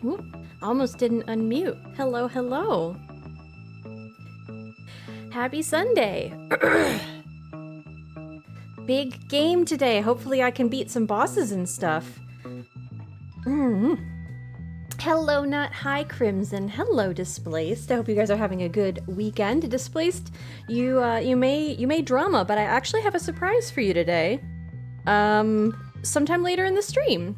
Ooh, almost didn't unmute. Hello, hello. Happy Sunday. Big game today. Hopefully I can beat some bosses and stuff. Hello, Nut. Hi, Crimson. Hello, Displaced. I hope you guys are having a good weekend. Displaced, you made drama, but I actually have a surprise for you today. Sometime later in the stream.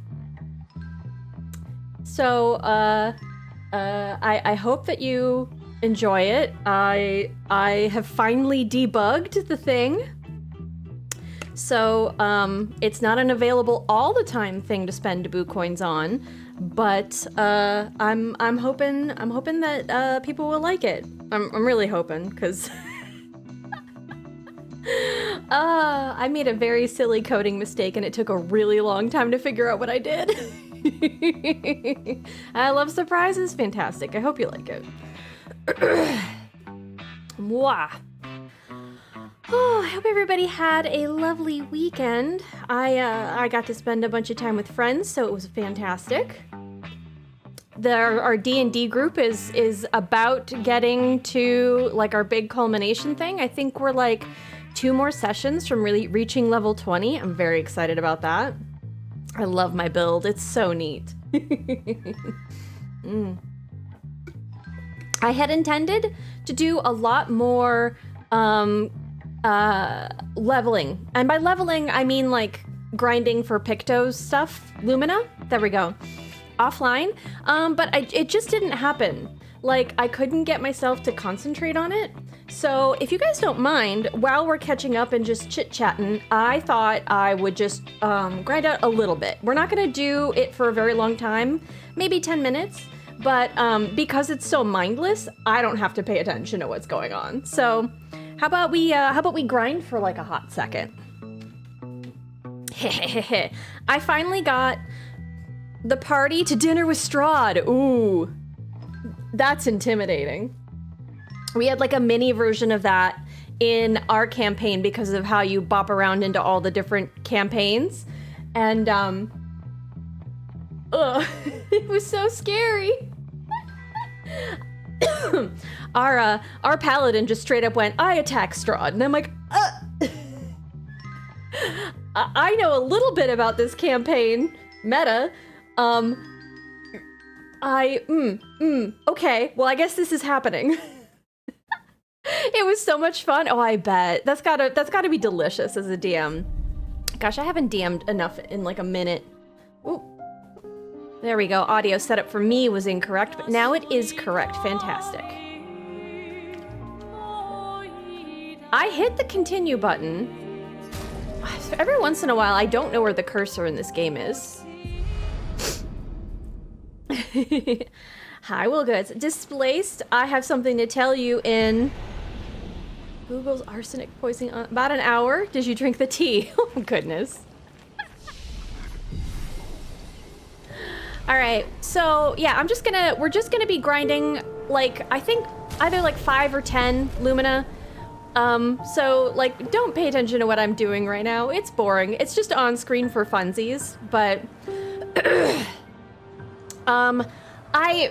So, I hope that you enjoy it. I have finally debugged the thing. So, it's not an available all the time thing to spend Taboo coins on, but I'm hoping that people will like it. I'm really hoping, because I made a very silly coding mistake and it took a really long time to figure out what I did. I love surprises. Fantastic. I hope you like it. Mwah. Oh, I hope everybody had a lovely weekend. I got to spend a bunch of time with friends, so it was fantastic. Our D&D group is about getting to like our big culmination thing. I think we're like 2 more sessions from really reaching level 20. I'm very excited about that. I love my build. It's so neat. I had intended to do a lot more leveling. And by leveling, I mean like grinding for Picto's stuff. Lumina? There we go. Offline. But it just didn't happen. Like, I couldn't get myself to concentrate on it. So if you guys don't mind, while we're catching up and just chit-chatting, I thought I would just grind out a little bit. We're not gonna do it for a very long time, maybe 10 minutes, but because it's so mindless, I don't have to pay attention to what's going on. So how about we grind for like a hot second? I finally got the party to dinner with Strahd. Ooh, that's intimidating. We had like a mini version of that in our campaign because of how you bop around into all the different campaigns. And, it was so scary. Our paladin just straight up went, I attack Strahd. And I'm like, I know a little bit about this campaign meta. Okay, well, I guess this is happening. It was so much fun. Oh, I bet. That's gotta be delicious as a DM. Gosh, I haven't DM'd enough in like a minute. Ooh. There we go. Audio setup for me was incorrect, but now it is correct. Fantastic. I hit the continue button. Every once in a while, I don't know where the cursor in this game is. Hi, Willgoods. Displaced, I have something to tell you in Google's arsenic poisoning. About an hour. Did you drink the tea? Oh, goodness. All right, so yeah, we're just gonna be grinding like, I think either like 5 or 10 Lumina. So like, don't pay attention to what I'm doing right now. It's boring. It's just on screen for funsies, but I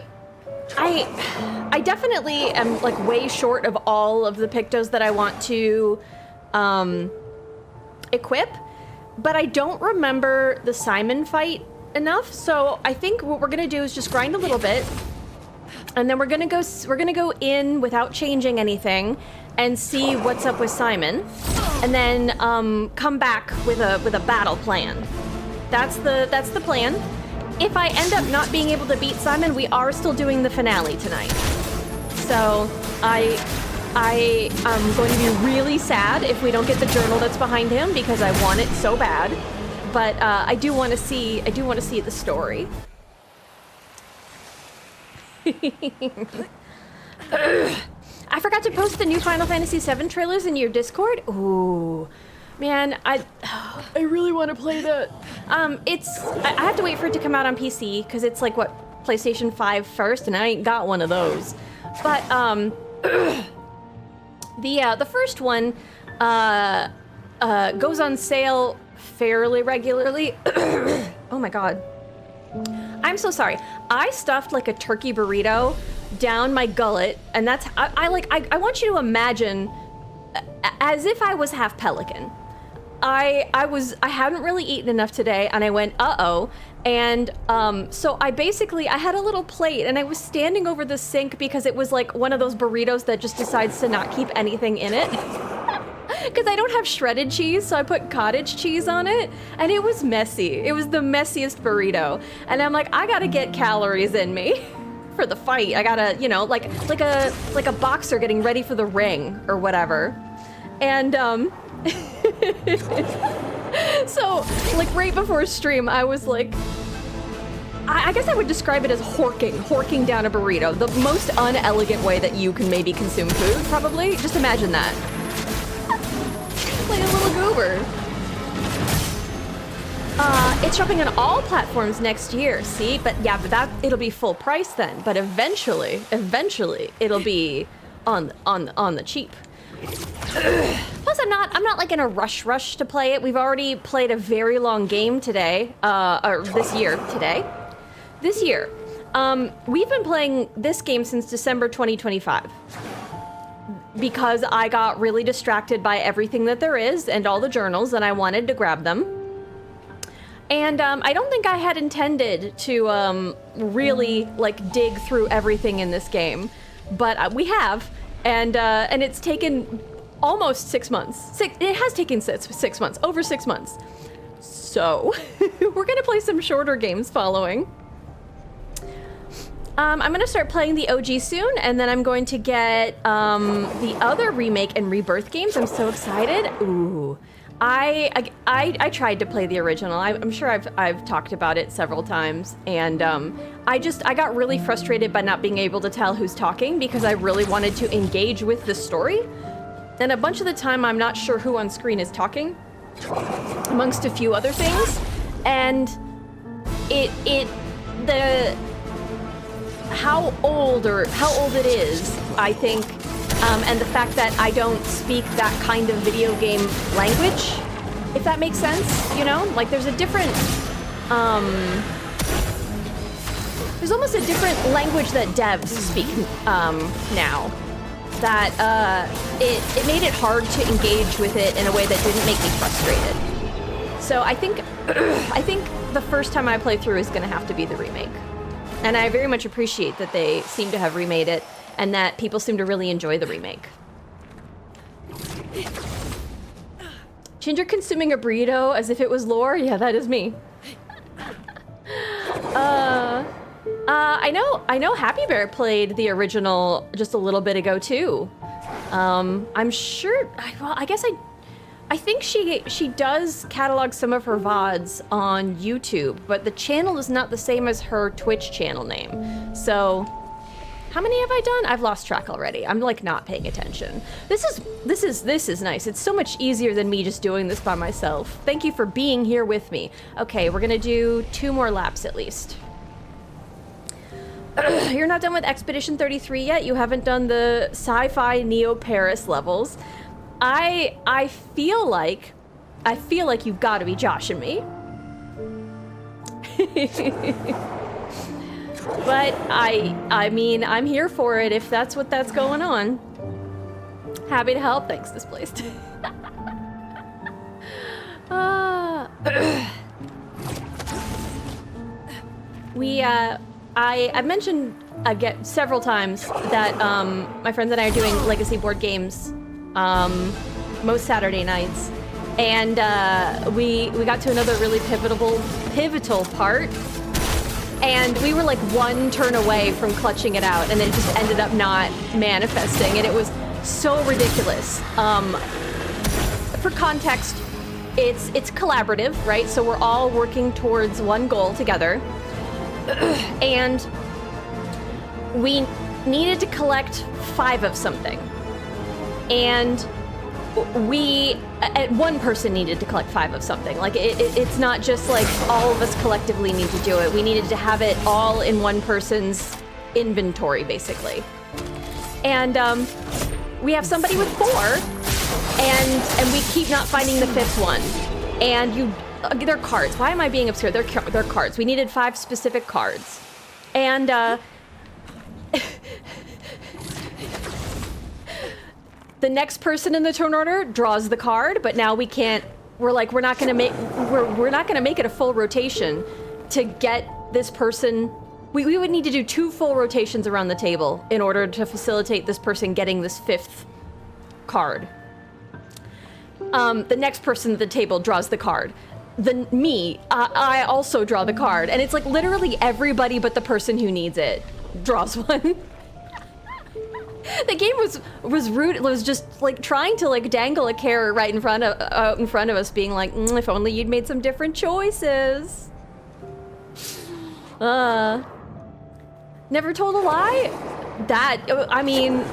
definitely am like way short of all of the Pictos that I want to equip, but I don't remember the Simon fight enough. So I think what we're gonna do is just grind a little bit, and then we're gonna go in without changing anything and see what's up with Simon, and then come back with a battle plan. That's the plan. If I end up not being able to beat Simon, we are still doing the finale tonight. So I am going to be really sad if we don't get the journal that's behind him, because I want it so bad. But I do want to see the story. I forgot to post the new Final Fantasy VII trailers in your Discord. Ooh. Man, I really want to play that. I have to wait for it to come out on PC, because it's like, what, PlayStation 5 first, and I ain't got one of those. But, the first one, goes on sale fairly regularly. Oh my god. I'm so sorry. I stuffed like a turkey burrito down my gullet, and that's, I want you to imagine as if I was half pelican. I hadn't really eaten enough today, and I went, uh-oh. And so I had a little plate, and I was standing over the sink because it was like one of those burritos that just decides to not keep anything in it. Because I don't have shredded cheese, so I put cottage cheese on it, and it was messy. It was the messiest burrito. And I'm like, I gotta get calories in me for the fight. I gotta, you know, like a boxer getting ready for the ring or whatever. And so, like, right before stream, I was like, I guess I would describe it as horking down a burrito. The most unelegant way that you can maybe consume food, probably. Just imagine that. Like a little goober. It's dropping on all platforms next year, see? But it'll be full price then. But eventually, it'll be on the cheap. Plus, I'm not like in a rush to play it. We've already played a very long game today, or this year. This year. We've been playing this game since December 2025. Because I got really distracted by everything that there is and all the journals, and I wanted to grab them. And I don't think I had intended to really like dig through everything in this game, but we have, and it's taken almost 6 months. It has taken 6 months, over 6 months. So we're gonna play some shorter games following. I'm gonna start playing the OG soon, and then I'm going to get the other remake and rebirth games. I'm so excited. Ooh, I tried to play the original. I'm sure I've talked about it several times, and I got really frustrated by not being able to tell who's talking because I really wanted to engage with the story. And a bunch of the time, I'm not sure who on screen is talking, amongst a few other things, and how old it is, I think, and the fact that I don't speak that kind of video game language, if that makes sense, you know? Like, there's a different, there's almost a different language that devs speak now, that it made it hard to engage with it in a way that didn't make me frustrated. So I think the first time I play through is gonna have to be the remake. And I very much appreciate that they seem to have remade it and that people seem to really enjoy the remake. Ginger consuming a burrito as if it was lore? Yeah, that is me. I know Happy Bear played the original just a little bit ago too. I'm sure, well, I guess I think she does catalog some of her VODs on YouTube, but the channel is not the same as her Twitch channel name. So, how many have I done? I've lost track already. I'm like not paying attention. This is nice. It's so much easier than me just doing this by myself. Thank you for being here with me. Okay, we're gonna do 2 more laps at least. You're not done with Expedition 33 yet? You haven't done the sci-fi Neo Paris levels. I feel like you've got to be joshing me. But I mean, I'm here for it if that's what's going on. Happy to help. Thanks, Displaced. I've mentioned again several times that my friends and I are doing legacy board games most Saturday nights, and we got to another really pivotal part, and we were like 1 turn away from clutching it out, and then it just ended up not manifesting, and it was so ridiculous. For context, it's collaborative, right? So we're all working towards one goal together, and we needed to collect 5 of something. And one person needed to collect 5 of something. Like, it's not just like all of us collectively need to do it. We needed to have it all in one person's inventory, basically. And we have somebody with 4, and we keep not finding the 5th one. And they're cards. Why am I being obscure? They're cards. We needed 5 specific cards. And, the next person in the turn order draws the card, but now we can't, we're not gonna make it a full rotation to get this person. We would need to do 2 full rotations around the table in order to facilitate this person getting this 5th card. The next person at the table draws the card. I also draw the card, and it's like literally everybody but the person who needs it draws one. The game was rude. It was just like trying to like dangle a carrot right in front of us, being like, if only you'd made some different choices. Never told a lie. I mean,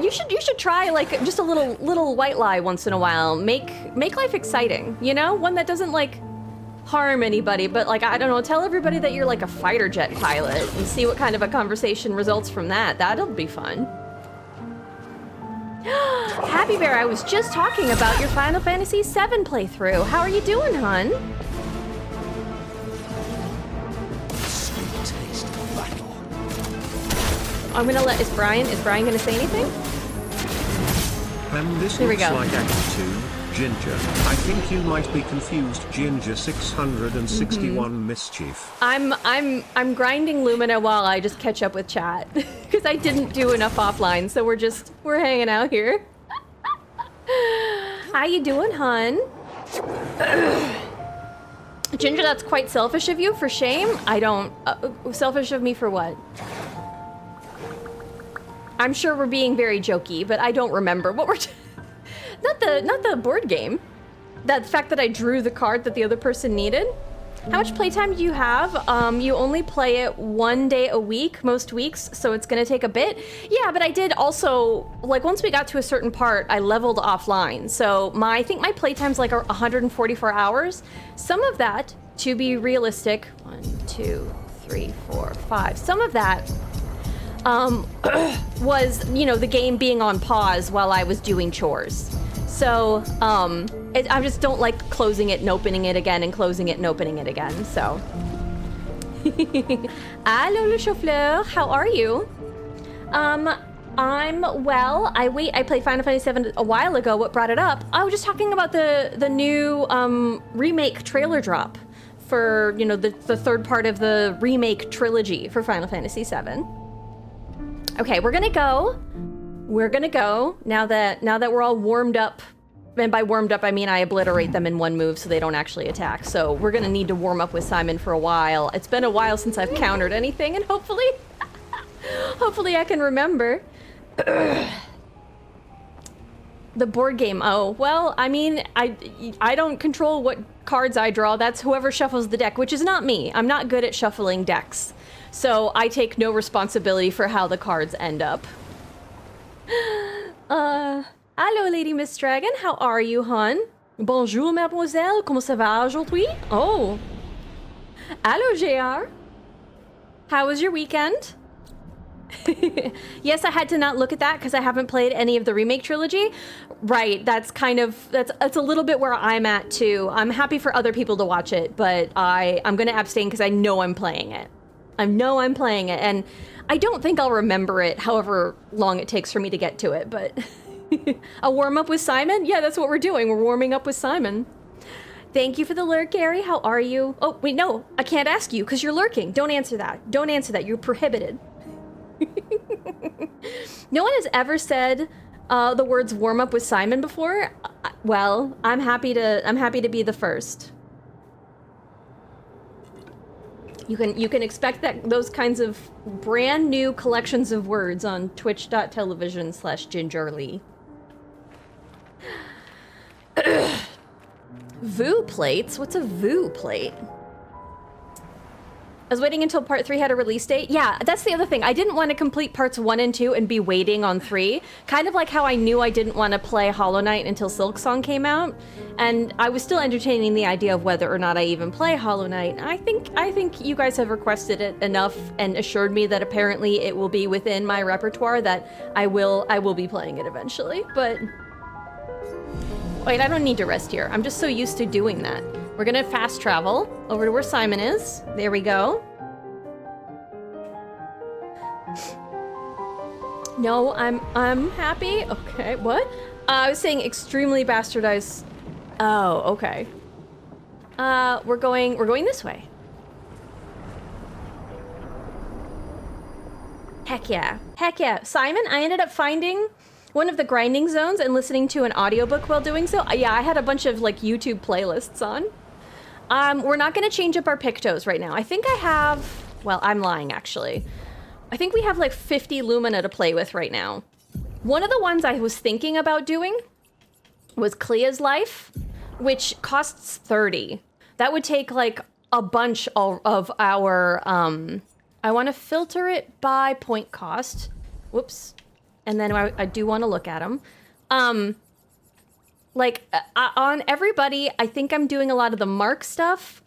you should try like just a little white lie once in a while. Make life exciting, you know? One that doesn't like harm anybody, but like, I don't know, tell everybody that you're like a fighter jet pilot and see what kind of a conversation results from that. That'll be fun. Happy Bear, I was just talking about your Final Fantasy VII playthrough. How are you doing, hun? I'm gonna let, is Brian gonna say anything? This Here we looks go. like Act 2, Ginger. I think you might be confused, Ginger 661 Mischief. I'm grinding Lumina while I just catch up with chat because I didn't do enough offline, so we're hanging out here. How you doing, hun? Ginger, that's quite selfish of you. For shame. I don't. Selfish of me for what? I'm sure we're being very jokey, but I don't remember what we're. Not the board game. That fact that I drew the card that the other person needed. How much playtime do you have? You only play it 1 day a week, most weeks, so it's gonna take a bit. Yeah, but I did also, like, once we got to a certain part, I leveled offline. So I think my playtime's like 144 hours. Some of that, to be realistic, 1, 2, 3, 4, 5. Some of that was, you know, the game being on pause while I was doing chores. So, I just don't like closing it and opening it again and closing it and opening it again, so. Hello, Le Chauffleur, how are you? I'm well. I played Final Fantasy VII a while ago. What brought it up? I was just talking about the new remake trailer drop for, you know, the third part of the remake trilogy for Final Fantasy VII. Okay, we're gonna go now that we're all warmed up. And by warmed up, I mean I obliterate them in one move so they don't actually attack. So we're gonna need to warm up with Simon for a while. It's been a while since I've countered anything, and hopefully I can remember. The board game, oh, well, I mean, I don't control what cards I draw. That's whoever shuffles the deck, which is not me. I'm not good at shuffling decks. So I take no responsibility for how the cards end up. Hello, Lady Miss Dragon. How are you, hun? Bonjour, mademoiselle. Comment ça va aujourd'hui? Oh. Hello, JR. How was your weekend? Yes, I had to not look at that because I haven't played any of the remake trilogy. Right, that's a little bit where I'm at too. I'm happy for other people to watch it, but I'm gonna abstain because I know I'm playing it. And I don't think I'll remember it however long it takes for me to get to it, but a warm up with Simon? Yeah, that's what we're doing. We're warming up with Simon. Thank you for the lurk, Gary. How are you? Oh, wait, no, I can't ask you because you're lurking. Don't answer that. Don't answer that. You're prohibited. No one has ever said the words warm up with Simon before. Well, I'm happy to be the first. You can expect those kinds of brand new collections of words on twitch.tv/gingerly. VOO plates? What's a VOO plate? I was waiting until part 3 had a release date. Yeah, that's the other thing. I didn't want to complete parts 1 and 2 and be waiting on 3. Kind of like how I knew I didn't want to play Hollow Knight until Silksong came out. And I was still entertaining the idea of whether or not I even play Hollow Knight. I think you guys have requested it enough and assured me that apparently it will be within my repertoire that I will be playing it eventually. But Wait, I don't need to rest here. I'm just so used to doing that. We're gonna fast travel over to where Simon is. There we go. No, I'm happy. Okay, what? I was saying extremely bastardized. Oh, okay. We're going this way. Heck yeah. Heck yeah. Simon, I ended up finding one of the grinding zones and listening to an audiobook while doing so. Yeah, I had a bunch of like YouTube playlists on. We're not gonna change up our Pictos right now. I think I have, well, I'm lying actually. I think we have like 50 Lumina to play with right now. One of the ones I was thinking about doing was Clea's Life, which costs 30. That would take like a bunch of our, I want to filter it by point cost. Whoops. And then I do want to look at them. Like on everybody, I think I'm doing a lot of the mark stuff.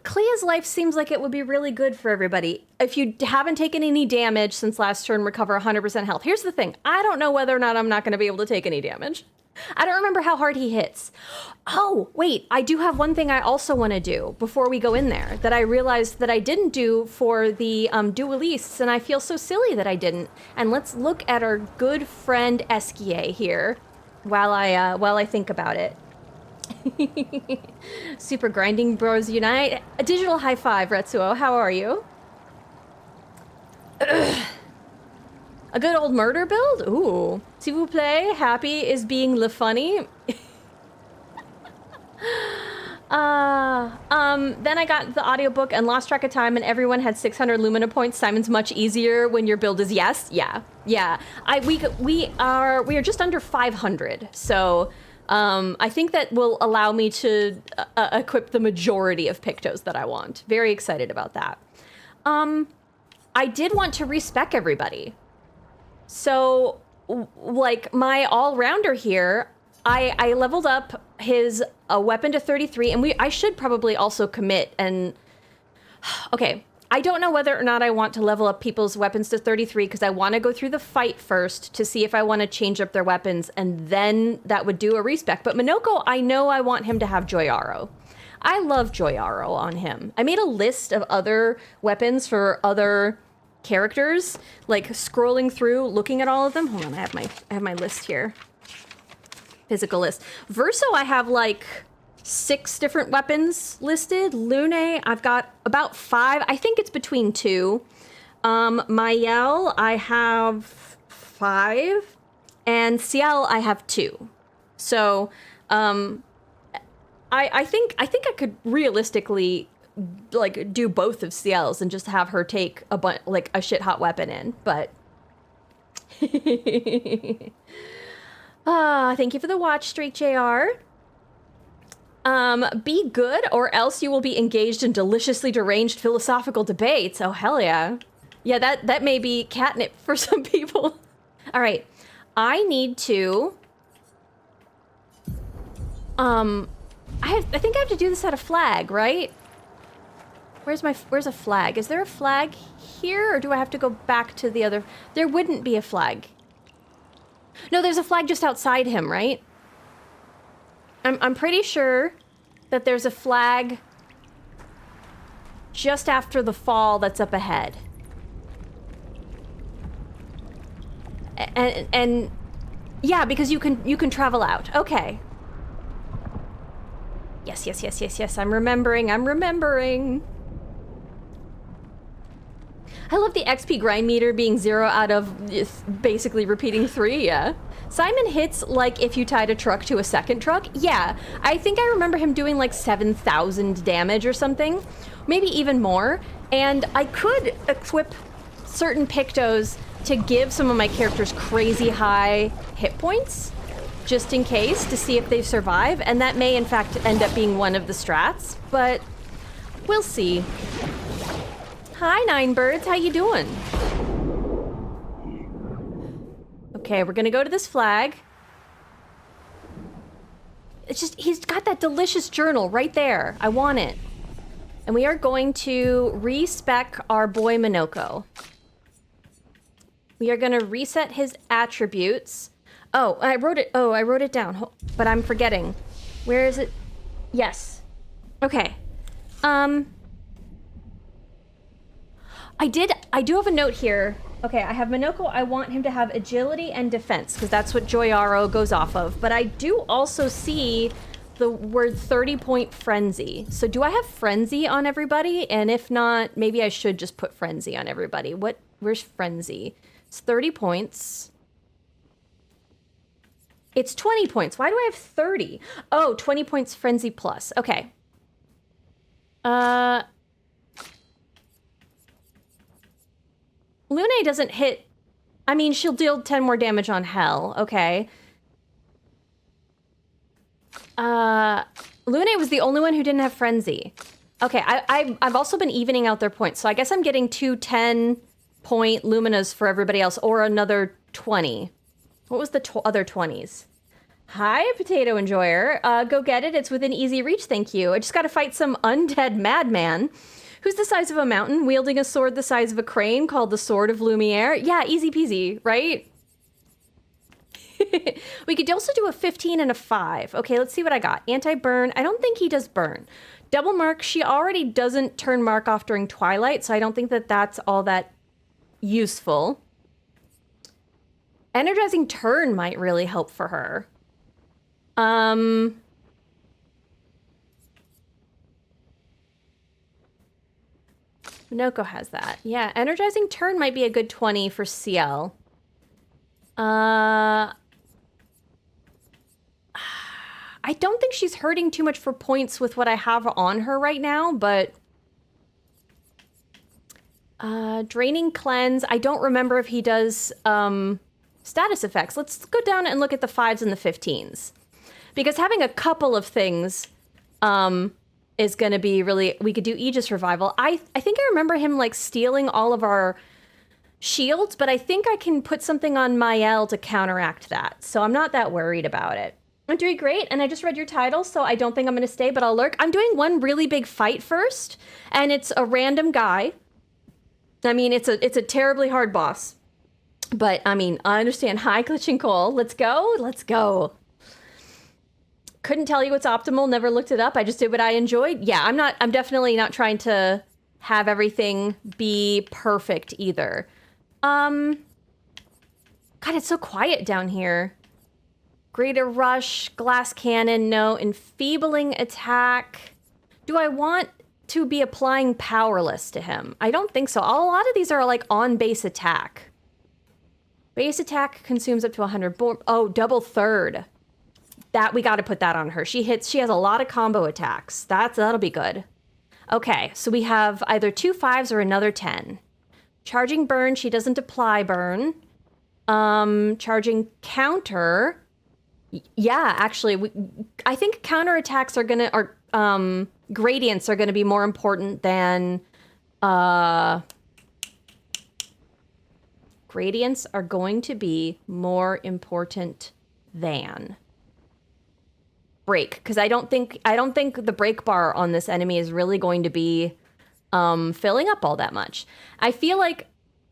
Clea's Life seems like it would be really good for everybody. If you haven't taken any damage since last turn, recover 100% health. Here's the thing. I don't know whether or not I'm not going to be able to take any damage. I don't remember how hard he hits. Oh, wait. I do have one thing I also want to do before we go in there that I realized that I didn't do for the duelists, and I feel so silly that I didn't. And let's look at our good friend Esquier here while I think about it. Super Grinding Bros Unite. A digital high five, Retsuo. How are you? A good old murder build? Ooh. S'il vous plaît, happy is being le funny. Then I got the audiobook and lost track of time and everyone had 600 Lumina points. Simon's much easier when your build is yes. Yeah. We are just under 500. So I think that will allow me to equip the majority of Pictos that I want. Very excited about that. I did want to respec everybody. So, like, my all-rounder here, I leveled up his weapon to 33, and I should probably also commit and... Okay, I don't know whether or not I want to level up people's weapons to 33, because I want to go through the fight first to see if I want to change up their weapons, and then that would do a respec. But Minoko, I know I want him to have Joyaro. I love Joyaro on him. I made a list of other weapons for other characters, like scrolling through, looking at all of them. Hold on, I have my list here. Physical list. Verso, I have like 6 different weapons listed. Lune, I've got about 5. I think it's between 2. Mayel, I have 5. And Ciel, I have 2. So, I think I could realistically like do both of Ciel's and just have her take a shit hot weapon in, but thank you for the watch streak, JR. Be good or else you will be engaged in deliciously deranged philosophical debates. Oh hell yeah. Yeah, that may be catnip for some people. All right. I need to I think I have to do this at a flag, right? Where's a flag? Is there a flag here, or do I have to go back to the other? There wouldn't be a flag. No, there's a flag just outside him, right? I'm pretty sure that there's a flag just after the fall that's up ahead. And yeah, because you can travel out. Okay. Yes. I'm remembering. I love the XP grind meter being 0 out of basically repeating 3, yeah. Simon hits like if you tied a truck to a second truck. Yeah, I think I remember him doing like 7,000 damage or something, maybe even more. And I could equip certain Pictos to give some of my characters crazy high hit points, just in case, to see if they survive. And that may in fact end up being one of the strats, but we'll see. Hi, Nine Birds, how you doing? Okay, we're gonna go to this flag. It's just, he's got that delicious journal right there. I want it. And we are going to respec our boy Minoko. We are gonna reset his attributes. Oh, I wrote it. Oh, I wrote it down, but I'm forgetting. Where is it? Yes. Okay. I do have a note here. Okay, I have Minoko. I want him to have agility and defense, because that's what Joyaro goes off of. But I do also see the word 30-point frenzy. So do I have frenzy on everybody? And if not, maybe I should just put frenzy on everybody. Where's frenzy? It's 30 points. It's 20 points. Why do I have 30? Oh, 20 points frenzy plus. Okay. Lune doesn't hit... I mean, she'll deal 10 more damage on Hell. Okay. Lune was the only one who didn't have Frenzy. Okay, I've also been evening out their points, so I guess I'm getting 2 10-point Luminas for everybody else, or another 20. What was the other 20s? Hi, Potato Enjoyer. Go get it. It's within easy reach, thank you. I just gotta fight some undead madman who's the size of a mountain, wielding a sword the size of a crane called the Sword of Lumière. Yeah, easy peasy, right? We could also do a 15 and a 5. Okay, let's see what I got. Anti-burn. I don't think he does burn. Double mark. She already doesn't turn mark off during Twilight, so I don't think that that's all that useful. Energizing turn might really help for her. Minoko has that. Yeah, energizing turn might be a good 20 for CL. I don't think she's hurting too much for points with what I have on her right now, but... Draining Cleanse. I don't remember if he does status effects. Let's go down and look at the 5s and the 15s. Because having a couple of things is going to be really... We could do Aegis Revival. I think I remember him, like, stealing all of our shields, but I think I can put something on Mael to counteract that. So I'm not that worried about it. I'm doing great, and I just read your title, so I don't think I'm going to stay, but I'll lurk. I'm doing one really big fight first, and it's a random guy. I mean, it's a terribly hard boss. But, I mean, I understand. Hi, Glitching Cole. Let's go. Let's go. Couldn't tell you what's optimal. Never looked it up. I just did what I enjoyed. Yeah, I'm definitely not trying to have everything be perfect either. God, it's so quiet down here. Greater Rush, Glass Cannon, no. Enfeebling Attack. Do I want to be applying Powerless to him? I don't think so. A lot of these are like on base attack. Base attack consumes up to 100. Oh, double third. That, we got to put that on her. She has a lot of combo attacks. That'll be good. Okay, so we have either 2 5s or another 10. Charging burn, she doesn't apply burn. Charging counter. Yeah, actually, I think counterattacks are gonna, gradients are gonna be more important than, gradients are going to be more important than break, because I don't think the break bar on this enemy is really going to be, filling up all that much. I feel like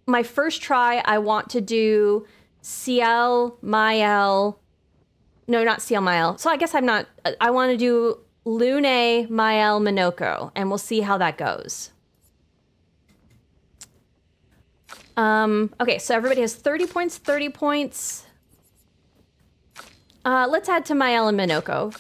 my first try, I want to do CL, Mael. No, not CL, Mael. So I guess I want to do Lune, Mael, Minoko, and we'll see how that goes. Okay, so everybody has 30 points, 30 points. Let's add to Mael and Minoko.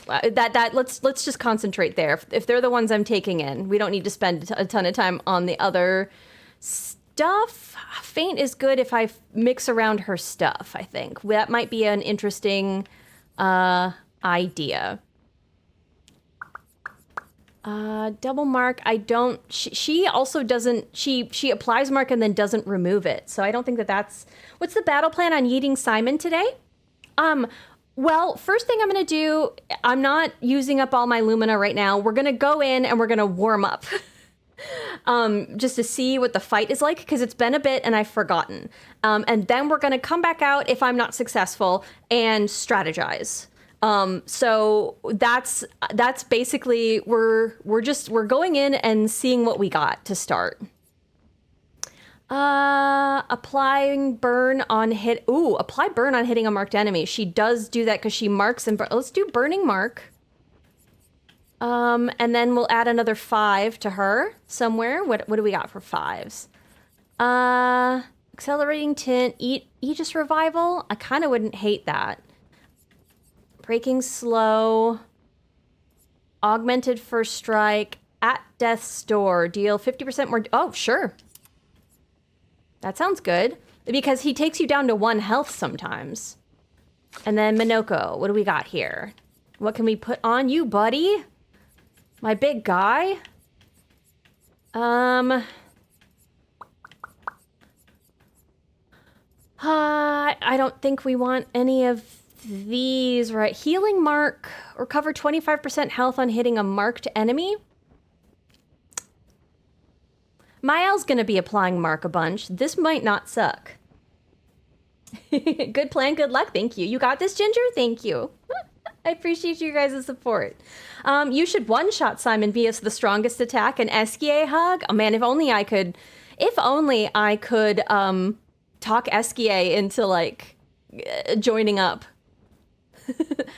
Let's just concentrate there. If they're the ones I'm taking in, we don't need to spend a ton of time on the other stuff. Faint is good if I mix around her stuff, I think. That might be an interesting idea. Double mark, I don't... She also doesn't... She applies mark and then doesn't remove it. So I don't think that's... What's the battle plan on yeeting Simon today? Well, first thing I'm going to do... I'm not using up all my Lumina right now. We're going to go in and we're going to warm up. Just to see what the fight is like, because it's been a bit and I've forgotten. And then we're going to come back out if I'm not successful and strategize. So that's basically, we're going in and seeing what we got to start. Applying burn on hit. Ooh, apply burn on hitting a marked enemy. She does do that because she marks and let's do burning mark. And then we'll add another 5 to her somewhere. What do we got for 5s? Accelerating tint, Aegis revival. I kind of wouldn't hate that. Breaking slow. Augmented first strike. At death's door. Deal 50% more. Oh, sure. That sounds good. Because he takes you down to 1 health sometimes. And then Minoko. What do we got here? What can we put on you, buddy? My big guy? I don't think we want any of these, right? Healing mark. Recover 25% health on hitting a marked enemy. Mael's gonna be applying mark a bunch. This might not suck. Good plan, good luck. Thank you. You got this, Ginger? Thank you. I appreciate you guys' support. You should one-shot Simon via the strongest attack and Esquier hug. Oh man, if only I could talk Esquier into like joining up.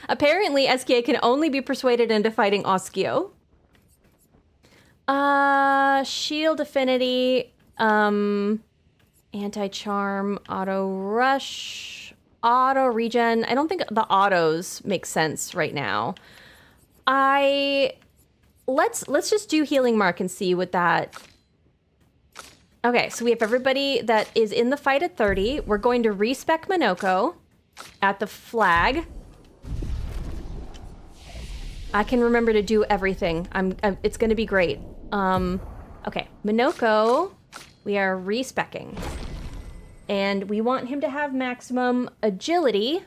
Apparently Esquier can only be persuaded into fighting Oskio. Shield affinity, anti-charm, auto rush, auto regen. I don't think the autos make sense right now. Let's just do healing mark and see what that. Okay, so we have everybody that is in the fight at 30. We're going to respec Minoko at the flag. I can remember to do everything. It's going to be great. Okay, Minoko, we are respecking. And we want him to have maximum agility.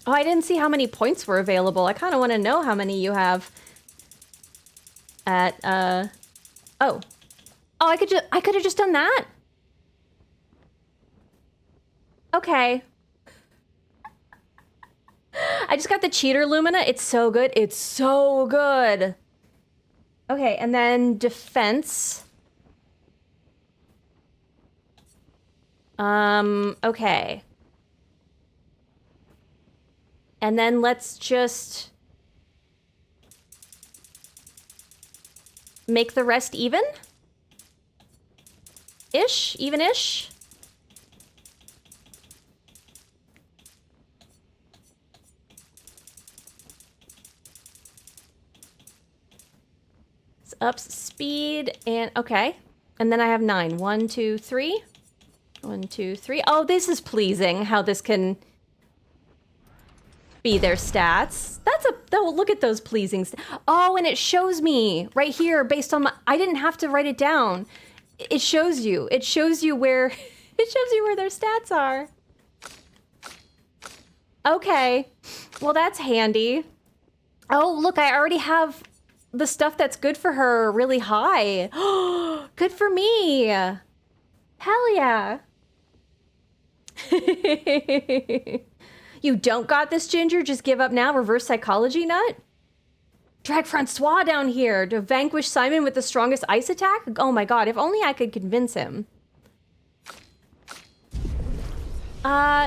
Oh, I didn't see how many points were available. I kind of want to know how many you have at, oh, I could have just done that. Okay. I just got the cheater Lumina. It's so good. It's so good. Okay, and then defense. Okay. And then let's just make the rest even? Ish? Even-ish? Ups speed and okay. And then I have 9. 1, 2, 3. 1, 2, 3. Oh, this is pleasing how this can be their stats. Look at those pleasing. Oh, and it shows me right here based on I didn't have to write it down. It shows you. It shows you where their stats are. Okay. Well, that's handy. Oh, look, I already have the stuff that's good for her really high. Good for me. Hell yeah. You don't got this, Ginger? Just give up now? Reverse psychology nut? Drag Francois down here to vanquish Simon with the strongest ice attack? Oh my god, if only I could convince him.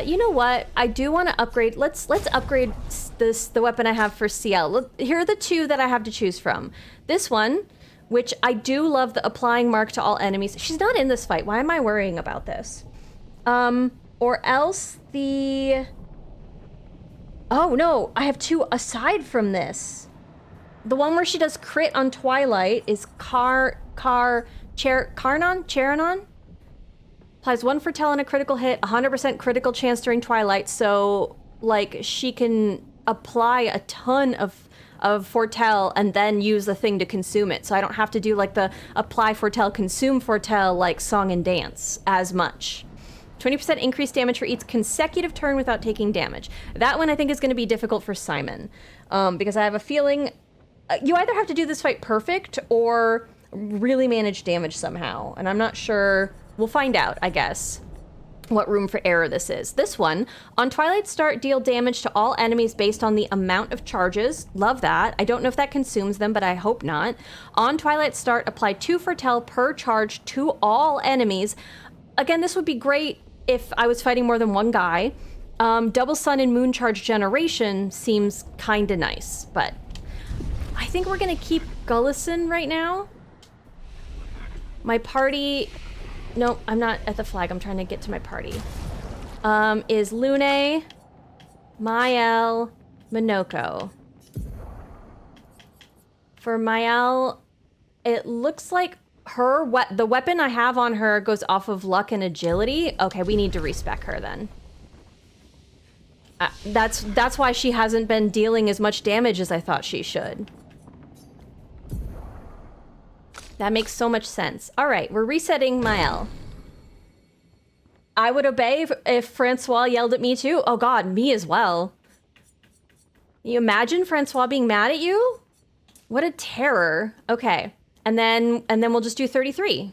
You know what? I do want to upgrade. Let's upgrade the weapon I have for CL. Here are the 2 that I have to choose from. This one, which I do love the applying mark to all enemies. She's not in this fight. Why am I worrying about this? Or else the... Oh no, I have 2 aside from this. The one where she does crit on Twilight is Charanon? Applies 1 foretell on a critical hit, 100% critical chance during Twilight, so, like, she can apply a ton of foretell and then use the thing to consume it. So I don't have to do, like, the apply foretell, consume foretell, like, song and dance as much. 20% increased damage for each consecutive turn without taking damage. That one I think is going to be difficult for Simon, because I have a feeling you either have to do this fight perfect or really manage damage somehow, and I'm not sure. We'll find out, I guess. what room for error this is. This one, on Twilight Start, deal damage to all enemies based on the amount of charges. Love that. I don't know if that consumes them, but I hope not. On Twilight Start, apply 2 Foretell per charge to all enemies. Again, this would be great if I was fighting more than one guy. Double Sun and Moon Charge Generation seems kinda nice, but I think we're gonna keep Gullison right now. My party... No, I'm not at the flag. I'm trying to get to my party. Is Lune, Mael, Minoko. For Mael, it looks like the weapon I have on her goes off of luck and agility. Okay, we need to respec her then. That's why she hasn't been dealing as much damage as I thought she should. That makes so much sense. All right, we're resetting Mael. I would obey if Francois yelled at me too. Oh God, me as well. Can you imagine Francois being mad at you? What a terror. Okay, and then we'll just do 33.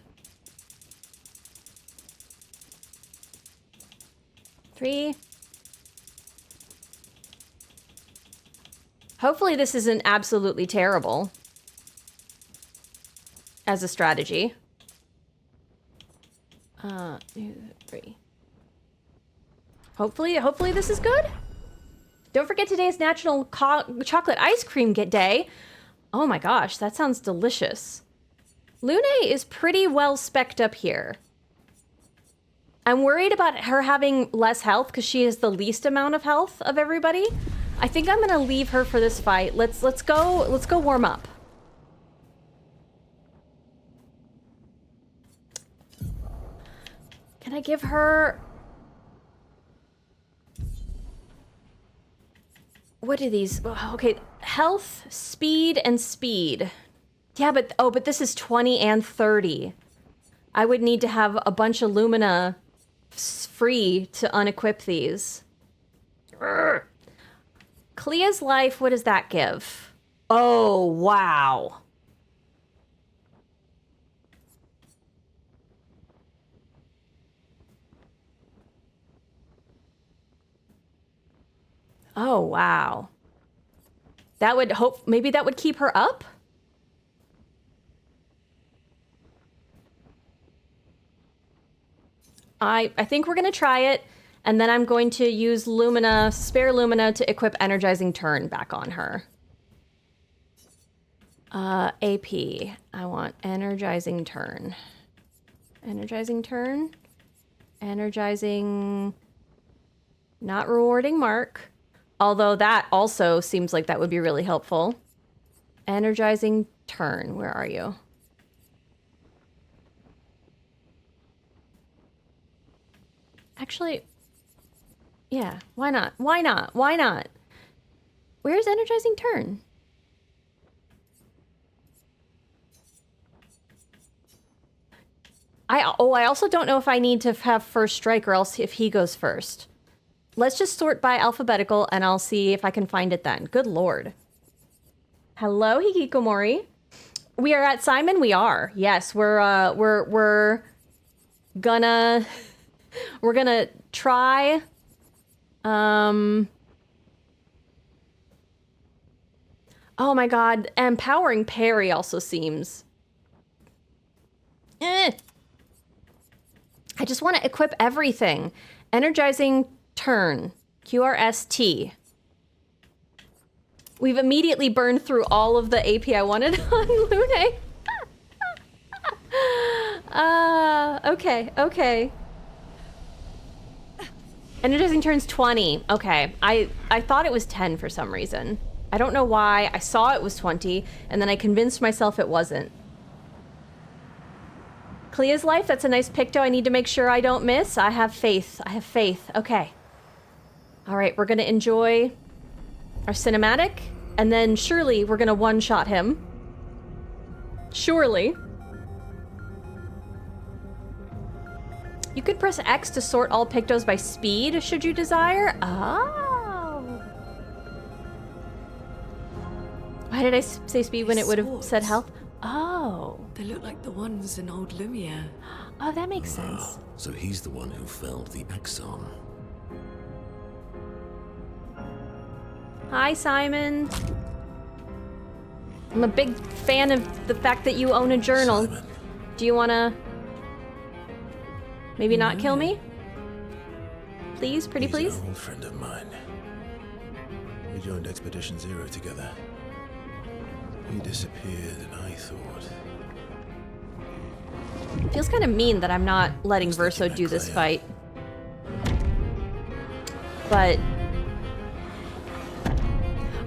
3. Hopefully this isn't absolutely terrible as a strategy. 2, 3. Hopefully this is good. Don't forget today's National Chocolate Ice Cream Day. Oh my gosh, that sounds delicious. Lune is pretty well spec'd up here. I'm worried about her having less health because she has the least amount of health of everybody. I think I'm gonna leave her for this fight. Let's go warm up. Can I give her... What are these? Okay, health, speed, and speed. Yeah, but this is 20 and 30. I would need to have a bunch of Lumina free to unequip these. Urgh. Clea's life, what does that give? Oh, wow. Oh, wow. That would maybe that would keep her up? I think we're gonna try it, and then I'm going to use Lumina, spare Lumina to equip Energizing Turn back on her. AP. I want Energizing Turn. Energizing Turn. Energizing... Not rewarding mark. Although that also seems like that would be really helpful. Energizing Turn. Where are you? Actually, yeah, why not? Why not? Why not? Where's Energizing Turn? I also don't know if I need to have first strike or else if he goes first. Let's just sort by alphabetical and I'll see if I can find it then. Good lord. Hello, Hikikomori. We are at Simon. We are. Yes, we're gonna try. Oh my god, empowering parry also seems. I just want to equip everything. Energizing Turn. QRST. We've immediately burned through all of the AP I wanted on Lune. Okay. Energizing Turn's 20. Okay. I thought it was 10 for some reason. I don't know why. I saw it was 20, and then I convinced myself it wasn't. Clea's life, that's a nice picto. I need to make sure I don't miss. I have faith. Okay. All right, we're gonna enjoy our cinematic, and then surely we're gonna one-shot him. Surely. You could press X to sort all pictos by speed, should you desire. Oh. Why did I say speed when it would have said health? Oh. They look like the ones in old Lumière. Oh, that makes sense. So he's the one who felled the Exxon. Hi, Simon. I'm a big fan of the fact that you own a journal. Simon. Do you wanna maybe not kill me? Please, pretty He's please? an old friend of mine. We joined Expedition Zero together. He disappeared and I thought... Feels kind of mean that I'm not letting Looks Verso like do you met this Clair. fight. But...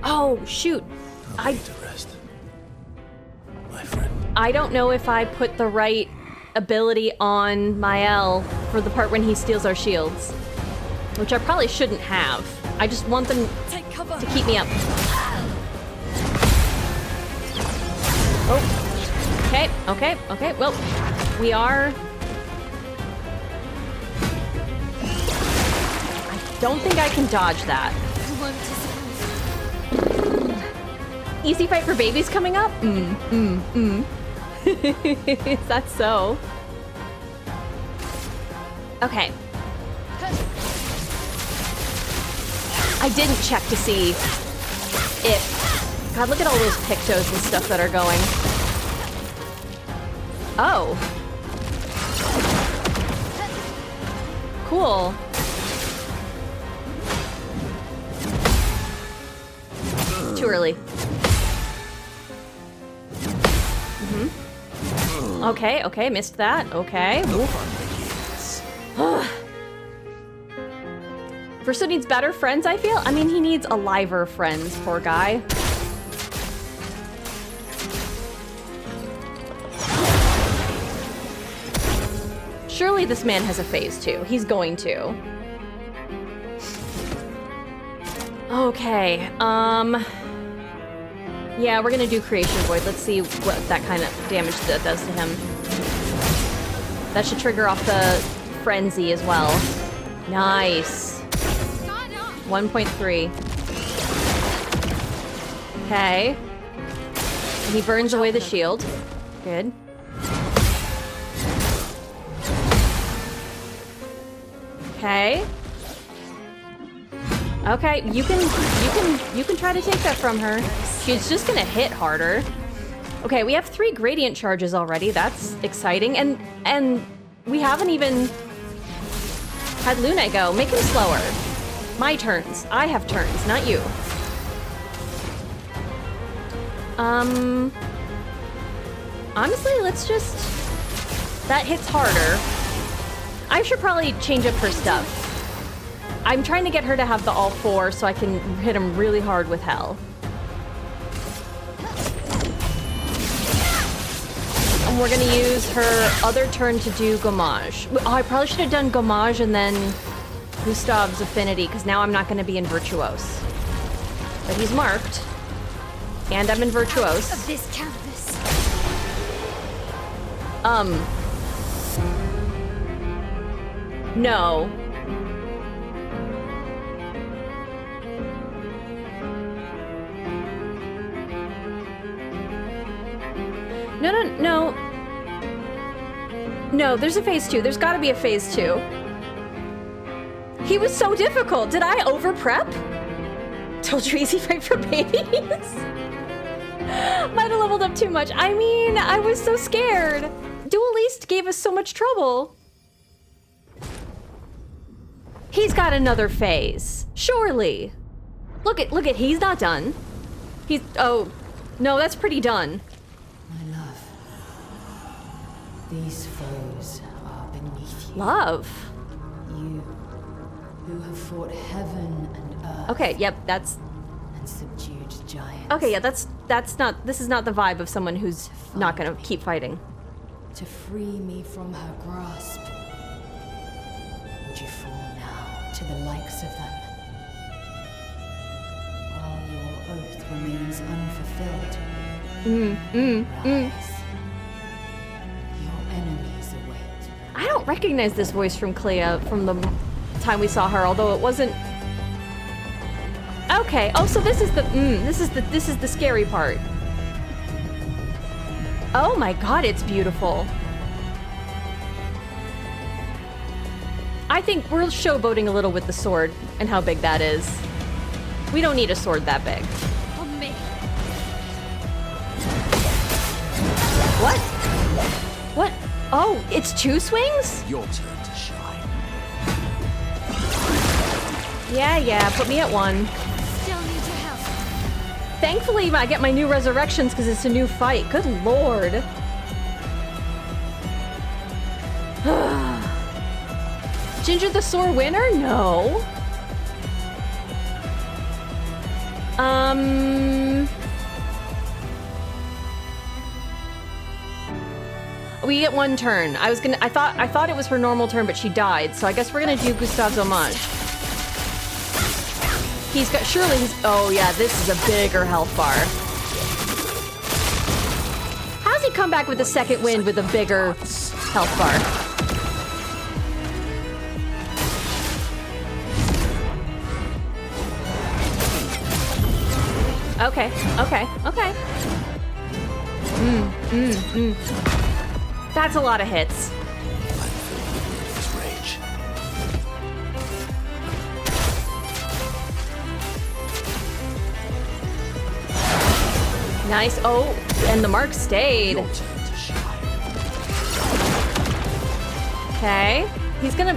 Oh, shoot. I'll lay to rest. My friend. I don't know if I put the right ability on Mael for the part when he steals our shields. Which I probably shouldn't have. I just want them Take cover. to keep me up. Oh. Okay. Well, we are... I don't think I can dodge that. Easy fight for babies coming up? Is that so? Okay. I didn't check to see if... God, look at all those pictos and stuff that are going. Oh. Cool. Too early. Okay, missed that. Okay. Verso needs better friends, I feel. I mean, he needs aliver friends, poor guy. Surely this man has a phase 2. He's going to. Okay, yeah, we're gonna do Creation Void. Let's see what that kind of damage that does to him. That should trigger off the Frenzy as well. Nice. 1.3. Okay. He burns away the shield. Good. Okay. Okay, you can try to take that from her. She's just gonna hit harder. Okay, we have 3 gradient charges already. That's exciting. And we haven't even had Luna go. Make him slower. My turns. I have turns, not you. Honestly, let's just... That hits harder. I should probably change up her stuff. I'm trying to get her to have the all 4 so I can hit him really hard with Hell. And we're gonna use her other turn to do Gommage. Oh, I probably should have done Gommage and then Gustav's Affinity, because now I'm not gonna be in Virtuose. But he's marked. And I'm in Virtuose. Of this canvas. No. No. No, there's a phase 2. There's gotta be a phase 2. He was so difficult. Did I over-prep? Told you easy fight for babies. Might have leveled up too much. I mean, I was so scared. Dual East gave us so much trouble. He's got another phase. Surely. Look at, he's not done. He's, oh, no, that's pretty done. My love, these foes are beneath you. Love. You, who have fought heaven and earth. Okay, yep, that's... And subdued giants. Okay, yeah, that's not... This is not the vibe of someone who's not gonna keep fighting. To free me from her grasp. Would you fall now to the likes of them? While your oath remains unfulfilled. Rise. Your enemies await. I don't recognize this voice from Clea from the time we saw her, although it wasn't... Okay, oh, so this is the... this is the scary part. Oh my god, it's beautiful. I think we're showboating a little with the sword and how big that is. We don't need a sword that big. On me. What? What? Oh, it's 2 swings? Your turn to shine. Yeah, put me at 1. Still need your help. Thankfully, I get my new resurrections because it's a new fight. Good lord. Ginger the sore winner? No. We get 1 turn. I thought it was her normal turn, but she died. So I guess we're gonna do Gustave's homage. Oh yeah, this is a bigger health bar. How's he come back with the second wind with a bigger health bar? Okay. That's a lot of hits. Rage. Nice. Oh, and the mark stayed. Your turn to shine. Okay. He's gonna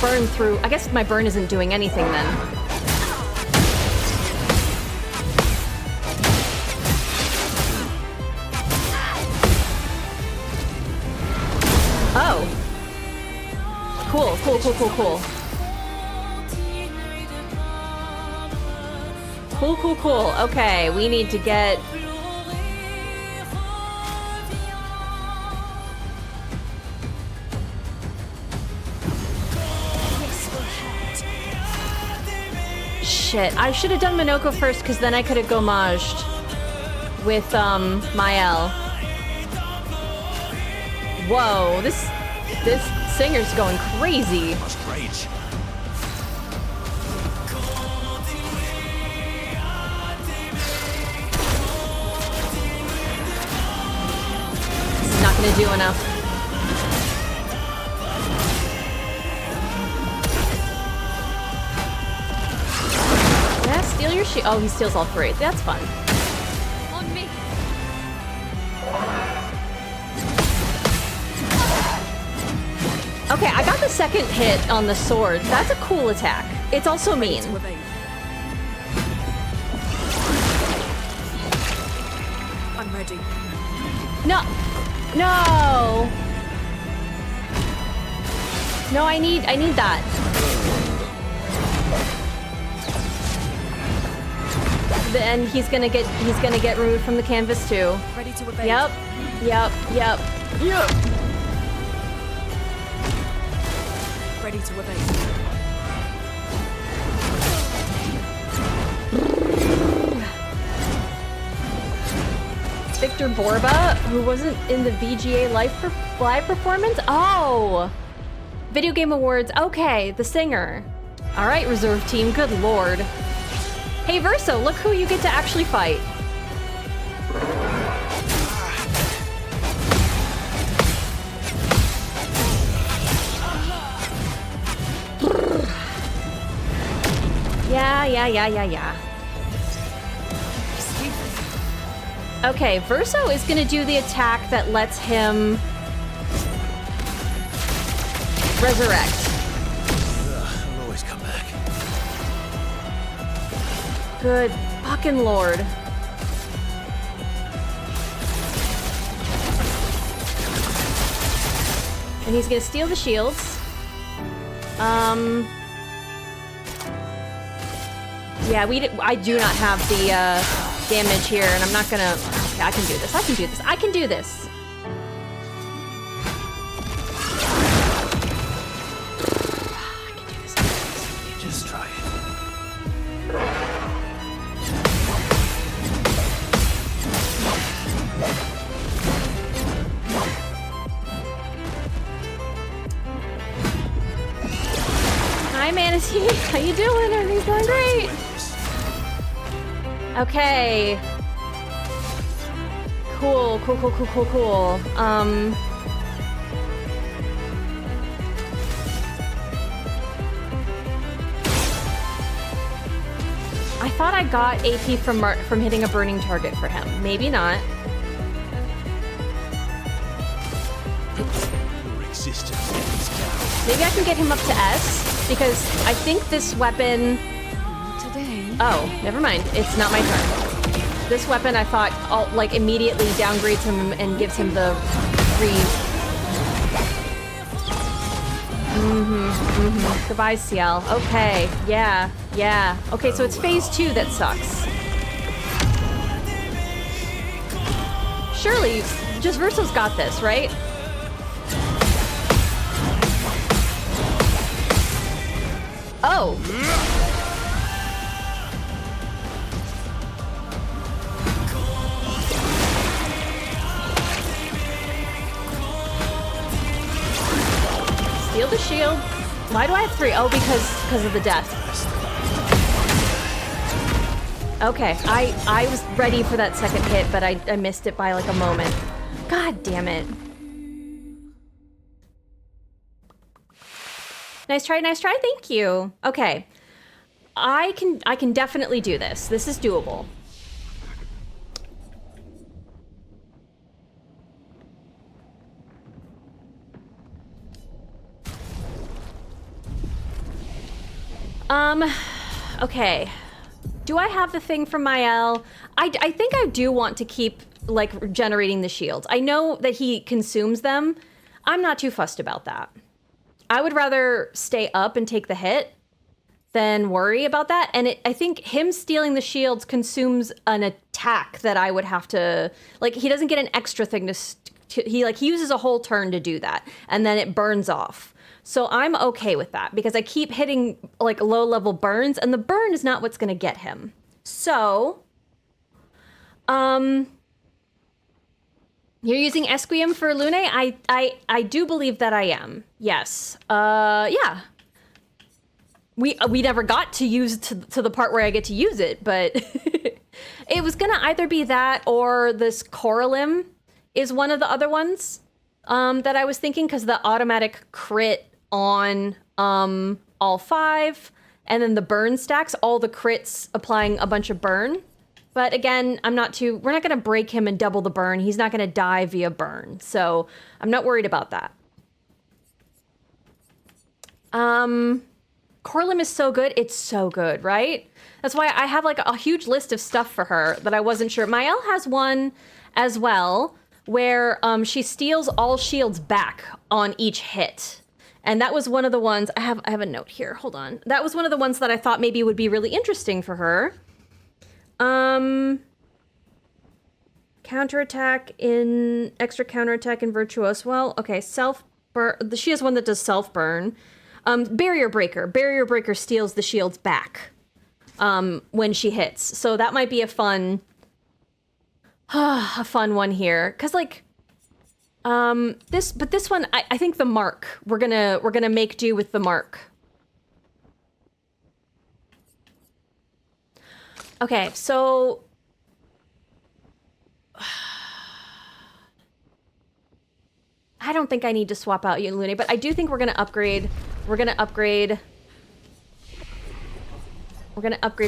burn through. I guess my burn isn't doing anything then. Oh. Cool. Cool. Okay, we need to get... Shit, I should have done Minoko first, because then I could have gomaged with, Mael. Whoa, this singer's going crazy. Must rage. This is not gonna do enough. Yeah, steal your shield. Oh, he steals all 3. That's fun. On me. Okay, I got the second hit on the sword. That's a cool attack. It's also mean. I'm ready. No! No, I need that. Then he's gonna get removed from the canvas too. Ready to evade. Yep. Ready to evade. Victor Borba, who wasn't in the VGA live performance? Oh! Video Game Awards. Okay, the singer. All right, reserve team. Good lord. Hey, Verso, look who you get to actually fight. Yeah. Okay, Verso is gonna do the attack that lets him resurrect. I'll always come back. Good fucking lord. And he's gonna steal the shields. Yeah, I do not have the damage here, and I'm not gonna... Okay, I can do this. Just try it. Hi, Manatee. How you doing? Everything's going great. Okay. Cool. I thought I got AP from hitting a burning target for him. Maybe not. Your existence is down. Maybe I can get him up to S, because I think this weapon... Today. Oh, never mind. It's not my turn. This weapon I thought like immediately downgrades him and gives him the Goodbye, CL. Okay, yeah. Okay, so it's phase 2 that sucks. Surely, just Verso's got this, right? Oh. Steal the shield. Why do I have 3? Oh, because of the death. Okay, I was ready for that second hit, but I missed it by like a moment. God damn it. Nice try, thank you. Okay. I can definitely do this. This is doable. Okay. Do I have the thing from Mael? I think I do want to keep, like, generating the shields. I know that he consumes them. I'm not too fussed about that. I would rather stay up and take the hit than worry about that. And I think him stealing the shields consumes an attack that I would have to... Like, he doesn't get an extra thing he uses a whole turn to do that. And then it burns off. So I'm okay with that because I keep hitting like low level burns and the burn is not what's going to get him. So, you're using Esquium for Lune? I do believe that I am. Yes. Yeah. We never got to use to the part where I get to use it, but it was going to either be that or this Coralim is one of the other ones that I was thinking because the automatic crit on all 5 and then the burn stacks, all the crits applying a bunch of burn. But again, we're not going to break him and double the burn. He's not going to die via burn. So I'm not worried about that. Coralim is so good. It's so good, right? That's why I have like a huge list of stuff for her that I wasn't sure. Mael has one as well where she steals all shields back on each hit. And that was one of the ones, I have a note here, hold on. That was one of the ones that I thought maybe would be really interesting for her. Counterattack in, extra counterattack in Virtuos. Well, okay, self-burn, she has one that does self-burn. Barrier Breaker. Barrier Breaker steals the shields back when she hits. So that might be a fun one here. Cause like, this one, I think the mark, we're gonna make do with the mark. Okay, so I don't think I need to swap out Lune, but I do think we're gonna upgrade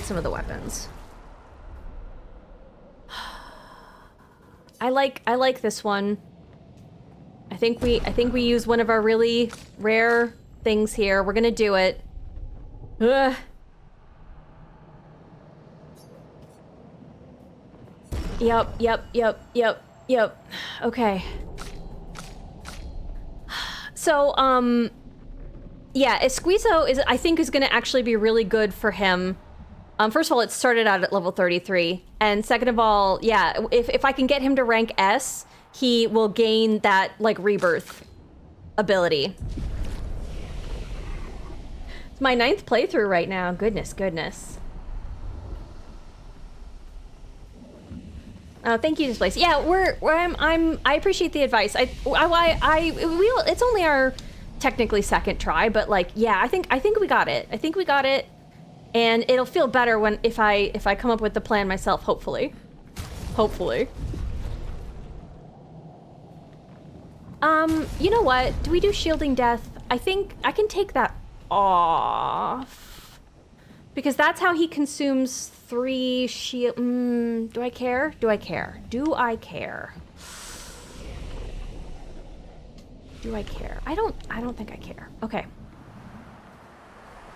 some of the weapons. I like this one. I think we use one of our really rare things here. We're gonna do it. Ugh. Yep. Okay. So, yeah, Esquizo I think is gonna actually be really good for him. First of all, it started out at level 33. And second of all, yeah, if I can get him to rank S, he will gain that, like, rebirth ability. It's my 9th playthrough right now. Goodness. Thank you, Displace. Yeah, I appreciate the advice. It's only our technically second try, but like, yeah, I think we got it. And it'll feel better if I come up with the plan myself, hopefully. You know what? Do we do shielding death? I think I can take that off. Because that's how he consumes 3 shield. Do I care? Do I care? Do I care? Do I care? I don't think I care. Okay.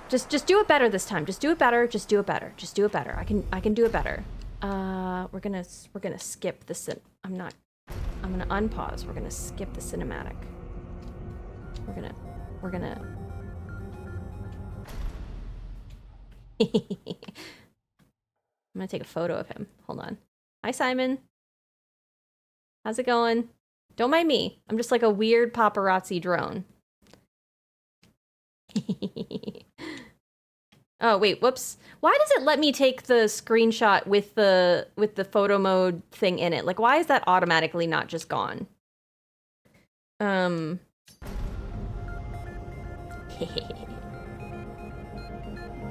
Just do it better this time. Just do it better. Just do it better. Just do it better. I can do it better. We're gonna skip the I'm gonna unpause. We're gonna skip the cinematic. We're gonna I'm gonna take a photo of him. Hold on. Hi, Simon. How's it going? Don't mind me. I'm just like a weird paparazzi drone. Oh, wait, whoops. Why does it let me take the screenshot with the photo mode thing in it? Like, why is that automatically not just gone?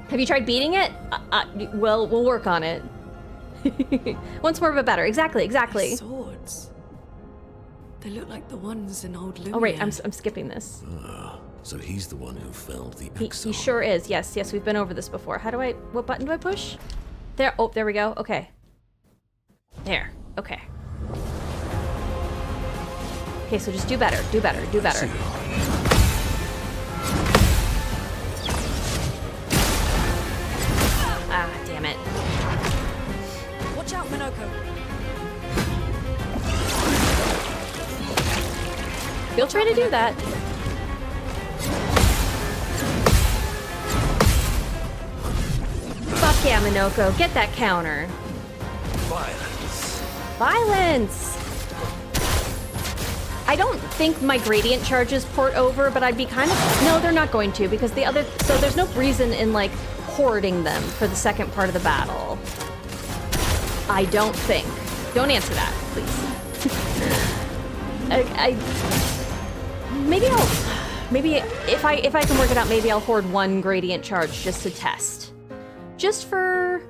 Have you tried beating it? Well, we'll work on it. Once more, but better. Exactly. These swords. They look like the ones in old Lumière. Oh, right, I'm skipping this. So he's the one who felled the He exile. sure is. Yes, we've been over this before. What button do I push? There, oh, there we go. Okay. There, okay. Okay, so just do better. Ah, damn it. Watch out, Minoko. Feel free to do that. Fuck yeah, Minoko. Get that counter. Violence! I don't think my gradient charges port over, but I'd be kind of... No, they're not going to, because the other... So there's no reason in, like, hoarding them for the second part of the battle. I don't think. Don't answer that, please. Maybe if I can work it out, maybe I'll hoard 1 gradient charge just to test. Just for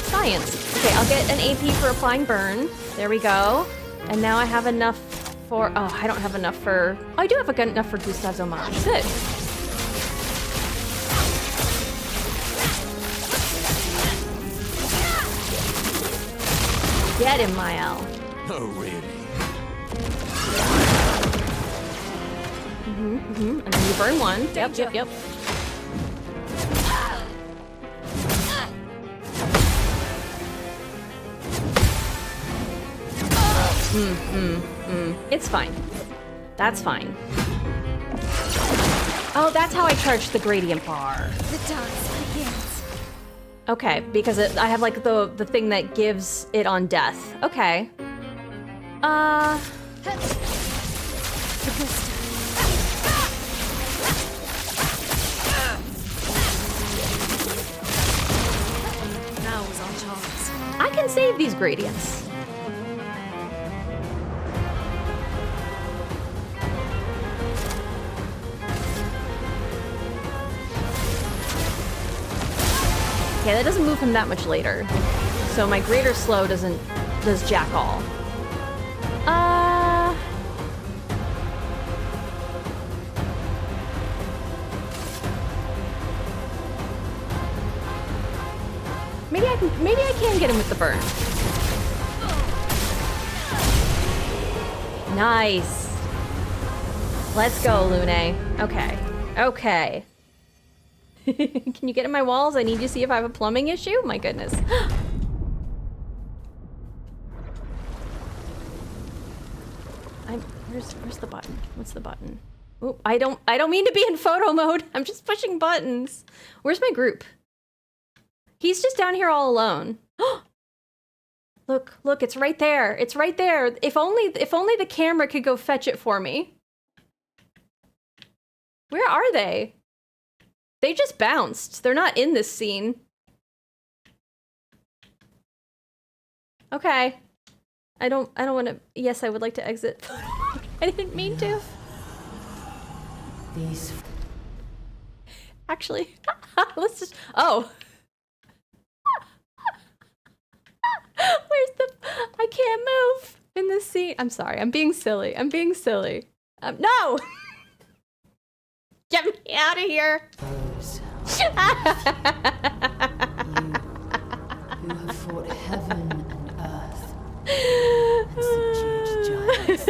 science. Okay, I'll get an AP for applying burn. There we go. And now I have enough for, oh, I don't have enough for, oh, I do have enough for Gustav's homage. Good. Get him, Mael. Oh, really? And then you burn 1. Yep. It's fine. That's fine. Oh, that's how I charge the gradient bar. The dance begins. Okay, because I have like the thing that gives it on death. Okay. Now is our chance. I can save these gradients. Okay, that doesn't move him that much later. So my greater slow does jack all. Maybe I can get him with the burn. Nice. Let's go, Lune. Okay. Can you get in my walls? I need to see if I have a plumbing issue. My goodness. Where's the button? What's the button? Oh, I don't mean to be in photo mode. I'm just pushing buttons. Where's my group? He's just down here all alone. Look, it's right there. It's right there. If only the camera could go fetch it for me. Where are they? They just bounced. They're not in this scene. Okay. I don't want to. Yes, I would like to exit. I didn't mean to. These. Actually, let's just. Oh. Where's the? I can't move in this scene. I'm sorry. I'm being silly. No. Get me out of here. Those you who have fought heaven and earth and subdued giants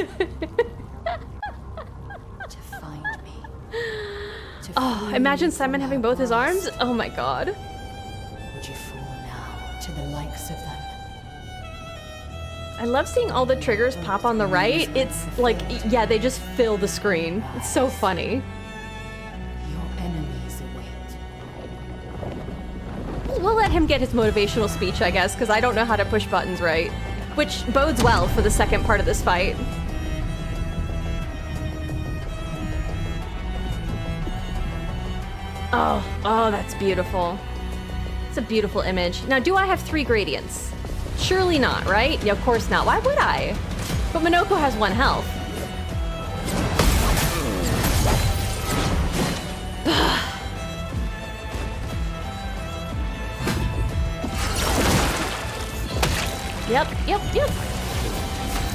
to find me. To Oh, free imagine me Simon from having her both his arms. grasp. Oh my god. Would you fall now to the likes of them? I love seeing all the triggers pop on the right. It's like, yeah, they just fill the screen. It's so funny. Your enemies await. We'll let him get his motivational speech, I guess, because I don't know how to push buttons right. Which bodes well for the second part of this fight. Oh, that's beautiful. It's a beautiful image. Now, do I have 3 gradients? Surely not, right? Yeah, of course not. Why would I? But Minoko has 1 health. Yep.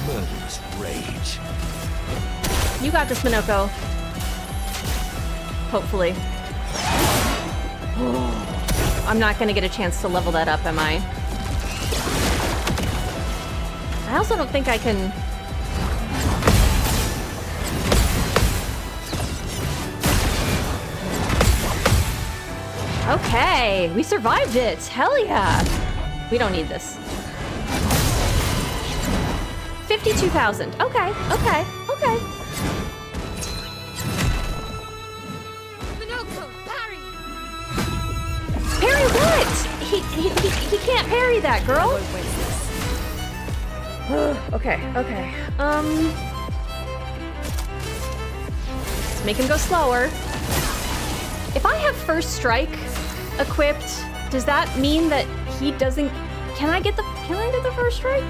Murderous rage. You got this, Minoko. Hopefully. I'm not gonna get a chance to level that up, am I? I also don't think I can... Okay, we survived it. Hell yeah. We don't need this. 52,000. Okay. Minoko, parry! Parry what? He can't parry that, girl. Okay. Let's make him go slower. If I have first strike equipped, does that mean that he doesn't... Can I get the first strike?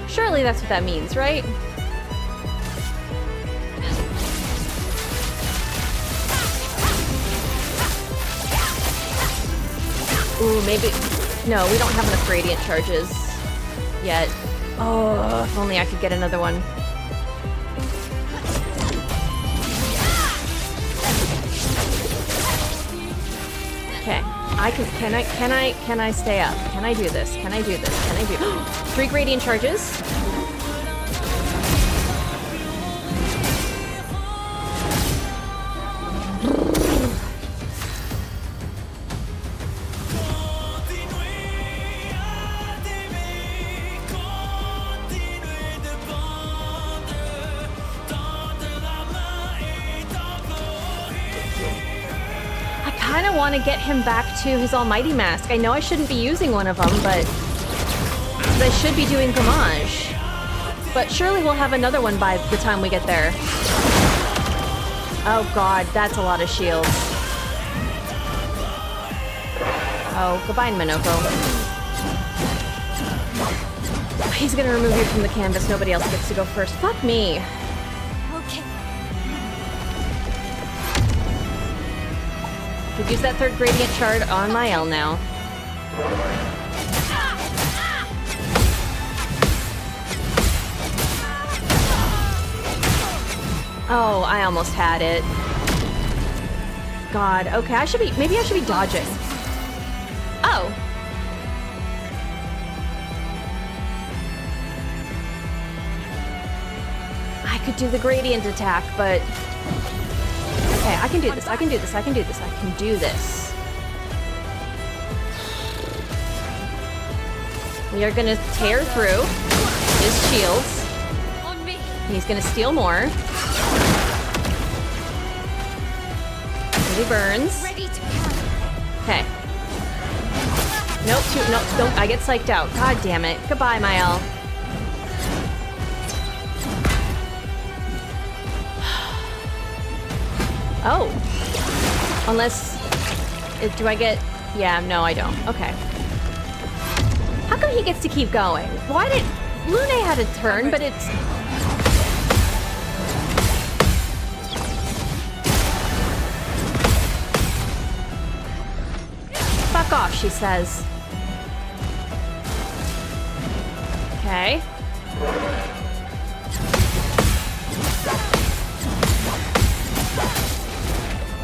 Surely that's what that means, right? Ooh, maybe... No, we don't have enough gradient charges yet. Oh, if only I could get another one. Okay, can I stay up? Can I do this? 3 gradient charges. I want to get him back to his almighty mask. I know I shouldn't be using one of them, but I should be doing Gamage. But surely we'll have another one by the time we get there. Oh god, that's a lot of shields. Oh, goodbye, Minoko. He's gonna remove you from the canvas. Nobody else gets to go first. Fuck me. Okay. Could use that 3rd gradient shard on my L now. Oh, I almost had it. God, okay, maybe I should be dodging. Oh. I could do the gradient attack, but... Okay, I can do this. We are gonna tear through his shields. On me! He's gonna steal more. He burns. Ready to carry. Okay. Nope, nope, I get psyched out. God damn it. Goodbye, Mael. Oh. Unless... Do I get... Yeah, no, I don't. Okay. How come he gets to keep going? Why did... Lune had a turn, but it's... Fuck off, she says. Okay.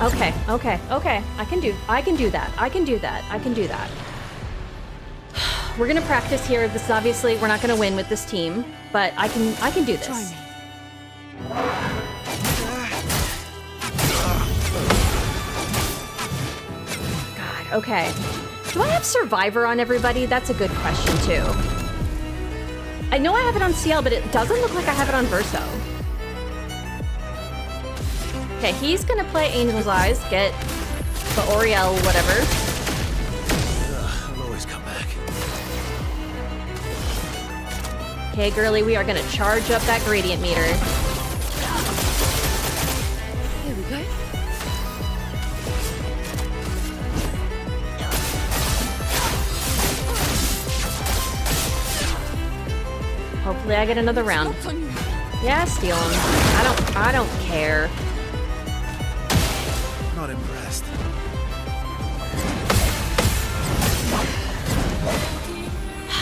Okay, okay, okay. I can do that. I can do that. I can do that. We're gonna practice here. This is obviously, we're not gonna win with this team, but I can do this. Try me. God, okay. Do I have Survivor on everybody? That's a good question too. I know I have it on CL, but it doesn't look like I have it on Verso. Okay, he's gonna play Angel's Eyes, get the Oriel, whatever. I'll always come back. Okay, girly, we are gonna charge up that gradient meter. Here we go. Hopefully I get another round. Locked on you. Yeah, steal him. I don't care. Not impressed.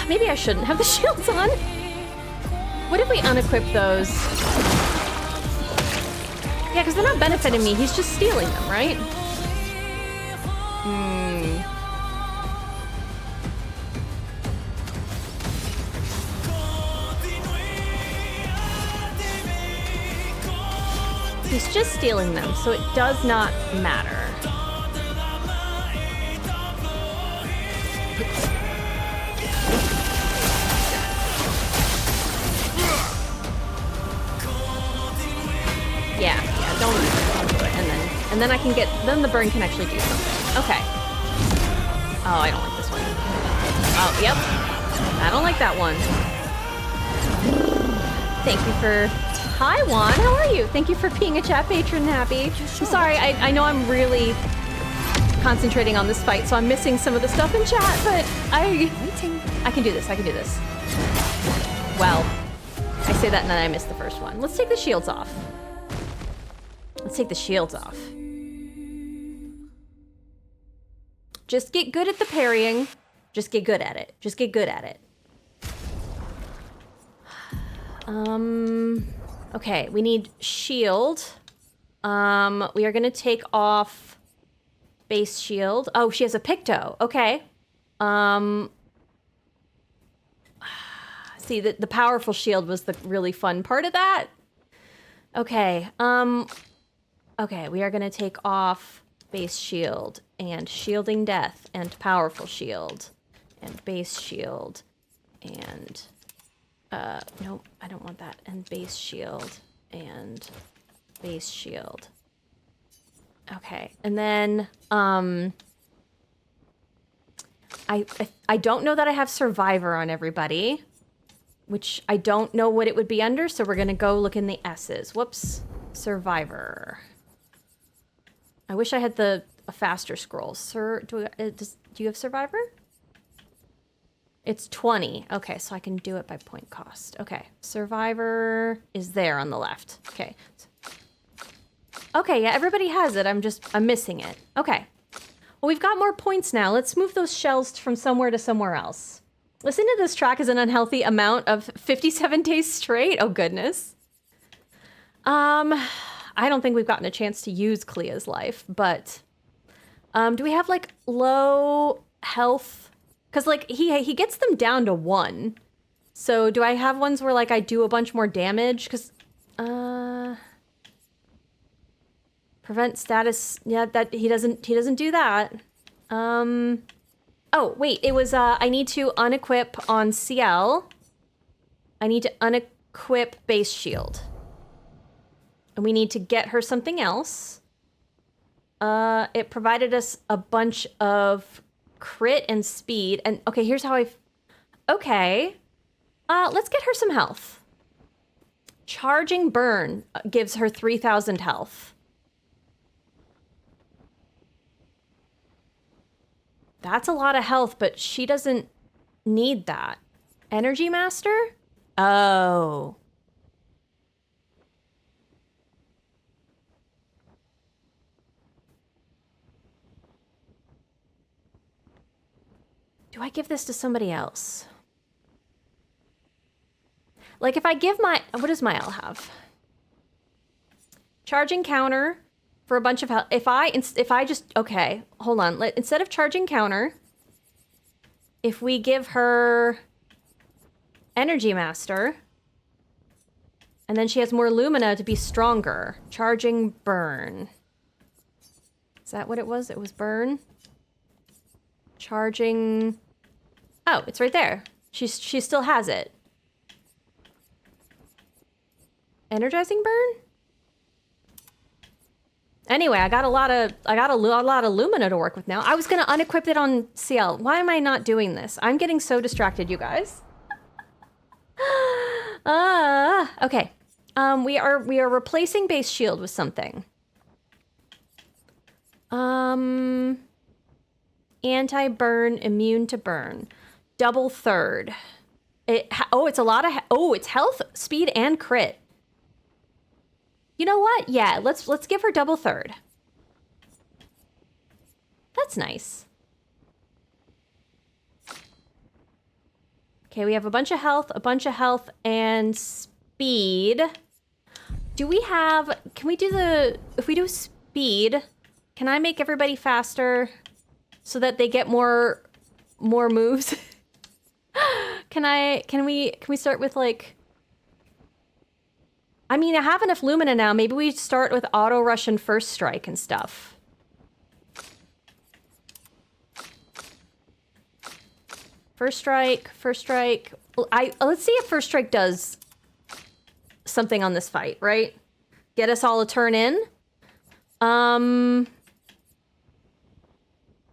Maybe I shouldn't have the shields on. What if we unequip those? Yeah, because they're not benefiting me. He's just stealing them, right? He's just stealing them, so it does not matter. Yeah, don't do it. And then I can get, then the burn can actually do something. Okay. Oh, I don't like this one. Oh, yep. I don't like that one. Thank you for, hi Juan, how are you? Thank you for being a chat patron, Happy. I'm sorry, I know I'm really concentrating on this fight, so I'm missing some of the stuff in chat, but I can do this, I can do this. Well, I say that and then I missed the first one. Let's take the shields off. Let's take the shields off. Just get good at the parrying. Just get good at it. Just get good at it. Okay, we need shield. We are gonna take off base shield. Oh, she has a Picto. Okay. See, the powerful shield was the really fun part of that. Okay, okay, we are gonna take off base shield and shielding death and powerful shield and base shield and nope, I don't want that. And base shield and base shield. Okay, and then I don't know that I have Survivor on everybody, which I don't know what it would be under, so we're gonna go look in the S's. Whoops, Survivor. I wish I had a faster scroll. Sir, do you have Survivor? It's 20. Okay, so I can do it by point cost. Okay, Survivor is there on the left. Okay. Okay, yeah, everybody has it. I'm missing it. Okay. Well, we've got more points now. Let's move those shells from somewhere to somewhere else. Listen to this track is an unhealthy amount of 57 days straight. Oh, goodness. I don't think we've gotten a chance to use Clea's life, but do we have like low health? Because like he gets them down to 1. So do I have ones where like I do a bunch more damage? Because prevent status. Yeah, that he doesn't do that. Oh wait, it was I need to unequip on CL. I need to unequip base shield. And we need to get her something else. It provided us a bunch of crit and speed. And okay, here's how okay. Let's get her some health. Charging burn gives her 3,000 health. That's a lot of health, but she doesn't need that. Energy Master? Oh. Do I give this to somebody else? Like if I give what does my L have? Charging counter, for a bunch of health. If I just, okay, hold on. Instead of charging counter, if we give her Energy Master, and then she has more Lumina to be stronger. Charging burn. Is that what it was? It was burn. Charging. Oh, it's right there. She still has it. Energizing burn? Anyway, I got a lot of Lumina to work with now. I was gonna unequip it on CL. Why am I not doing this? I'm getting so distracted, you guys. Okay. We are replacing base shield with something. Anti-burn, immune to burn. Double third. It's a lot of it's health, speed, and crit. You know what? Yeah, let's give her double third. That's nice. Okay, we have a bunch of health, and speed. Do we have... Can we do the... If we do speed, can I make everybody faster so that they get more moves? Can we start with, like... I mean, I have enough Lumina now. Maybe we start with auto rush and first strike and stuff. First strike. Let's see if first strike does something on this fight, right? Get us all a turn in. And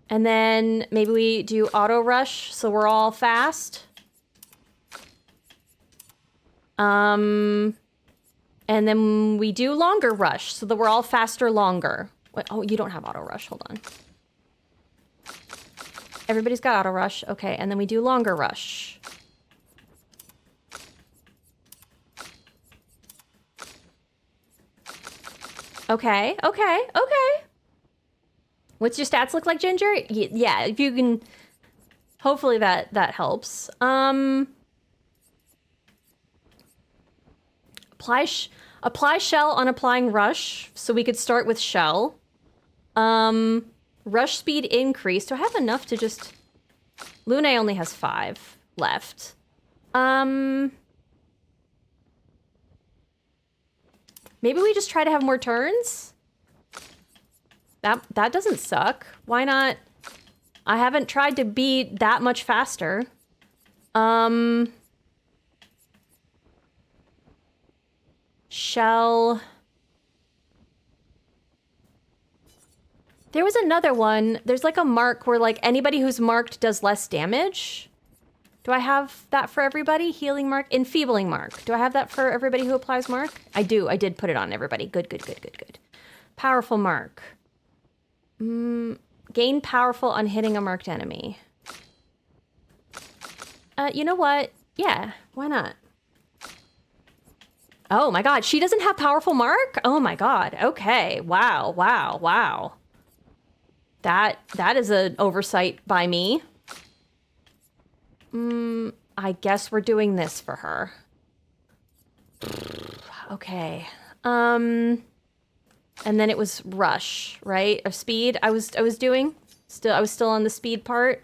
then maybe we do auto rush so we're all fast. And then we do longer rush so that we're all faster longer. Wait, oh, you don't have auto rush. Hold on. Everybody's got auto rush. Okay, and then we do longer rush. Okay. What's your stats look like, Ginger? Yeah, if you can... Hopefully that helps. Apply shell on applying rush, so we could start with shell. Rush speed increase. Do I have enough to just... Lune only has 5 left. Maybe we just try to have more turns? That doesn't suck. Why not? I haven't tried to be that much faster. Shell. There was another one. There's like a mark where like anybody who's marked does less damage. Do I have that for everybody? Healing mark? Enfeebling mark. Do I have that for everybody who applies mark? I do. I did put it on everybody. Good. Powerful mark. Gain powerful on hitting a marked enemy. You know what? Yeah, why not? Oh my god, she doesn't have powerful mark? Oh my god, okay. Wow. That is an oversight by me. I guess we're doing this for her. Okay. And then it was rush, right? Of speed. I was still on the speed part.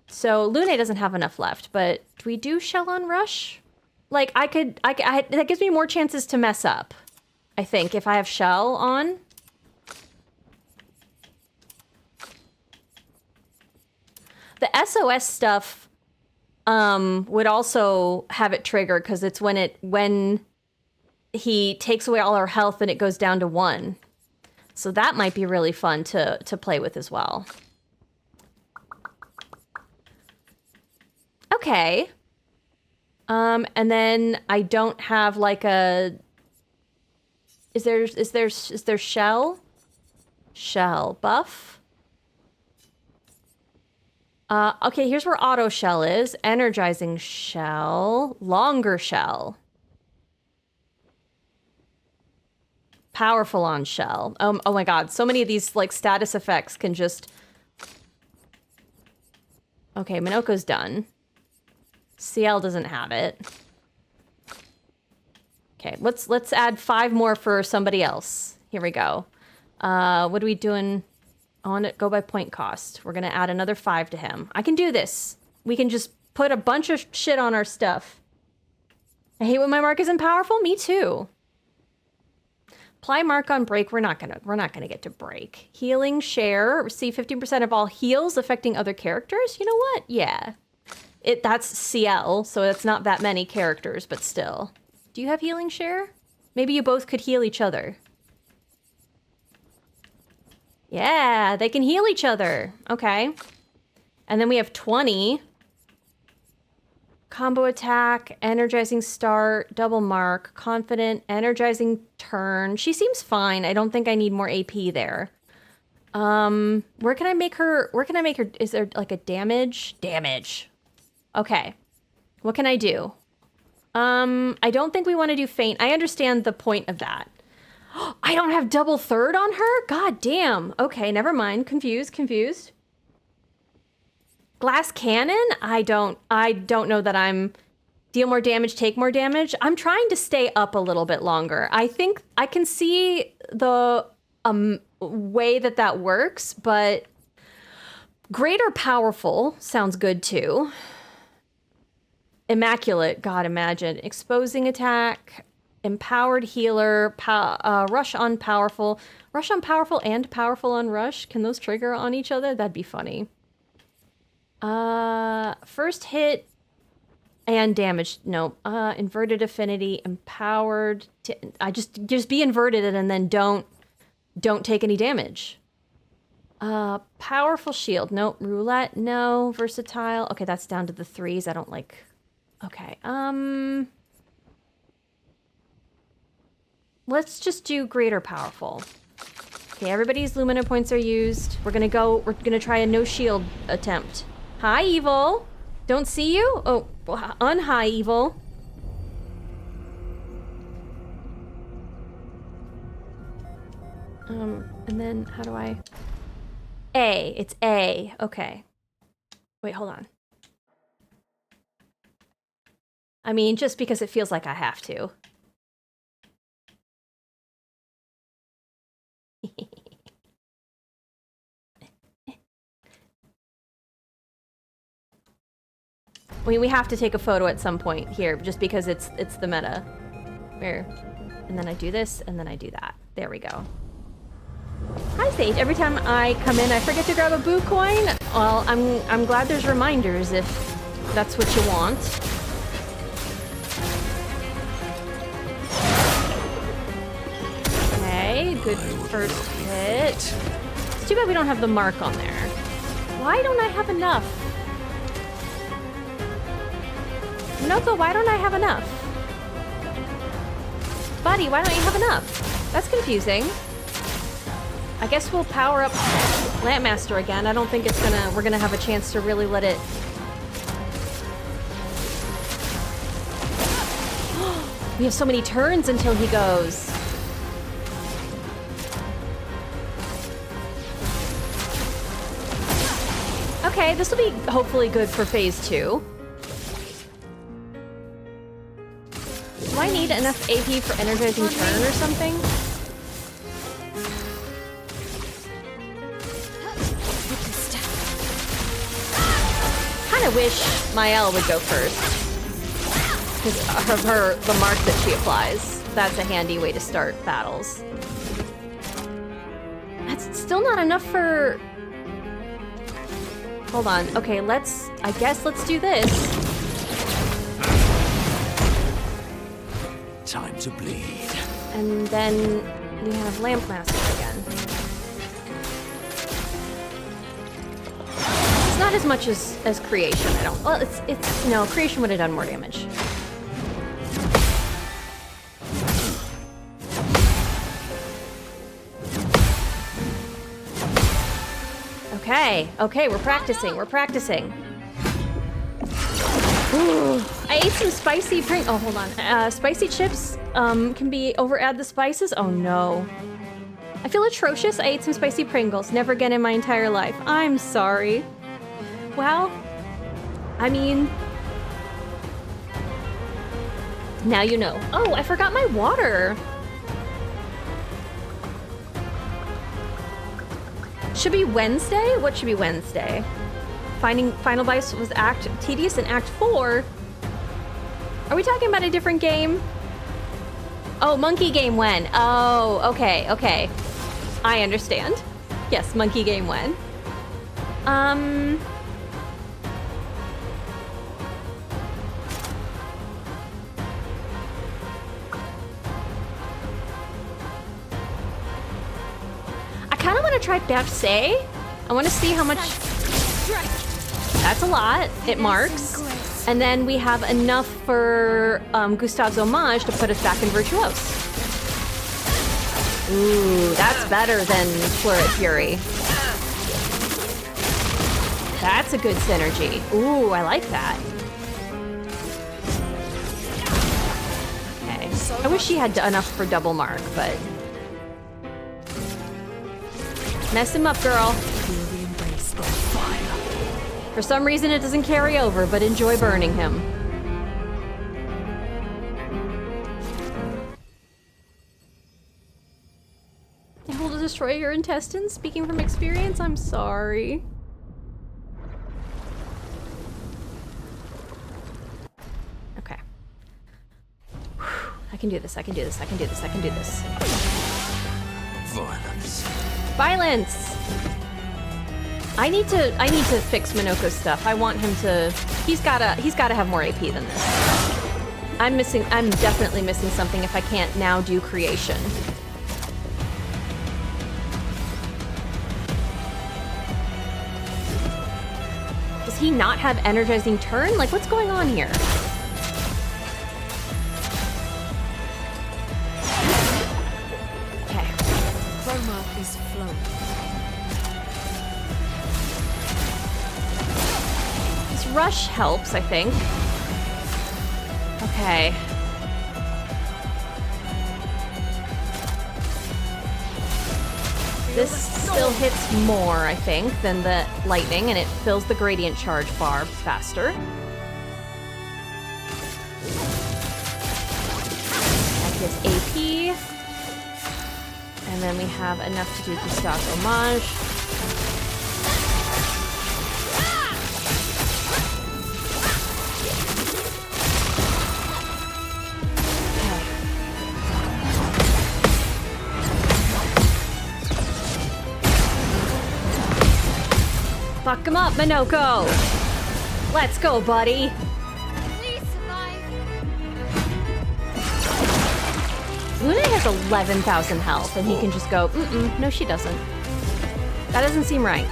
So Lune doesn't have enough left, but do we do shell on rush? Like that gives me more chances to mess up. I think if I have shell on. The SOS stuff would also have it triggered because it's when he takes away all our health and it goes down to 1. So that might be really fun to play with as well. Okay. And then I don't have like a... Is there shell? Shell buff? Okay, here's where auto shell is. Energizing shell. Longer shell. Powerful on shell. Oh my god, so many of these like status effects can just... Okay, Minoko's done. CL doesn't have it. Okay, let's add 5 more for somebody else. Here we go. What are we doing? I want to go by point cost. We're going to add another 5 to him. I can do this. We can just put a bunch of shit on our stuff. I hate when my mark isn't powerful. Me too. Apply mark on break. We're not gonna get to break. Healing share. Receive 15% of all heals affecting other characters. You know what? Yeah. That's CL, so it's not that many characters, but still. Do you have healing share? Maybe you both could heal each other. Yeah, they can heal each other. Okay. And then we have 20. Combo attack, energizing start, double mark, confident, energizing turn. She seems fine. I don't think I need more AP there. Where can I make her? Is there like a damage? Damage. Okay. What can I do? I don't think we want to do faint. I understand the point of that. I don't have double third on her? God damn. Okay, never mind. Confused. Glass cannon? I don't know that I'm deal more damage, take more damage. I'm trying to stay up a little bit longer. I think I can see the way that works, but greater powerful sounds good too. Immaculate, God, imagine. Exposing attack, empowered healer, rush on powerful and powerful on rush. Can those trigger on each other? That'd be funny. First hit and damage. No, inverted affinity, empowered. I just be inverted and then don't take any damage. Powerful shield. Nope. Roulette. No. Versatile. Okay, that's down to the 3s. I don't like. Okay. Let's just do greater powerful. Okay, everybody's Lumina points are used. We're gonna try a no shield attempt. Hi, evil. Don't see you? Oh, unhigh evil. And then how do I? A. It's A. Okay. Wait, hold on. I mean, just because it feels like I have to. I mean, we have to take a photo at some point here, just because it's the meta. Where, and then I do this, and then I do that. There we go. Hi, Sage. Every time I come in, I forget to grab a boo coin. Well, I'm glad there's reminders if that's what you want. Okay, good first hit. It's too bad we don't have the mark on there. Why don't I have enough? Noko, why don't I have enough? Buddy, why don't you have enough? That's confusing. I guess we'll power up Lampmaster again. I don't think we're gonna have a chance to really let it... We have so many turns until he goes. Okay, this will be hopefully good for phase 2. Do I need enough AP for energizing turn or something? Kinda wish Mael would go first. Because of the mark that she applies. That's a handy way to start battles. That's still not enough for... Hold on. Okay, I guess let's do this. Time to bleed. And then we have Lampmaster again. It's not as much as Creation. I don't. Well, it's no, Creation would have done more damage. Okay, we're practicing. Ooh, I ate some spicy oh, hold on. Spicy chips can add the spices. Oh no. I feel atrocious. I ate some spicy Pringles. Never again in my entire life. I'm sorry. Well, I mean, now you know. Oh, I forgot my water. Should be Wednesday? What should be Wednesday? Final Vice was tedious in Act 4. Are we talking about a different game? Oh, Monkey Game when? Oh, okay, okay. I understand. Yes, Monkey Game when? I kind of want to try Berse. I want to see how much... That's a lot. It marks. And then we have enough for Gustave's homage to put us back in Virtuose. Ooh, that's better than Florid Fury. That's a good synergy. Ooh, I like that. Okay. I wish she had enough for double mark, but... Mess him up, girl. For some reason, it doesn't carry over, but enjoy burning him. It will destroy your intestines? Speaking from experience, I'm sorry. Okay. I can do this, I can do this, I can do this, I can do this. Violence. Violence! I need to fix Minoko's stuff. I want him to... He's gotta have more AP than this. I'm definitely missing something if I can't now do creation. Does he not have energizing turn? Like, what's going on here? Okay. Roma is flowing. Rush helps, I think. Okay. This still hits more, I think, than the lightning, and it fills the gradient charge bar faster. That gives AP. And then we have enough to do Gustave's homage. Fuck him up, Minoko! Let's go, buddy! Please survive. Luna has 11,000 health, and he can just go, no she doesn't. That doesn't seem right.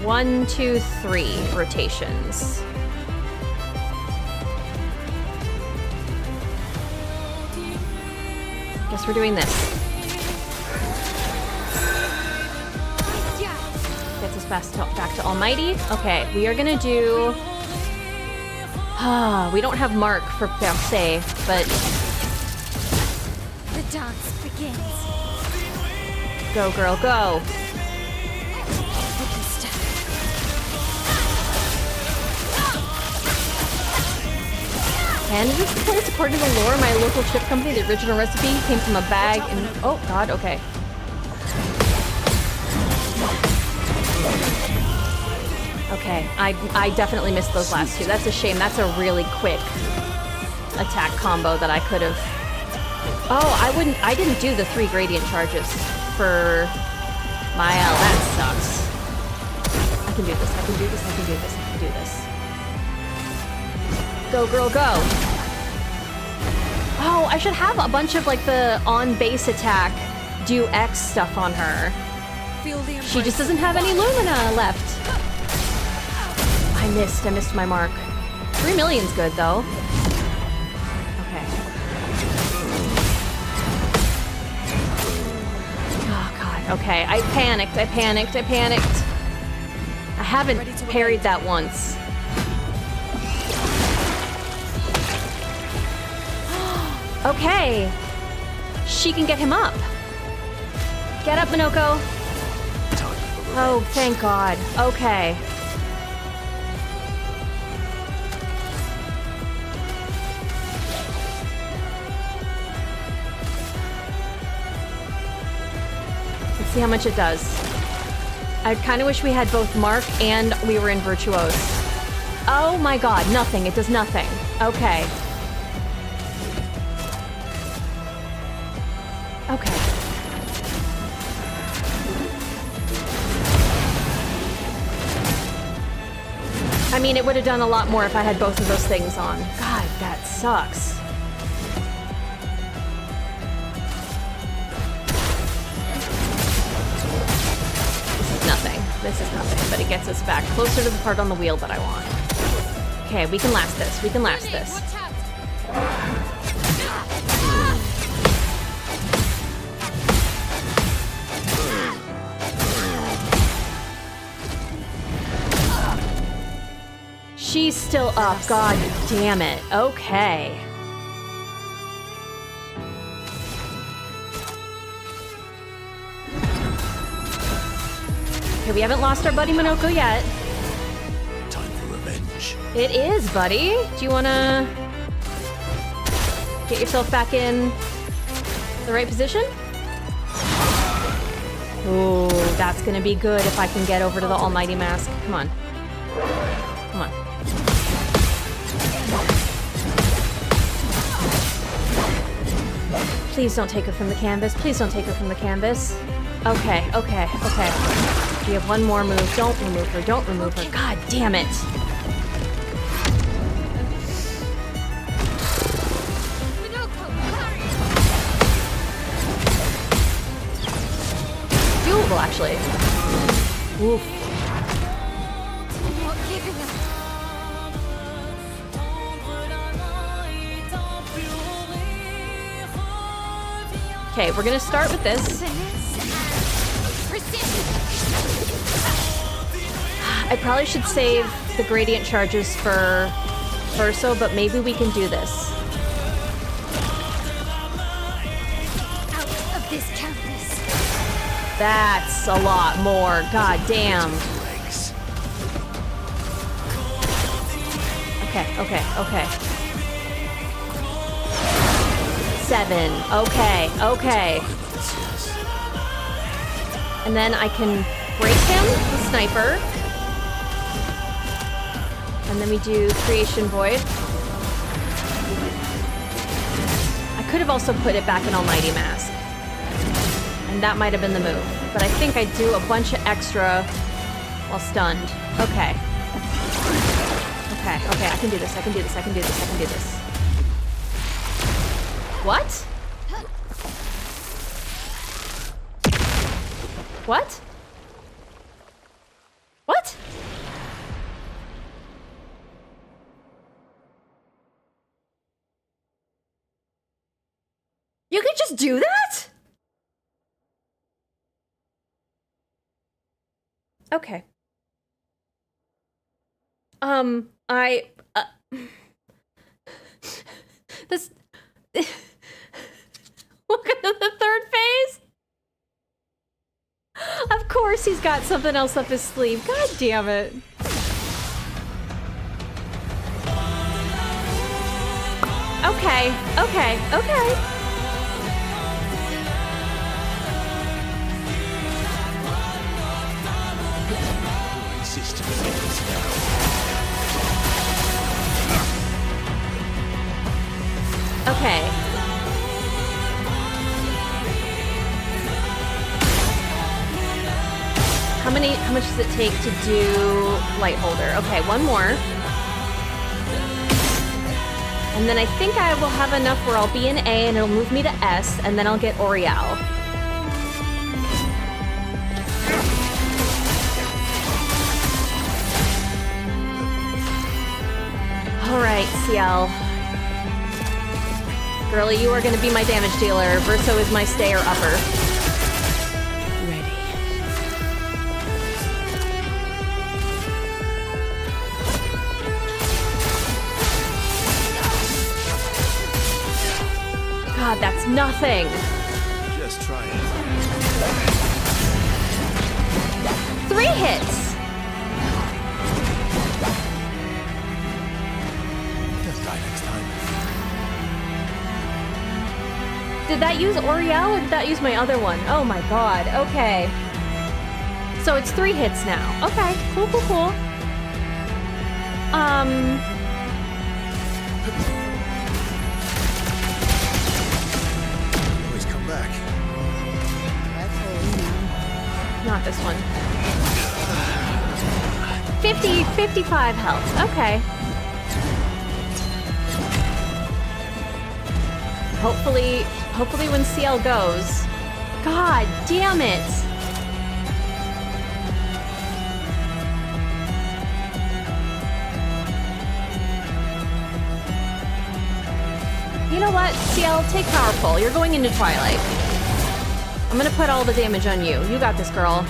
One, two, three rotations. Guess we're doing this. Gets us back to Almighty. Okay, we are gonna do... we don't have Mark for Berse, but... The dance begins. Go, girl, go! And this place, according to the lore, my local chip company, the original recipe came from a bag and... Oh, God, okay. Okay, I definitely missed those last two. That's a shame. That's a really quick attack combo that I could have... Oh, I didn't do the 3 gradient charges for Mael. That sucks. I can do this, I can do this, I can do this, I can do this. Go, girl, go. Oh, I should have a bunch of, like, the on-base attack do X stuff on her. She just doesn't have any Lumina left. I missed my mark. 3 million's good, though. Okay. Oh, God. Okay, I panicked. I haven't parried that once. Okay. She can get him up. Get up, Minoko. Oh, thank God. Okay. see how much it does. I kind of wish we had both Mark and we were in Virtuose. Oh my god, nothing. It does nothing. Okay. Okay. I mean, it would have done a lot more if I had both of those things on. God, that sucks. This is nothing, but it gets us back closer to the part on the wheel that I want. Okay, we can last this. We can last this. She's still up. God damn it. Okay. Okay, we haven't lost our buddy Monoko yet. Time for revenge. It is, buddy. Do you wanna get yourself back in the right position? Ooh, that's gonna be good if I can get over to the Almighty Mask. Come on. Come on. Please don't take her from the canvas. Please don't take her from the canvas. Okay, okay, okay. We have one more move. Don't remove her. Don't remove her. God damn it. Doable, actually. Oof. I'm not giving up. Okay, we're gonna start with this. I probably should save the gradient charges for Verso, but maybe we can do this. Out of this canvas. That's a lot more. God damn. Okay, okay, okay. 7. Okay, okay. And then I can break him, the sniper. And then we do Creation Void. I could have also put it back in Almighty Mask. And that might have been the move. But I think I do a bunch of extra while stunned. Okay. Okay, okay, I can do this, I can do this, I can do this, I can do this. What? What? What? You could just do that? Okay. This... Welcome to the third phase? Of course he's got something else up his sleeve. God damn it. Okay, okay, okay. Okay. How much does it take to do Light Holder? Okay, one more. And then I think I will have enough where I'll be in A and it'll move me to S, and then I'll get Oriel. Alright, CL. Girlie, you are gonna be my damage dealer. Verso is my stayer upper. Ready. God, that's nothing. Just try it. 3 hits. Just die next time. did that use Oriel or did that use my other one? Oh my god, okay. So it's 3 hits now. Okay, cool, cool, cool. Always come back. Not this one. 55 health, okay. Hopefully when CL goes. God damn it. You know what, CL, take powerful. You're going into Twilight. I'm gonna put all the damage on you. You got this, girl.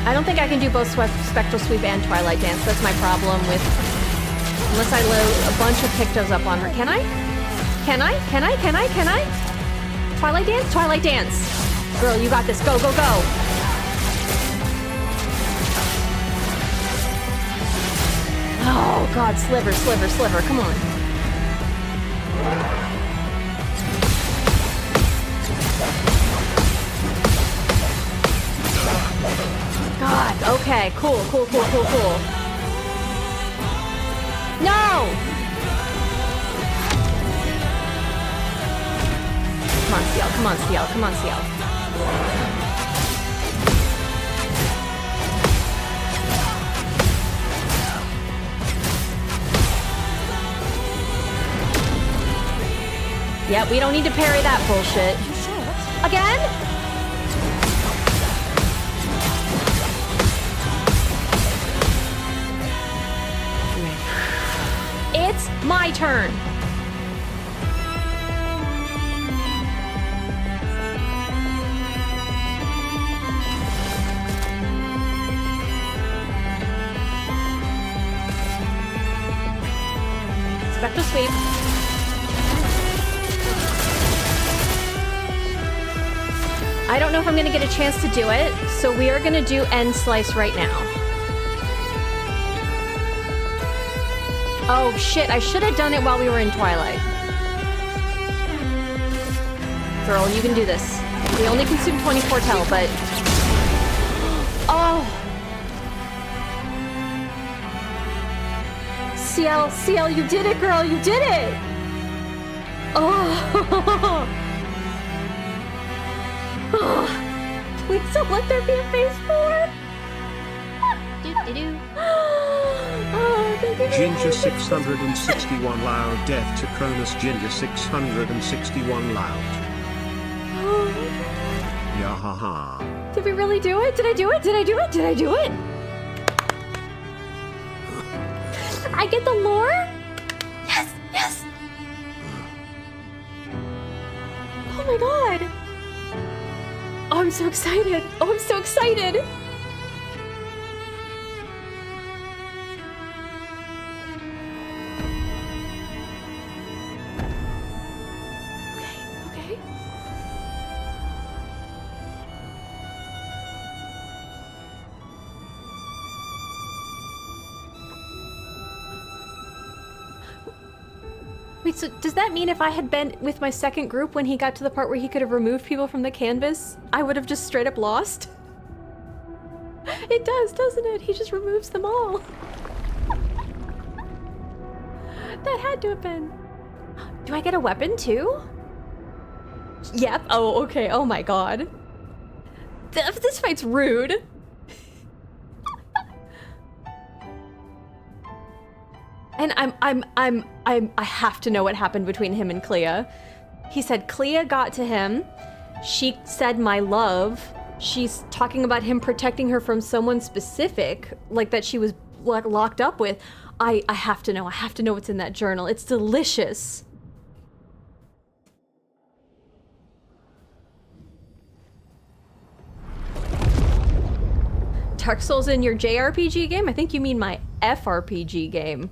I don't think I can do both Spectral Sweep and Twilight Dance. That's my problem with... Unless I load a bunch of Pictos up on her. Can I? Can I? Can I? Can I? Can I? Twilight Dance? Twilight Dance. Girl, you got this. Go, go, go. Oh, God. Sliver, sliver, sliver. Come on. God, okay, cool, cool, cool, cool, cool. No! Come on, CL, come on, CL, come on, CL. Yeah, we don't need to parry that bullshit. Again? It's my turn. Spectral Sweep. I don't know if I'm gonna get a chance to do it, so we are gonna do End Slice right now. Oh shit, I should have done it while we were in Twilight. Girl, you can do this. We only consume 24 tel, but... Oh! CL, you did it, girl, you did it! Oh! Oh. Please don't let there be a phase 4! Do-do-do. Oh, thank you. Ginger 661 loud. Death to Cronus. Ginger 661 loud. Oh. Yahaha. Did we really do it? Did I do it? Did I do it? Did I do it? I get the lore? Yes, yes! Oh my god! Oh, I'm so excited! Oh, I'm so excited! Okay. Wait, so does that mean if I had been with my second group when he got to the part where he could have removed people from the canvas, I would have just straight up lost? It does, doesn't it? He just removes them all. That had to have been. Do I get a weapon too? Yep. Oh, okay. Oh my god. This fight's rude. And I have to know what happened between him and Clea. He said Clea got to him. She said my love. She's talking about him protecting her from someone specific, like that she was like locked up with. I have to know. I have to know what's in that journal. It's delicious. Dark Souls in your JRPG game? I think you mean my FRPG game.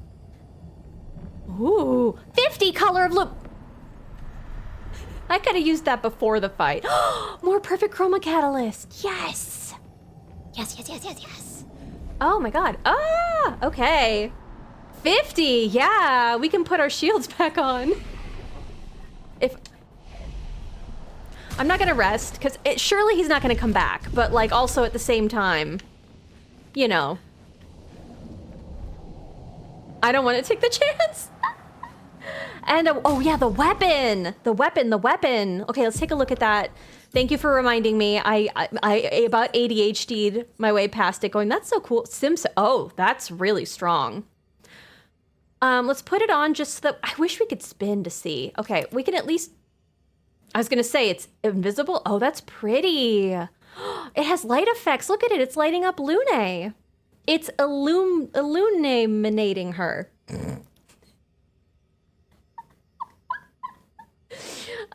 Ooh, 50 color of loop. I could have used that before the fight. More perfect chroma catalyst. Yes. Yes, yes, yes, yes, yes. Oh my god. Ah, okay. 50, yeah, we can put our shields back on. If... I'm not gonna rest, because surely he's not gonna come back, but like also at the same time, you know. I don't want to take the chance. And, oh yeah, the weapon. Okay, let's take a look at that. Thank you for reminding me. I about ADHD'd my way past it going, that's so cool. Oh, that's really strong. Let's put it on just so that, I wish we could spin to see. Okay, we can at least, I was gonna say it's invisible. Oh, that's pretty. It has light effects. Look at it, it's lighting up Lune. It's illuminating her.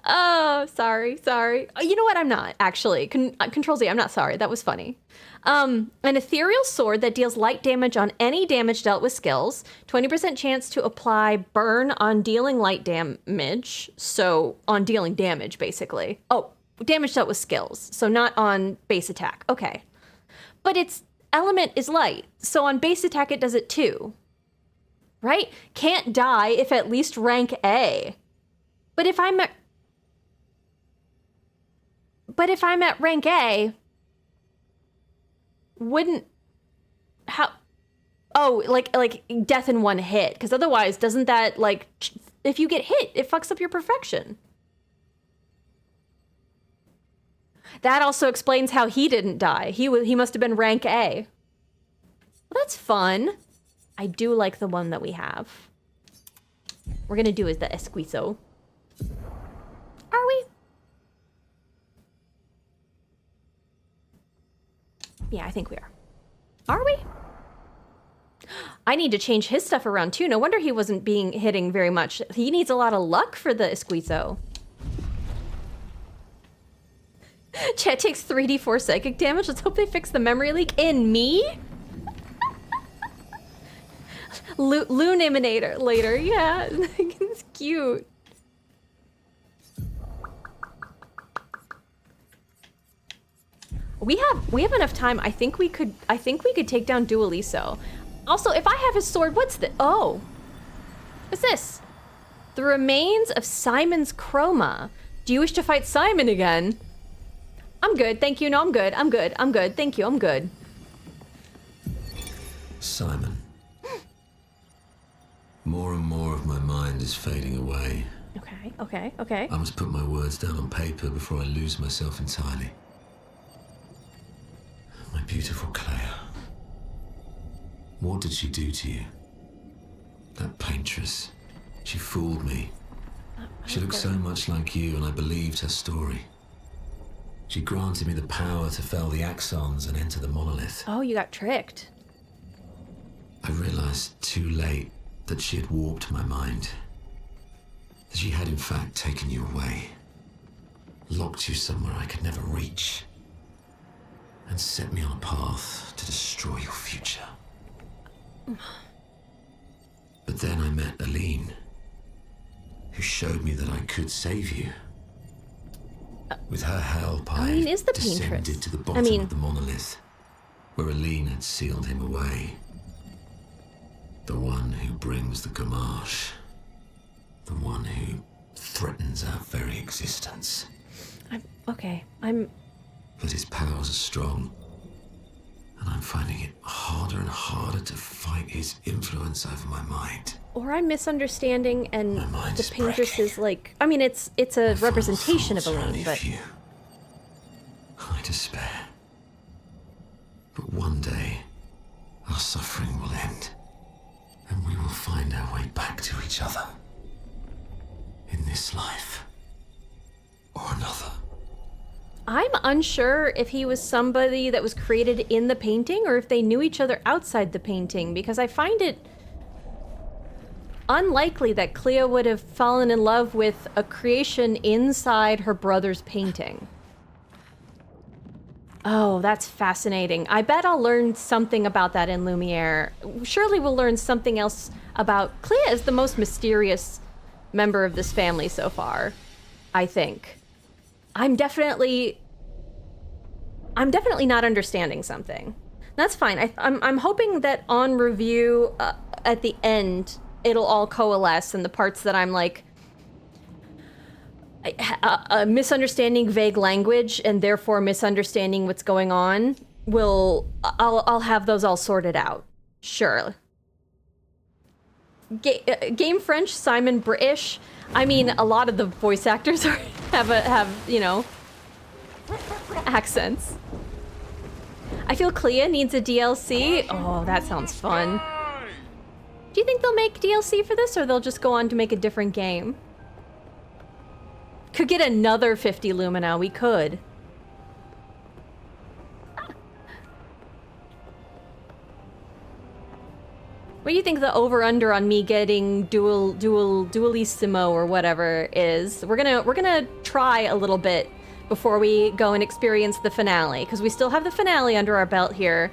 Oh, sorry. You know what? I'm not, actually. Control Z, I'm not sorry. That was funny. An ethereal sword that deals light damage on any damage dealt with skills. 20% chance to apply burn on dealing light damage. So, on dealing damage, basically. Oh, damage dealt with skills. So, not on base attack. Okay. But its element is light. So, on base attack, it does it too. Right? Can't die if at least rank A. But if I'm at rank A, wouldn't, how, oh, like death in one hit, because otherwise doesn't that, like, if you get hit, it fucks up your perfection. That also explains how he didn't die. He must have been rank A. Well, that's fun. I do like the one that we have. We're gonna do is the Esquizo. Are we? Yeah, I think we are. Are we? I need to change his stuff around too. No wonder he wasn't hitting very much. He needs a lot of luck for the Esquizo. Chet takes 3d4 psychic damage. Let's hope they fix the memory leak in me. Luminator later. Yeah, it's cute. We have enough time. I think we could take down Dualiso. Also, if I have his sword, what's this? Oh. What's this? The remains of Simon's chroma. Do you wish to fight Simon again? I'm good, thank you. No, I'm good. Thank you, I'm good. Simon. More and more of my mind is fading away. Okay. I must put my words down on paper before I lose myself entirely. My beautiful Clair. What did she do to you? That paintress. She fooled me. She looked so much like you, and I believed her story. She granted me the power to fell the axons and enter the Monolith. Oh, you got tricked. I realized too late that she had warped my mind. That she had in fact taken you away. Locked you somewhere I could never reach. And set me on a path to destroy your future. But then I met Aline, who showed me that I could save you. With her help, I descended to the bottom of the Monolith, where Aline had sealed him away. The one who brings the Gamache. The one who threatens our very existence. But his powers are strong, and I'm finding it harder and harder to fight his influence over my mind. Or I'm misunderstanding, and the paintress is like, it's a My representation of final thoughts are Aline, only but... few. I despair. But one day, our suffering will end, and we will find our way back to each other. In this life, or another. I'm unsure if he was somebody that was created in the painting or if they knew each other outside the painting, because I find it unlikely that Cleo would have fallen in love with a creation inside her brother's painting. Oh, that's fascinating. I bet I'll learn something about that in Lumière. Surely we'll learn something else about... Cleo is the most mysterious member of this family so far, I think. I'm definitely not understanding something. That's fine. I'm hoping that on review at the end it'll all coalesce, and the parts that I'm like misunderstanding vague language and therefore misunderstanding what's going on I'll have those all sorted out. Sure. Game French, Simon British. I mean, a lot of the voice actors have you know, accents. I feel Clair needs a DLC. Oh, that sounds fun. Do you think they'll make DLC for this, or they'll just go on to make a different game? Could get another 50 Lumina. We could. What do you think the over/under on me getting dualissimo or whatever is? We're gonna try a little bit before we go and experience the finale, because we still have the finale under our belt here,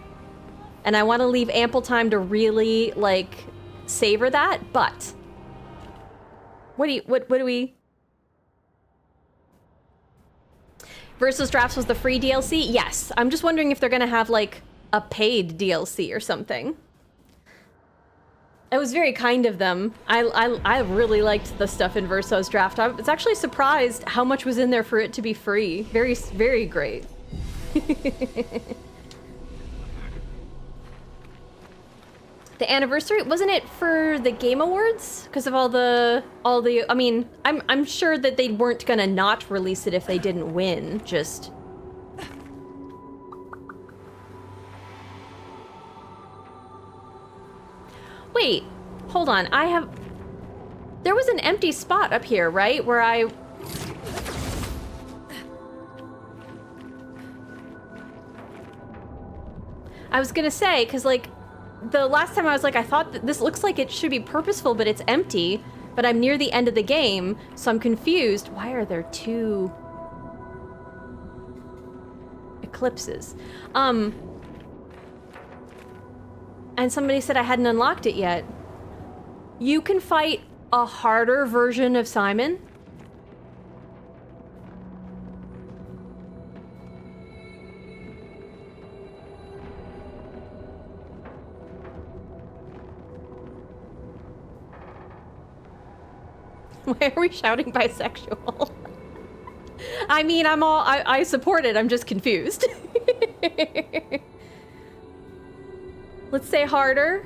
and I want to leave ample time to really like savor that. But what do we? Versus Drafts was the free DLC. Yes, I'm just wondering if they're gonna have like a paid DLC or something. It was very kind of them. I really liked the stuff in Verso's draft. I was actually surprised how much was in there for it to be free. Very, very great. The anniversary, wasn't it for the Game Awards? Because of all the, I mean, I'm sure that they weren't gonna not release it if they didn't win, just. Wait, hold on, there was an empty spot up here, right? Where I was gonna say, because like, the last time I was like, I thought that this looks like it should be purposeful, but it's empty, but I'm near the end of the game, so I'm confused. Why are there two eclipses? And somebody said I hadn't unlocked it yet. You can fight a harder version of Simon? Why are we shouting bisexual? I mean, I support it, I'm just confused. Let's say harder.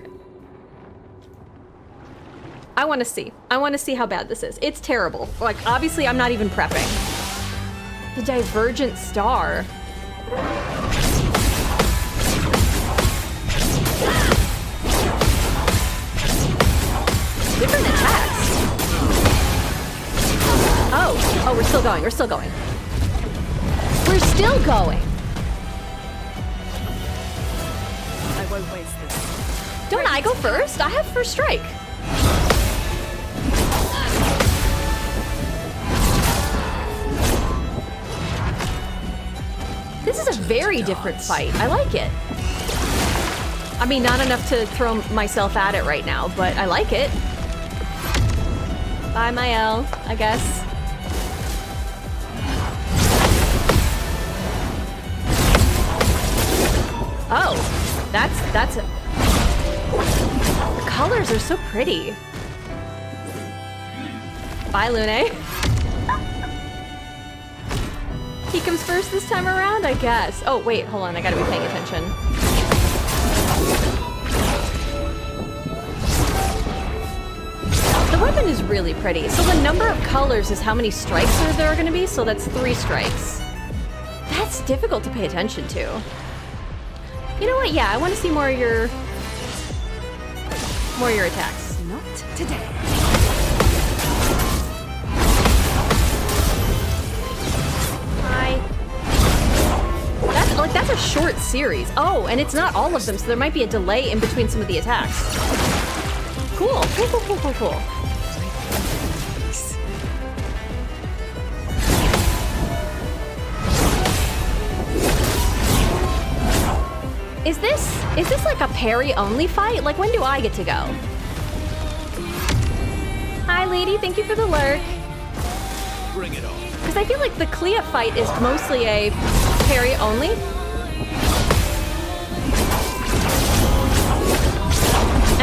I want to see how bad this is. It's terrible. Like, obviously I'm not even prepping. The Divergent Star. Different attacks. Oh, we're still going. We're still going. We're still going. I won't waste this. Don't I go first? I have first strike. This is a very different fight. I like it. I mean, not enough to throw myself at it right now, but I like it. Bye, my L, I guess. Oh, that's it. The colors are so pretty. Bye, Lune. He comes first this time around, I guess. Oh, wait, hold on, I gotta be paying attention. The weapon is really pretty. So the number of colors is how many strikes there are gonna be, so that's 3 strikes. That's difficult to pay attention to. You know what? Yeah, I want to see more of your attacks. Not today. Hi. That's a short series. Oh, and it's not all of them, so there might be a delay in between some of the attacks. Cool. Cool. Is this like a parry-only fight? Like, when do I get to go? Hi, lady. Thank you for the lurk. Bring it on. Because I feel like the Clair fight is mostly a parry-only.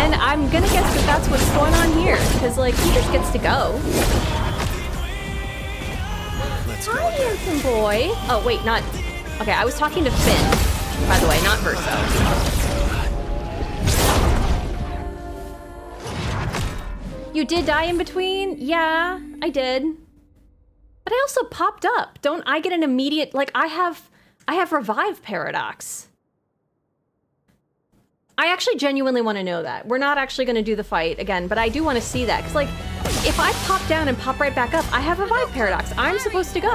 And I'm gonna guess that that's what's going on here, because, like, he just gets to go. Let's go. Hi, handsome boy. Oh, wait, not... Okay, I was talking to Finn, by the way, not Verso. You did die in between? Yeah, I did. But I also popped up. Don't I get an immediate... Like, I have Revive Paradox. I actually genuinely want to know that. We're not actually going to do the fight again, but I do want to see that. Because, like, if I pop down and pop right back up, I have Revive Paradox. I'm supposed to go.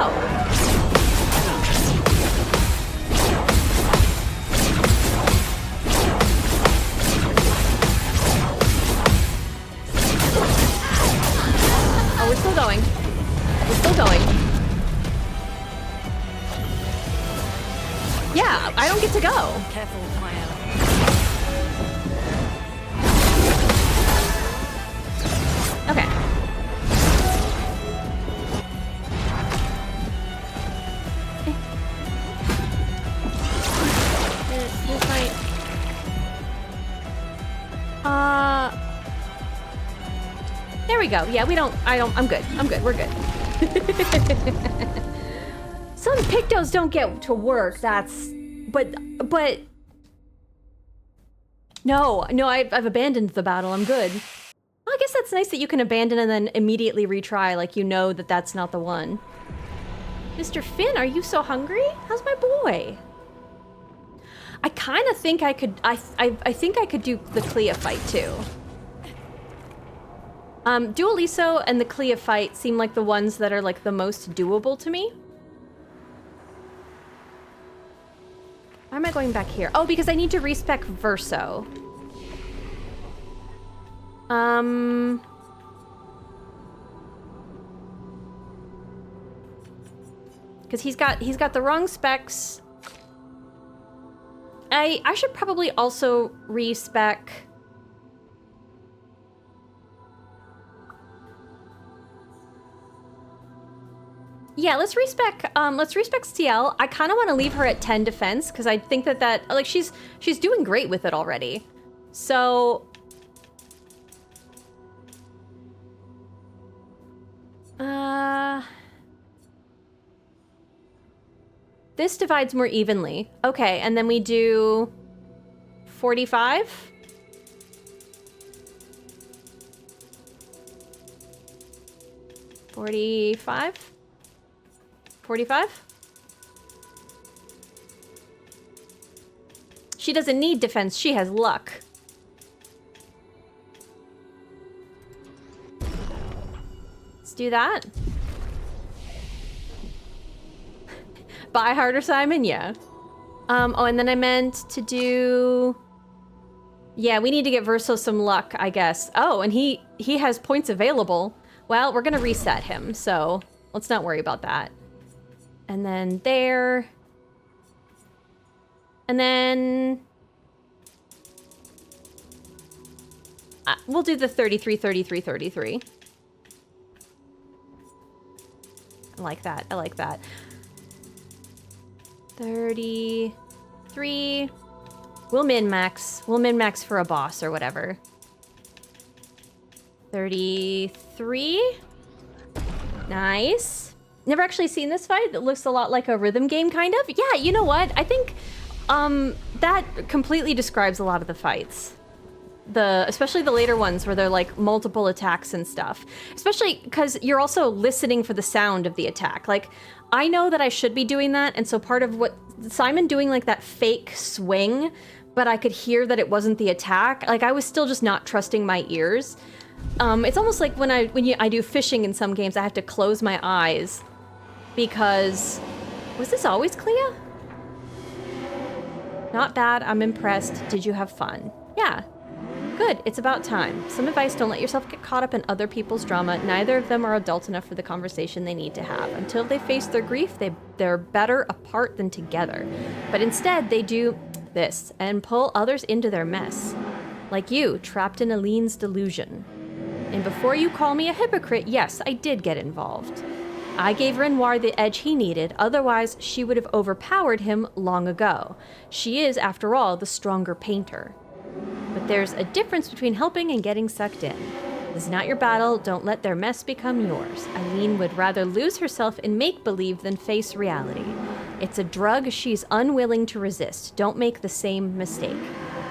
Oh, we're still going. We're still going. Yeah, I don't get to go. Careful, fire. Okay. Here's my... There we go. Yeah, I'm good. We're good. Some pictos don't get to work, but... No, I've abandoned the battle, I'm good. Well, I guess that's nice that you can abandon and then immediately retry, like you know that that's not the one. Mr. Finn, are you so hungry? How's my boy? I kind of think I could, I think I could do the Clea fight too. Dualiso and the Clea fight seem like the ones that are like the most doable to me. Why am I going back here? Oh, because I need to respec Verso. Because he's got the wrong specs. I should probably also respec. Yeah, let's respec CL. I kind of want to leave her at 10 defense because I think that like she's doing great with it already. So this divides more evenly. Okay, and then we do 45. $45? She doesn't need defense, she has luck. Let's do that. Buy harder, Simon? Yeah. Oh, and then I meant to do... Yeah, we need to get Verso some luck, I guess. Oh, and he has points available. Well, we're gonna reset him, so let's not worry about that. And then there. And then... we'll do the 33, 33, 33. I like that, I like that. 33. We'll min-max. We'll min-max for a boss or whatever. 33. Nice. Never actually seen this fight. It looks a lot like a rhythm game, kind of. Yeah, you know what? I think that completely describes a lot of the fights. Especially the later ones where they're like multiple attacks and stuff. Especially because you're also listening for the sound of the attack. Like, I know that I should be doing that, and so part of what Simon doing like that fake swing, but I could hear that it wasn't the attack. Like, I was still just not trusting my ears. It's almost like when I do fishing in some games, I have to close my eyes because... Was this always Clea? Not bad, I'm impressed. Did you have fun? Yeah. Good, it's about time. Some advice, don't let yourself get caught up in other people's drama. Neither of them are adult enough for the conversation they need to have. Until they face their grief, they're better apart than together. But instead, they do this and pull others into their mess. Like you, trapped in Aline's delusion. And before you call me a hypocrite, yes, I did get involved. I gave Renoir the edge he needed, otherwise she would have overpowered him long ago. She is, after all, the stronger painter. But There's a difference between helping and getting sucked in. This is not your battle. Don't let their mess become yours. Eileen would rather lose herself in make-believe than face reality. It's a drug she's unwilling to resist. Don't make the same mistake.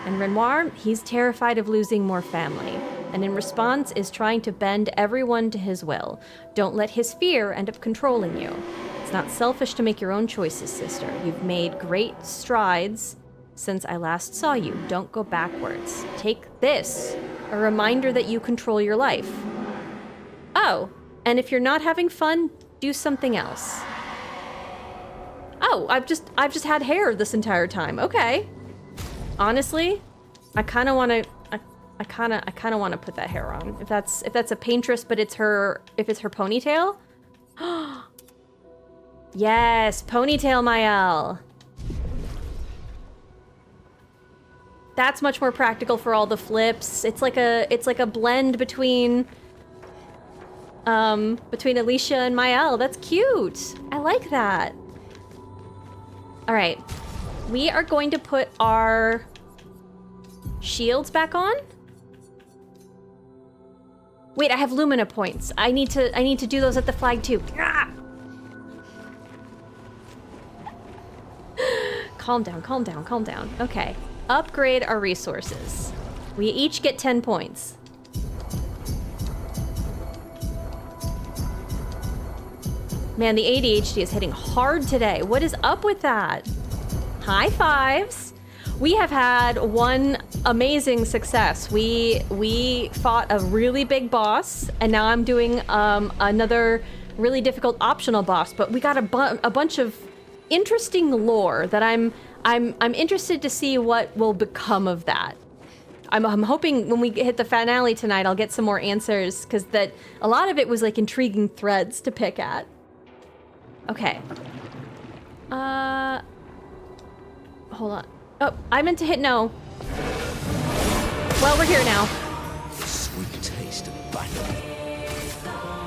And Renoir, he's terrified of losing more family, and in response is trying to bend everyone to his will. Don't let his fear end up controlling you. It's not selfish to make your own choices, sister. You've made great strides since I last saw you. Don't go backwards. Take this, a reminder that you control your life. Oh, and if you're not having fun, do something else. Oh, I've just had hair this entire time. Okay. Honestly, I kind of want to I kind of want to put that hair on. If that's a paintress, but if it's her ponytail. Yes, ponytail Mael. That's much more practical for all the flips. It's like a blend between Alicia and Mael. That's cute. I like that. All right. We are going to put our shields back on. Wait, I have Lumina points. I need to do those at the flag too. Ah! Calm down, calm down, calm down. Okay. Upgrade our resources. We each get 10 points. Man, the ADHD is hitting hard today. What is up with that? High fives. We have had one amazing success. We fought a really big boss, and now I'm doing another really difficult optional boss. But we got a bunch of interesting lore that I'm interested to see what will become of that. I'm hoping when we hit the finale tonight, I'll get some more answers, because that a lot of it was like intriguing threads to pick at. Okay. Hold on. Oh, I meant to hit no. Well, we're here now. Sweet taste of battle.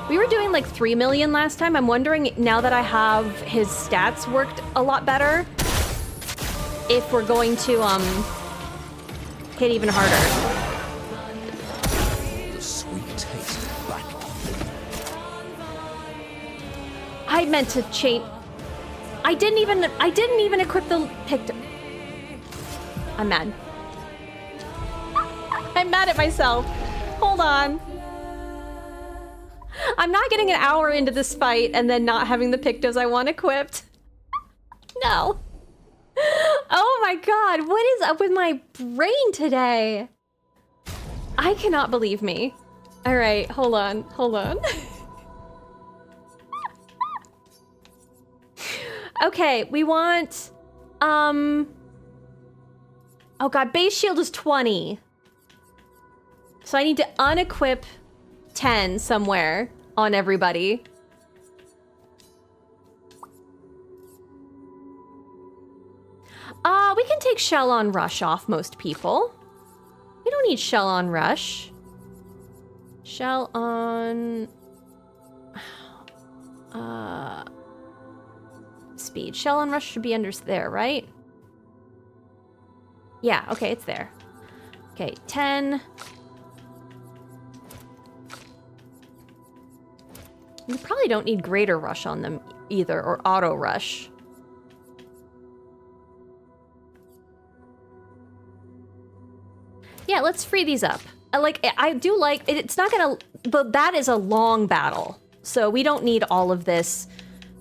We were doing like 3 million last time. I'm wondering, now that I have his stats worked a lot better, if we're going to hit even harder. The sweet taste of battle. I meant to change. I didn't even equip the picked. I'm mad. I'm mad at myself. Hold on. I'm not getting an hour into this fight and then not having the pictos I want equipped. No. Oh my god, what is up with my brain today? I cannot believe me. All right, hold on. Okay, we want, oh god, base shield is 20. So I need to unequip 10 somewhere on everybody. We can take Shell on Rush off most people. We don't need Shell on Rush. Shell on... Speed. Shell on Rush should be under there, right? Yeah, okay, it's there. Okay, 10. We probably don't need Greater Rush on them either, or Auto Rush. Yeah, let's free these up. I do like, it's not gonna, but that is a long battle. So we don't need all of this.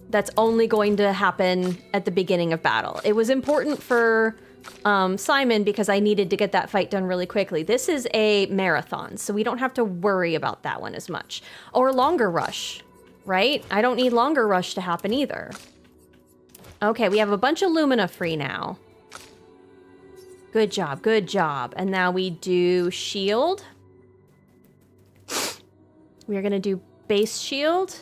That's only going to happen at the beginning of battle. It was important for Simon because I needed to get that fight done really quickly. This is a marathon, so we don't have to worry about that one as much. Or Longer Rush, right? I don't need Longer Rush to happen either. Okay, we have a bunch of Lumina free now. Good job, good job. And now we do shield. We're gonna do base shield.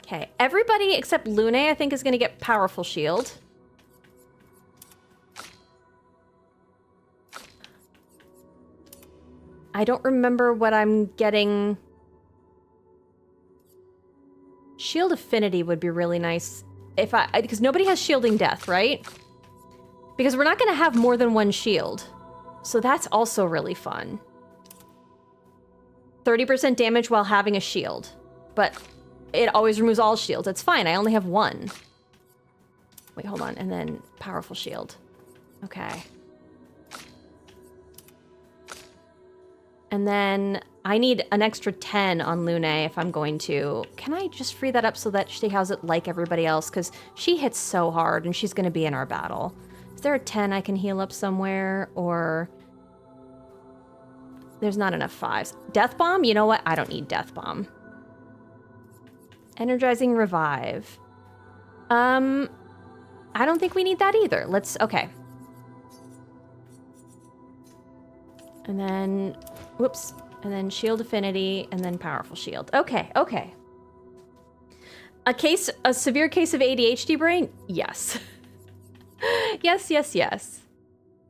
Okay, everybody except Lune, I think, is gonna get powerful shield. I don't remember what I'm getting Shield Affinity would be really nice if because nobody has Shielding Death, right? Because we're not going to have more than one shield. So that's also really fun. 30% damage while having a shield. But it always removes all shields. It's fine. I only have one. Wait, hold on. And then powerful shield. Okay. And then I need an extra 10 on Lumière if I'm going to. Can I just free that up so that she has it like everybody else? Because she hits so hard and she's going to be in our battle. Is there a 10 I can heal up somewhere? Or there's not enough 5s. Death Bomb? You know what? I don't need Death Bomb. Energizing Revive. I don't think we need that either. Okay. And then, whoops. And then Shield Affinity, and then Powerful Shield. Okay. A severe case of ADHD brain? Yes. yes.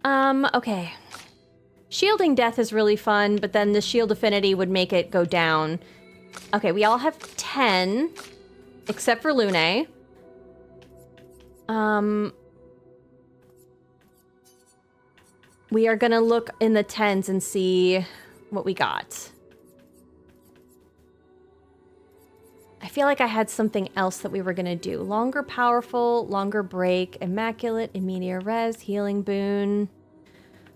Okay. Shielding Death is really fun, but then the Shield Affinity would make it go down. Okay, we all have 10, except for Lumière. We are gonna look in the 10s and see what we got. I feel like I had something else that we were gonna do. Longer Powerful, Longer Break, Immaculate, Immediate Res, Healing Boon,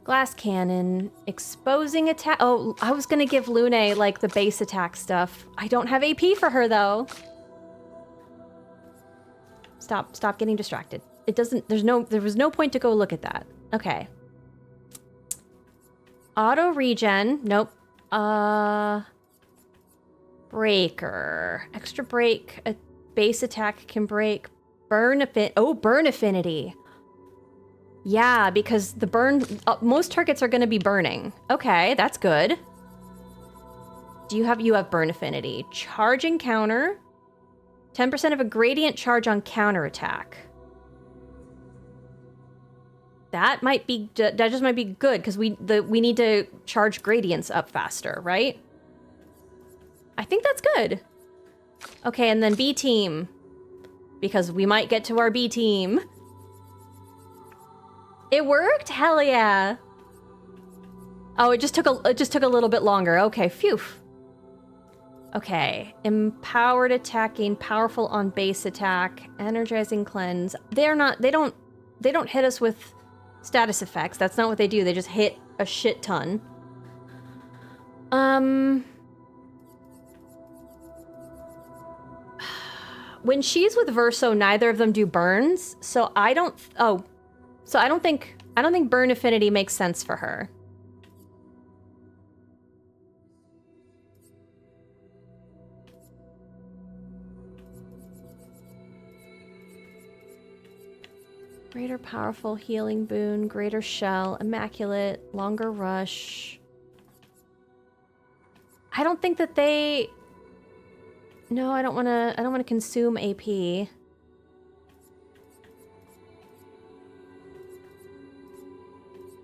Glass Cannon, Exposing Attack. Oh, I was gonna give Lumière like the base attack stuff. I don't have AP for her though. Stop getting distracted. It doesn't, there was no point to go look at that. Okay. Auto regen. Nope. Breaker. Extra break. A base attack can break. Burn affinity. Yeah, because the burn... most targets are going to be burning. Okay, that's good. You have burn affinity. Charging counter. 10% of a gradient charge on counterattack. That just might be good because we need to charge gradients up faster, right? I think that's good. Okay, and then B team, because we might get to our B team. It worked? Hell yeah! Oh, it just took a little bit longer. Okay, phew. Okay, empowered attacking, powerful on base attack, energizing cleanse. They don't hit us with status effects. That's not what they do. They just hit a shit ton. When she's with Verso, neither of them do burns, so I don't think burn affinity makes sense for her. Greater powerful healing boon, greater shell, immaculate, longer rush. I don't think that they... No, I don't want to consume AP.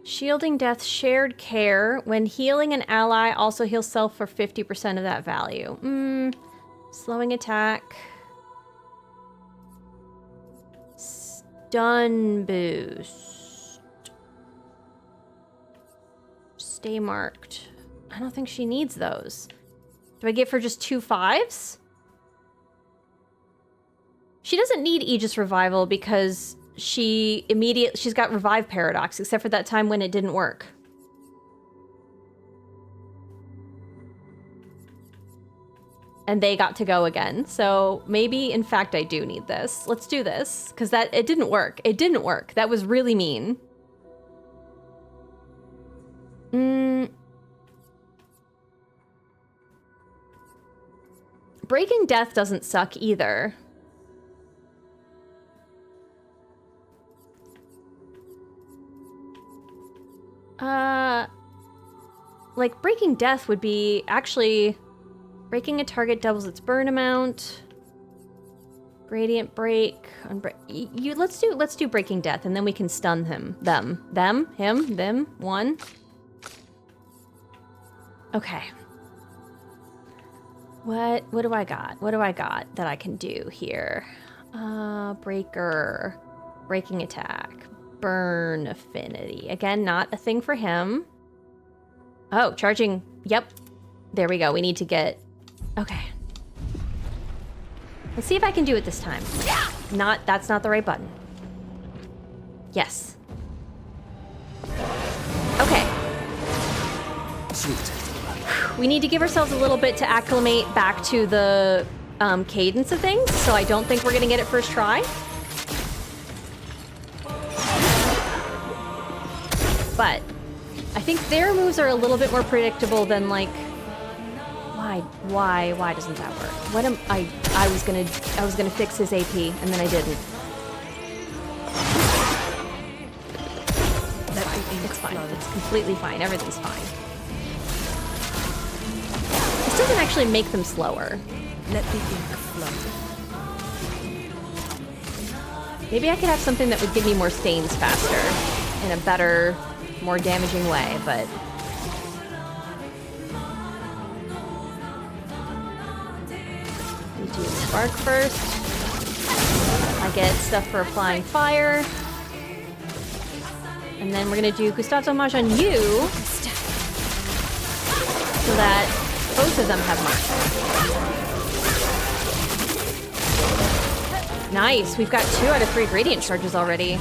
Shielding Death, shared care. When healing an ally, also heal self for 50% of that value. Slowing attack. Stun boost. Stay marked. I don't think she needs those. Do I give her just 2 5s? She doesn't need Aegis Revival because she's got Revive Paradox, except for that time when it didn't work. And they got to go again. So maybe, in fact, I do need this. Let's do this, because it didn't work. It didn't work. That was really mean. Breaking Death doesn't suck either. Like, Breaking Death would be actually... Breaking a target doubles its burn amount. Gradient break. Let's do Breaking Death, and then we can stun him. Them. One. Okay. What do I got? What do I got that I can do here? Breaker. Breaking attack. Burn affinity. Again, not a thing for him. Oh, charging. Yep. There we go. We need to get... Okay. Let's see if I can do it this time. That's not the right button. Yes. Okay. Sweet. We need to give ourselves a little bit to acclimate back to the cadence of things, so I don't think we're gonna get it first try. But I think their moves are a little bit more predictable than like... Why doesn't that work? What am I was gonna fix his AP and then I didn't. It's fine. It's completely fine. Everything's fine. This doesn't actually make them slower. Let the ink flow. Maybe I could have something that would give me more stains faster in a better, more damaging way, but... We do spark first. I get stuff for applying fire. And then we're gonna do Gustave's Homage on you, so that both of them have marks. Nice, we've got 2 out of 3 gradient charges already.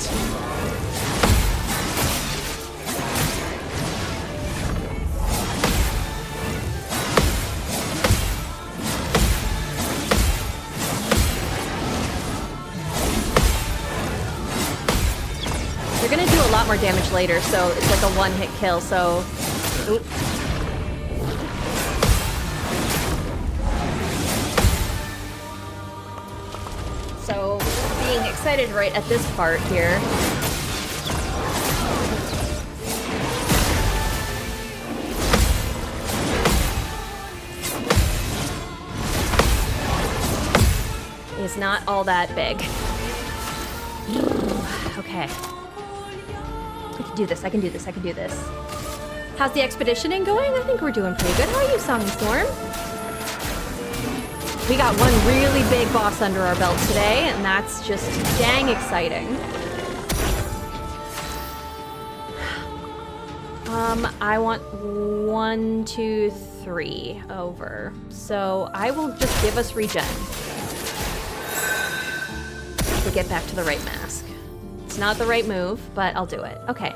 They're gonna do a lot more damage later, so it's like a one-hit kill, so... Oop. So, being excited right at this part here. Is not all that big. Okay. I can do this, I can do this, I can do this. How's the expeditioning going? I think we're doing pretty good. How are you, Song and Storm? We got one really big boss under our belt today, and that's just dang exciting. I want 1, 2, 3 over. So I will just give us regen to get back to the right mask. It's not the right move, but I'll do it. Okay.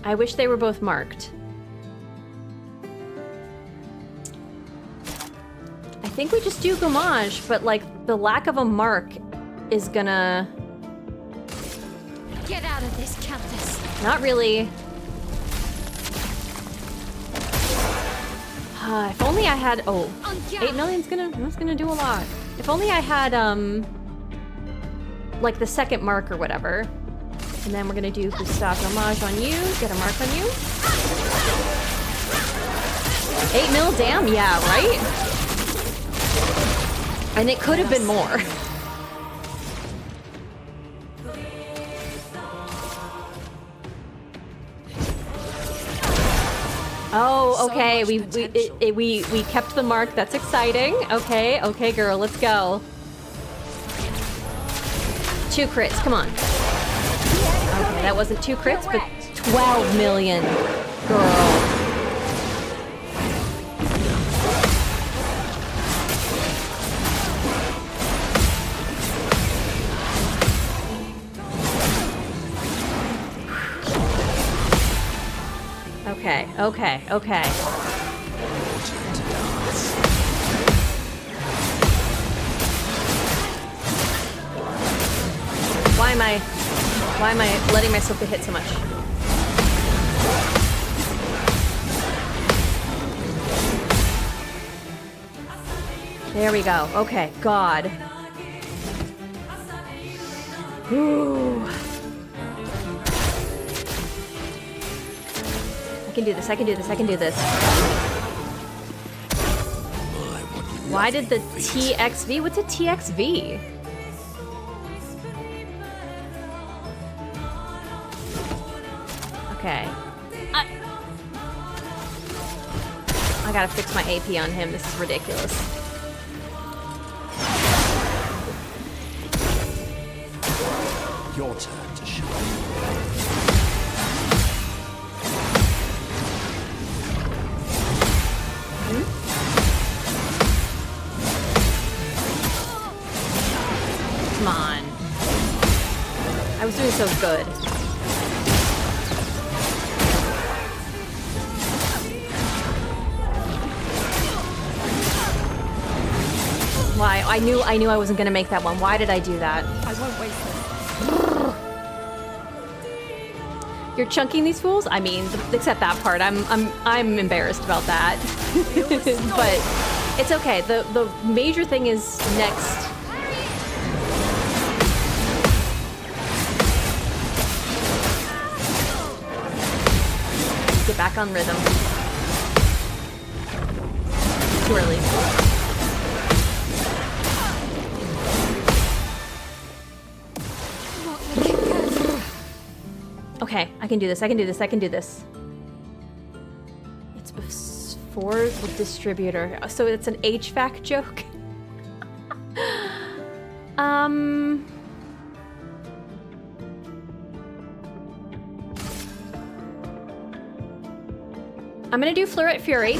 I wish they were both marked. I think we just do Gommage, but like the lack of a mark is gonna... Get out of this, Countess. Not really. If only I had... Oh, 8 million's gonna do a lot. If only I had, like the second mark or whatever. And then we're gonna do Gustave's Homage on you, get a mark on you. 8 mil, damn, yeah, right? And it could have been more. Oh, okay. We kept the mark. That's exciting. Okay, okay, girl, let's go. 2 crits. Come on. Okay, that wasn't 2 crits, but 12 million, girl. Okay, okay, okay. Why am I letting myself get hit so much? There we go. Okay, God. Ooh. I can do this, I can do this, I can do this. Why did the TXV? What's a TXV? Okay. I gotta fix my AP on him. This is ridiculous. Your turn to shine. Come on. I was doing so good. Why? I knew I wasn't gonna make that one. Why did I do that? I won't waste this. You're chunking these fools? I mean, except that part. I'm embarrassed about that. But it's okay. The major thing is next. Get back on rhythm. Too early. Okay, I can do this, I can do this, I can do this. It's before the distributor. So it's an HVAC joke? I'm gonna do Fluoret Fury.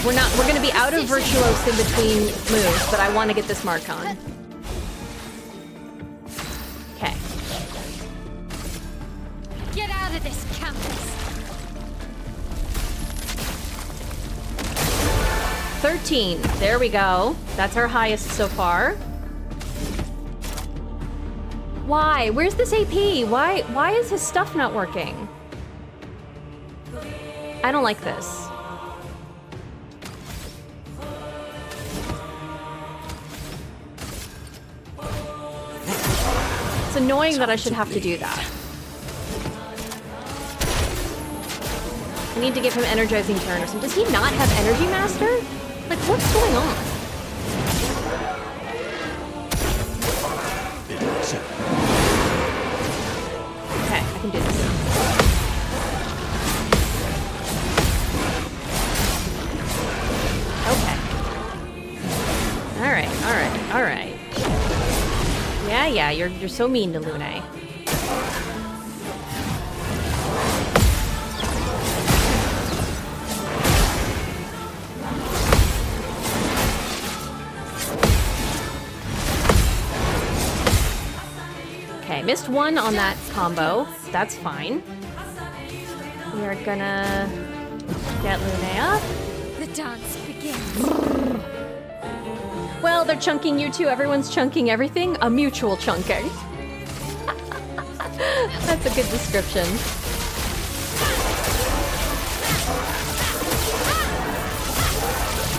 We're gonna be out of Virtuose in between moves, but I wanna get this mark on. Okay. Get out of this campus. 13. There we go. That's our highest so far. Why? Where's this AP? Why is his stuff not working? I don't like this. It's annoying that I should have to do that. I need to give him Energizing Turn or something. Does he not have Energy Master? Like, what's going on? Okay, I can do this. Okay. Alright. Yeah, you're so mean to Lune. Okay, missed one on that combo. That's fine. We are gonna get Lune up. The dance begins. Well, they're chunking you too. Everyone's chunking everything. A mutual chunking. That's a good description.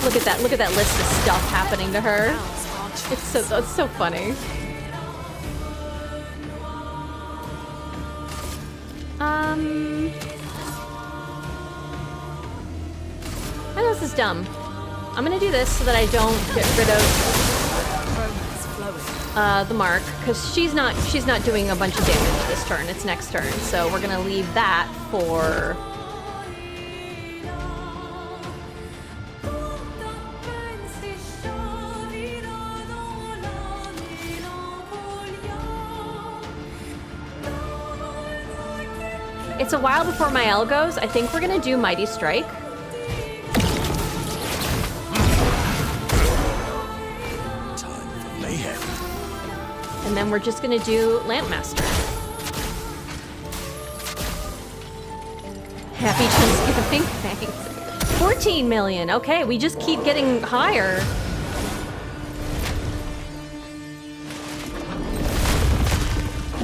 Look at that list of stuff happening to her. It's so funny. I know this is dumb. I'm gonna do this so that I don't get rid of the mark, because she's not doing a bunch of damage this turn. It's next turn, so we're gonna leave that for. It's a while before my L goes. I think we're gonna do Mighty Strike. And then we're just gonna do Lampmaster. Happy Thanksgiving, thanks. 14 million, okay, we just keep getting higher.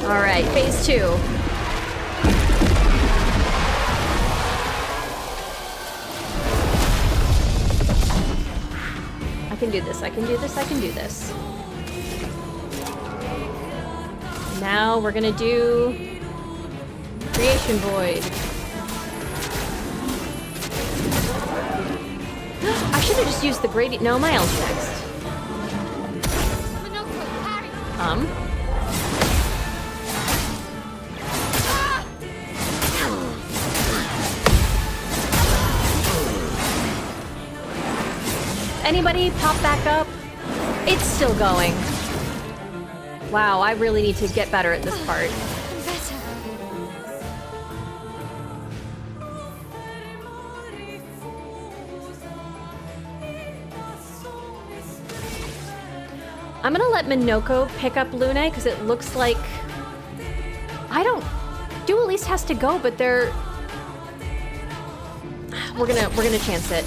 All right, phase 2. I can do this, I can do this, I can do this. Now we're gonna do Creation Void. I should should have just used the gradient. No, Miles next. Anybody pop back up? It's still going. Wow, I really need to get better at this part. I'm gonna let Minoko pick up Lune because it looks like Dueliste has to go, but we're gonna chance it.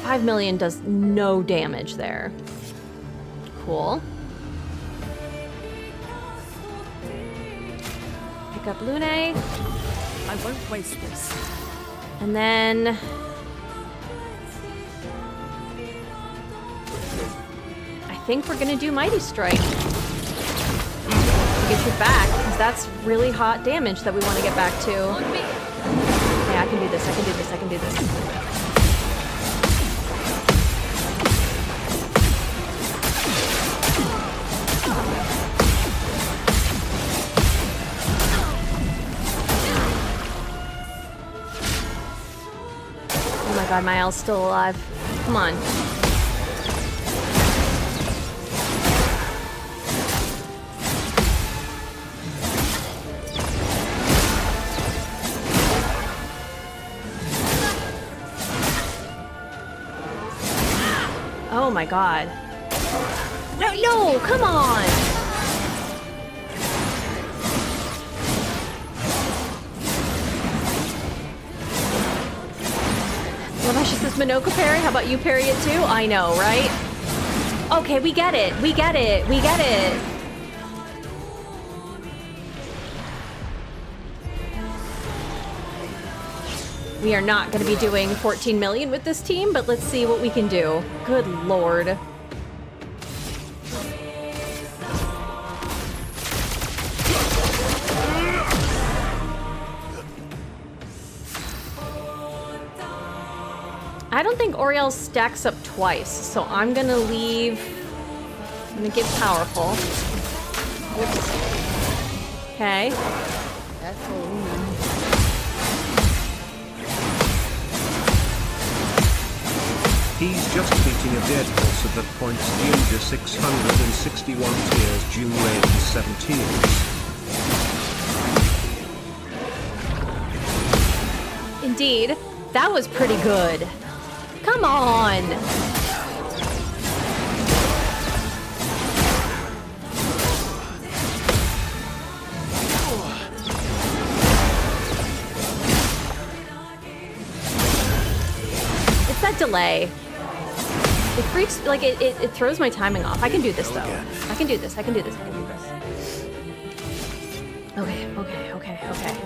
$5 million does no damage there. Cool. Pick up Lune. I won't waste this. And then I think we're gonna do Mighty Strike. To get you back, because that's really hot damage that we want to get back to. Yeah, I can do this, I can do this, I can do this. Oh my god, Miles still alive. Come on. Oh my god. No, come on! Lavasha says Minoko parry. How about you parry it too? I know, right? Okay, we get it. We get it. We get it. We are not going to be doing 14 million with this team, but let's see what we can do. Good lord. I don't think Oriel stacks up twice, so I'm gonna leave. I'm gonna give powerful. Oops. Okay. He's just beating a dead horse at that point. Ginger 661 tears, June Lady 7 tears. Indeed, that was pretty good. Come on! It's that delay. It freaks, like, it throws my timing off. I can do this, though. I can do this, I can do this, I can do this. Okay, okay, okay, okay.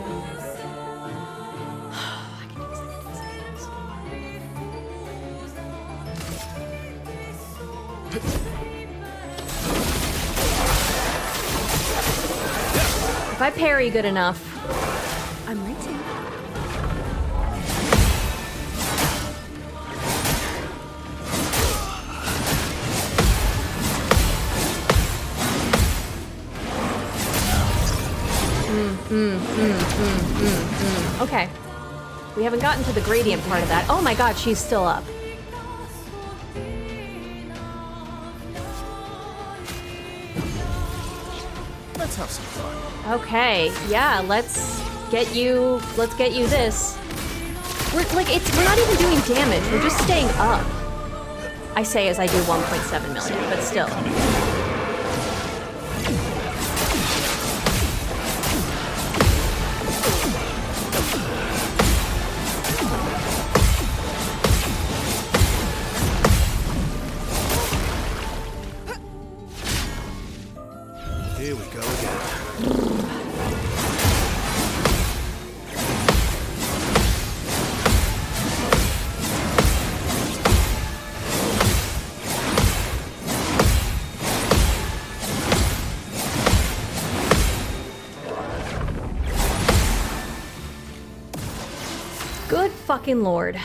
If I parry good enough. I'm waiting. Okay. We haven't gotten to the gradient part of that. Oh my god, she's still up. Let's have some fun. Okay, yeah, let's get you this. We're not even doing damage, we're just staying up. I say as I do 1.7 million, but still. Here we go again. Good fucking lord.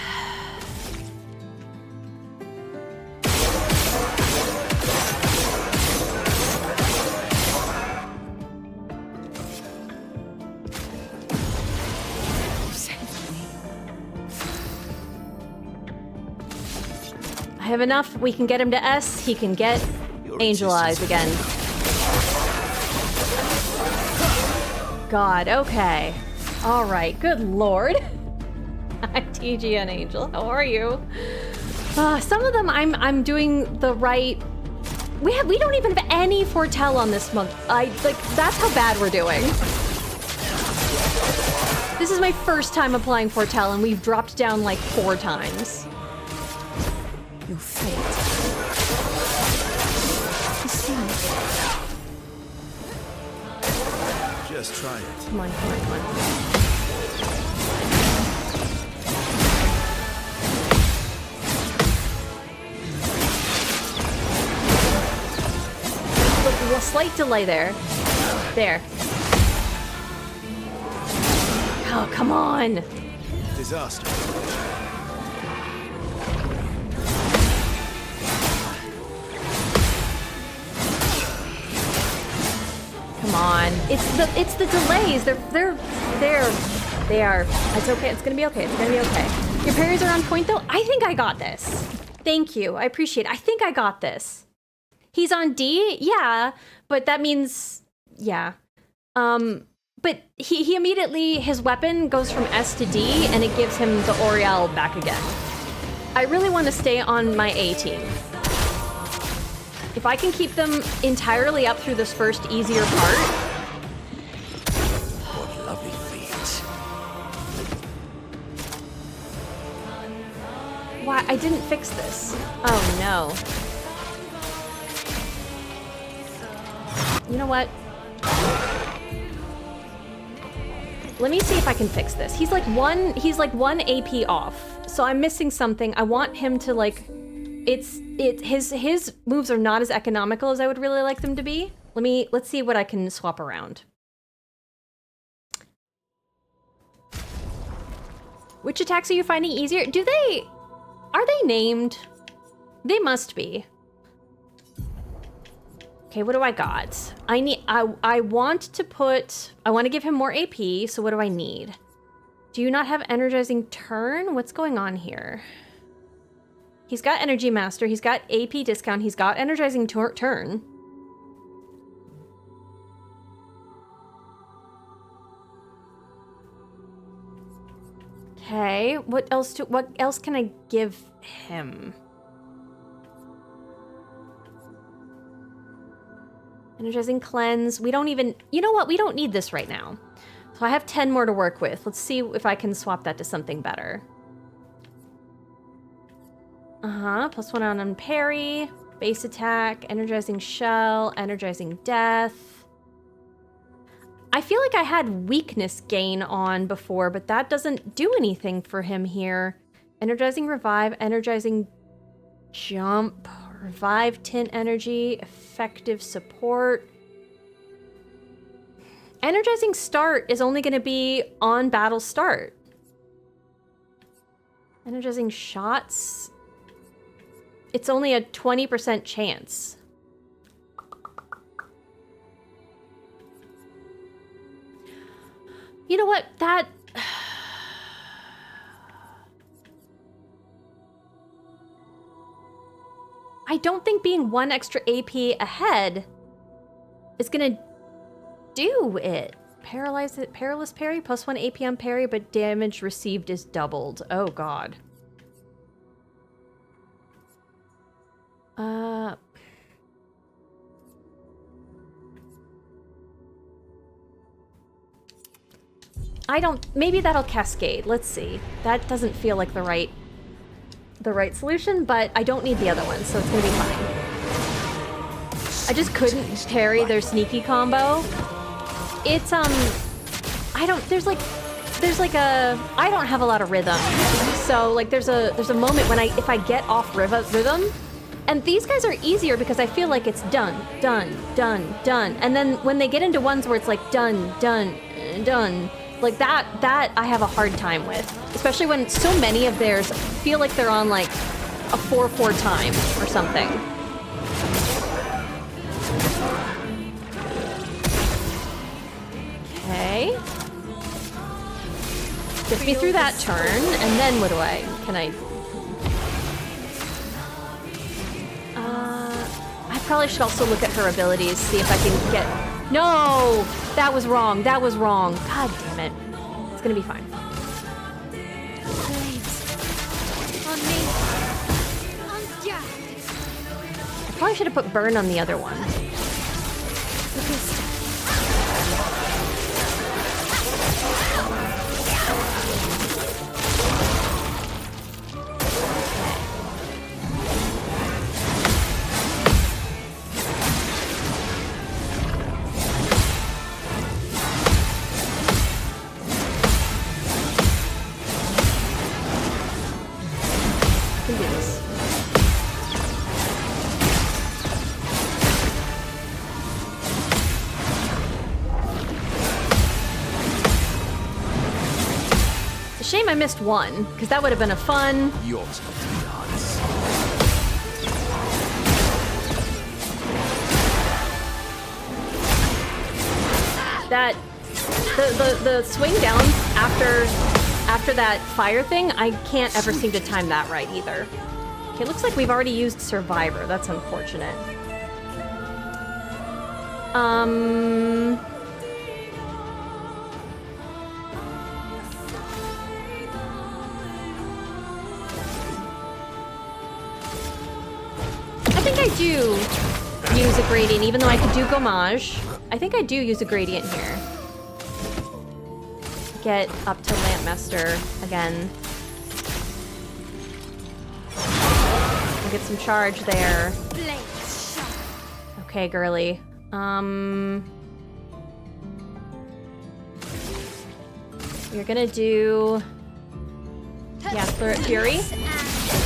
I have enough. We can get him to S. He can get Angel Eyes again. God, okay. All right, good lord. Hi, TG and Angel. How are you? Some of them I'm doing the right. We don't even have any foretell on this month. That's how bad we're doing. This is my first time applying foretell, and we've dropped down like 4 times. Your fate. Just try it. Come on, come on, come on. Look, a slight delay there. There. Oh, come on. Disaster. Come on. It's the delays. They are. It's okay. It's gonna be okay. It's gonna be okay. Your parries are on point though. I think I got this. Thank you. I appreciate it. I think I got this. He's on D, yeah, but that means yeah. But he immediately, his weapon goes from S to D and it gives him the Oriel back again. I really want to stay on my A team. If I can keep them entirely up through this first easier part. What lovely feet. Why? I didn't fix this. Oh no. You know what? Let me see if I can fix this. He's like one AP off. So I'm missing something. I want him to like his moves are not as economical as I would really like them to be. Let's see what I can swap around. Which attacks are you finding easier? Are they named? They must be. Okay, what do I got? I want to give him more AP, so what do I need? Do you not have energizing turn? What's going on here? He's got energy master, he's got AP discount, he's got energizing turn. Okay, what else can I give him? Energizing cleanse. We don't even, you know what? We don't need this right now. So I have 10 more to work with. Let's see if I can swap that to something better. +1 on parry, base attack, energizing shell, energizing death. I feel like I had weakness gain on before, but that doesn't do anything for him here. Energizing revive, energizing jump, revive 10 energy, effective support. Energizing start is only going to be on battle start. Energizing shots. It's only a 20% chance. You know what? I don't think being 1 extra AP ahead is gonna do it. Perilous parry, +1 AP on parry, but damage received is doubled. Oh god. Maybe that'll cascade. Let's see. That doesn't feel like the right solution, but I don't need the other one, so it's gonna be fine. I just couldn't parry their sneaky combo. It's I don't have a lot of rhythm. So like there's a moment when if I get off rhythm, and these guys are easier because I feel like it's done. And then when they get into ones where it's like done, Like that I have a hard time with. Especially when so many of theirs feel like they're on like a 4/4 time or something. Okay. Get me through that turn, and then what do can I... I probably should also look at her abilities, see if I can get... No! That was wrong, that was wrong. God damn it. It's gonna be fine. On me. On ya. I probably should have put burn on the other one. Shame I missed one, because that would have been a fun... Your turn to dance. That... The swing down after that fire thing, I can't ever seem to time that right either. Okay, looks like we've already used Survivor. That's unfortunate. I do use a gradient, even though I could do Gommage. I think I do use a gradient here. Get up to Lampmaster again. We'll get some charge there. Okay, girly. You're gonna do... Yeah, Fury.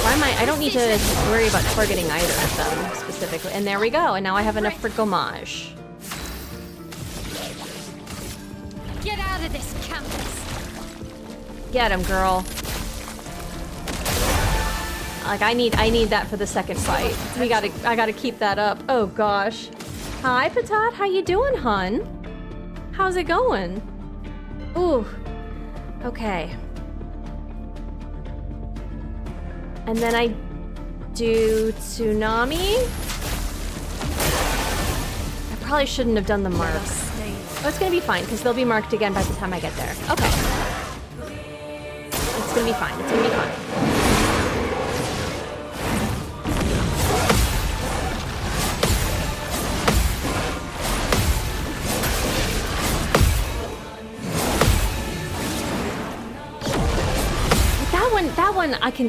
Why am I don't need to worry about targeting either of them specifically. And there we go, and now I have enough for Gommage. Get out of this campus. Get him, girl. Like I need that for the second fight. I gotta keep that up. Oh gosh. Hi, Patat, how you doing, hun? How's it going? Ooh. Okay. And then I do Tsunami. I probably shouldn't have done the marks. Oh, it's gonna be fine, because they'll be marked again by the time I get there. Okay. It's gonna be fine, it's gonna be fine.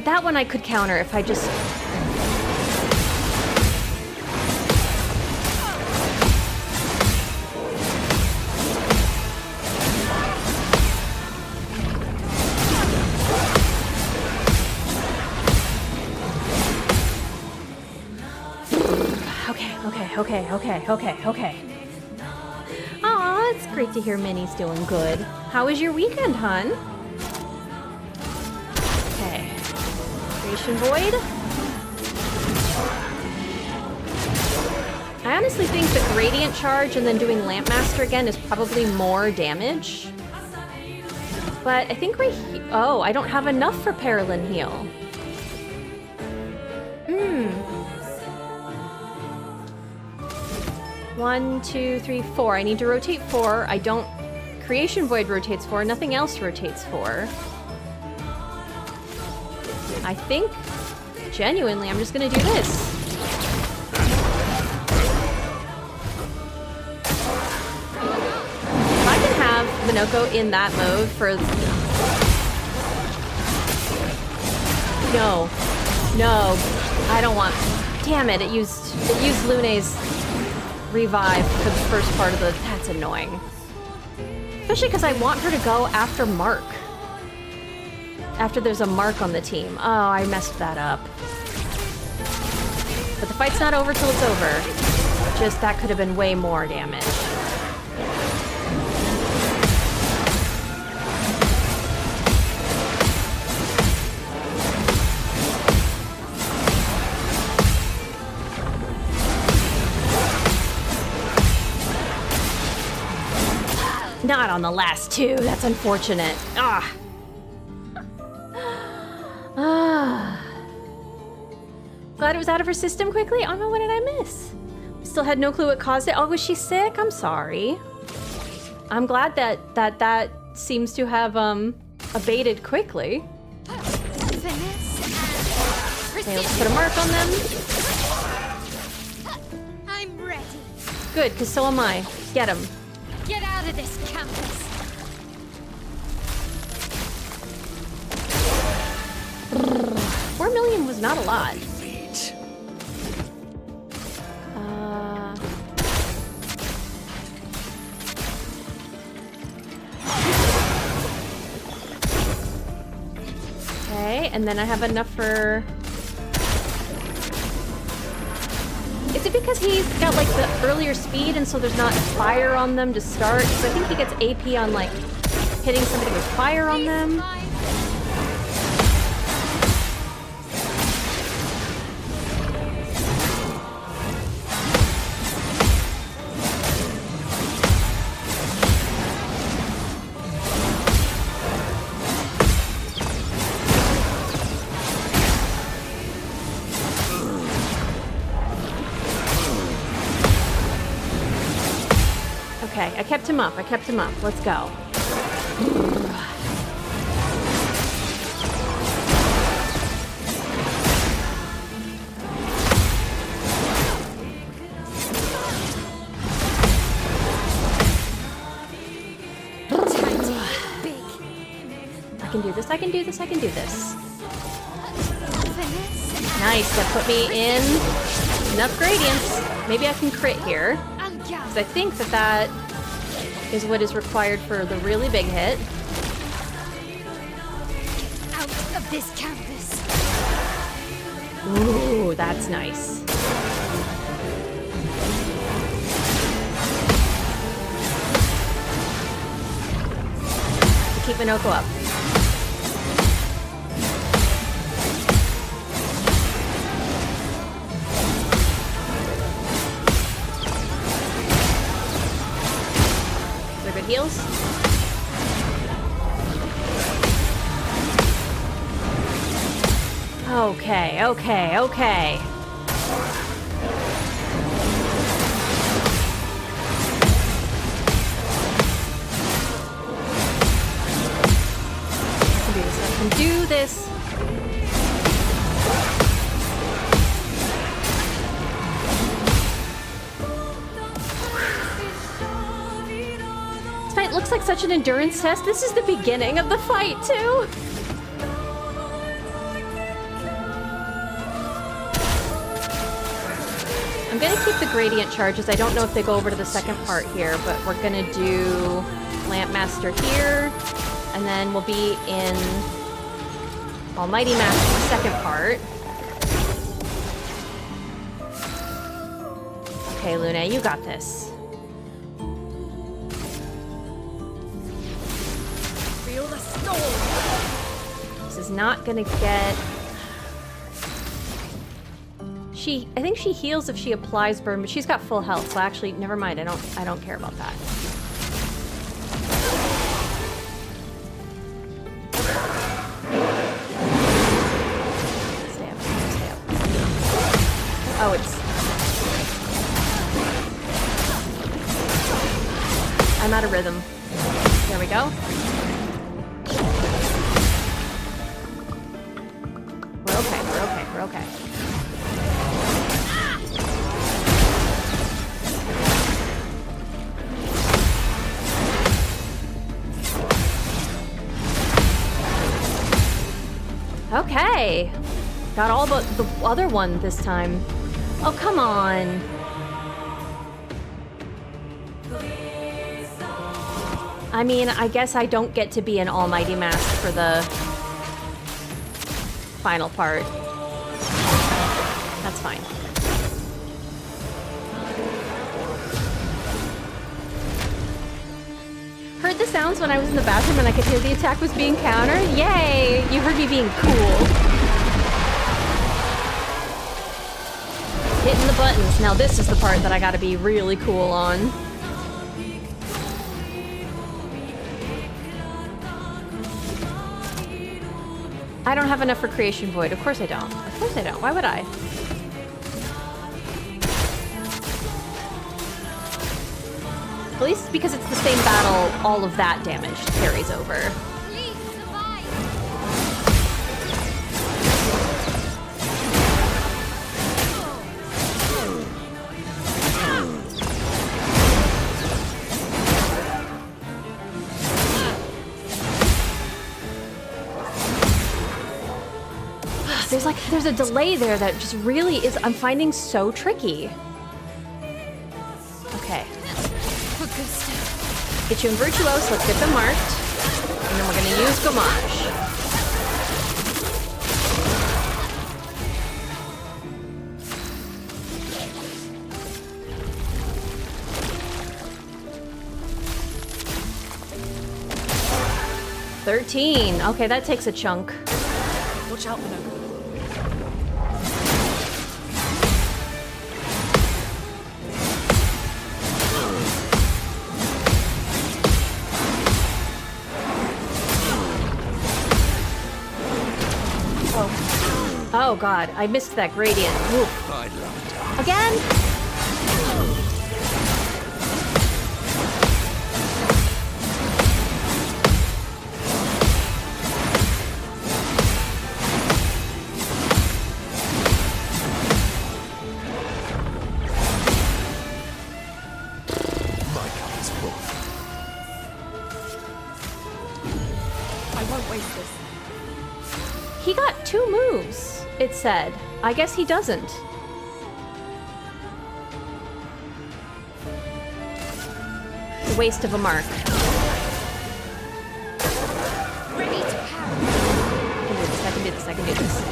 That one I could counter if I just... Okay. Aw, it's great to hear Minnie's doing good. How was your weekend, hun? Okay. Creation Void. I honestly think the Gradient Charge and then doing Lampmaster again is probably more damage. But I think oh, I don't have enough for Paralyn Heal. 1, 2, 3, 4. I need to rotate 4. I don't... Creation Void rotates 4. Nothing else rotates 4. I think, genuinely, I'm just gonna do this. If I can have Minoko in that mode for... No. I don't want... Damn it, it used Lune's revive for the first part of the... That's annoying. Especially because I want her to go after Mark. After there's a Mark on the team. Oh, I messed that up. But the fight's not over till it's over. Just that could have been way more damage. Not on the last two. That's unfortunate. Ah. Ah. Glad it was out of her system quickly. Oh no, what did I miss? Still had no clue what caused it. Oh, was she sick? I'm sorry. I'm glad that seems to have abated quickly. Okay, let's put a mark on them. I'm ready. Good, because so am I. Get him. Get out of this campus. 4 million was not a lot. Okay, and then I have enough for... Is it because he's got like the earlier speed and so there's not fire on them to start? Because I think he gets AP on like hitting somebody with fire on them. Okay, I kept him up. Let's go. I can do this. Nice, that put me in enough gradients. Maybe I can crit here. Because I think that is what is required for the really big hit. Out of this campus. Ooh, that's nice. Keep Minoko up. Good heals. Okay. I can do this. It looks like such an endurance test. This is the beginning of the fight, too. I'm gonna keep the gradient charges. I don't know if they go over to the second part here, but we're gonna do Lampmaster here, and then we'll be in Almighty Master the second part. Okay, Luna, you got this. This is not gonna get... I think she heals if she applies burn, but she's got full health, so actually, never mind. I don't care about that. Stay up. Oh, I'm out of rhythm. There we go. We're okay. Okay. Got all but the other one this time. Oh, come on. I mean, I guess I don't get to be an almighty mask for the final part. That's fine. Heard the sounds when I was in the bathroom and I could hear the attack was being countered. Yay! You heard me being cool. Hitting the buttons. Now this is the part that I gotta be really cool on. I don't have enough for Creation Void. Of course I don't. Of course I don't. Why would I? At least because it's the same battle, all of that damage carries over. Please survive. There's a delay there that just really is, I'm finding so tricky. Okay. Get you in Virtuose, let's get them marked. And then we're gonna use Gommage. $13. Okay, that takes a chunk. Watch out, Minogue. Oh god, I missed that gradient. Oof. I'd love to. Again? My cup is full. I won't waste this. He got 2 moves, it said. I guess he doesn't. The waste of a mark. Ready to power. I can do this, I can do this.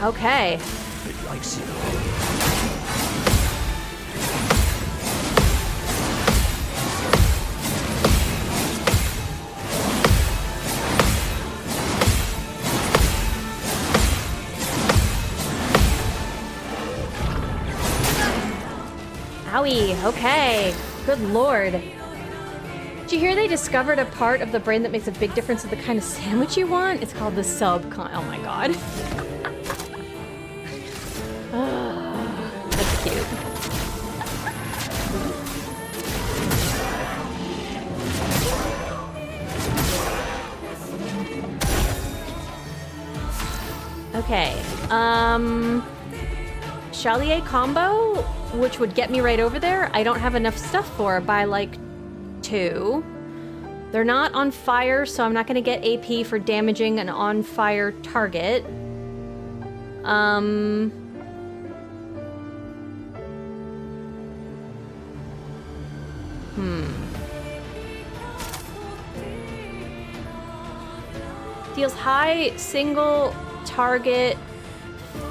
Okay. It likes you. Owie, okay. Good lord. Did you hear they discovered a part of the brain that makes a big difference in the kind of sandwich you want? It's called the oh my god. That's cute. Okay, Chalier combo, which would get me right over there, I don't have enough stuff for by like 2. They're not on fire, so I'm not gonna get AP for damaging an on fire target. Deals high single target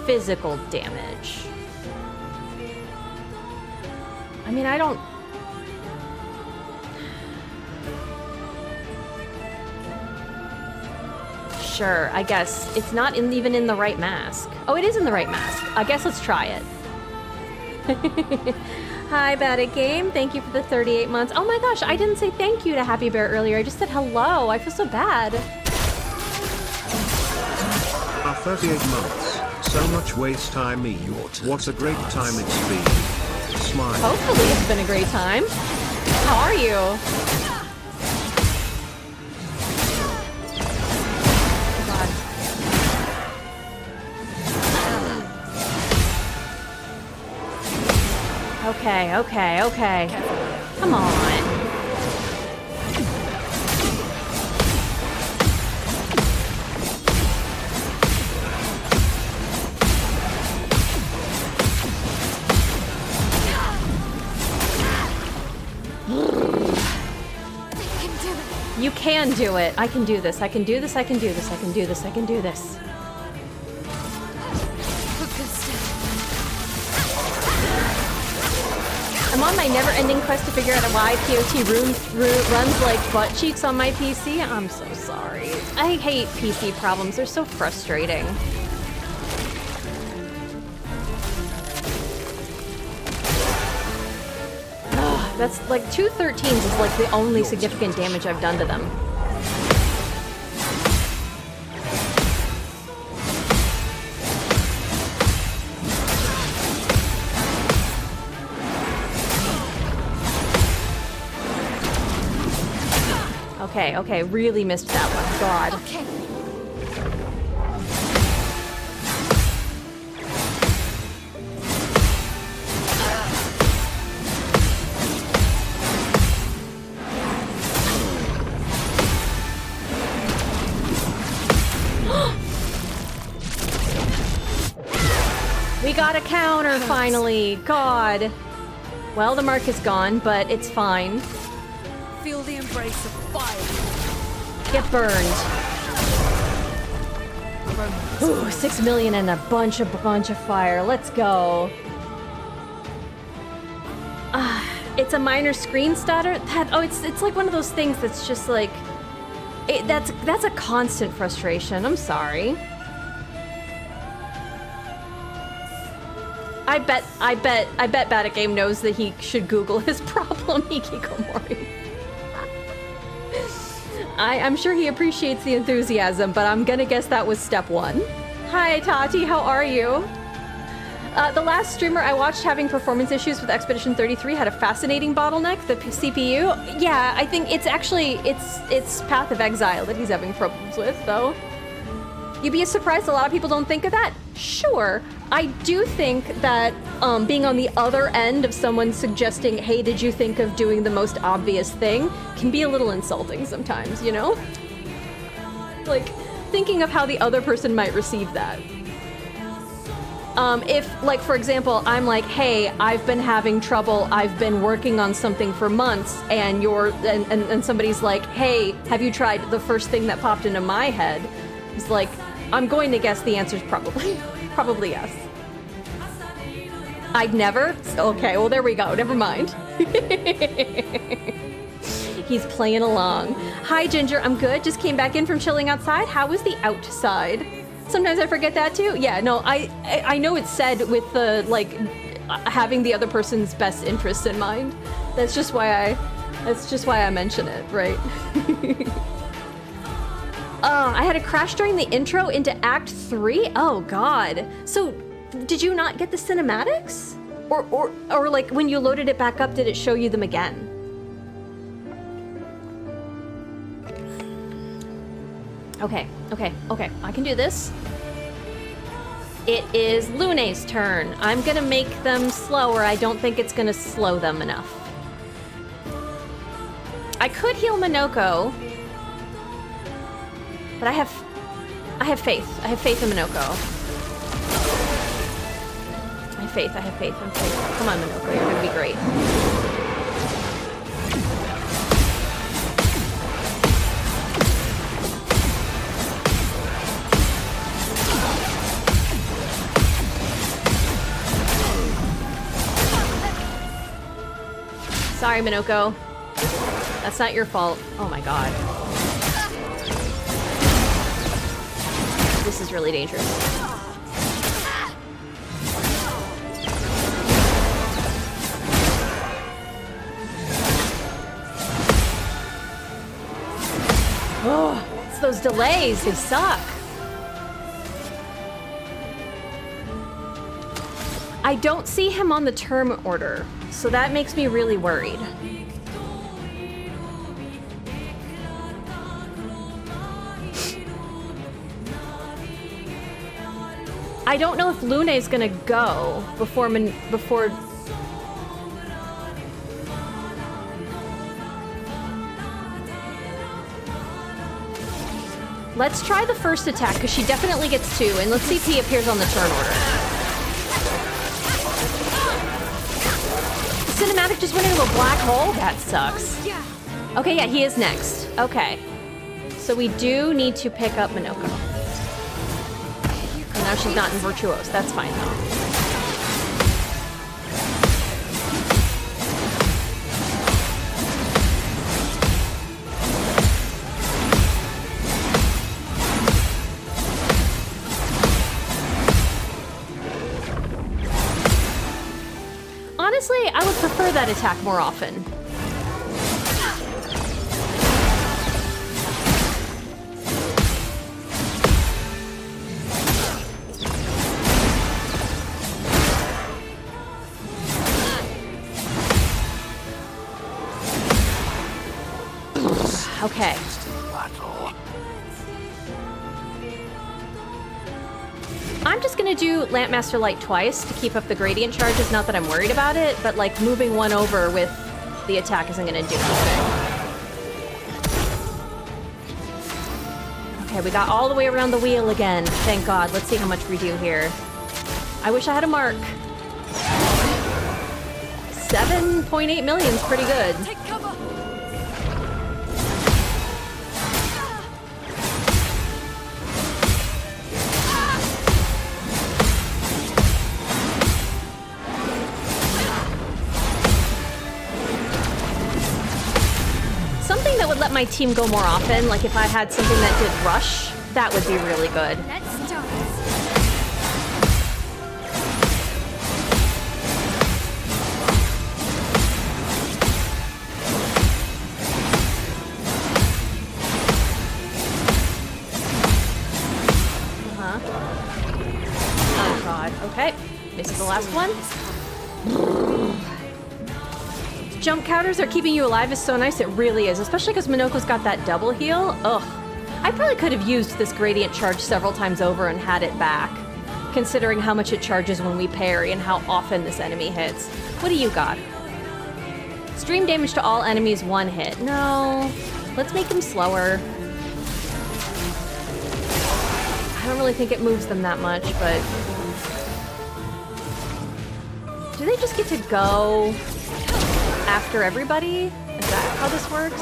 physical damage. I mean, I don't... Sure, I guess. It's not even in the right mask. Oh, it is in the right mask. I guess let's try it. Hi, Bad at Game. Thank you for the 38 months. Oh my gosh, I didn't say thank you to Happy Bear earlier. I just said hello. I feel so bad. 38 months. So much waste time. What a great time it's been. Smile. Hopefully it's been a great time. How are you? Oh God. Okay. Come on. You can do it. I can do this. I can do this. I can do this. I can do this. I can do this. I'm on my never-ending quest to figure out why POT runs like butt cheeks on my PC. I'm so sorry. I hate PC problems. They're so frustrating. That's like 2 13s is like the only significant damage I've done to them. Okay, okay, really missed that one. God. Okay. We got a counter finally. God. Well, the mark is gone, but it's fine. Feel the embrace of fire. Get burned. Ooh, 6 million and a bunch of fire. Let's go. It's a minor screen stutter. It's like one of those things that's just like that's a constant frustration. I'm sorry. I bet Bad at Game knows that he should Google his problem, Hikikomori. I'm sure he appreciates the enthusiasm, but I'm gonna guess that was step 1. Hi, Tati, how are you? The last streamer I watched having performance issues with Expedition 33 had a fascinating bottleneck, the CPU. Yeah, I think it's actually, it's Path of Exile that he's having problems with, though. You'd be surprised a lot of people don't think of that? Sure. I do think that being on the other end of someone suggesting, hey, did you think of doing the most obvious thing, can be a little insulting sometimes, you know? Like, thinking of how the other person might receive that. If, like, for example, I'm like, hey, I've been having trouble, I've been working on something for months, and and somebody's like, hey, have you tried the first thing that popped into my head? It's like, I'm going to guess the answer's probably yes. I'd never? Okay, well, there we go. Never mind. He's playing along. Hi, Ginger. I'm good. Just came back in from chilling outside. How was the outside? Sometimes I forget that too. Yeah, no, I know it's said with the, like, having the other person's best interests in mind. That's just why I mention it, right? I had a crash during the intro into Act 3? Oh, God. So, did you not get the cinematics? Or like, when you loaded it back up, did it show you them again? Okay. I can do this. It is Lune's turn. I'm gonna make them slower. I don't think it's gonna slow them enough. I could heal Minoko. But I have faith. I have faith in Minoko. I have faith. I'm faith. Come on, Minoko, you're gonna be great. Sorry, Minoko. That's not your fault. Oh my god. This is really dangerous. Oh, it's those delays. They suck. I don't see him on the term order, so that makes me really worried. I don't know if Lune's gonna go before. Let's try the first attack, because she definitely gets 2, and let's see if he appears on the turn order. The cinematic just went into a black hole? That sucks. Okay, yeah, he is next. Okay. So we do need to pick up Minoko. And now she's not in Virtuose. That's fine, though. Honestly, I would prefer prefer that attack more often. Okay. I'm just gonna do Lampmaster Light twice to keep up the gradient charges. Not that I'm worried about it, but like moving one over with the attack isn't gonna do anything. Okay, we got all the way around the wheel again. Thank God. Let's see how much we do here. I wish I had a mark. 7.8 million is pretty good. Take cover. Something that would let my team go more often, like if I had something that did rush, that would be really good. Let's start. Oh God, okay. This is the last one. Jump counters are keeping you alive is so nice, it really is, especially because Minoko's got that double heal. Ugh. I probably could have used this gradient charge several times over and had it back, considering how much it charges when we parry and how often this enemy hits. What do you got? Stream damage to all enemies, 1 hit. No. Let's make them slower. I don't really think it moves them that much, but... Do they just get to go after everybody? Is that how this works?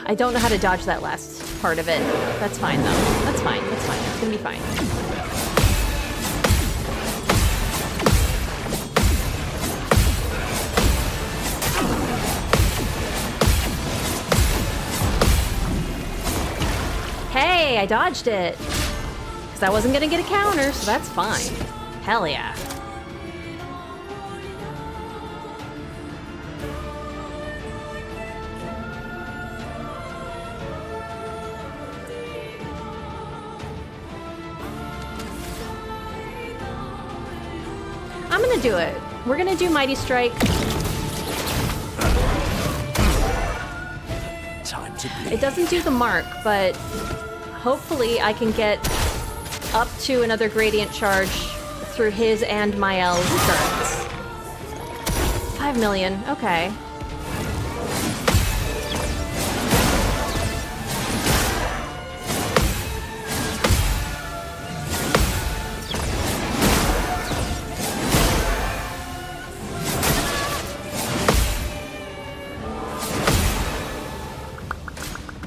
I don't know how to dodge that last part of it. That's fine though. That's fine. That's fine. It's gonna be fine. Hey, I dodged it. Because I wasn't gonna get a counter, so that's fine. Hell yeah. I'm gonna do it. We're gonna do Mighty Strike. Time to bleed. It doesn't do the mark, but hopefully I can get up to another gradient charge through his and Mael's turns. 5 million, okay.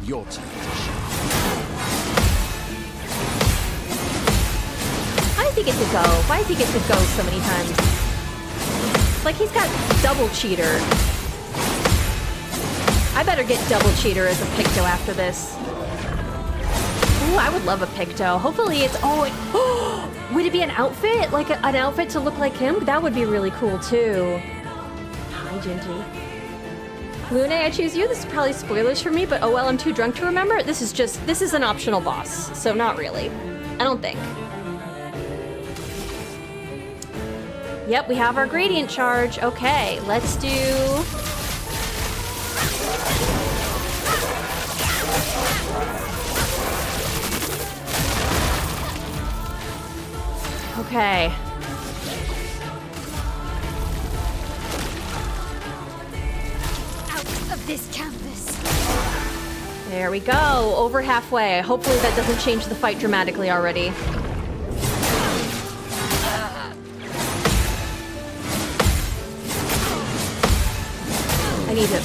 Your turn. Why does he get to go? Why does he get to go so many times? Like, he's got double cheater. I better get double cheater as a Picto after this. Ooh, I would love a Picto. Hopefully it's... Oh, would it be an outfit? Like an outfit to look like him? That would be really cool, too. Hi, Gingy. Lune, I choose you. This is probably spoilers for me, but oh well, I'm too drunk to remember. This is an optional boss, so not really. I don't think. Yep, we have our gradient charge. Okay, let's do... Okay. Of this canvas. There we go, over halfway. Hopefully that doesn't change the fight dramatically already. I need to,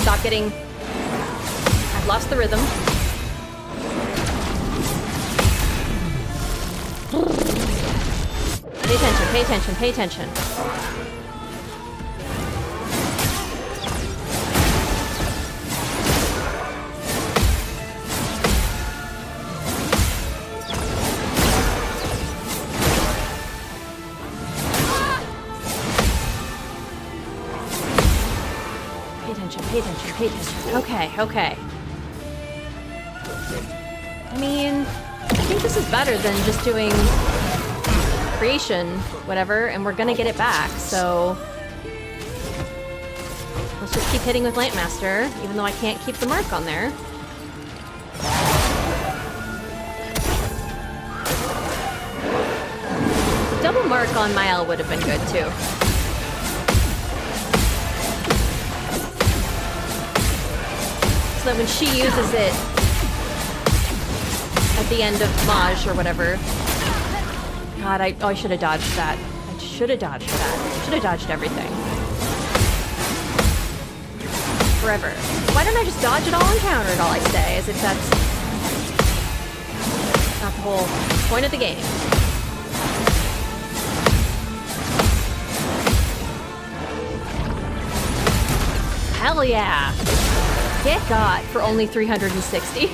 stop getting, I've lost the rhythm. Pay attention, pay attention, pay attention. Hate district. Okay, okay. I mean, I think this is better than just doing creation, whatever, and we're gonna get it back, so let's just keep hitting with Lampmaster, even though I can't keep the mark on there. Double mark on Mael would have been good too. So that when she uses it at the end of Maj or whatever. God, I should have dodged that. I should have dodged that. I should have dodged everything. Forever. Why don't I just dodge it all and counter it all, I say, as if that's not the whole point of the game. Hell yeah! Get got for only 360.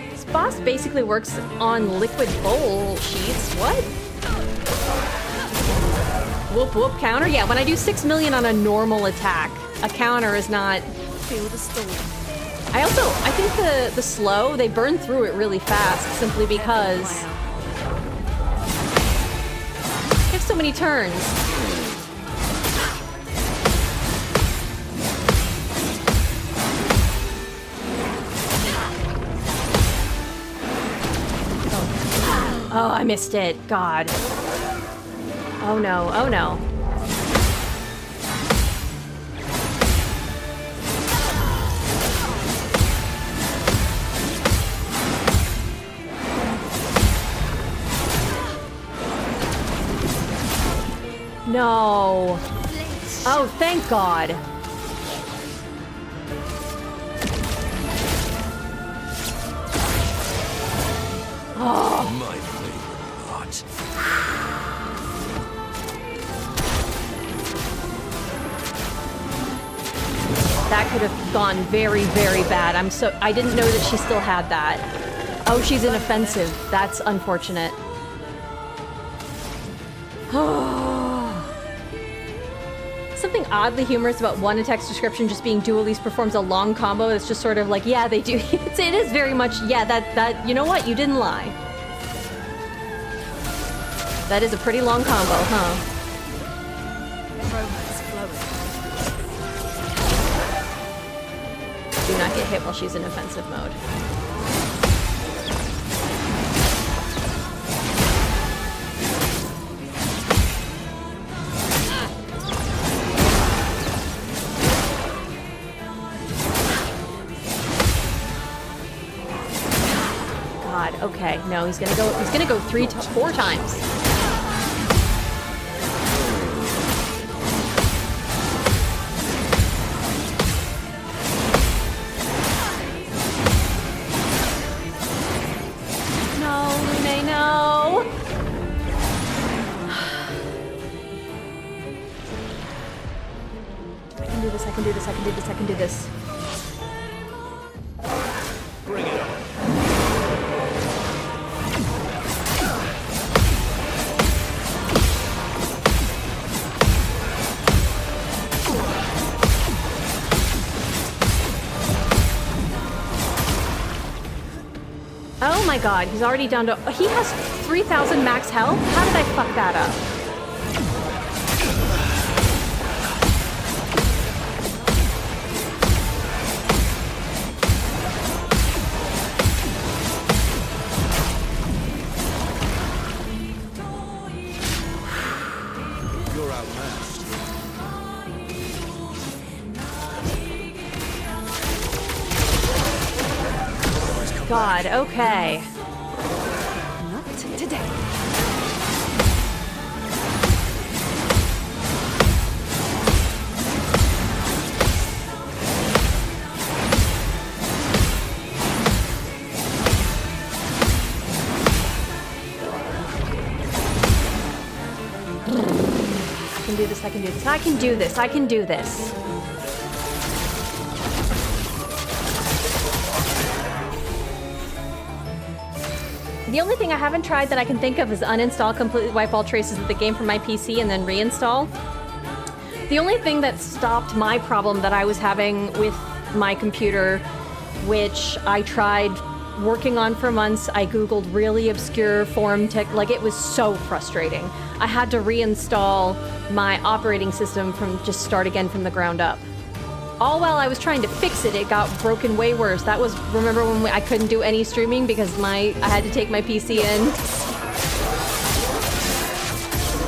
This boss basically works on liquid bowl sheets. What? Whoop whoop counter? Yeah, when I do 6 million on a normal attack, a counter is not... Feel the storm. I think the slow, they burn through it really fast simply because you have so many turns. Oh, I missed it. God. Oh no, oh no. No. Oh, thank God. Oh. My favorite part. That could have gone very, very bad. I didn't know that she still had that. Oh, she's inoffensive. That's unfortunate. Something oddly humorous about one attack's description just being dual least performs a long combo. It's just sort of like, yeah, they do. It is very much, yeah, that, you know what? You didn't lie. That is a pretty long combo, huh? Romance flowing. Do not get hit while she's in offensive mode. God, okay. No, he's gonna go 4 times. I can do this. Bring it on. Oh my God, he's already down to... He has 3,000 max health? How did I fuck that up? God, okay. Not today. I can do this, I can do this, I can do this, I can do this. The only thing I haven't tried that I can think of is uninstall, completely wipe all traces of the game from my PC and then reinstall. The only thing that stopped my problem that I was having with my computer, which I tried working on for months, I googled really obscure forum tech, like it was so frustrating. I had to reinstall my operating system from just start again from the ground up. All while I was trying to fix it, it got broken way worse. That was, remember when I couldn't do any streaming because I had to take my PC in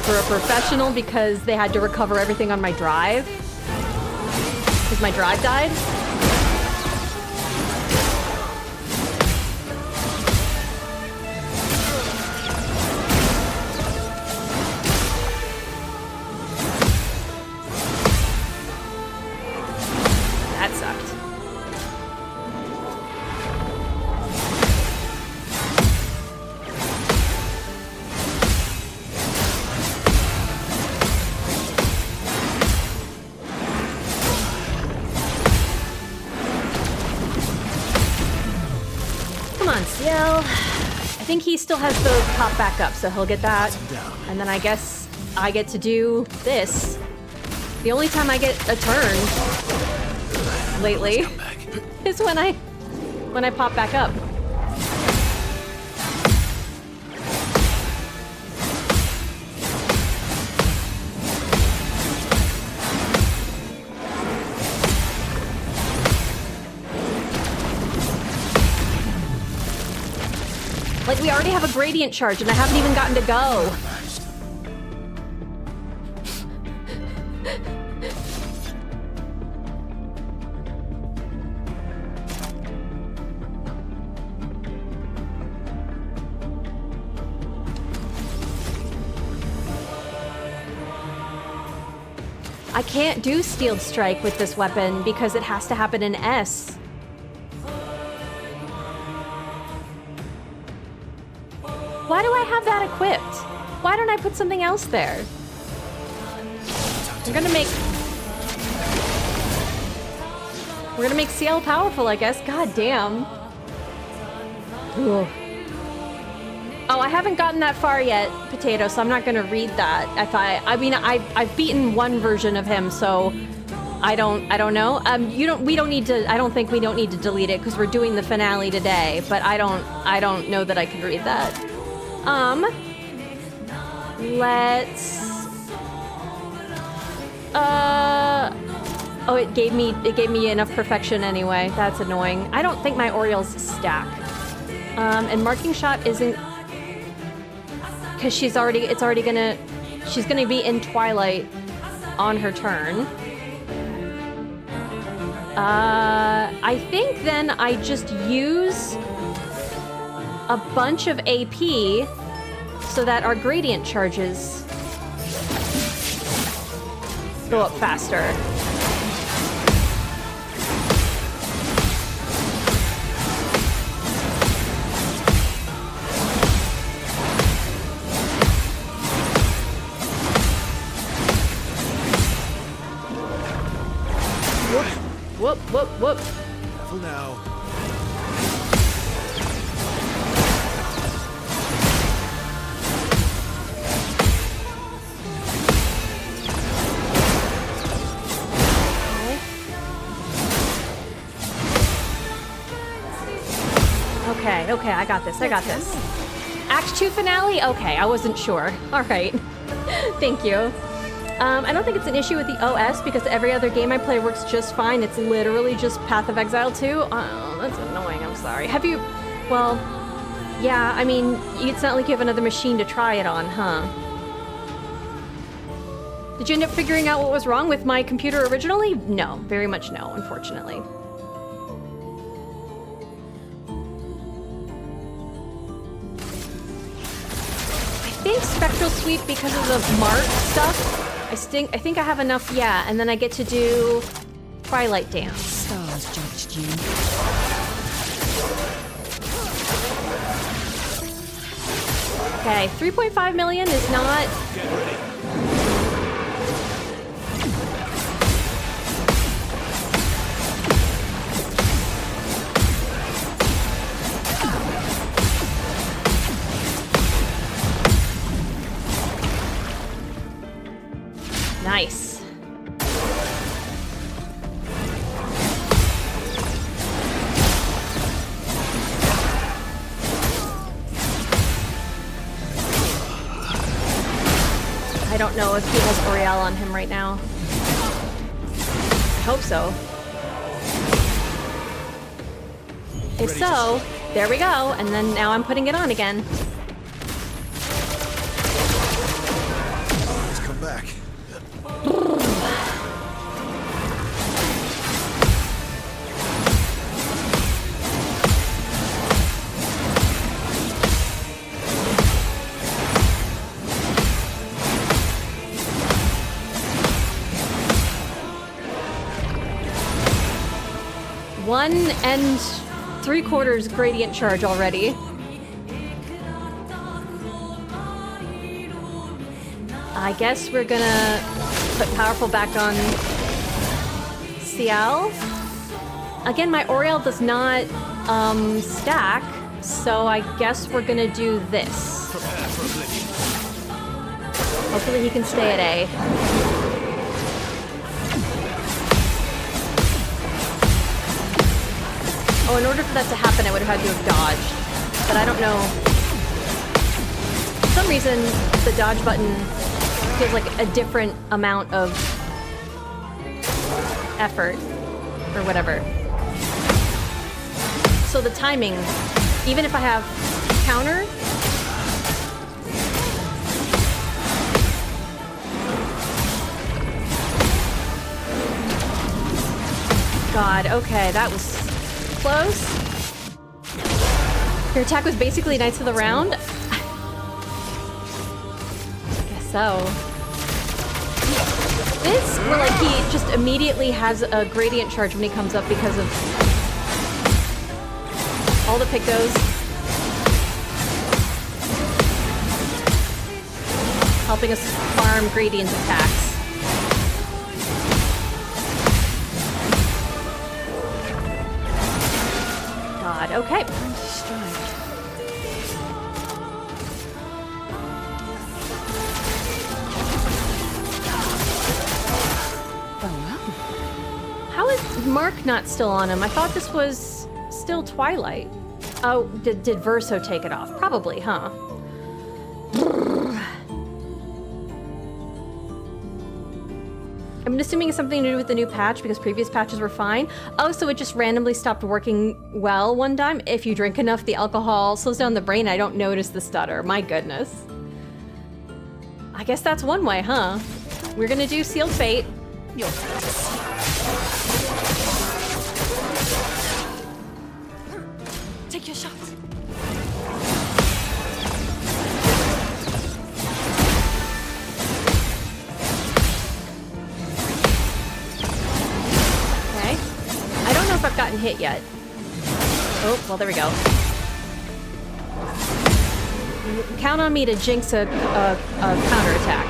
for a professional because they had to recover everything on my drive. Because my drive died. That sucked. Come on, Ciel. I think he still has the pop back up, so he'll get that. And then I guess I get to do this. The only time I get a turn lately is when I pop back up. Like, we already have a gradient charge and I haven't even gotten to go. I can't do Steeled Strike with this weapon because it has to happen in S. Why do I have that equipped? Why don't I put something else there? We're gonna make Ciel powerful, I guess. God damn. Ugh. Oh, I haven't gotten that far yet, Potato, so I'm not gonna read that. I've beaten one version of him, so I don't know. We don't need to. I don't think we don't need to delete it because we're doing the finale today. But I don't know that I can read that. Let's. Oh, it gave me enough perfection anyway. That's annoying. I don't think my Orioles stack. And marking shot isn't. Because she's gonna be in Twilight on her turn. I think then I just use a bunch of AP so that our gradient charges go up faster. Whoop, whoop, whoop. Careful now. Okay, I got this. Act 2 finale? Okay, I wasn't sure. All right. Thank you. I don't think it's an issue with the OS because every other game I play works just fine. It's literally just Path of Exile 2. Oh, that's annoying. I'm sorry. Well, yeah, I mean, it's not like you have another machine to try it on, huh? Did you end up figuring out what was wrong with my computer originally? No, very much no, unfortunately. I think Spectral Sweep because of the mark stuff. I think I have enough, yeah, and then I get to do Twilight Dance. Stars judged you. Okay, 3.5 million is not... Get ready. Nice. don't know if he has Boreal on him right now. I hope so. If so, there we go. And then now I'm putting it on again. Let's come back. One and 3/4 gradient charge already. I guess we're gonna put Powerful back on CL. Again, my Oriel does not stack, so I guess we're gonna do this. Hopefully he can stay at A. Oh, in order for that to happen, I would have had to have dodged. But I don't know. For some reason, the dodge button feels like a different amount of effort, or whatever. So the timing, even if I have counter, God, okay, that was close. Your attack was basically Knights of the Round? I guess so. This, where like he just immediately has a gradient charge when he comes up because of all the Pictos. Helping us farm gradient attacks. God, okay. Time to strike. How is Mark not still on him? I thought this was still Twilight. Oh, did Verso take it off? Probably, huh? I'm assuming it's something to do with the new patch because previous patches were fine. Oh, so it just randomly stopped working well one time. If you drink enough, the alcohol slows down the brain. I don't notice the stutter. My goodness. I guess that's one way, huh? We're gonna do Sealed Fate. Take your shot. Okay. I don't know if I've gotten hit yet. Oh, well, there we go. Count on me to jinx a counterattack.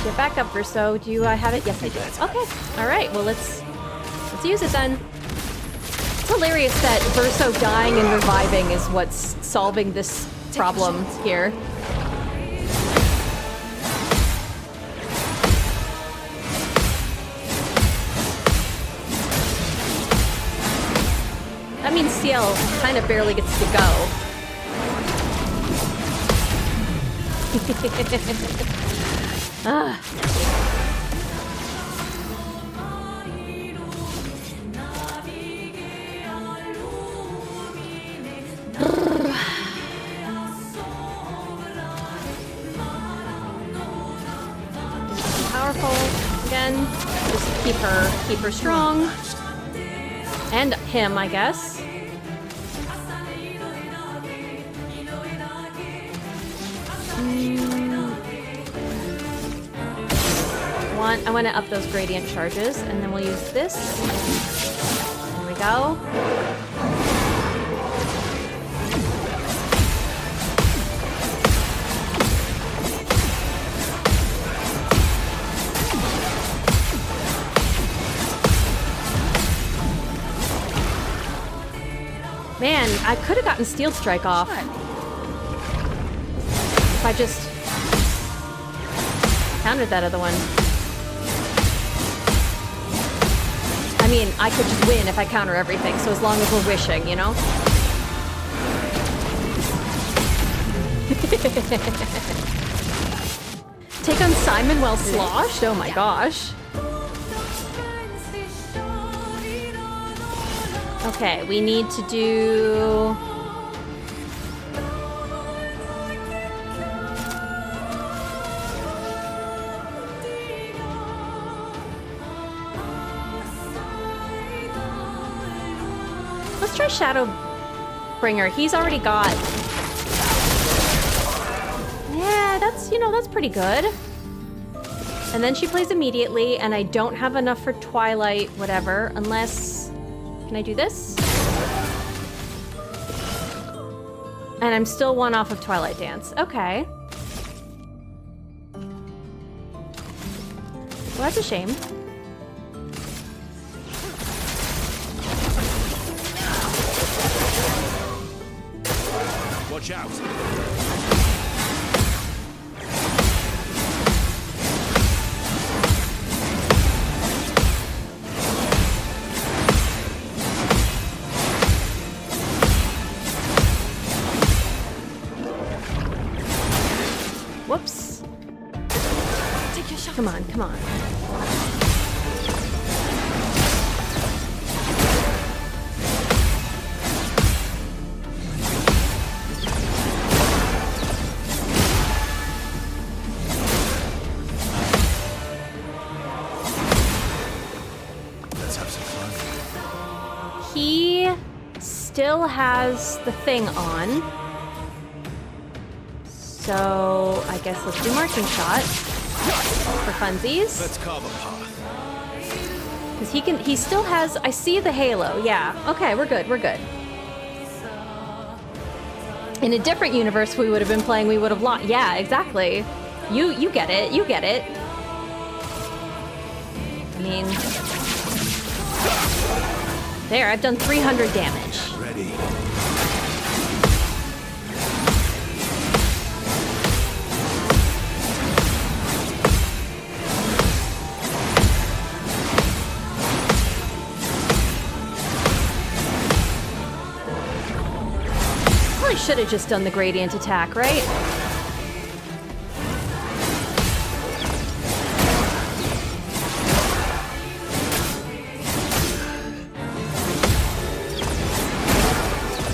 Get back up, Verso. Do I have it? Yes, I do. Okay. All right. Well, let's use it then. It's hilarious that Verso dying and reviving is what's solving this problem here. That means CL kind of barely gets to go. Ah. Powerful again. Just keep her strong. And him, I guess. I want to up those gradient charges, and then we'll use this. There we go. Man, I could have gotten Steel Strike off. If I just Countered that other one. I mean, I could just win if I counter everything, so as long as we're wishing, you know? Take on Simon while sloshed? Oh my gosh. Okay, we need to do... Let's try Shadowbringer. He's already got... Yeah, that's, you know, that's pretty good. And then she plays immediately, and I don't have enough for Twilight, whatever, unless... Can I do this? And I'm still one off of Twilight Dance. Okay. Well, that's a shame. Watch out. Whoops. Take your shot. Come on, come on. Let's have some fun. He still has the thing on. So I guess let's do marking shot for funsies. Let's carve a path. Because he still has, I see the halo, yeah. Okay, we're good, we're good. In a different universe we would have been playing, we would have lost. Yeah, exactly. You get it, you get it. I mean... There, I've done 300 damage. Ready. Probably should have just done the gradient attack, right?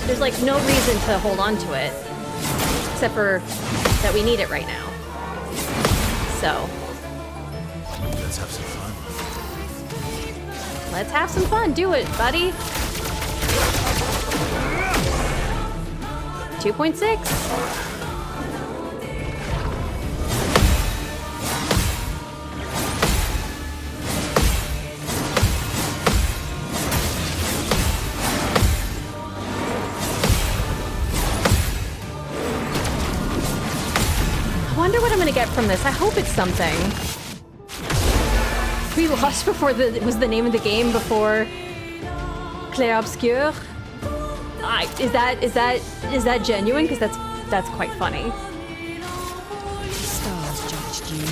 There's like no reason to hold on to it, except for that we need it right now. So. Let's have some fun. Let's have some fun. Do it, buddy. 2.6. I wonder what I'm gonna get from this. I hope it's something. We lost before it was the name of the game before Clair Obscur. Is that genuine? Because that's quite funny. Stars judged you.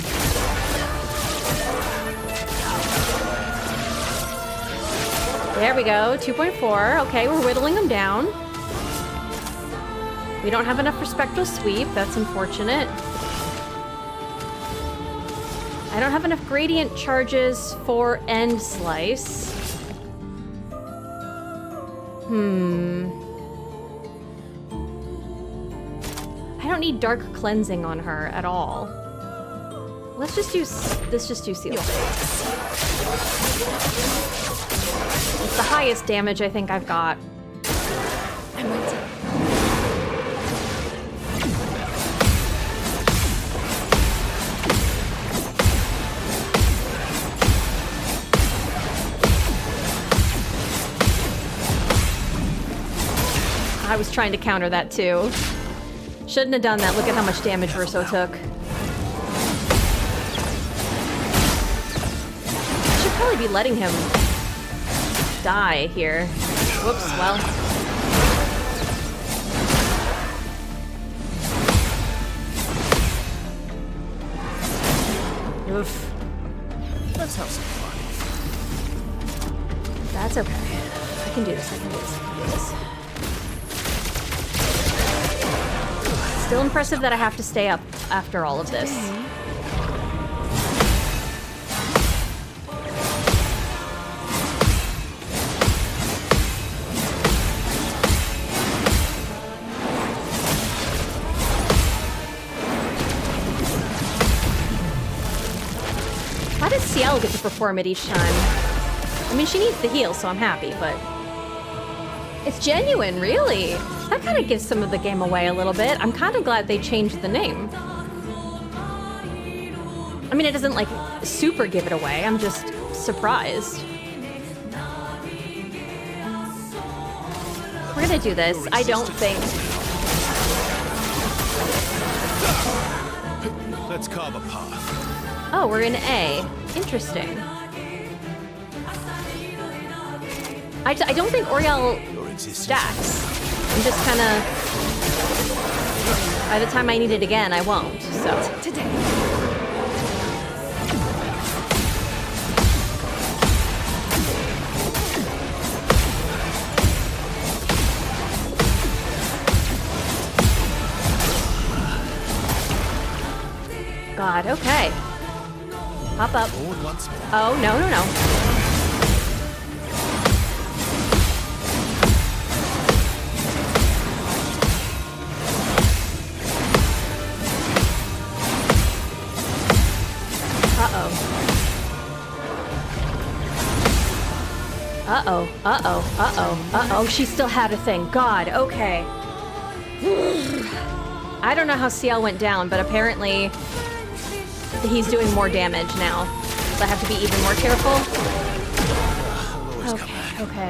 There we go, 2.4. Okay, we're whittling them down. We don't have enough for Spectral Sweep. That's unfortunate. I don't have enough gradient charges for End Slice. I don't need Dark Cleansing on her at all. Let's just do Seal Phase. It's the highest damage I think I've got. I'm ready. I was trying to counter that too. Shouldn't have done that. Look at how much damage Verso took. Should probably be letting him die here. Whoops, well. Oof. Let's have some fun. That's okay. I can do this, I can do this, I can do this. Still impressive that I have to stay up after all of this. Why does Ciel get to perform it each time? I mean, she needs the heal, so I'm happy, but... It's genuine, really! That kind of gives some of the game away a little bit. I'm kind of glad they changed the name. I mean, it doesn't, like, super give it away. I'm just surprised. We're gonna do this. I don't think... Let's carve a path. Oh, we're in A. Interesting. I don't think Oriel stacks. I'm just kind of... By the time I need it again, I won't, so... Today. God, okay. Hop up. Oh, no, no, no. Uh-oh. Uh-oh, uh-oh, uh-oh, uh-oh. She still had a thing. God, okay. I don't know how Ciel went down, but apparently he's doing more damage now. So I have to be even more careful. Okay.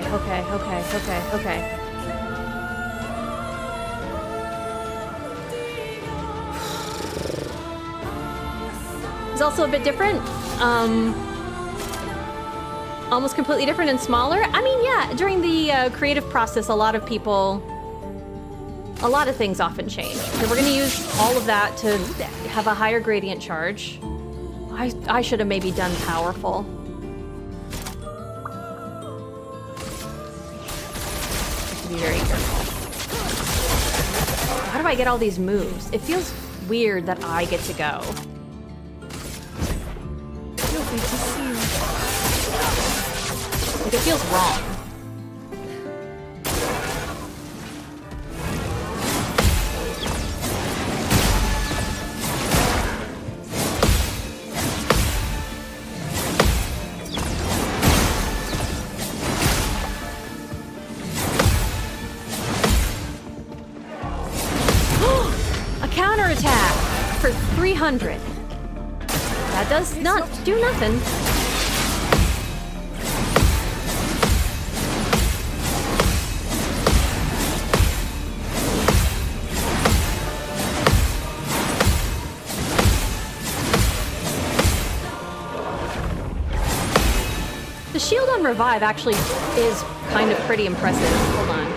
It's also a bit different. Almost completely different and smaller. I mean, yeah, during the creative process, a lot of things often change. So we're gonna use all of that to have a higher gradient charge. I should have maybe done powerful. I have to be very careful. How do I get all these moves? It feels weird that I get to go. Like, it feels wrong. A counterattack for 300. That does not do nothing. The shield on revive actually is kind of pretty impressive. Hold on.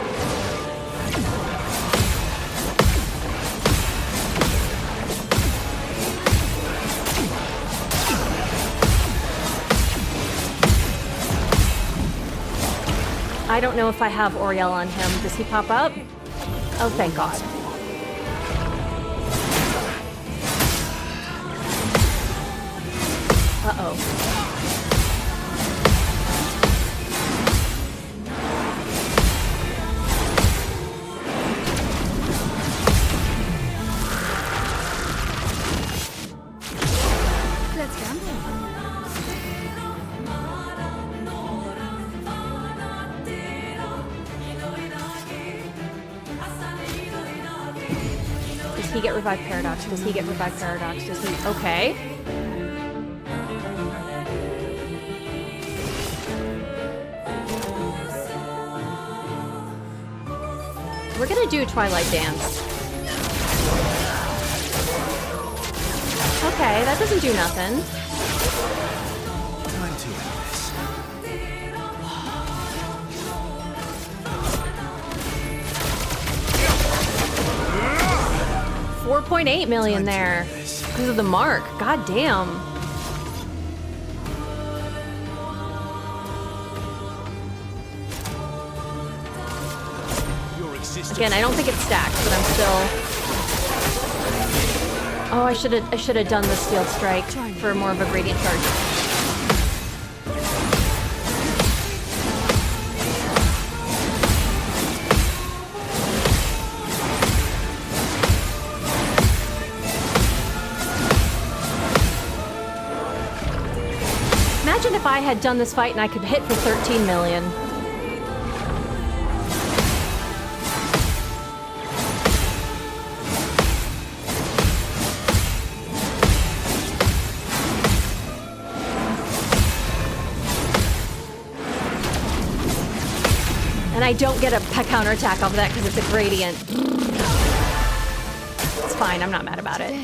I don't know if I have Oriel on him. Does he pop up? Oh, thank God. Uh-oh. Let's gamble. Does he get revived paradox? Does he get revived paradox? Does he? Okay. We're gonna do Twilight Dance. Okay, that doesn't do nothing. Time to end this. 4.8 million there because of the mark. God damn. Again, I don't think it's stacked, but I'm still... Oh, I should have done the Steel Strike for more of a gradient charge. Imagine if I had done this fight and I could hit for 13 million. And I don't get a counterattack off of that because it's a gradient. It's fine, I'm not mad about it.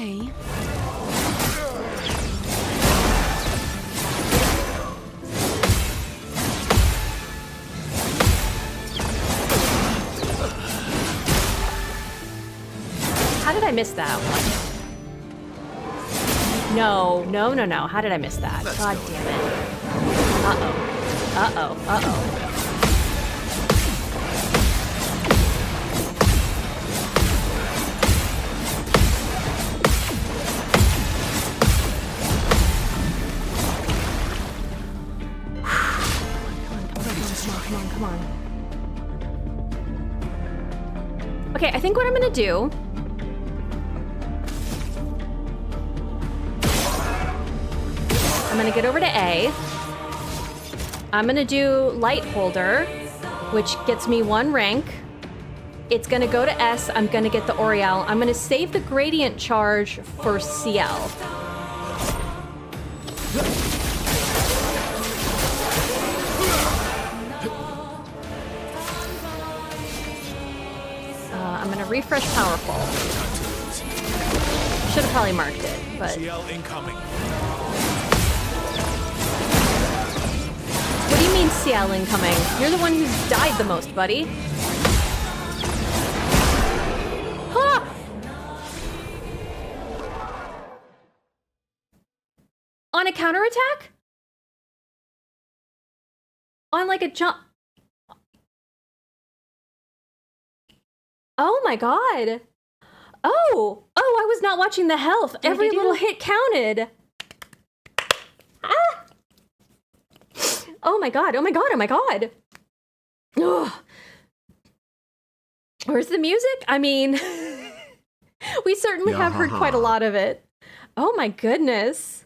How did I miss that one? No. How did I miss that? God damn it. Uh-oh. Come on. Okay, I think what I'm gonna do... I'm gonna get over to A. I'm gonna do Light Holder, which gets me 1 rank. It's gonna go to S. I'm gonna get the Oriel. I'm gonna save the Gradient Charge for CL. I'm gonna refresh Powerful. Should have probably marked it, but... CL incoming. What do you mean CL incoming? You're the one who's died the most, buddy. Huh! On a counterattack? On like a jump... Oh my god. Oh, I was not watching the health. Every little hit counted. Ah. Oh my god. Ugh. Where's the music? I mean, we certainly have heard quite a lot of it. Oh my goodness.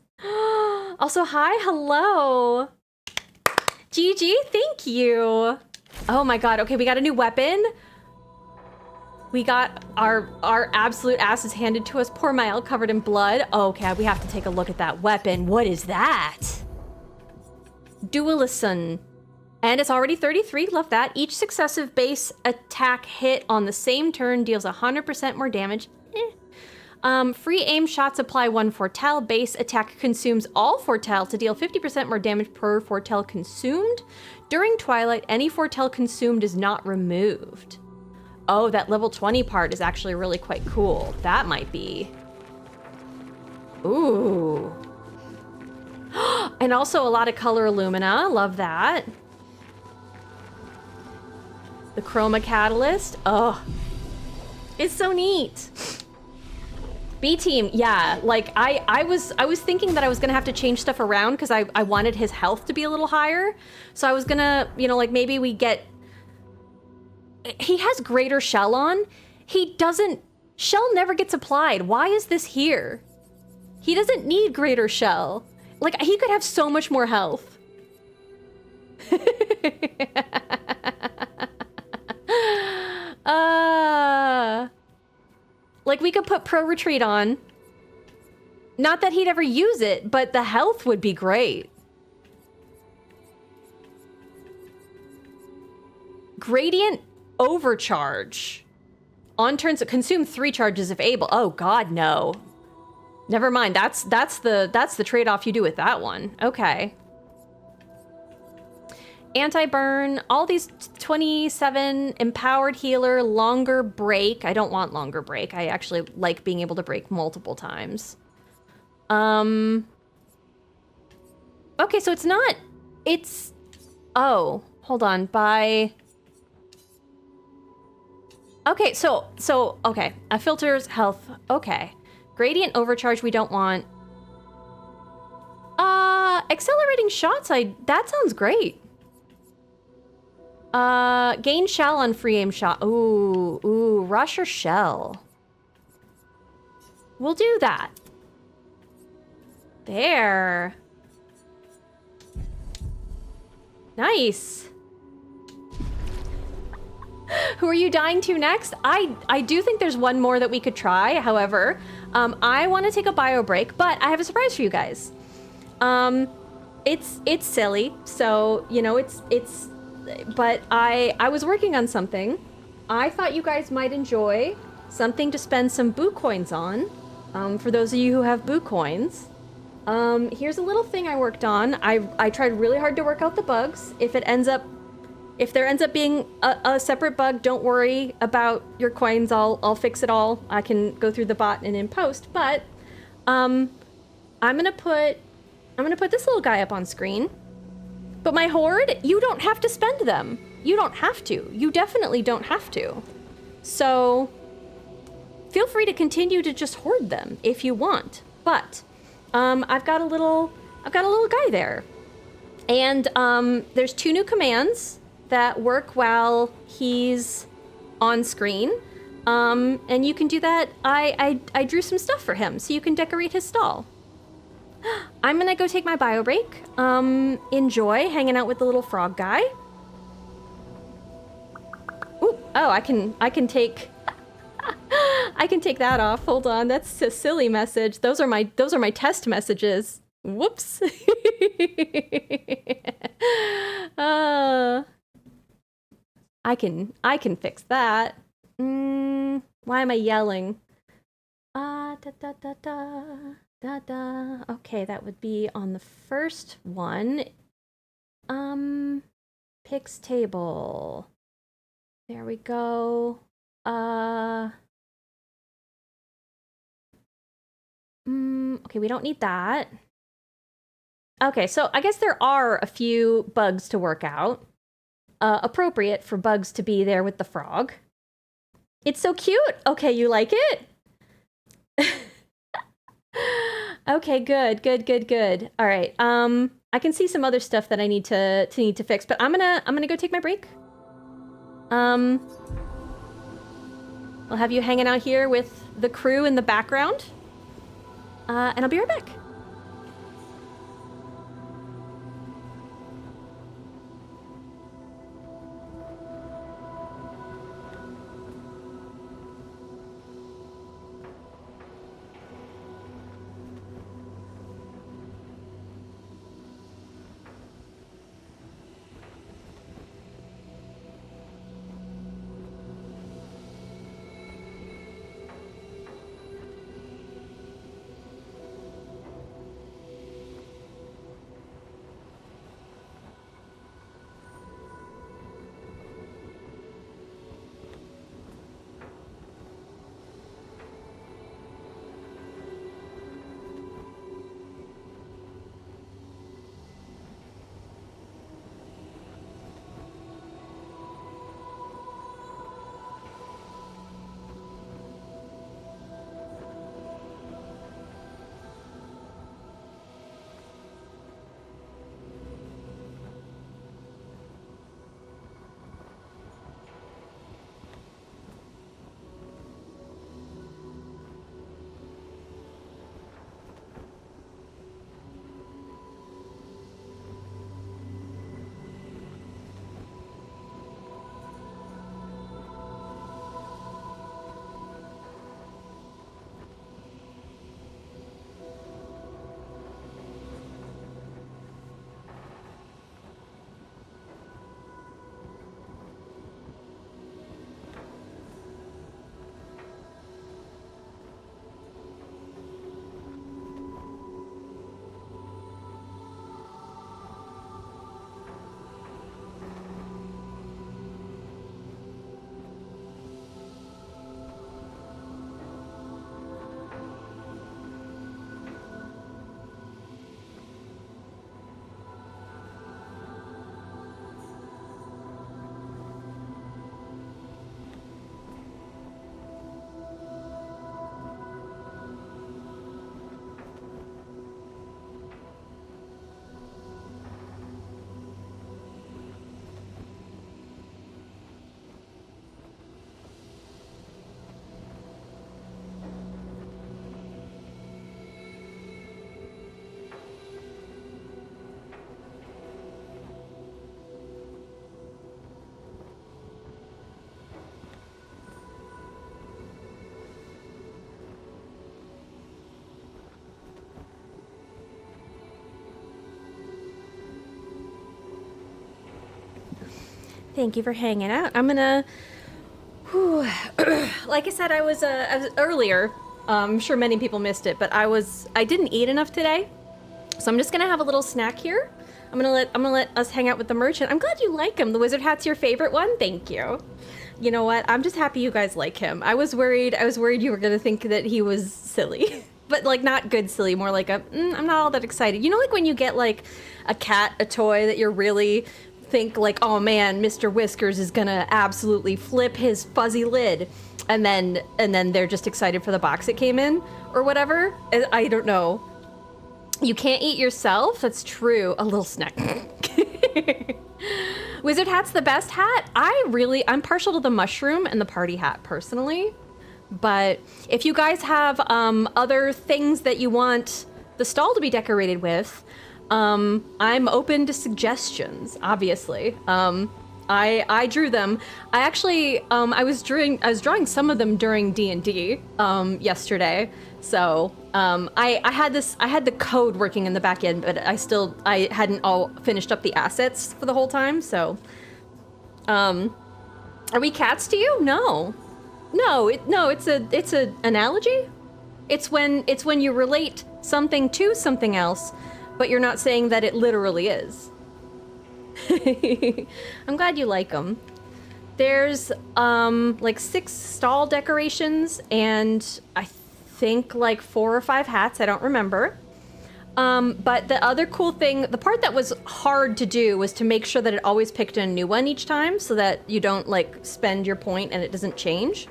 Also, hi, hello. GG, thank you. Oh my god. Okay, we got a new weapon. We got our absolute asses handed to us. Poor Mael covered in blood. Okay, we have to take a look at that weapon. What is that? Dualison. And it's already 33, love that. Each successive base attack hit on the same turn deals 100% more damage. Free aim shots apply 1 Fortel. Base attack consumes all Fortel to deal 50% more damage per Fortel consumed. During Twilight, any Fortel consumed is not removed. Oh, that level 20 part is actually really quite cool. That might be. Ooh. And also a lot of color Illumina. Love that. The Chroma Catalyst. Oh, it's so neat. B team, yeah. Like I was thinking that I was gonna have to change stuff around because I wanted his health to be a little higher. So I was gonna, like maybe we get. He has greater shell on. He doesn't. Shell never gets applied. Why is this here? He doesn't need greater shell. Like he could have so much more health. Like we could put Pro Retreat on. Not that he'd ever use it, but the health would be great. Gradient Overcharge. On turns, consume 3 charges if able. Oh God, no. Never mind. That's the trade-off you do with that one. Okay. Anti-burn, all these 27, empowered healer, longer break. I don't want longer break. I actually like being able to break multiple times. Okay, so it's not, oh, hold on, Okay, okay. Filters, health, okay. Gradient overcharge we don't want. Accelerating shots, that sounds great. Gain shell on free aim shot. Ooh, rush or shell. We'll do that. There. Nice. Who are you dying to next? I do think there's one more that we could try. However, I want to take a bio break, but I have a surprise for you guys. It's silly, so you know but I was working on something. I thought you guys might enjoy something to spend some boo coins on. For those of you who have boo coins, here's a little thing I worked on. I tried really hard to work out the bugs. If there ends up being a separate bug, don't worry about your coins. I'll fix it all. I can go through the bot and in post. But I'm gonna put this little guy up on screen. But my horde, you don't have to spend them. You don't have to. You definitely don't have to. So feel free to continue to just hoard them if you want. But I've got a little guy there. And there's 2 new commands that work while he's on screen. And you can do that. I drew some stuff for him so you can decorate his stall. I'm gonna go take my bio break. Enjoy hanging out with the little frog guy. Ooh, oh, I can take I can take that off. Hold on, that's a silly message. Those are my test messages. Whoops. I can fix that. Why am I yelling? Okay, that would be on the first one. Pix table. There we go. Okay, we don't need that. Okay, so I guess there are a few bugs to work out. Appropriate for bugs to be there with the frog. It's so cute. Okay, you like it? Okay, good. All right. I can see some other stuff that I need to fix, but I'm gonna go take my break. I'll have you hanging out here with the crew in the background. And I'll be right back. Thank you for hanging out. I'm gonna... Whew. Like I said, I was earlier. I'm sure many people missed it, but I didn't eat enough today. So I'm just gonna have a little snack here. I'm gonna let us hang out with the merchant. I'm glad you like him. The wizard hat's your favorite one? Thank you. You know what? I'm just happy you guys like him. I was worried you were gonna think that he was silly. But like not good silly, more like I'm not all that excited. You know, like when you get like a cat, a toy that you're really think like, oh man, Mr. Whiskers is gonna absolutely flip his fuzzy lid, and then they're just excited for the box it came in or whatever. I don't know. You can't eat yourself. That's true. A little snack. Wizard hat's the best hat. I'm partial to the mushroom and the party hat personally. But if you guys have other things that you want the stall to be decorated with, I'm open to suggestions, obviously. I drew them. I actually, I was drawing some of them during D&D yesterday. So I had the code working in the back end, but I hadn't all finished up the assets for the whole time. So, are we cats to you? No. It's an analogy. It's when you relate something to something else, but you're not saying that it literally is. I'm glad you like them. There's like 6 stall decorations and I think like 4 or 5 hats. I don't remember. But the other cool thing, the part that was hard to do was to make sure that it always picked a new one each time so that you don't like spend your point and it doesn't change.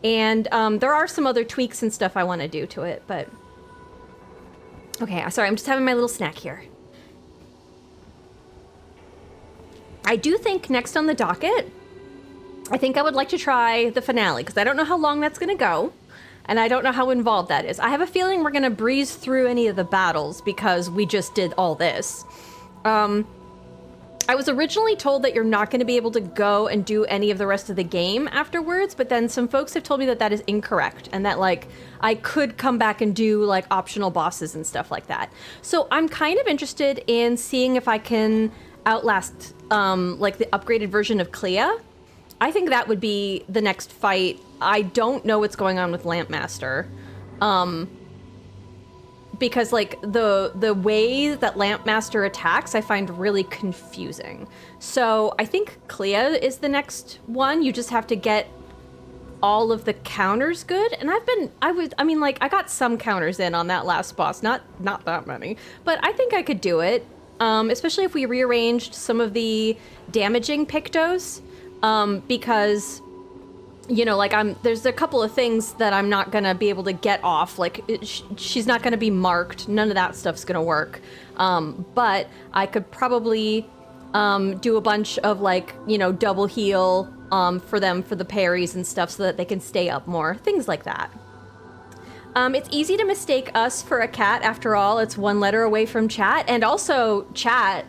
And there are some other tweaks and stuff I want to do to it, but... Okay, sorry, I'm just having my little snack here. I do think next on the docket, I think I would like to try the finale, because I don't know how long that's going to go, and I don't know how involved that is. I have a feeling we're going to breeze through any of the battles, because we just did all this. I was originally told that you're not going to be able to go and do any of the rest of the game afterwards, but then some folks have told me that that is incorrect, and that, like, I could come back and do, like, optional bosses and stuff like that. So I'm kind of interested in seeing if I can outlast, like, the upgraded version of Clair. I think that would be the next fight. I don't know what's going on with Lampmaster. Because, like, the way that Lampmaster attacks, I find really confusing. So I think Clair is the next one. You just have to get all of the counters good. And I got some counters in on that last boss. Not that many. But I think I could do it. Especially if we rearranged some of the damaging Pictos. Because... you know, like, there's a couple of things that I'm not gonna be able to get off. Like, she's not gonna be marked. None of that stuff's gonna work. But I could probably do a bunch of, like, you know, double heal for them for the parries and stuff so that they can stay up more. Things like that. It's easy to mistake us for a cat. After all, it's 1 letter away from chat. And also, chat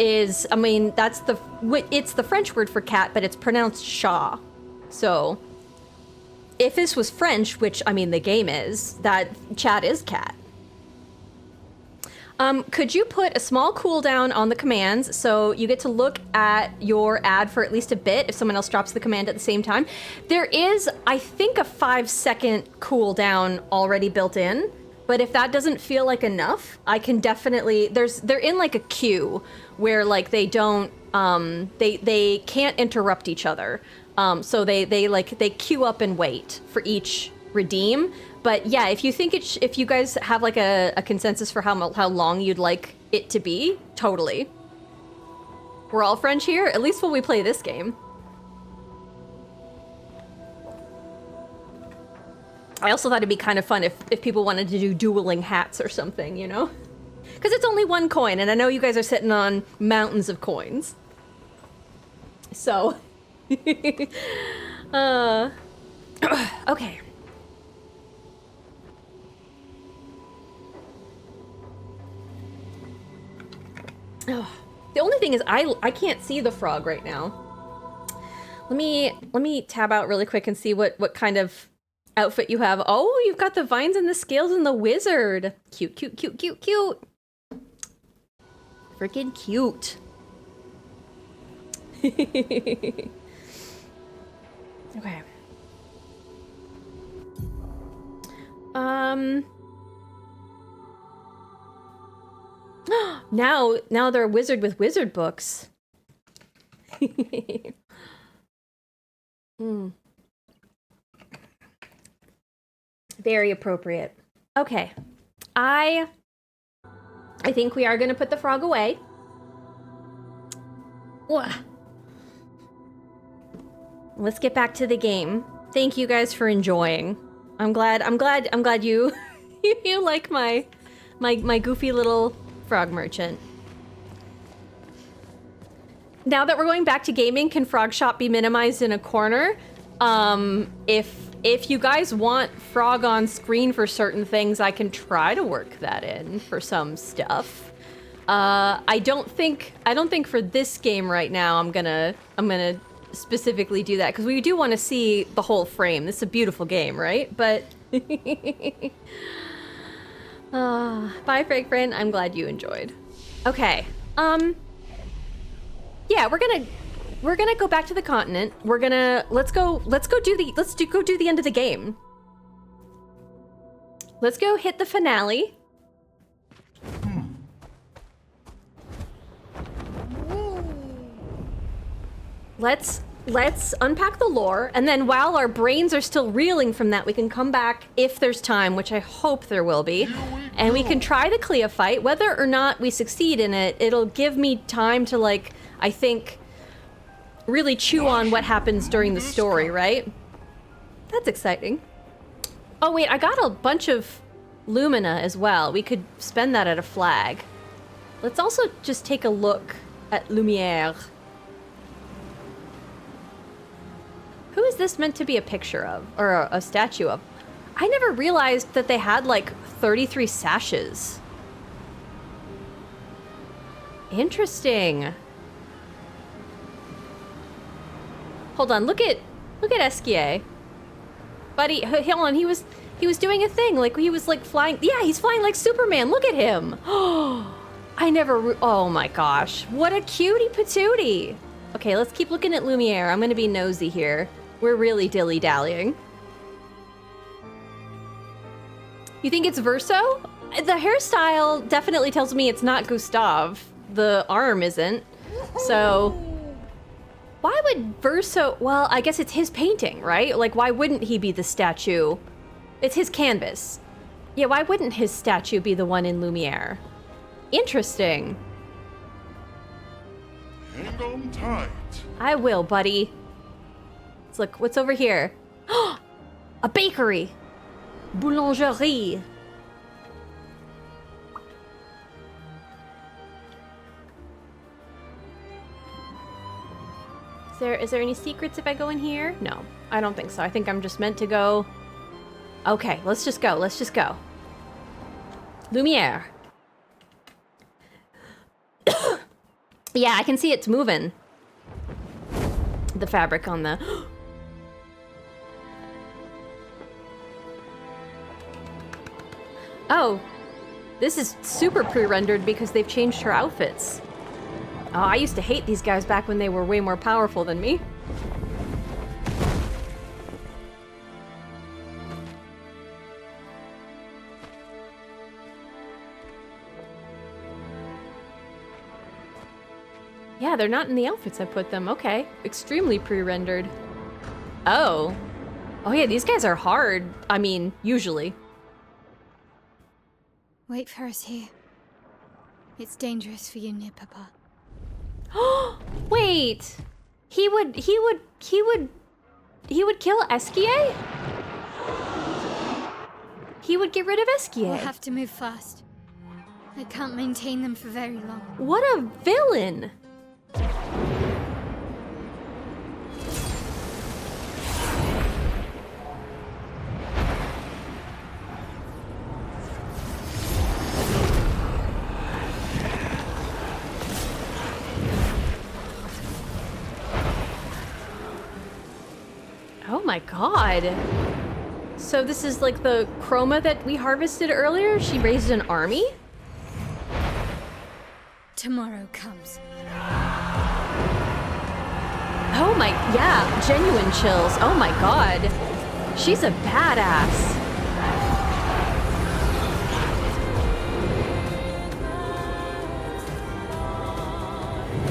is, I mean, it's the French word for cat, but it's pronounced Shaw. So, if this was French, which, I mean, the game is, that chat is cat. Could you put a small cooldown on the commands so you get to look at your ad for at least a bit if someone else drops the command at the same time? There is, I think, a 5-second cooldown already built in, but if that doesn't feel like enough, I can definitely, they're in like a queue where, like, they don't, they can't interrupt each other. So they queue up and wait for each redeem. But yeah, if you think if you guys have like a consensus for how long you'd like it to be, totally. We're all French here, at least when we play this game. I also thought it'd be kind of fun if people wanted to do dueling hats or something, you know? Because it's only 1 coin, and I know you guys are sitting on mountains of coins. So... okay. Oh, the only thing is I can't see the frog right now. Let me tab out really quick and see what kind of outfit you have. Oh, you've got the vines and the scales and the wizard. Cute, cute, cute, cute, cute. Freaking cute. Okay. Now they're a wizard with wizard books. Very appropriate. Okay. I think we are going to put the frog away. Let's get back to the game. Thank you guys for enjoying. I'm glad you you like my goofy little frog merchant. Now that we're going back to gaming, can Frog Shop be minimized in a corner? If you guys want Frog on screen for certain things, I can try to work that in for some stuff. I don't think for this game right now I'm gonna specifically do that, because we do want to see the whole frame. This is a beautiful game, right? But bye, Frank Friend. I'm glad you enjoyed. Okay. Yeah, we're gonna go back to the continent. Let's go do the end of the game. Let's go hit the finale. Let's unpack the lore, and then while our brains are still reeling from that, we can come back if there's time, which I hope there will be, and we can try the Clair fight. Whether or not we succeed in it, it'll give me time to, like, I think, really chew on what happens during the story, right? That's exciting. Oh wait, I got a bunch of Lumina as well. We could spend that at a flag. Let's also just take a look at Lumière. Who is this meant to be a picture of, or a statue of? I never realized that they had like 33 sashes. Interesting. Hold on, look at Esquier. Buddy, hold on, he was doing a thing, like he was like flying. Yeah, he's flying like Superman. Look at him. Oh, oh my gosh, what a cutie patootie. Okay, let's keep looking at Lumière. I'm gonna be nosy here. We're really dilly-dallying. You think it's Verso? The hairstyle definitely tells me it's not Gustave. The arm isn't. So, why would Verso... Well, I guess it's his painting, right? Like, why wouldn't he be the statue? It's his canvas. Yeah, why wouldn't his statue be the one in Lumière? Interesting. Hang on tight. I will, buddy. Let's look, what's over here? A bakery! Boulangerie. Is there any secrets if I go in here? No, I don't think so. I think I'm just meant to go... Okay, let's just go. Lumière. Yeah, I can see it's moving. The fabric on the... Oh, this is super pre-rendered because they've changed her outfits. Oh, I used to hate these guys back when they were way more powerful than me. Yeah, they're not in the outfits I put them. Okay. Extremely pre-rendered. Oh. Oh yeah, these guys are hard. I mean, usually. Wait for us here. It's dangerous for you near Papa. Wait. He would kill Esquier? He would get rid of Esquier. We'll have to move fast. I can't maintain them for very long. What a villain. Oh my god. So this is like the chroma that we harvested earlier? She raised an army? Tomorrow comes. Oh my, yeah, genuine chills. Oh my god. She's a badass.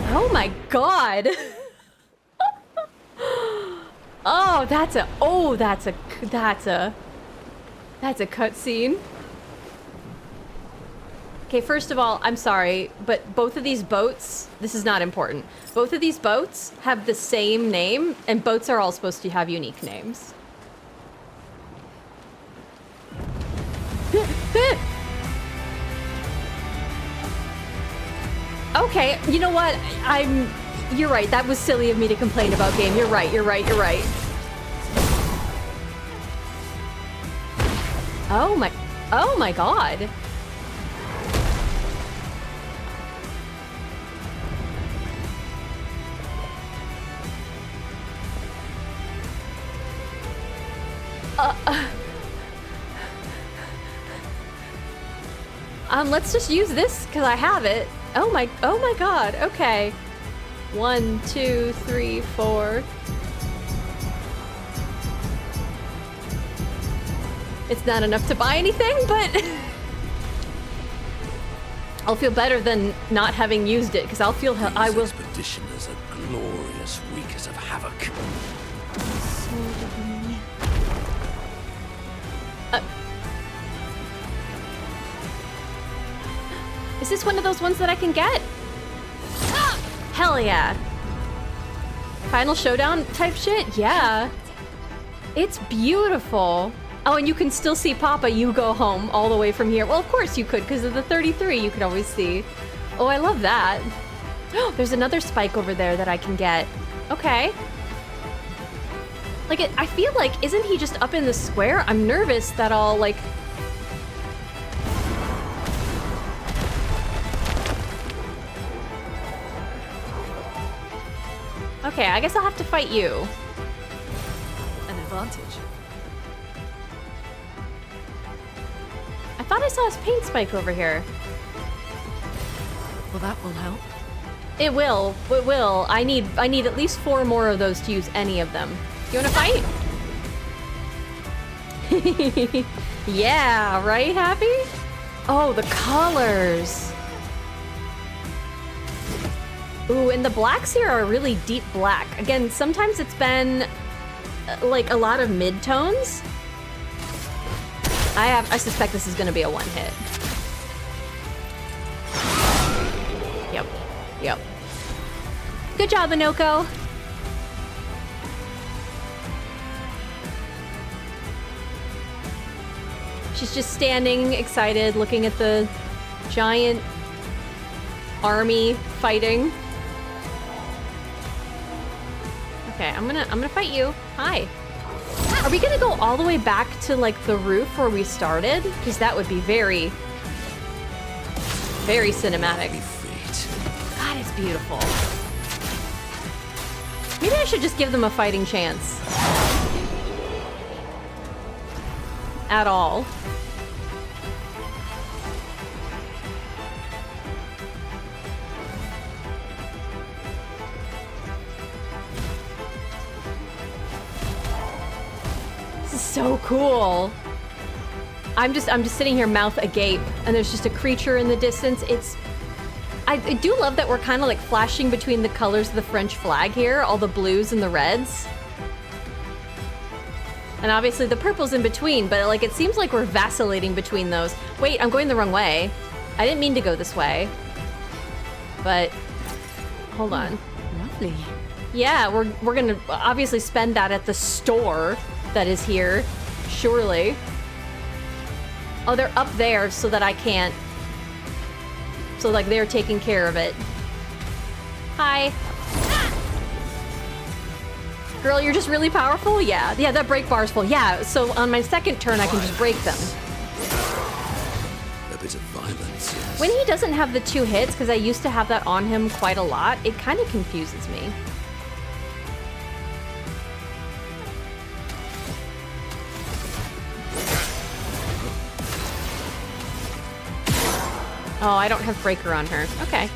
Oh my god. Oh, that's a cutscene. Okay, first of all, I'm sorry, but both of these boats, this is not important. Both of these boats have the same name, and boats are all supposed to have unique names. Okay, you know what? You're right, that was silly of me to complain about game. You're right. Oh my god. Let's just use this because I have it. Oh my god. Okay. 1, 2, 3, 4. It's not enough to buy anything, but I'll feel better than not having used it because I'll feel I will. Expeditioners are glorious wreakers of havoc. Is this one of those ones that I can get? Hell yeah. Final showdown type shit? Yeah. It's beautiful. Oh, and you can still see Papa, you go home all the way from here. Well, of course you could, because of the 33 you could always see. Oh, I love that. There's another spike over there that I can get. Okay. Like, I feel like, isn't he just up in the square? I'm nervous that I'll, like... Okay, I guess I'll have to fight you. An advantage. I thought I saw his paint spike over here. Well, that will help. It will. It will. I need at least 4 more of those to use any of them. You wanna fight? Yeah, right, Happy? Oh, the colors. Ooh, and the blacks here are really deep black. Again, sometimes it's been like a lot of mid-tones. I suspect this is gonna be a one-hit. Yep. Good job, Inoko. She's just standing, excited, looking at the giant army fighting. Okay, I'm gonna fight you. Hi. Are we gonna go all the way back to like the roof where we started? Because that would be very, very cinematic. God, it's beautiful. Maybe I should just give them a fighting chance. At all. This is so cool. I'm just sitting here mouth agape, and there's just a creature in the distance. I do love that we're kind of like flashing between the colors of the French flag here, all the blues and the reds. And obviously the purple's in between, but like it seems like we're vacillating between those. Wait, I'm going the wrong way. I didn't mean to go this way. But hold on. Lovely. Yeah, we're gonna obviously spend that at the store that is here, surely. Oh, they're up there so that I can't. So like they're taking care of it. Hi. Girl, you're just really powerful? Yeah, that break bar is full. Yeah, so on my second turn, I can just break them. A bit of violence, yes. When he doesn't have the 2 hits, because I used to have that on him quite a lot, it kind of confuses me. Oh, I don't have breaker on her. Okay.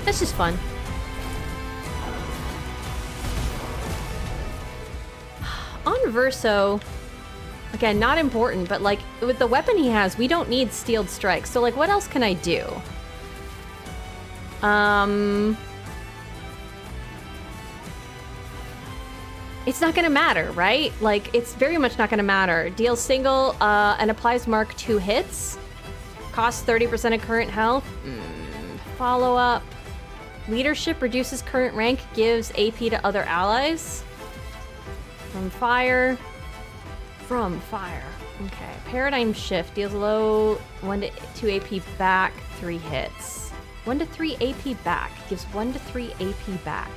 That's just fun. On Verso, again, not important, but like with the weapon he has, we don't need steeled strikes. So like, what else can I do? It's not gonna matter, right? Like, it's very much not gonna matter. Deals single and applies mark 2 hits. Costs 30% of current health. Follow up. Leadership reduces current rank, gives AP to other allies. From fire. Okay. Paradigm shift deals low 1 to 2 AP back, 3 hits. 1 to 3 AP back. Gives 1 to 3 AP back.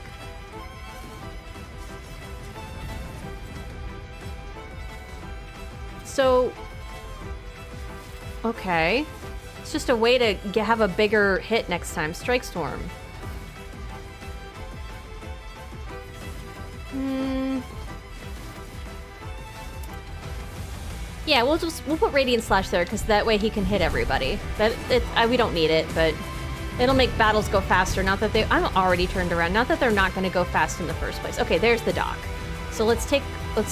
So, okay. It's just a way to have a bigger hit next time. Strike Storm. Yeah, we'll put Radiant Slash there because that way he can hit everybody. We don't need it, but it'll make battles go faster. Not that I'm already turned around. Not that they're not going to go fast in the first place. Okay, there's the dock. So let's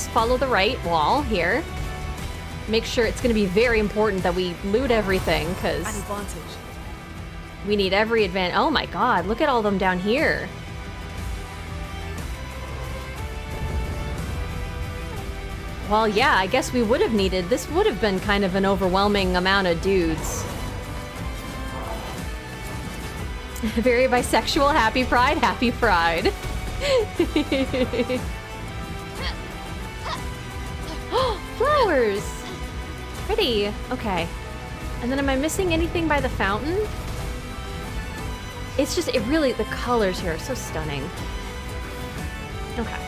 follow the right wall here. Make sure it's going to be very important that we loot everything because we need every advantage. Oh my god, look at all of them down here. Well, yeah, I guess we would have needed... This would have been kind of an overwhelming amount of dudes. Very bisexual, happy pride, happy pride. Flowers! Pretty. Okay. And then am I missing anything by the fountain? It's just, the colors here are so stunning. Okay.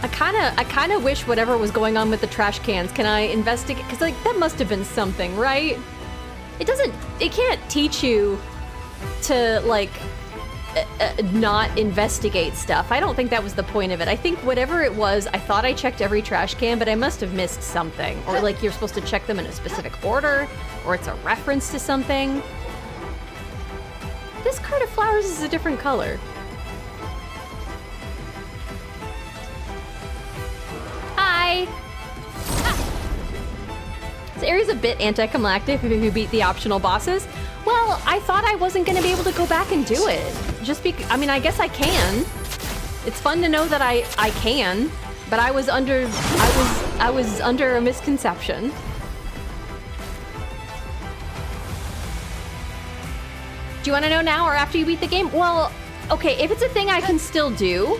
I kind of wish whatever was going on with the trash cans, can I investigate? Because, like, that must have been something, right? It can't teach you to, like, not investigate stuff. I don't think that was the point of it. I think whatever it was, I thought I checked every trash can, but I must have missed something. Or, like, you're supposed to check them in a specific order, or it's a reference to something. This card of flowers is a different color. Hi! This area's a bit anticlimactic if you beat the optional bosses. Well, I thought I wasn't going to be able to go back and do it. I mean, I guess I can. It's fun to know that I can, but I was under a misconception. Do you want to know now or after you beat the game? Well, okay, if it's a thing I can still do,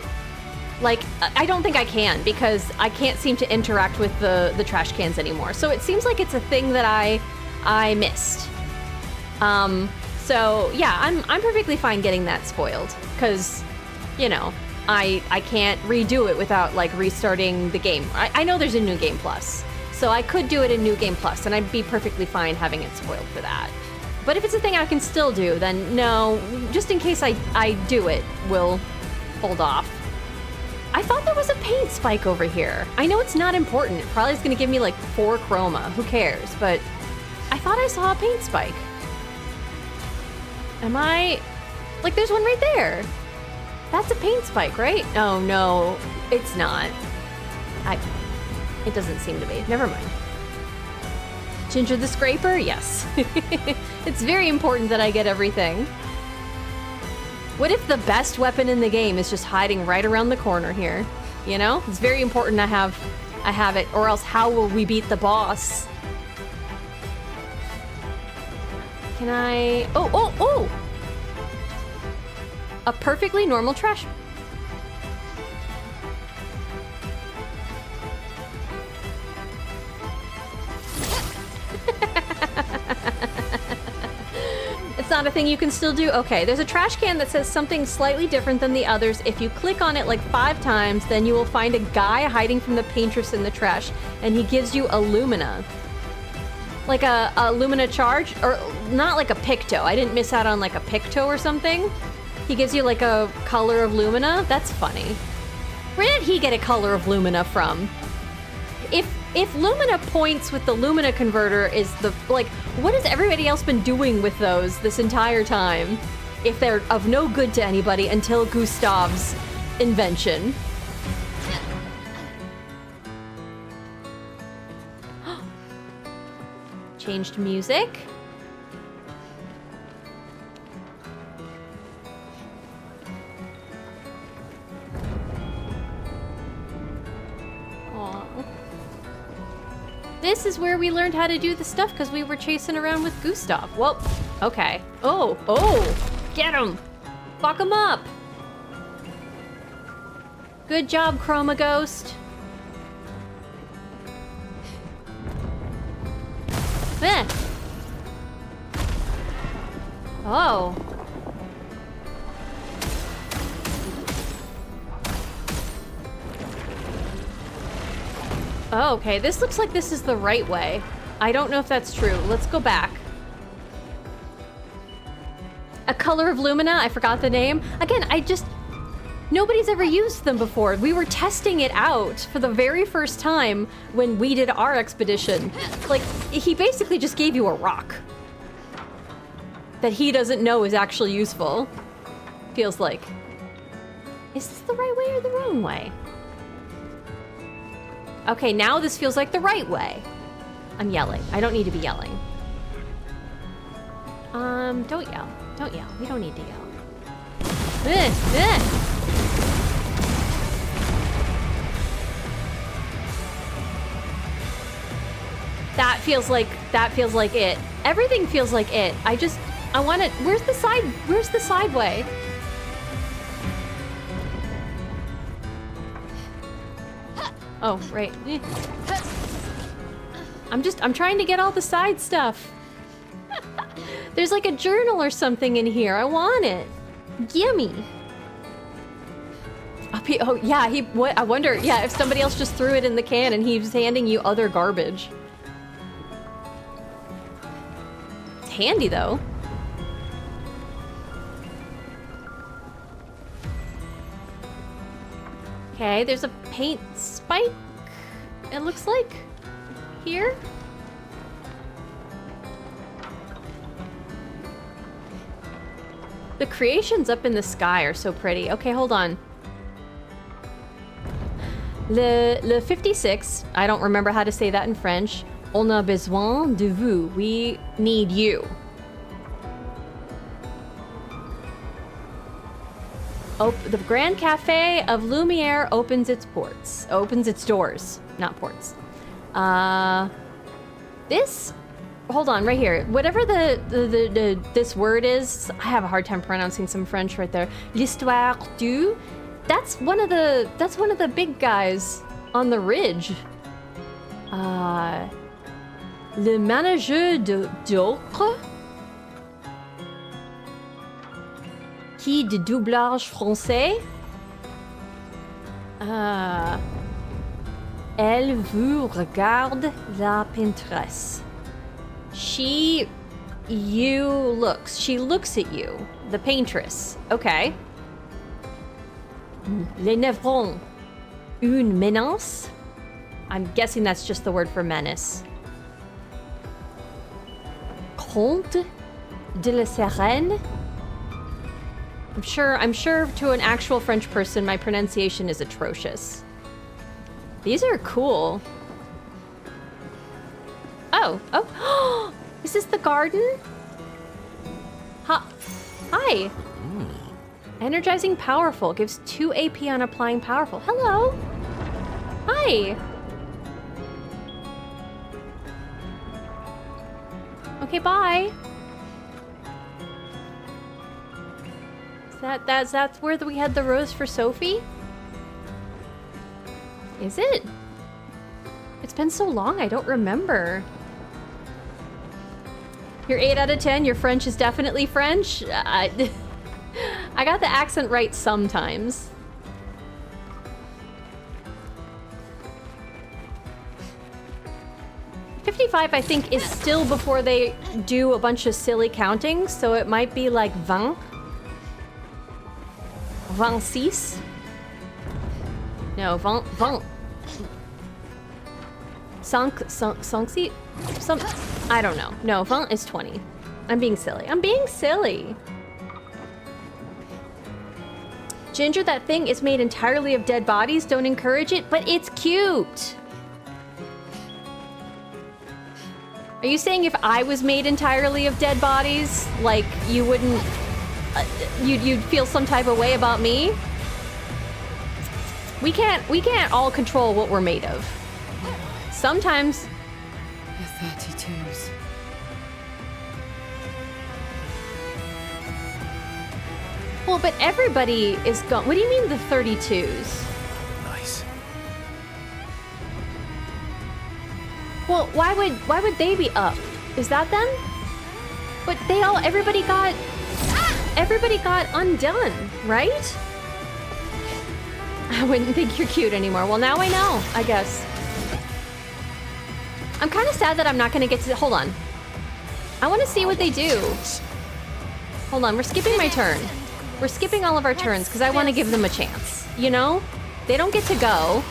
like, I don't think I can because I can't seem to interact with the trash cans anymore. So it seems like it's a thing that I missed. So yeah, I'm perfectly fine getting that spoiled because, you know, I can't redo it without like restarting the game. I know there's a New Game Plus, so I could do it in New Game Plus and I'd be perfectly fine having it spoiled for that. But if it's a thing I can still do, then no, just in case I do it, we'll hold off. I thought there was a paint spike over here. I know it's not important. It probably is going to give me like 4 chroma. Who cares? But I thought I saw a paint spike. Am I... Like, there's one right there. That's a paint spike, right? Oh, no. It's not. It doesn't seem to be. Never mind. Ginger the Scraper? Yes. It's very important that I get everything. What if the best weapon in the game is just hiding right around the corner here? You know? It's very important I have it, or else how will we beat the boss? Can I... Oh! A perfectly normal trash... It's not a thing you can still do? Okay, there's a trash can that says something slightly different than the others. If you click on it like 5 times, then you will find a guy hiding from the paintress in the trash, and he gives you a Lumina. Like a Lumina charge, or not like a Picto. I didn't miss out on like a Picto or something. He gives you like a color of Lumina. That's funny. Where did he get a color of Lumina from? If Lumina points with the Lumina converter is the, like, what has everybody else been doing with those this entire time? If they're of no good to anybody until Gustav's invention. Changed music. Aww. This is where we learned how to do the stuff because we were chasing around with Gustav. Well, okay. Oh, get him. Fuck him up. Good job, Chroma Ghost. Eh. Oh. Oh, okay. This looks like this is the right way. I don't know if that's true. Let's go back. A color of Lumina. I forgot the name. Again, nobody's ever used them before. We were testing it out for the very first time when we did our expedition. Like, he basically just gave you a rock that he doesn't know is actually useful. Feels like. Is this the right way or the wrong way? Okay, now this feels like the right way. I'm yelling. I don't need to be yelling. Don't yell. Don't yell. We don't need to yell. That feels like it. Everything feels like it. I want it. Where's the side way? Oh, right. I'm trying to get all the side stuff. There's like a journal or something in here. I want it. Gimme. Oh, yeah, I wonder, yeah, if somebody else just threw it in the can and he's handing you other garbage. It's handy, though. Okay, there's a paint spike, it looks like, here. The creations up in the sky are so pretty. Okay, hold on. Le 56, I don't remember how to say that in French. On a besoin de vous. We need you. The Grand Cafe of Lumière opens its doors, not ports. This, hold on, right here. Whatever this word is, I have a hard time pronouncing some French right there. L'histoire du. That's one of the big guys on the ridge. Le manager d'ocre. Qui de doublage français? Elle vous regarde la peintresse. She looks at you. The paintress. Okay. Les névrons. Une menace? I'm guessing that's just the word for menace. Comte de la Sirène? I'm sure to an actual French person, my pronunciation is atrocious. These are cool. Oh. Is this the garden? Hi. Energizing powerful. Gives 2 AP on applying powerful. Hello. Hi. Okay, bye. That's where we had the rose for Sophie? Is it? It's been so long, I don't remember. You're 8 out of 10. Your French is definitely French. I got the accent right sometimes. $55, I think, is still before they do a bunch of silly counting, so it might be like 20. 26? No, 20. Sonxi? I don't know. No, Font is 20. I'm being silly. I'm being silly. Ginger, that thing is made entirely of dead bodies. Don't encourage it, but it's cute. Are you saying if I was made entirely of dead bodies, like you wouldn't, you'd feel some type of way about me? We can't all control what we're made of. Sometimes. The 32s. Well, but everybody is gone. What do you mean the 32s? Nice. Well, why would they be up? Is that them? But everybody got undone, right? I wouldn't think you're cute anymore. Well, now I know, I guess. I'm kind of sad that I'm not gonna get to, hold on. I want to see what they do. Hold on, we're skipping my turn. We're skipping all of our turns because I want to give them a chance. You know? They don't get to go.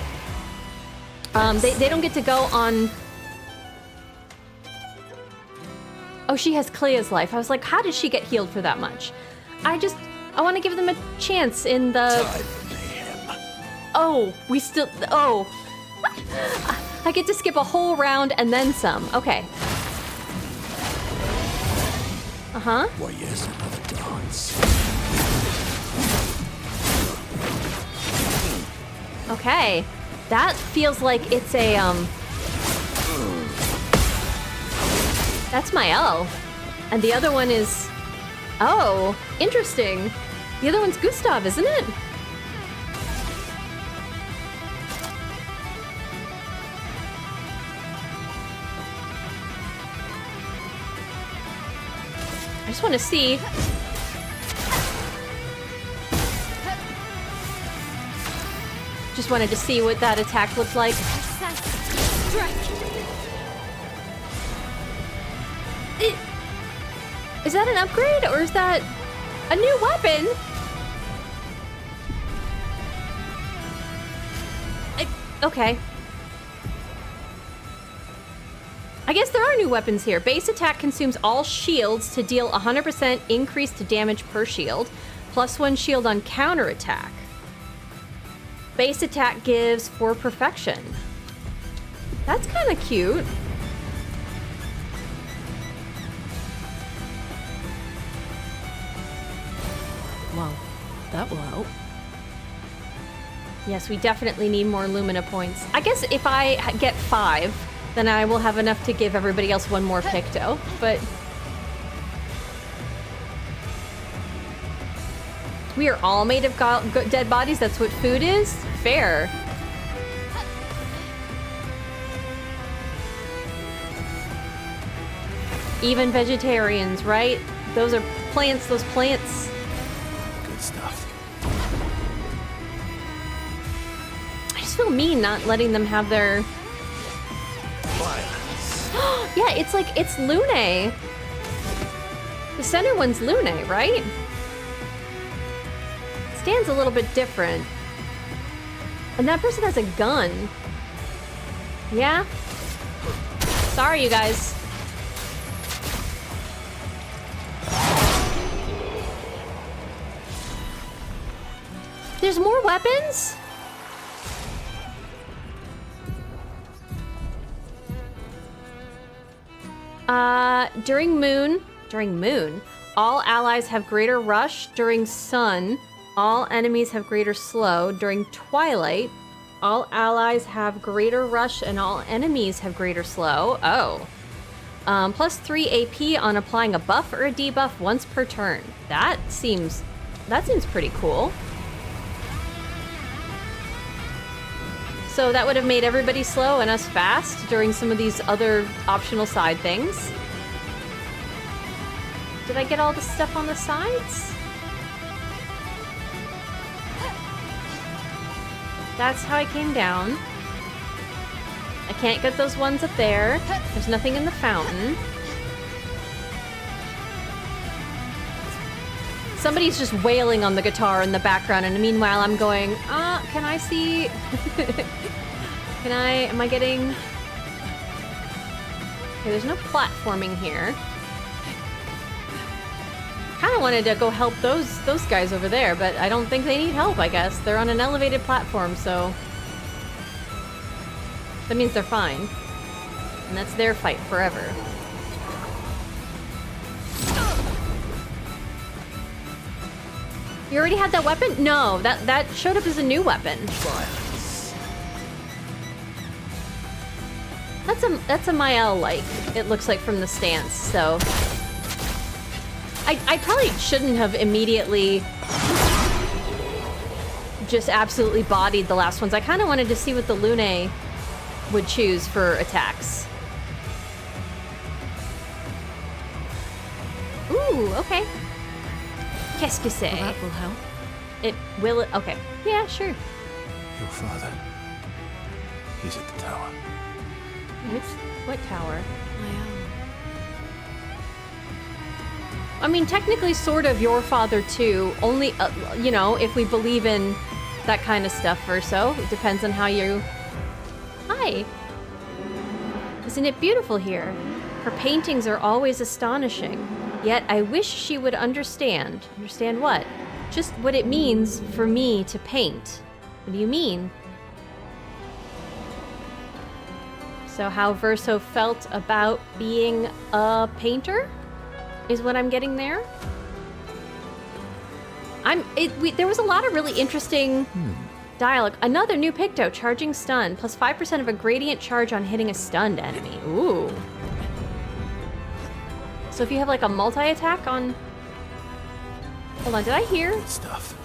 They don't get to go on... Oh, she has Clea's life. I was like, how did she get healed for that much? I want to give them a chance in the... Oh, we still... Oh. I get to skip a whole round and then some. Okay. Uh-huh. Why, yes, another dance. Okay. That feels like it's a, That's my L. And the other one is... Oh, interesting. The other one's Gustav, isn't it? I just want to see. Just wanted to see what that attack looked like. Is that an upgrade or is that a new weapon? Okay. I guess there are new weapons here. Base attack consumes all shields to deal 100% increased damage per shield, +1 shield on counterattack. Base attack gives 4 perfection. That's kind of cute. Well, that will help. Yes, we definitely need more Lumina points. I guess if I get 5, then I will have enough to give everybody else one more picto, but... We are all made of dead bodies, that's what food is? Fair. Even vegetarians, right? Those are plants, those plants. Good stuff. I just feel mean not letting them have their... Yeah, it's Lune. The center one's Lune, right? Stands a little bit different. And that person has a gun. Yeah? Sorry, you guys. There's more weapons? During moon, all allies have greater rush. During sun, all enemies have greater slow. During twilight, all allies have greater rush and all enemies have greater slow. Oh. +3 AP on applying a buff or a debuff once per turn. That seems pretty cool. So that would have made everybody slow and us fast during some of these other optional side things. Did I get all the stuff on the sides? That's how I came down. I can't get those ones up there. There's nothing in the fountain. Somebody's just wailing on the guitar in the background, and meanwhile I'm going, can I see? Am I getting... Okay, there's no platforming here. Kind of wanted to go help those guys over there, but I don't think they need help, I guess. They're on an elevated platform, so... that means they're fine. And that's their fight forever. You already had that weapon? No, that showed up as a new weapon. That's a Mael-like, it looks like from the stance, so... I probably shouldn't have immediately just absolutely bodied the last ones. I kind of wanted to see what the Lune would choose for attacks. Ooh, okay. Qu'est-ce que c'est? Well, that will help. It will... okay. Yeah, sure. Your father. He's at the tower. What tower? I am. I mean, technically, sort of your father too. Only, you know, if we believe in that kind of stuff, Verso. It depends on how you... Hi. Isn't it beautiful here? Her paintings are always astonishing. Yet I wish she would understand. Understand what? Just what it means for me to paint. What do you mean? So how Verso felt about being a painter? Is what I'm getting there. There was a lot of really interesting dialogue. Another new Picto, charging stun, plus 5% of a gradient charge on hitting a stunned enemy. Ooh. So if you have like a multi-attack on... Hold on, did I hear? Good stuff.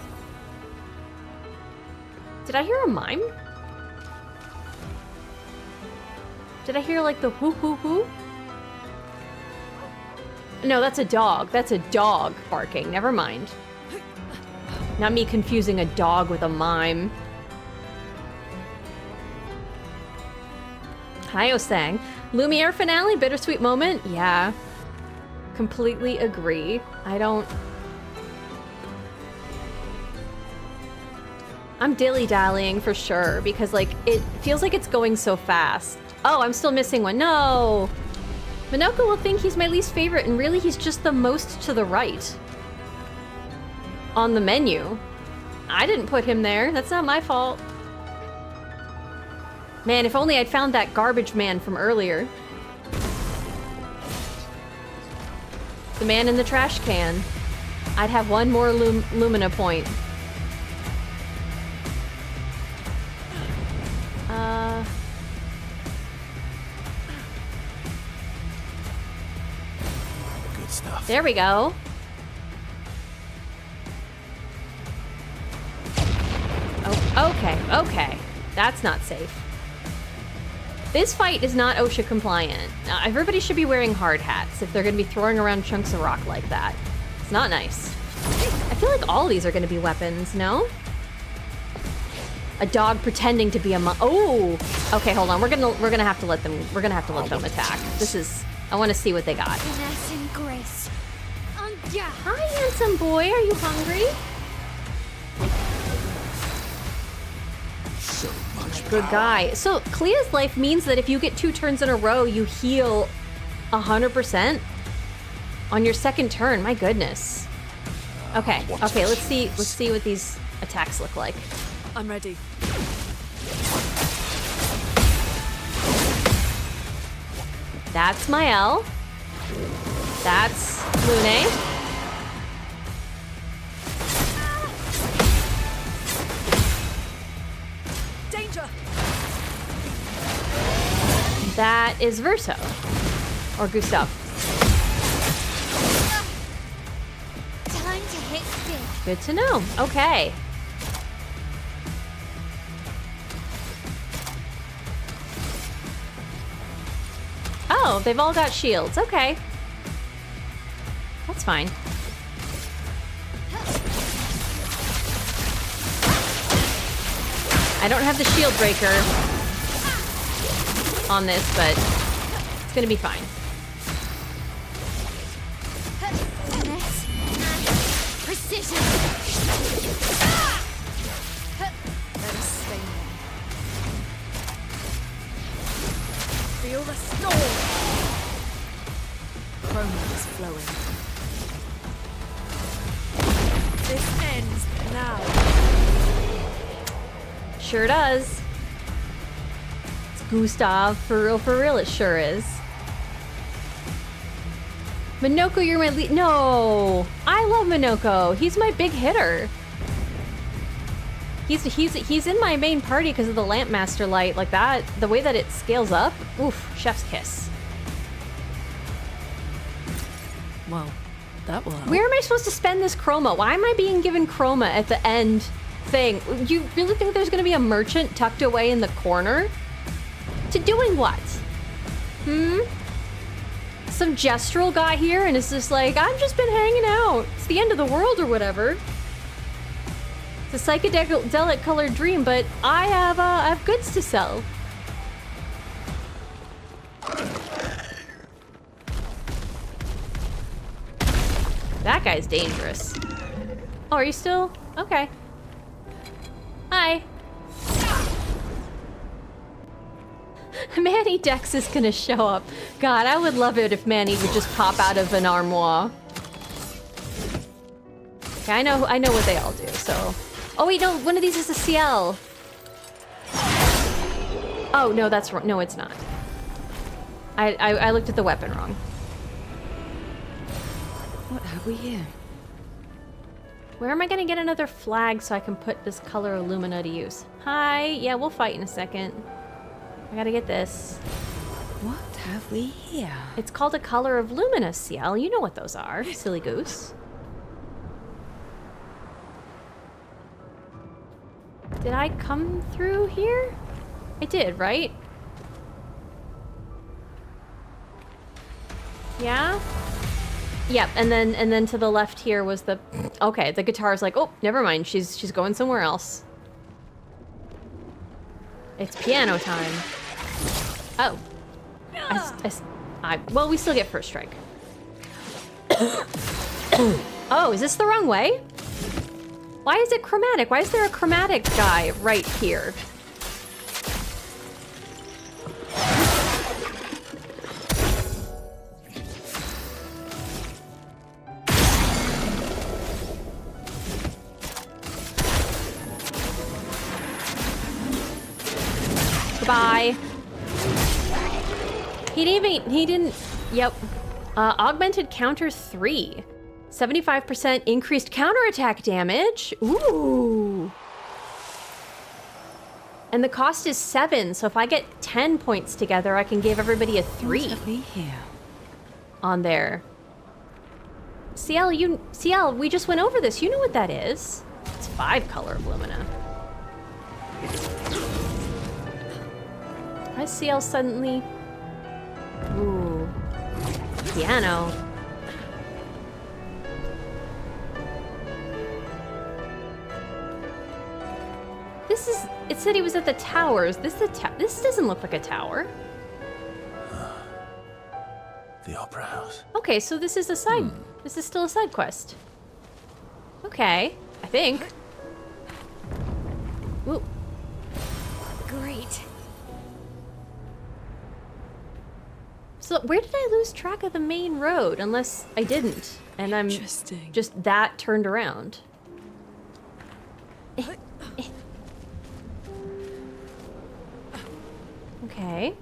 Did I hear a mime? Did I hear like the whoo whoo whoo? No, that's a dog. That's a dog barking. Never mind. Not me confusing a dog with a mime. Hayo sang. Lumière finale, bittersweet moment? Yeah. Completely agree. I'm dilly-dallying for sure, because like, it feels like it's going so fast. Oh, I'm still missing one. No! Minoko will think he's my least favorite, and really he's just the most to the right. On the menu. I didn't put him there. That's not my fault. Man, if only I'd found that garbage man from earlier. The man in the trash can. I'd have one more Lumina point. Good stuff. There we go. Oh, okay. That's not safe. This fight is not OSHA compliant. Everybody should be wearing hard hats if they're going to be throwing around chunks of rock like that. It's not nice. I feel like all these are going to be weapons, no? A dog pretending to be a Oh! Okay, hold on. We're gonna have to let them attack. This is... I want to see what they got. Finesse and grace. Yeah. Hi, handsome boy. Are you hungry? So much Good power. guy. So, Clea's life means that if you get 2 turns in a row, you heal 100% on your second turn. My goodness. Okay, let's see what these attacks look like. I'm ready. That's Mael. That's Lune. Danger! That is Verso. Or Gustav. Time to hit big. Good to know. Okay. Oh, they've all got shields. Okay. That's fine. I don't have the shield breaker on this, but it's gonna be fine. Finesse and precision. Let us stay there. Feel the storm! sure does. It's Gustav, for real, it sure is. Minoko, you're my lead. No, I love Minoko. He's my big hitter. He's in my main party because of the Lampmaster light, like that. The way that it scales up, oof, chef's kiss. Well, that will help. Where am I supposed to spend this chroma? Why am I being given chroma at the end thing? You really think there's gonna be a merchant tucked away in the corner? To doing what? Some gestural guy here and it's just like, I've just been hanging out. It's the end of the world or whatever. It's a psychedelic colored dream, but I have goods to sell. That guy's dangerous. Oh, are you still? Okay. Hi. Manny Dex is gonna show up. God, I would love it if Manny would just pop out of an armoire. Okay, I know what they all do, so. Oh wait, no, one of these is a CL. Oh, no, that's wrong. No, it's not. I looked at the weapon wrong. What have we here? Where am I gonna get another flag so I can put this color Illumina to use? Hi, yeah, we'll fight in a second. I gotta get this. What have we here? It's called a color of Lumina, CL. You know what those are, silly goose. Did I come through here? I did, right? Yeah? Yep, and then to the left here was the... Okay, the guitar's like, oh, never mind. She's going somewhere else. It's piano time. Oh. Well, we still get first strike. Oh, is this the wrong way? Why is it chromatic? Why is there a chromatic guy right here? Goodbye. He didn't, yep. Augmented counter 3. 75% increased counterattack damage. Ooh. And the cost is 7, so if I get 10 points together, I can give everybody a 3. What have we here? On there. CL, we just went over this. You know what that is. It's 5 color of Lumina. Why is CL suddenly... Ooh. Piano. It said he was at the towers. This doesn't look like a tower. The Opera House. Okay, so this is a side. This is still a side quest. Okay, I think. Ooh. Great. So where did I lose track of the main road? Unless I didn't, and I'm Interesting. just that turned around. Okay.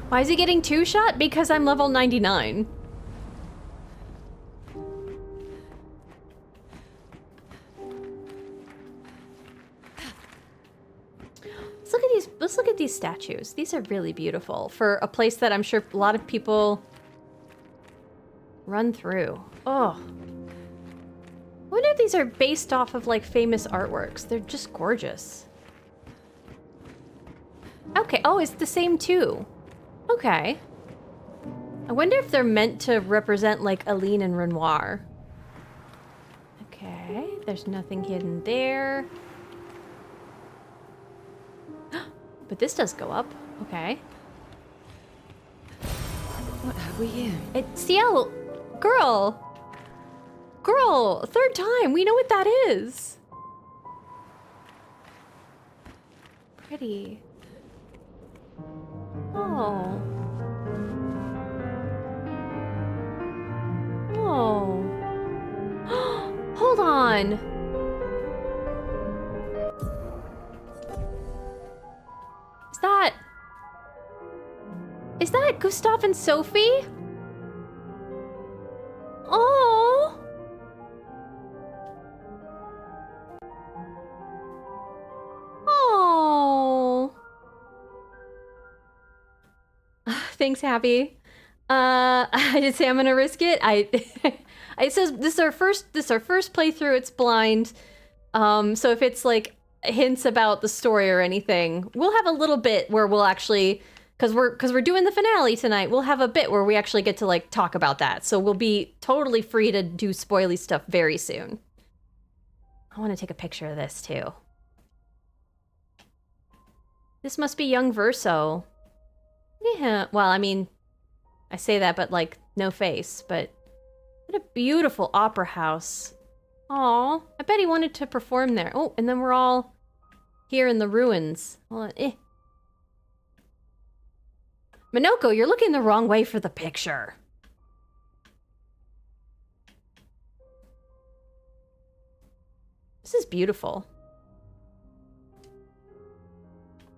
Why is he getting 2-shot? Because I'm level 99. Let's look at these statues. These are really beautiful for a place that I'm sure a lot of people run through. Oh. I wonder if these are based off of like famous artworks. They're just gorgeous. Okay, oh, it's the same too. Okay. I wonder if they're meant to represent like Aline and Renoir. Okay, there's nothing hidden there. But this does go up. Okay. What have we here? It's CL. Girl, 3rd time. We know what that is. Pretty. Oh. Oh. Hold on. cute! Gustav and Sophie? Oh. Oh. Thanks, Happy. I did say I'm gonna risk it. It says this is our first playthrough. It's blind. So if it's like hints about the story or anything, we'll have a little bit where we'll actually, because we're doing the finale tonight, we'll have a bit where we actually get to like talk about that. So we'll be totally free to do spoily stuff very soon. I want to take a picture of this too. This must be young Verso. Yeah, well, I mean, I say that, but like no face, but what a beautiful opera house. Aw, I bet he wanted to perform there. Oh, and then we're all here in the ruins. Hold on, Minoko, you're looking the wrong way for the picture. This is beautiful.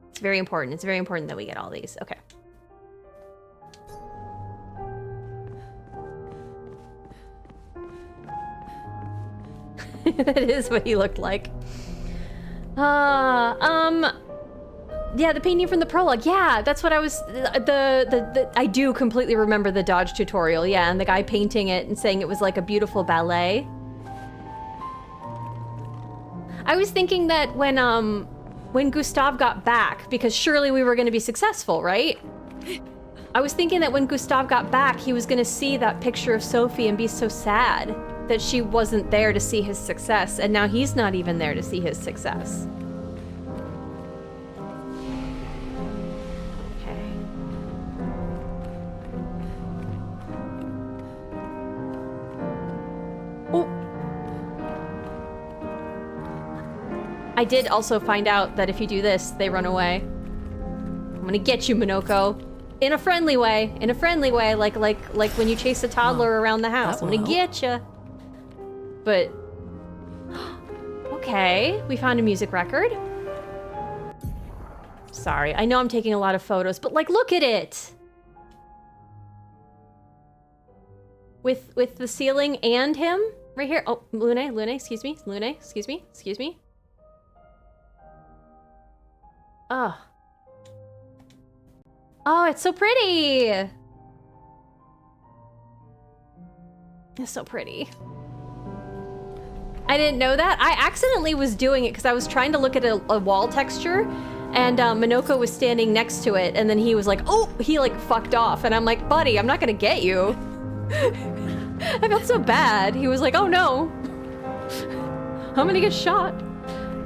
It's very important. It's very important that we get all these. Okay. That is what he looked like. Yeah, the painting from the prologue. Yeah, that's what I was, I do completely remember the dodge tutorial. Yeah, and the guy painting it and saying it was like a beautiful ballet. I was thinking that when Gustav got back, because surely we were going to be successful, right? I was thinking that when Gustav got back, he was going to see that picture of Sophie and be so sad that she wasn't there to see his success, and now he's not even there to see his success. Okay. Oh! I did also find out that if you do this, they run away. I'm gonna get you, Minoko. In a friendly way, like when you chase a toddler around the house. I'm gonna get you. But, okay, we found a music record. Sorry, I know I'm taking a lot of photos, but like, look at it. With the ceiling and him right here. Oh, Lune, excuse me. Oh. Oh, it's so pretty. It's so pretty. I didn't know that. I accidentally was doing it because I was trying to look at a wall texture, and Minoko was standing next to it, and then he was like, oh, he like fucked off, and I'm like, buddy, I'm not gonna get you. I felt so bad. He was like, oh no, I'm gonna get shot.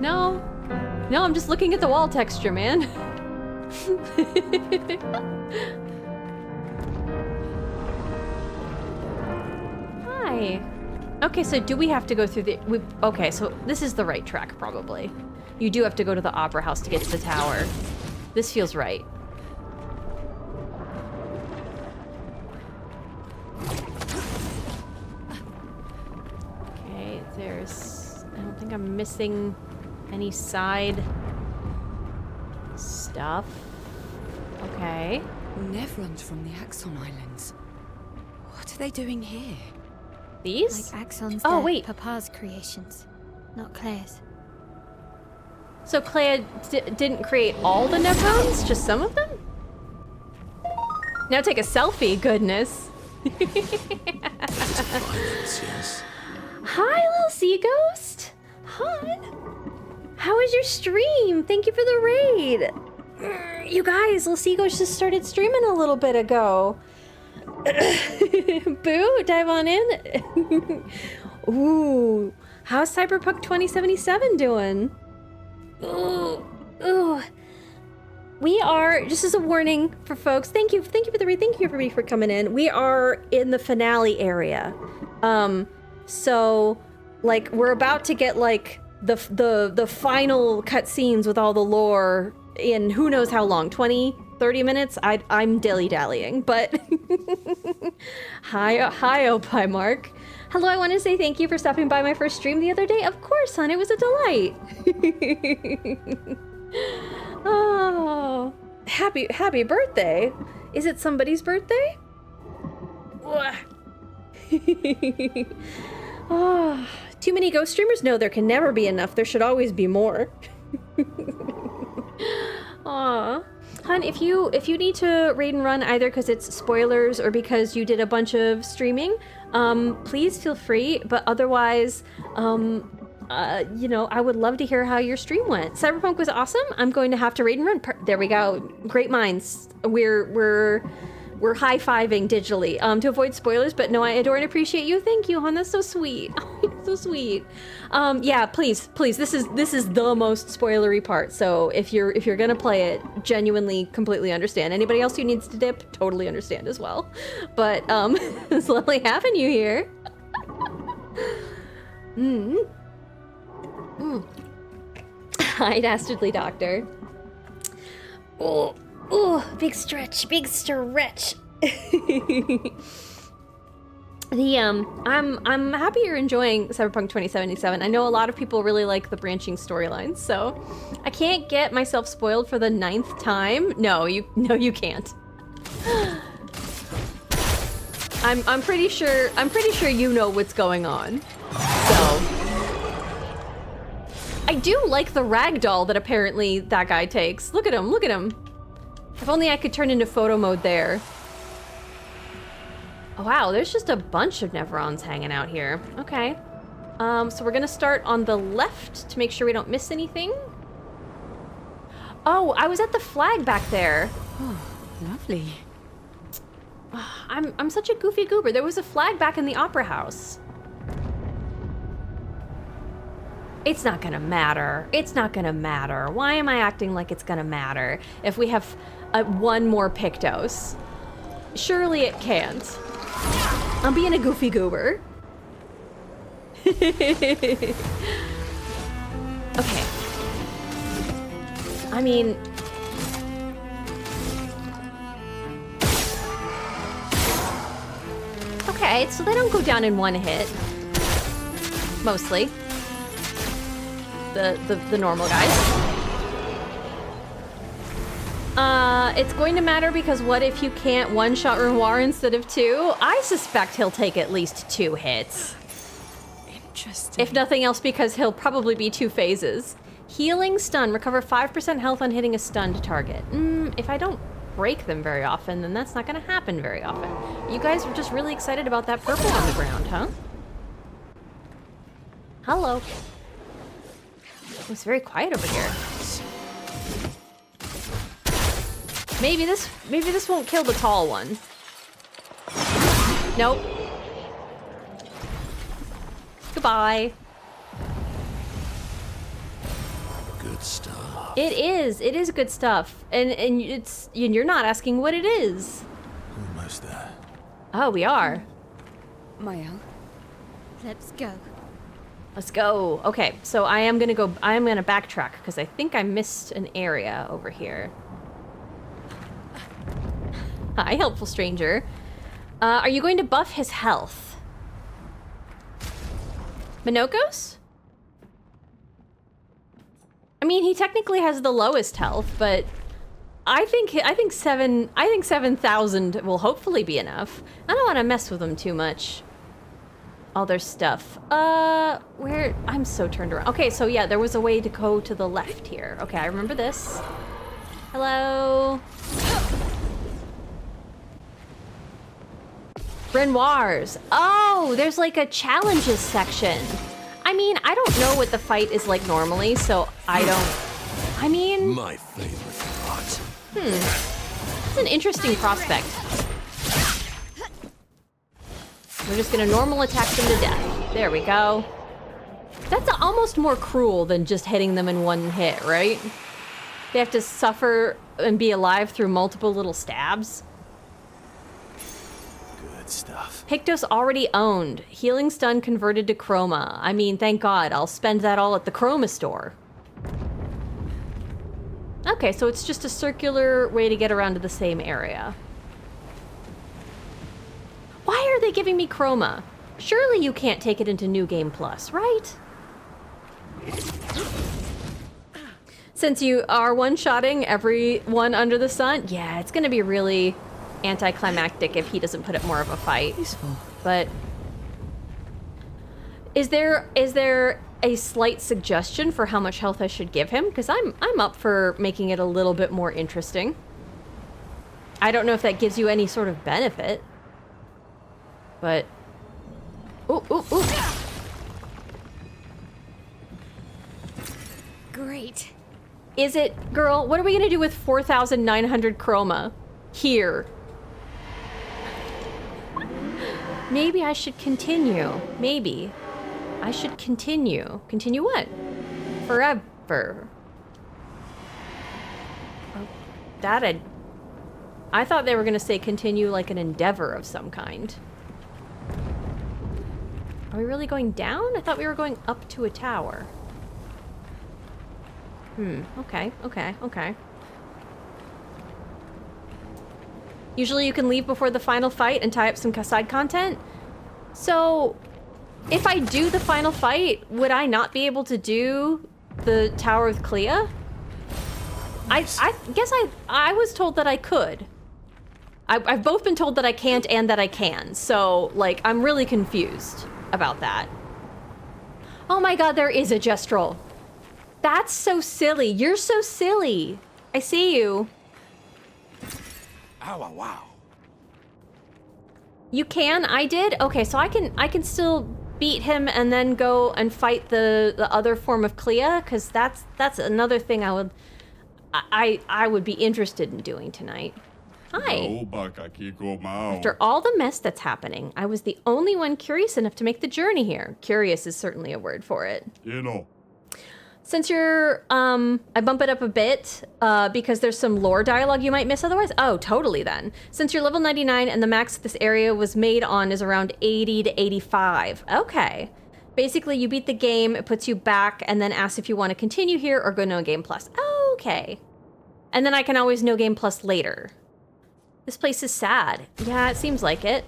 No, I'm just looking at the wall texture, man. Hi. Okay, so do we have to go through the... okay, so this is the right track, probably. You do have to go to the opera house to get to the tower. This feels right. Okay, there's... I don't think I'm missing any side stuff. Okay. Nev runs from the Axon Islands. What are they doing here? These? Like Axon's wait. Papa's creations, not Claire's. So Claire didn't create all the Necrons? Just some of them? Now take a selfie, goodness. Yes. Hi, little sea ghost. Hon. How was your stream? Thank you for the raid. You guys, little sea ghost just started streaming a little bit ago. Boo, dive on in. Ooh, how's Cyberpunk 2077 doing? Ooh. We are, just as a warning for folks, thank you for the read, thank you everybody for coming in. We are in the finale area. So like we're about to get like the final cutscenes with all the lore in who knows how long, 20, 30 minutes? I'm dilly-dallying, but hi, Opie Mark. Hello, I want to say thank you for stopping by my first stream the other day. Of course, hon, it was a delight. Oh, happy birthday. Is it somebody's birthday? Oh, too many ghost streamers? No, there can never be enough. There should always be more. Aw. Hun, if you need to raid and run either because it's spoilers or because you did a bunch of streaming, please feel free, but otherwise, you know, I would love to hear how your stream went. Cyberpunk was awesome. I'm going to have to raid and run. There we go. Great minds. We're high-fiving digitally to avoid spoilers, but no, I adore and appreciate you. Thank you, hon. That's so sweet. So sweet. Yeah, please, this is the most spoilery part. So if you're gonna play it, genuinely, completely understand. Anybody else who needs to dip, totally understand as well. But it's lovely having you here. Hi, Dastardly Doctor. Oh. Ooh, big stretch, big stretch. I'm happy you're enjoying Cyberpunk 2077. I know a lot of people really like the branching storylines, so I can't get myself spoiled for the 9th time. No, you can't. I'm pretty sure you know what's going on. So I do like the ragdoll that apparently that guy takes. Look at him, look at him. If only I could turn into photo mode there. Oh, wow, there's just a bunch of Neverons hanging out here. Okay. So we're gonna start on the left to make sure we don't miss anything. Oh, I was at the flag back there. Oh, lovely. I'm such a goofy goober. There was a flag back in the Opera House. It's not gonna matter. It's not gonna matter. Why am I acting like it's gonna matter if we have one more Pictos? Surely it can't. I'm being a goofy goober. Okay. I mean... Okay, so they don't go down in one hit. Mostly. The normal guys. It's going to matter because what if you can't one-shot Renoir instead of 2? I suspect he'll take at least 2 hits. Interesting. If nothing else, because he'll probably be 2 phases. Healing stun. Recover 5% health on hitting a stunned target. If I don't break them very often, then that's not going to happen very often. You guys are just really excited about that purple on the ground, huh? Hello. It's very quiet over here. Maybe this won't kill the tall one. Nope. Goodbye. Good stuff. It is good stuff. And you're not asking what it is. Almost there. Oh, we are. Maya. Let's go. Let's go. Okay, so I am gonna backtrack because I think I missed an area over here. Hi, helpful stranger. Are you going to buff his health? Minokos? I mean, he technically has the lowest health, but I think 7,000 will hopefully be enough. I don't want to mess with him too much. All their stuff. Where? I'm so turned around. Okay, so yeah, there was a way to go to the left here. Okay, I remember this. Hello. Renoirs. Oh, there's like a challenges section. I mean, I don't know what the fight is like normally, so I mean... My favorite part. It's an interesting prospect. We're just gonna normal attack them to death. There we go. That's almost more cruel than just hitting them in one hit, right? They have to suffer and be alive through multiple little stabs. Good stuff. Pictos already owned. Healing stun converted to chroma. I mean, thank God. I'll spend that all at the chroma store. Okay, so it's just a circular way to get around to the same area. Why are they giving me chroma? Surely you can't take it into New Game Plus, right? Since you are one-shotting everyone under the sun, yeah, it's gonna be really anticlimactic if he doesn't put up more of a fight. Peaceful. But is there a slight suggestion for how much health I should give him? Because I'm up for making it a little bit more interesting. I don't know if that gives you any sort of benefit. But ooh, ooh, ooh. Great. Is it, girl? What are we gonna do with 4,900 chroma here? Maybe I should continue. Maybe I should continue. Continue what? Forever. Oh, that I thought they were gonna say continue like an endeavor of some kind. Are we really going down? I thought we were going up to a tower. Okay. Usually you can leave before the final fight and tie up some side content. So, if I do the final fight, would I not be able to do the Tower with Clair? I guess I was told that I could. I've both been told that I can't and that I can. So, like, I'm really confused about that. Oh my god, there is a Gestrel. That's so silly. You're so silly. I see you. Ow, wow, wow. You can? I did? Okay, so I can still beat him and then go and fight the other form of Clair, because that's another thing I would be interested in doing tonight. Hi. After all the mess that's happening, I was the only one curious enough to make the journey here. Curious is certainly a word for it. Since you're, I bump it up a bit, because there's some lore dialogue you might miss otherwise. Oh, totally then. Since you're level 99 and the max this area was made on is around 80 to 85. Okay. Basically, you beat the game, it puts you back, and then asks if you want to continue here or go No Game Plus. Okay. And then I can always No Game Plus later. This place is sad. Yeah, it seems like it.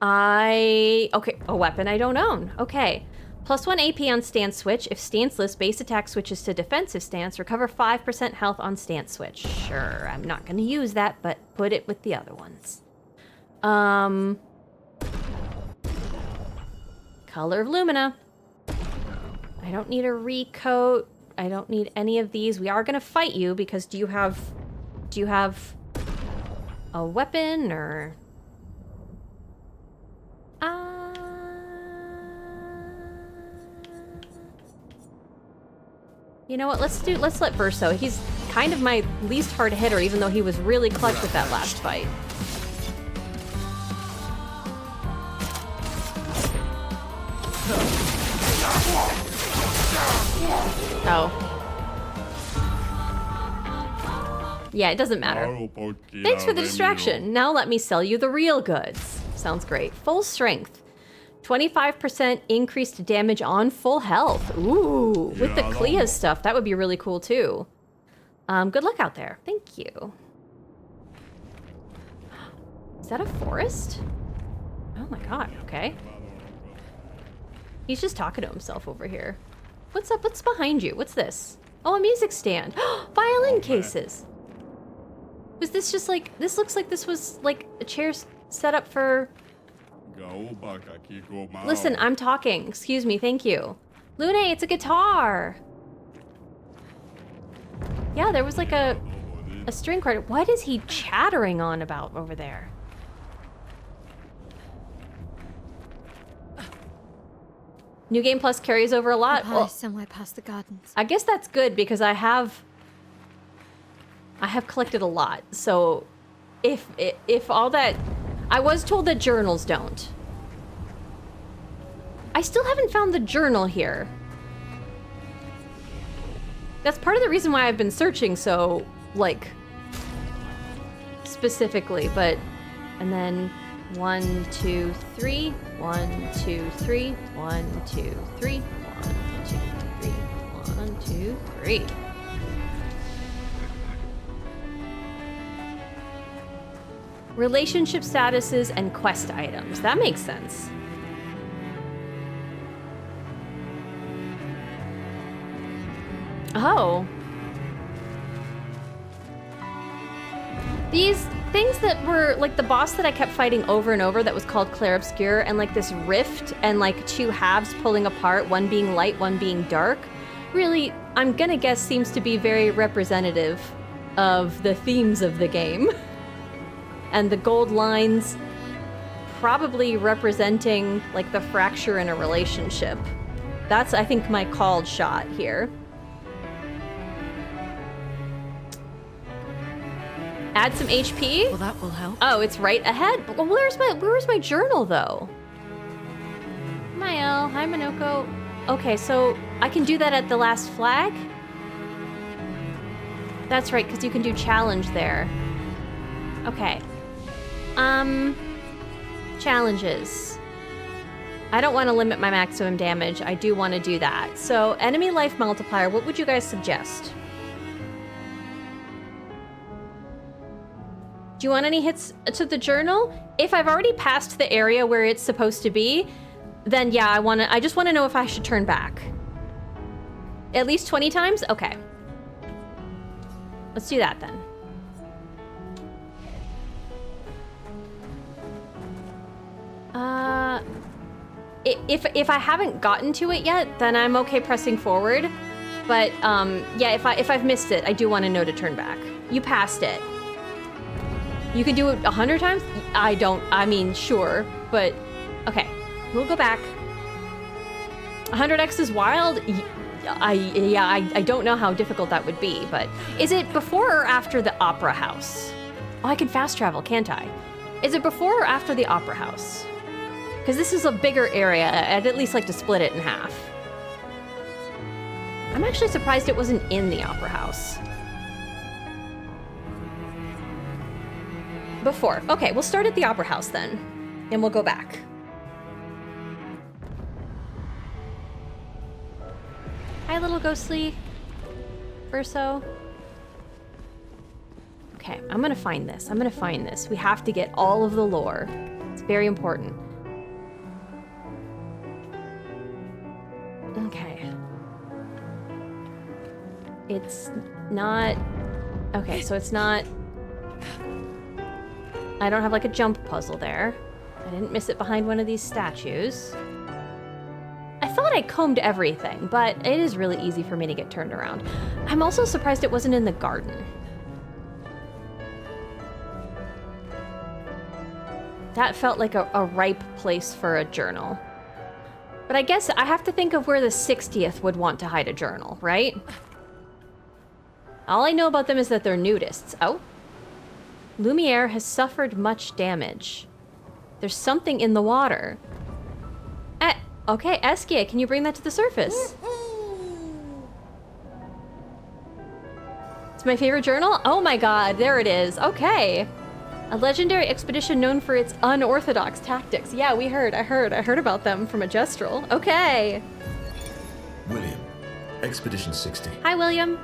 Okay, a weapon I don't own. Okay. +1 AP on stance switch. If stanceless, base attack switches to defensive stance. Recover 5% health on stance switch. Sure, I'm not going to use that, but put it with the other ones. Color of Lumina. I don't need a recoat. I don't need any of these. We are going to fight you because do you have a weapon or... You know what, let's let Verso. He's kind of my least hard hitter, even though he was really clutch with that last fight. Oh. Yeah, it doesn't matter. Thanks for the distraction. Now let me sell you the real goods. Sounds great. Full strength. 25% increased damage on full health. Ooh, with the Clair stuff, that would be really cool too. Good luck out there. Thank you. Is that a forest? Oh my god, okay. He's just talking to himself over here. What's up? What's behind you? What's this? Oh, a music stand. Violin cases. Was this just like, this looks like this was like a chair set up for... Listen, I'm talking. Excuse me, thank you. Lune, it's a guitar. Yeah, there was like a string quartet. What is he chattering on about over there? New Game Plus carries over a lot. Well, somewhere past the gardens. I guess that's good because I have collected a lot. So if all that... I was told that journals don't. I still haven't found the journal here. That's part of the reason why I've been searching so, like, specifically, but... And then 1, 2, 3, 1, 2, 3, 1, 2, 3, 1, 2, 3, 1, 2, 3. Relationship statuses and quest items. That makes sense. Oh. These things that were like the boss that I kept fighting over and over that was called Clair Obscur, and like this rift and like two halves pulling apart, one being light, one being dark, really, I'm gonna guess seems to be very representative of the themes of the game. And the gold lines probably representing like the fracture in a relationship. That's, I think, my called shot here. Add some HP? Well, that will help. Oh, it's right ahead. Well, where's my journal though? Mael, hi Minoko. Okay, so I can do that at the last flag? That's right, because you can do challenge there. Okay. Challenges. I don't want to limit my maximum damage. I do want to do that. So, enemy life multiplier, what would you guys suggest? Do you want any hits to the journal? If I've already passed the area where it's supposed to be, then yeah, I just want to know if I should turn back. At least 20 times? Okay. Let's do that then. If I haven't gotten to it yet, then I'm okay pressing forward. But yeah, if I've missed it, I do want to know to turn back. You passed it. You can do it 100 times? I mean, sure, but okay. We'll go back. 100x is wild? I don't know how difficult that would be, but is it before or after the Opera House? Oh, I can fast travel, can't I? Is it before or after the Opera House? Because this is a bigger area. I'd at least like to split it in half. I'm actually surprised it wasn't in the Opera House. Before. Okay, we'll start at the Opera House then, and we'll go back. Hi, little ghostly Verso. Okay, I'm gonna find this. We have to get all of the lore. It's very important. Okay. It's not... Okay, so it's not... I don't have like a jump puzzle there. I didn't miss it behind one of these statues. I thought I combed everything, but it is really easy for me to get turned around. I'm also surprised it wasn't in the garden. That felt like a ripe place for a journal. But I guess I have to think of where the 60th would want to hide a journal, right? All I know about them is that they're nudists. Oh. Lumière has suffered much damage. There's something in the water. Okay, Eskia, can you bring that to the surface? It's my favorite journal? Oh my god, there it is. Okay. A legendary expedition known for its unorthodox tactics. Yeah, I heard about them from a Gestrel. Okay. William, Expedition 60. Hi, William.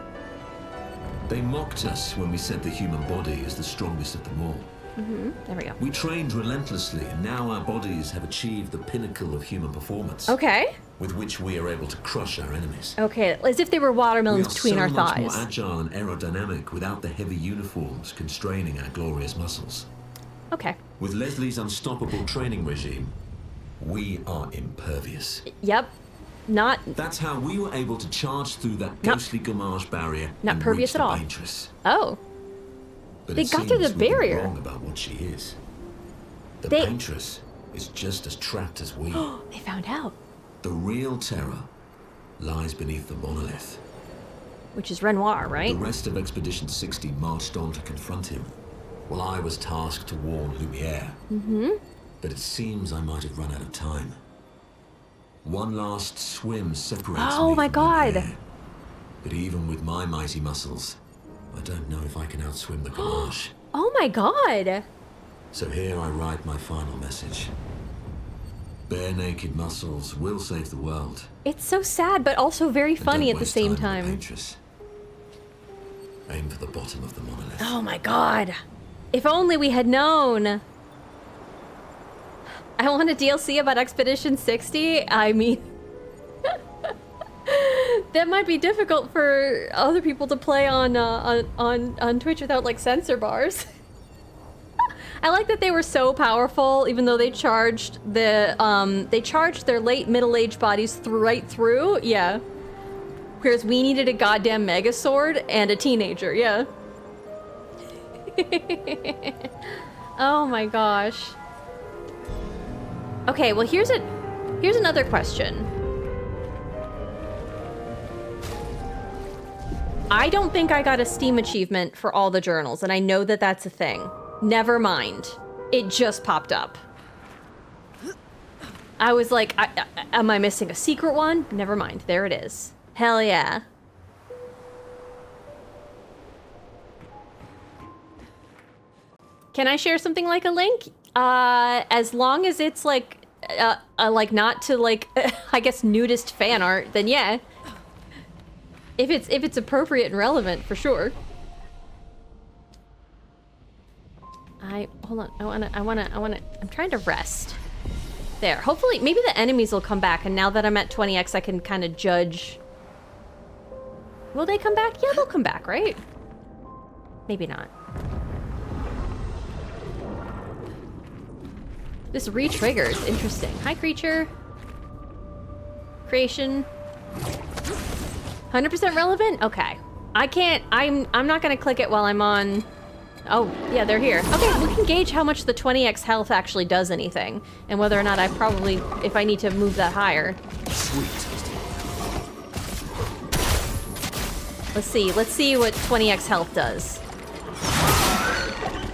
They mocked us when we said the human body is the strongest of them all. There we go. We trained relentlessly, and now our bodies have achieved the pinnacle of human performance. Okay. With which we are able to crush our enemies. Okay, as if they were watermelons between our thighs. We are so much more agile and aerodynamic without the heavy uniforms constraining our glorious muscles. Okay. With Leslie's unstoppable training regime, we are impervious. Yep. That's how we were able to charge through that ghostly Gamage barrier. Not pervious at all. Paintress. Oh. But they got through the barrier. Wrong about what she is. The Paintress is just as trapped as we. They found out. The real terror lies beneath the Monolith. Which is Renoir, right? The rest of Expedition 60 marched on to confront him, while I was tasked to warn Lumière. But it seems I might have run out of time. One last swim separates me Oh my from god. Lumière. But even with my mighty muscles, I don't know if I can outswim the Gamage. Oh my god. So here I write my final message. Bare naked muscles will save the world. It's so sad, but also very funny at the same time. Aim for the bottom of the Monolith. Oh my god. If only we had known. I want a DLC about Expedition 60. I mean... that might be difficult for other people to play on Twitch without, like, censor bars. I like that they were so powerful, even though they charged their late middle-aged bodies right through. Yeah. Whereas we needed a goddamn mega sword and a teenager. Yeah. Oh my gosh. Okay, well here's another question. I don't think I got a Steam achievement for all the journals, and I know that that's a thing. Never mind. It just popped up. I was like, am I missing a secret one? Never mind. There it is. Hell yeah. Can I share something like a link? As long as it's like not to like, I guess nudist fan art, then yeah. If it's appropriate and relevant, for sure. Hold on. I'm trying to rest. There. Hopefully, maybe the enemies will come back, and now that I'm at 20x, I can kind of judge. Will they come back? Yeah, they'll come back, right? Maybe not. This re-triggers. Interesting. Hi, creature. Creation. 100% relevant? Okay. I can't, I'm not gonna click it while I'm on. Oh, yeah, they're here. Okay, we can gauge how much the 20x health actually does anything, and whether or not I probably, if I need to move that higher. Sweet. Let's see what 20x health does.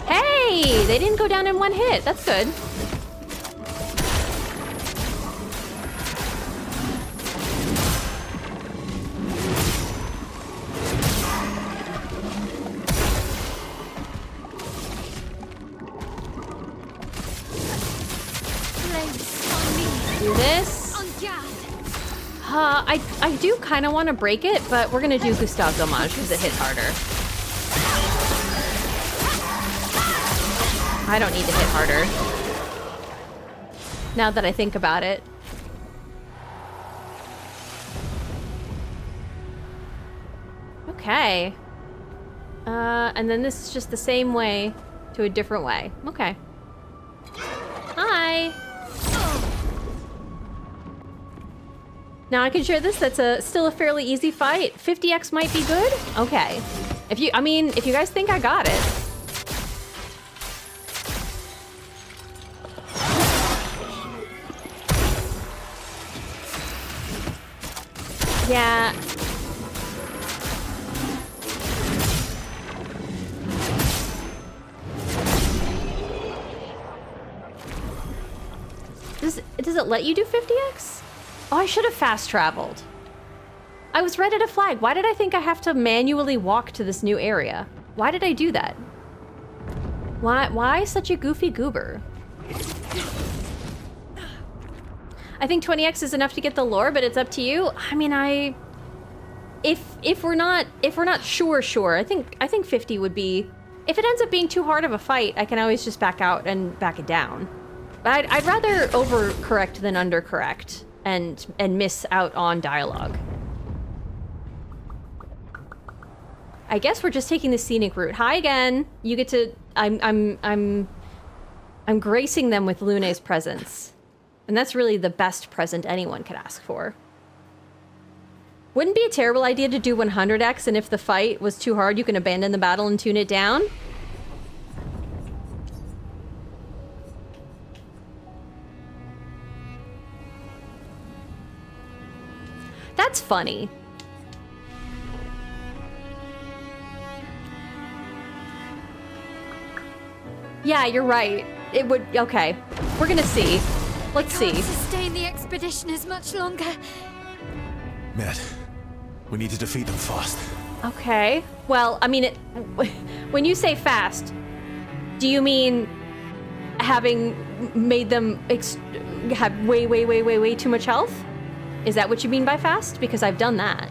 Hey, they didn't go down in one hit. That's good. Do this. I do kind of want to break it, but we're gonna do Gustave Dommage because it hit harder. I don't need to hit harder. Now that I think about it. Okay. And then this is just the same way to a different way. Okay. Hi. Now I can share this. That's still a fairly easy fight. 50x might be good. Okay. If you guys think I got it. Yeah. Does it let you do 50x? Oh, I should have fast traveled. I was right at a flag. Why did I think I have to manually walk to this new area? Why did I do that? Why such a goofy goober? I think 20x is enough to get the lore, but it's up to you. I mean, if we're not sure, I think 50 would be. If it ends up being too hard of a fight, I can always just back out and back it down. But I'd rather overcorrect than undercorrect. And miss out on dialogue. I guess we're just taking the scenic route. Hi again. You get to. I'm gracing them with Lune's presence, and that's really the best present anyone could ask for. Wouldn't be a terrible idea to do 100x, and if the fight was too hard, you can abandon the battle and tune it down. That's funny. Yeah, you're right. It would. Okay, we're gonna see. Let's see. Can't sustain the expedition as much longer. Matt, we need to defeat them fast. Okay. Well, I mean, when you say fast, do you mean having made them have way too much health? Is that what you mean by fast? Because I've done that.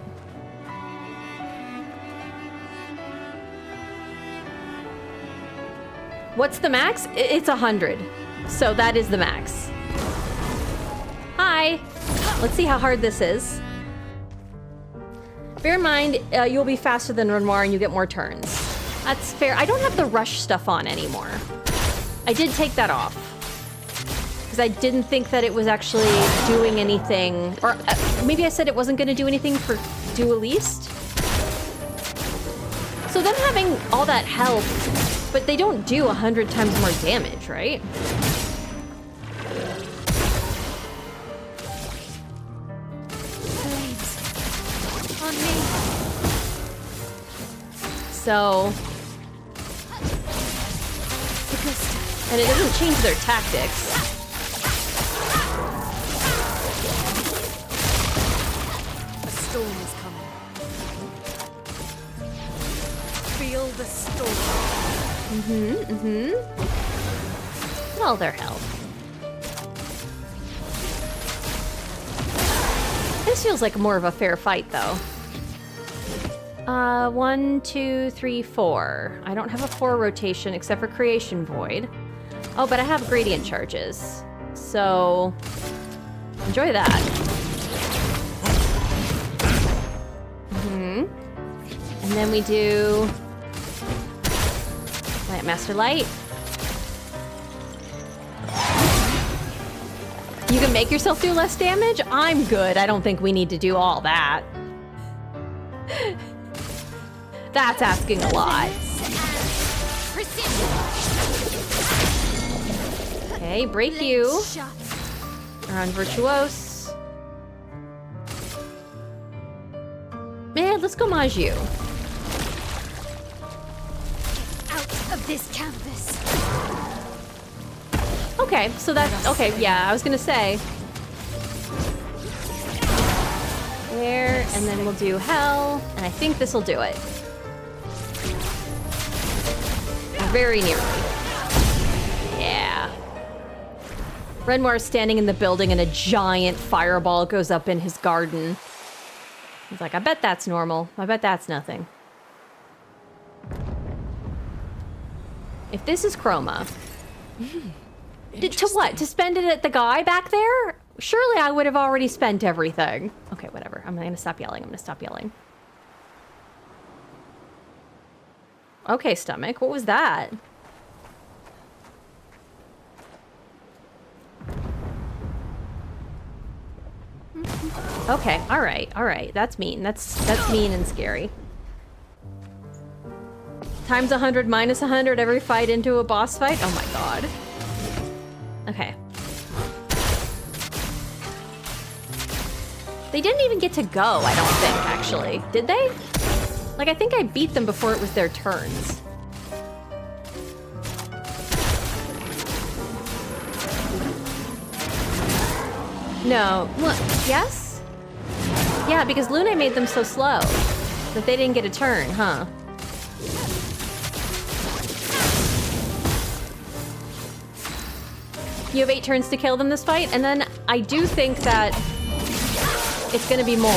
What's the max? It's 100. So that is the max. Hi. Let's see how hard this is. Bear in mind, you'll be faster than Renoir and you get more turns. That's fair. I don't have the rush stuff on anymore. I did take that off. Because I didn't think that it was actually doing anything. Or maybe I said it wasn't going to do anything for Dueliste. So them having all that health, but they don't do 100 times more damage, right? On me. So... And it doesn't change their tactics. A storm is coming. Feel the storm. Well, their health. This feels like more of a fair fight, though. 1, 2, 3, 4. I don't have a 4 rotation except for Creation Void. Oh, but I have gradient charges. So, enjoy that. And then we do Light Master Light. You can make yourself do less damage? I'm good. I don't think we need to do all that. That's asking a lot. Okay, break you. Or on Virtuose. Man, let's go mage you. Out of this canvas. Okay, so that's okay. Yeah, I was gonna say. There, and then we'll do hell, and I think this will do it. Very nearly. Yeah. Renoir's standing in the building and a giant fireball goes up in his garden. He's like, I bet that's normal. I bet that's nothing. If this is Chroma... To what? To spend it at the guy back there? Surely I would have already spent everything. Okay, whatever. I'm gonna stop yelling. I'm gonna stop yelling. Okay, stomach. What was that? Okay, all right. That's mean. That's mean and scary. Times 100 minus 100 every fight into a boss fight? Oh my god. Okay. They didn't even get to go, I don't think, actually. Did they? Like, I think I beat them before it was their turns. No. Well, yes? Yeah, because Lune made them so slow that they didn't get a turn, huh? You have 8 turns to kill them this fight, and then I do think that it's gonna be more.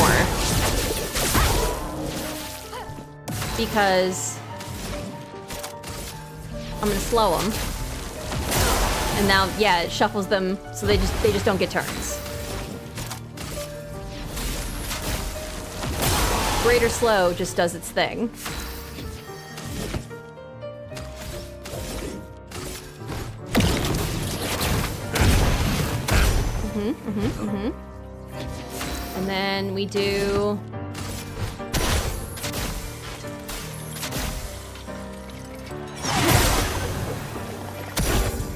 Because I'm gonna slow them. And now, yeah, it shuffles them so they just don't get turns. Greater slow just does its thing. And then we do...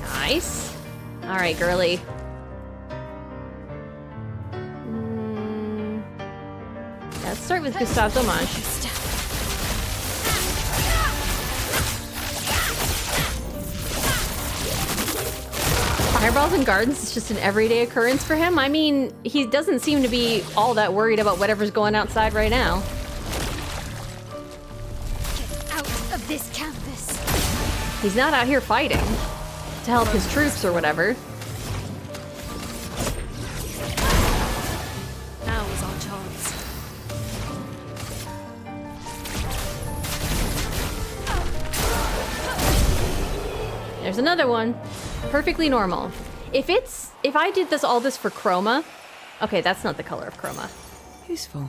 Nice. All right, girly. Let's start with Gustave's homage. Fireballs in gardens is just an everyday occurrence for him. I mean, he doesn't seem to be all that worried about whatever's going outside right now. Get out of this canvas. He's not out here fighting to help his troops or whatever. Now is our chance. There's another one. Perfectly normal. If I did all this for Chroma... Okay, that's not the color of Chroma. Useful.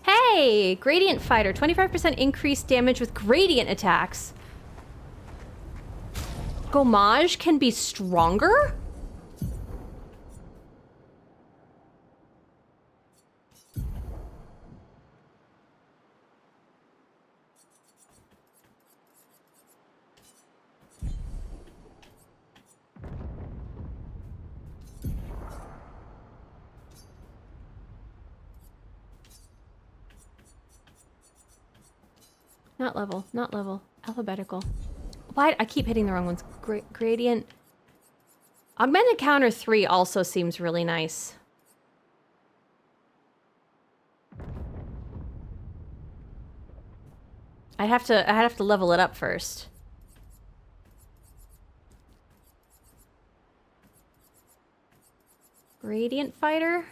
Hey! Gradient Fighter. 25% increased damage with gradient attacks. Gommage can be stronger? Not level, not level. Alphabetical. Why? I keep hitting the wrong ones. Gradient. Augmented counter 3 also seems really nice. I'd have to level it up first. Gradient fighter?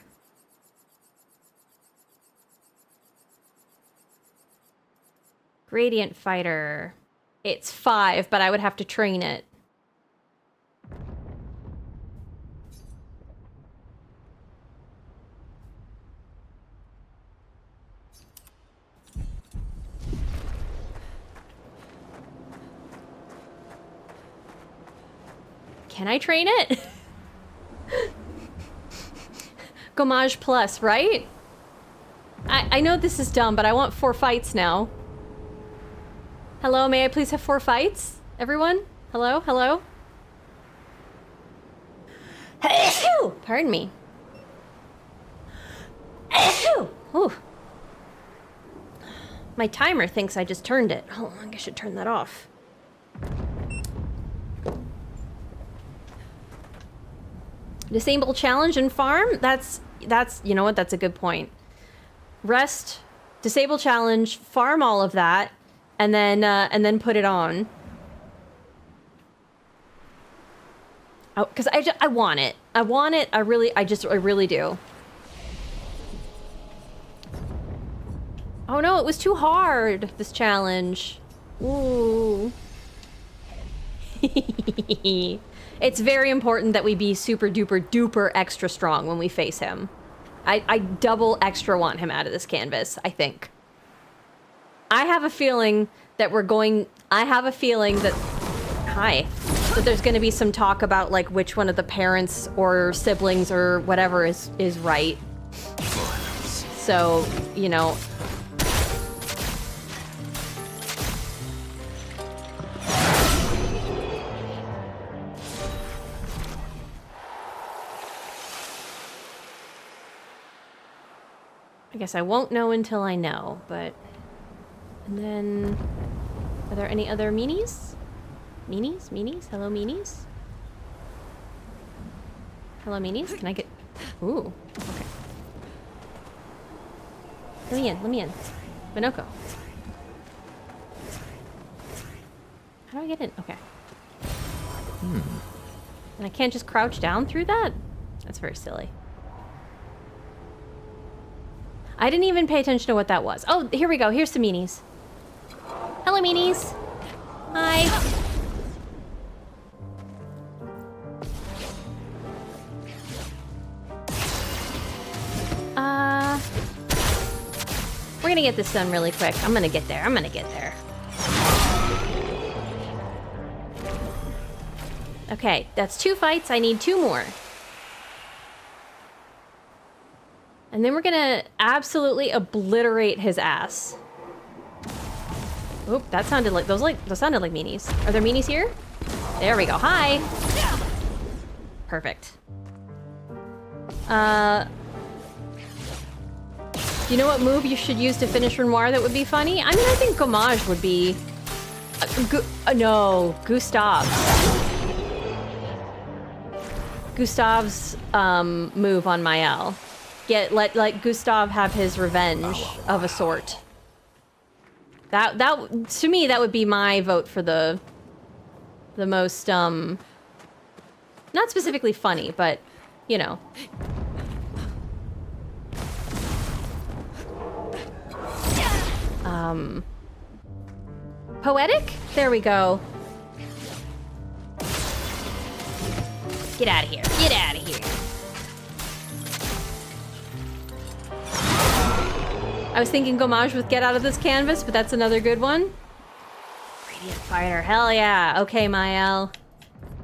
Gradient fighter. It's 5, but I would have to train it. Can I train it? Gommage plus, right? I know this is dumb, but I want 4 fights now. Hello, may I please have 4 fights? Everyone? Hello? Hello? Pardon me. Ooh. My timer thinks I just turned it. Hold on, I should turn that off. Disable challenge and farm? That's you know what, that's a good point. Rest, disable challenge, farm all of that, and then put it on. Oh, because I want it. I want it. I really do. Oh no, it was too hard, this challenge. Ooh. It's very important that we be super duper duper extra strong when we face him. I double extra want him out of this canvas, I think. I have a feeling that that there's gonna be some talk about like which one of the parents or siblings or whatever is right. So, you know. I guess I won't know until I know, but... And then... Are there any other meanies? Meanies? Meanies? Hello, meanies? Hello, meanies? Can I get... Ooh, okay. Let me in. Minoko. How do I get in? Okay. And I can't just crouch down through that? That's very silly. I didn't even pay attention to what that was. Oh, here we go. Here's some meanies. Hello, meanies. Hi. We're gonna get this done really quick. I'm gonna get there. Okay, that's 2 fights. I need 2 more. And then we're gonna absolutely obliterate his ass. Oop, that sounded like those sounded like meanies. Are there meanies here? There we go. Hi. Perfect. Do you know what move you should use to finish Renoir that would be funny? I mean, I think Gommage would be... no, Gustav's. Gustav's move on Mael. Let Gustav have his revenge of a sort. That to me that would be my vote for the most not specifically funny, but you know. Poetic? There we go. Get out of here. Get out of here. I was thinking Gommage with get out of this canvas, but that's another good one. Radiant Fighter, hell yeah. Okay, Mael.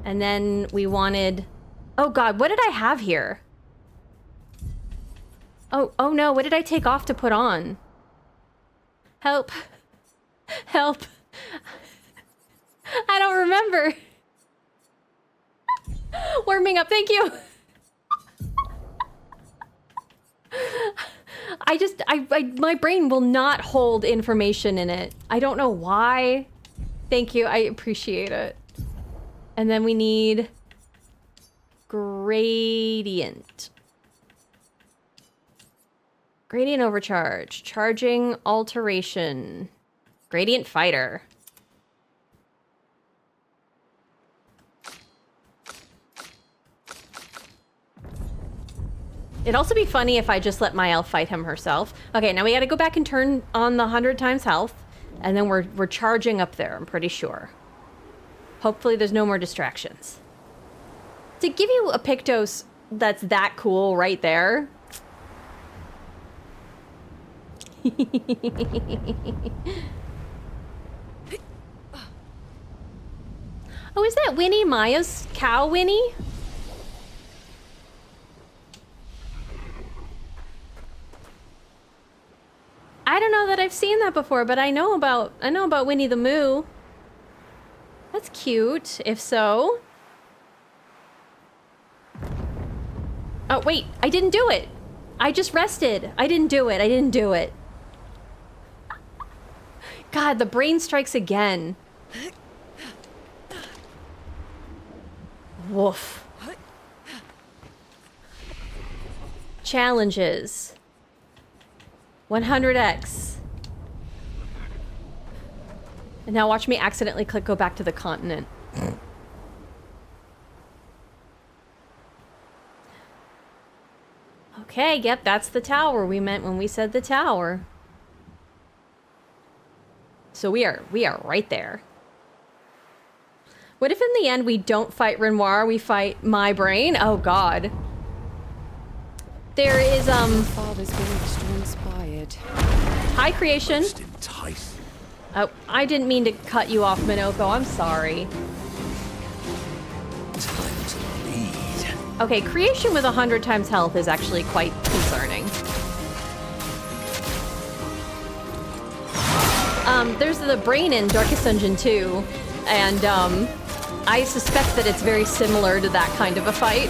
And then we wanted... Oh god, what did I have here? Oh no, what did I take off to put on? Help. Help. I don't remember. Warming up, thank you. My brain will not hold information in it. I don't know why. Thank you, I appreciate it. And then we need gradient. Gradient overcharge, charging alteration, gradient fighter. It'd also be funny if I just let my elf fight him herself. Okay, now we gotta go back and turn on the 100 times health, and then we're charging up there, I'm pretty sure. Hopefully there's no more distractions. To give you a Pictos that's that cool right there. Oh, is that Winnie, Maya's cow Winnie? I don't know that I've seen that before, but I know about Winnie the Moo. That's cute, if so. Oh, wait, I didn't do it. I just rested. I didn't do it. God, the brain strikes again. Woof. Challenges. 100x. And now watch me accidentally click go back to the continent. Okay, yep, that's the tower we meant when we said the tower. So we are right there. What if in the end we don't fight Renoir, we fight my brain? Oh god. There is Father's been extra inspired. High creation. Just entice. Oh, I didn't mean to cut you off, Minoko. I'm sorry. Time to lead. Okay, creation with 100 times health is actually quite concerning. There's the brain in Darkest Dungeon 2, and I suspect that it's very similar to that kind of a fight.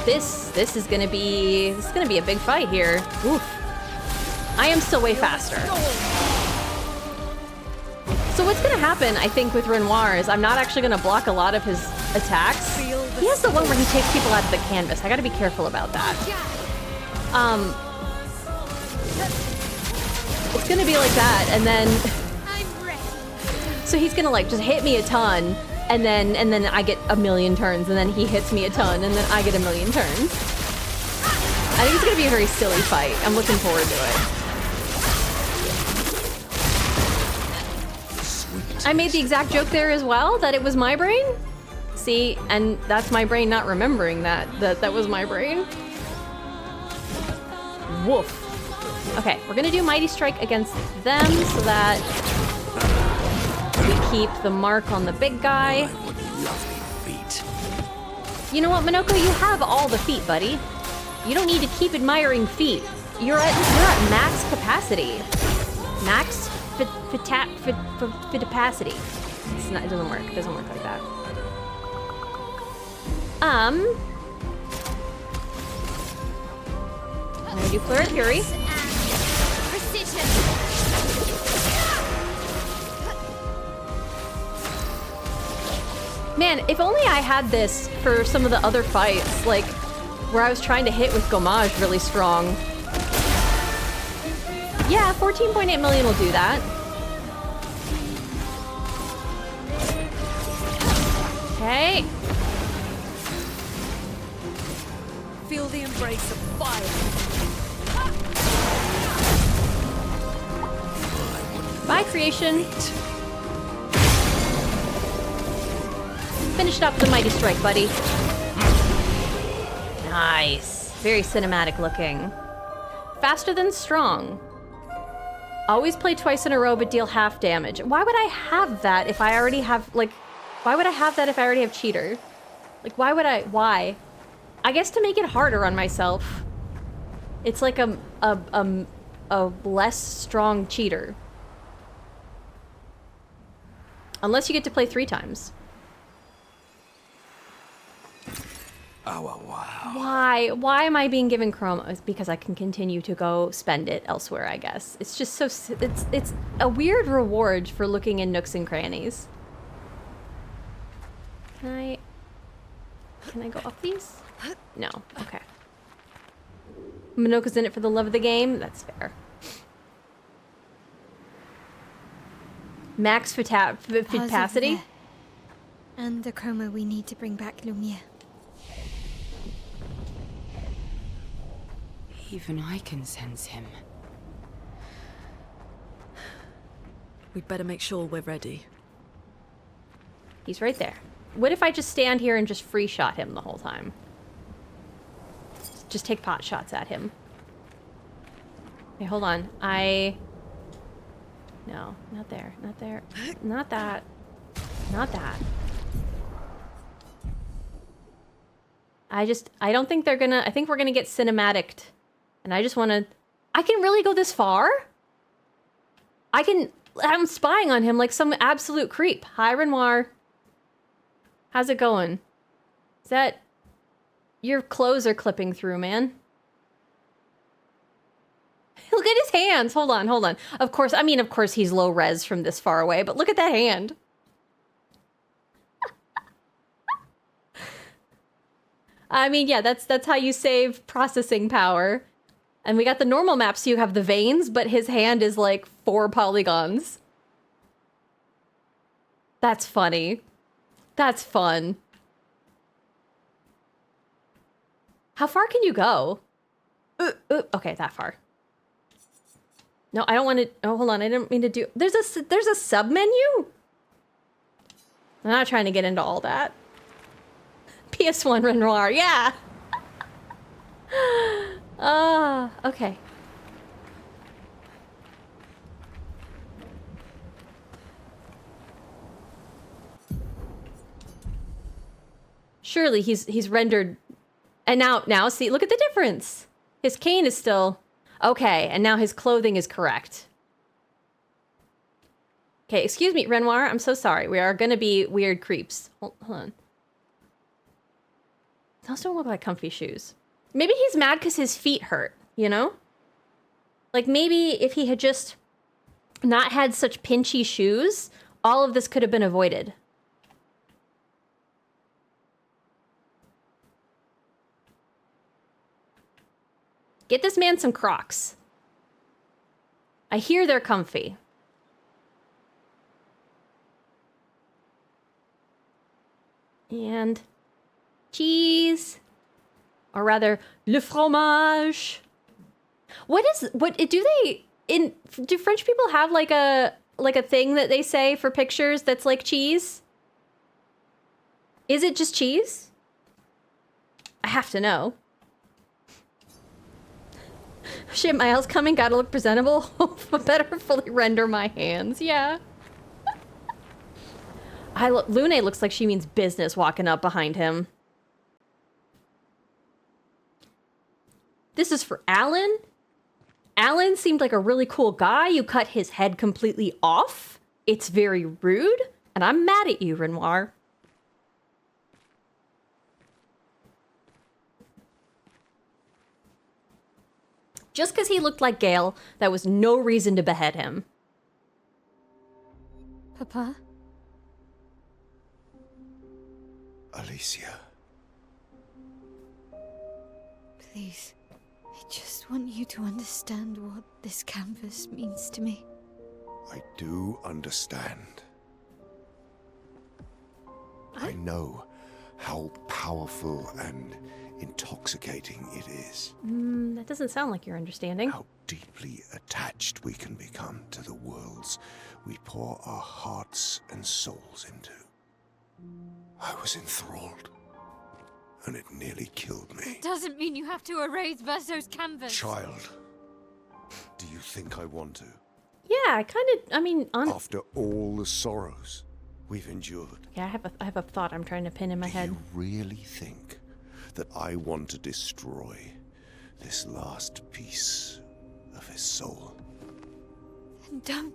This is gonna be a big fight here. Oof. I am still way faster. So what's gonna happen, I think, with Renoir is I'm not actually gonna block a lot of his attacks. He has the one where he takes people out of the canvas. I gotta be careful about that. It's gonna be like that, and then so he's gonna like just hit me a ton, and then I get a million turns, and then he hits me a ton, and then I get a million turns. I think it's gonna be a very silly fight. I'm looking forward to it. I made the exact joke there as well, that it was my brain. See, and that's my brain not remembering that was my brain. Woof. Okay, we're gonna do Mighty Strike against them so that we keep the mark on the big guy. Lovely feet. You know what, Minoko? You have all the feet, buddy. You don't need to keep admiring feet. You're at max capacity. Max capacity. It's not. It doesn't work. It doesn't work like that. I'm gonna do Flare of Fury. Man, if only I had this for some of the other fights, like where I was trying to hit with Gommage really strong. Yeah, 14.8 million will do that. Okay. Feel the embrace of fire. Bye, creation. Finished up the Mighty Strike, buddy. Nice. Very cinematic looking. Faster than strong. Always play twice in a row but deal half damage. Why would I have that if I already have, like... Why would I have that if I already have Cheater? Like, why would I... Why? I guess to make it harder on myself. It's like a less strong Cheater. Unless you get to play 3 times. Oh, wow. Why? Why am I being given chroma? It's because I can continue to go spend it elsewhere, I guess. It's just so... It's a weird reward for looking in nooks and crannies. Can I go up these? No. Okay. Minoka's in it for the love of the game? That's fair. Max capacity? And the chroma we need to bring back Lumière. Even I can sense him. We'd better make sure we're ready. He's right there. What if I just stand here and just free shot him the whole time? Just take pot shots at him. Okay, hold on. No, not there. Not there. Not that. Not that. I don't think they're gonna... I think we're gonna get cinematicked. And I just wanna... I can really go this far? I'm spying on him like some absolute creep. Hi, Renoir. How's it going? Is that... Your clothes are clipping through, man. Look at his hands. Hold on, hold on. Of course he's low res from this far away, but look at that hand. I mean, yeah, that's how you save processing power. And we got the normal map, so you have the veins, but his hand is like 4 polygons. That's funny. That's fun. How far can you go? Okay, that far. No, I don't want to... Oh, hold on. I didn't mean to do... There's a sub-menu? I'm not trying to get into all that. PS1 Renoir, yeah! Okay. Surely he's rendered... And now, see, look at the difference. His cane is still... Okay, and now his clothing is correct. Okay, excuse me, Renoir, I'm so sorry. We are gonna be weird creeps. Hold on. Those don't look like comfy shoes. Maybe he's mad because his feet hurt, you know? Like, maybe if he had just not had such pinchy shoes, all of this could have been avoided. Get this man some Crocs. I hear they're comfy. And cheese. Or rather, le fromage. Do French people have like a thing that they say for pictures that's like cheese? Is it just cheese? I have to know. Shit, my L's coming, gotta look presentable. Better fully render my hands, yeah. Lune looks like she means business walking up behind him. This is for Alan? Alan seemed like a really cool guy. You cut his head completely off. It's very rude, and I'm mad at you, Renoir. Just because he looked like Gale, that was no reason to behead him. Papa? Alicia. Please, I just want you to understand what this canvas means to me. I do understand. I know how powerful and intoxicating it is. That doesn't sound like you're understanding. How deeply attached we can become to the worlds we pour our hearts and souls into. I was enthralled, and it nearly killed me. It doesn't mean you have to erase Verso's canvas. Child, do you think I want to? Yeah, After all the sorrows we've endured. Yeah, I have a thought I'm trying to pin in my head. Do you really think that I want to destroy this last piece of his soul? Don't.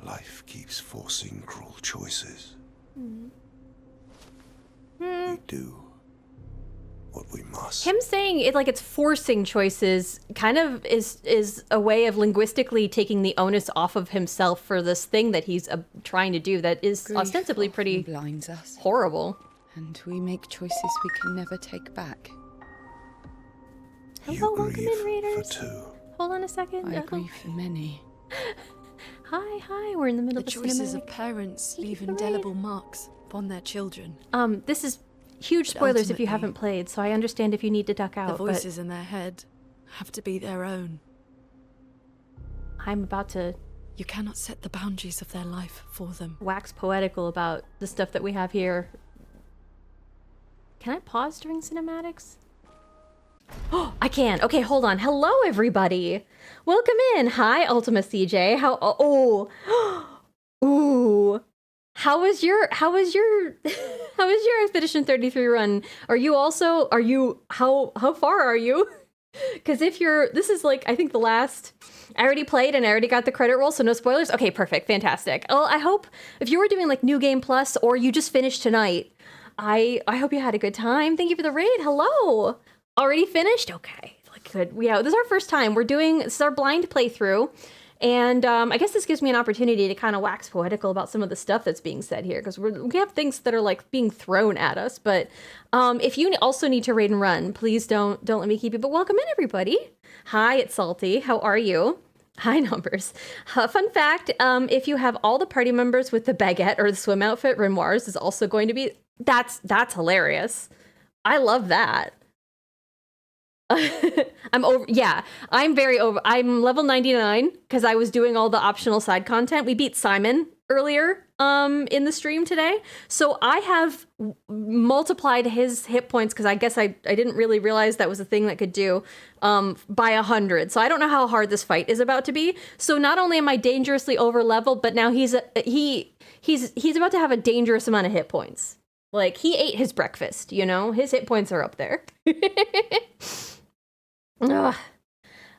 Life keeps forcing cruel choices. Mm. We do what we must. Him saying it like it's forcing choices kind of is a way of linguistically taking the onus off of himself for this thing that he's trying to do that is Grief ostensibly pretty blinds us, horrible. and we make choices we can never take back. Hello, welcome in, Raiders. For two. Hold on a second. I agree for many. Hi, we're in the middle The of a choices cinematic. of parents Thank you leave for the raid. indelible marks upon their children. This is huge But spoilers if you ultimately, haven't played, so I understand if you need to duck out. The voices in their head have to be their own. But I'm about to You cannot set the boundaries of their life for them. wax poetical about the stuff that we have here. Can I pause during cinematics? Oh, I can. Okay, hold on. Hello, everybody. Welcome in. Hi, Ultima CJ. Ooh. How was your Expedition 33 run? How far are you? Because this is like, I think the last, I already played and I already got the credit roll, so no spoilers. Okay, perfect, fantastic. Well, I hope if you were doing like New Game Plus or you just finished tonight, I hope you had a good time. Thank you for the raid. Hello. Already finished? Okay, like good. Yeah, this is our first time. This is our blind playthrough. And I guess this gives me an opportunity to kind of wax poetical about some of the stuff that's being said here, because we have things that are like being thrown at us. But if you also need to raid and run, please don't let me keep you. But welcome in, everybody. Hi, it's Salty. How are you? Hi, Numbers. Fun fact, if you have all the party members with the baguette or the swim outfit, Renoir's is also going to be... That's hilarious. I love that. I'm level 99 because I was doing all the optional side content. We beat Simon earlier in the stream today, so I have multiplied his hit points because I guess I didn't really realize that was a thing that could do by 100. So I don't know how hard this fight is about to be. So not only am I dangerously over leveled, but now he's about to have a dangerous amount of hit points. Like, he ate his breakfast, you know? His hit points are up there.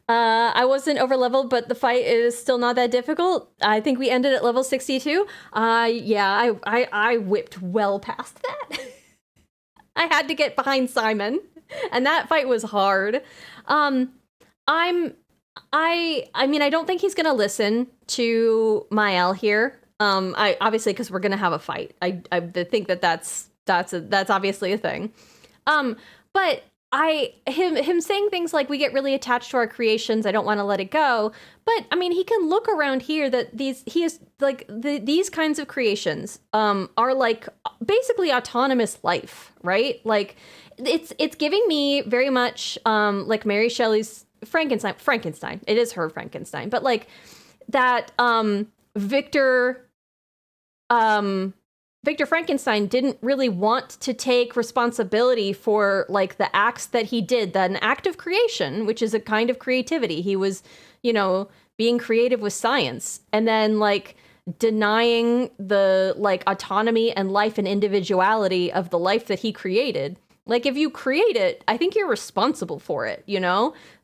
I wasn't over leveled, but the fight is still not that difficult. I think we ended at level 62. I whipped well past that. I had to get behind Simon, and that fight was hard. I don't think he's gonna listen to Mael here. I obviously, because we're gonna have a fight. I think that's obviously a thing. But him saying things like, we get really attached to our creations, I don't want to let it go. But I mean, he can look around here that these kinds of creations are like basically autonomous life, right? Like it's giving me very much like Mary Shelley's Frankenstein. It is her Frankenstein, but like that Victor Frankenstein didn't really want to take responsibility for like the acts that he did, an act of creation, which is a kind of creativity. He was, being creative with science, and then like denying the like autonomy and life and individuality of the life that he created. Like, if you create it, I think you're responsible for it,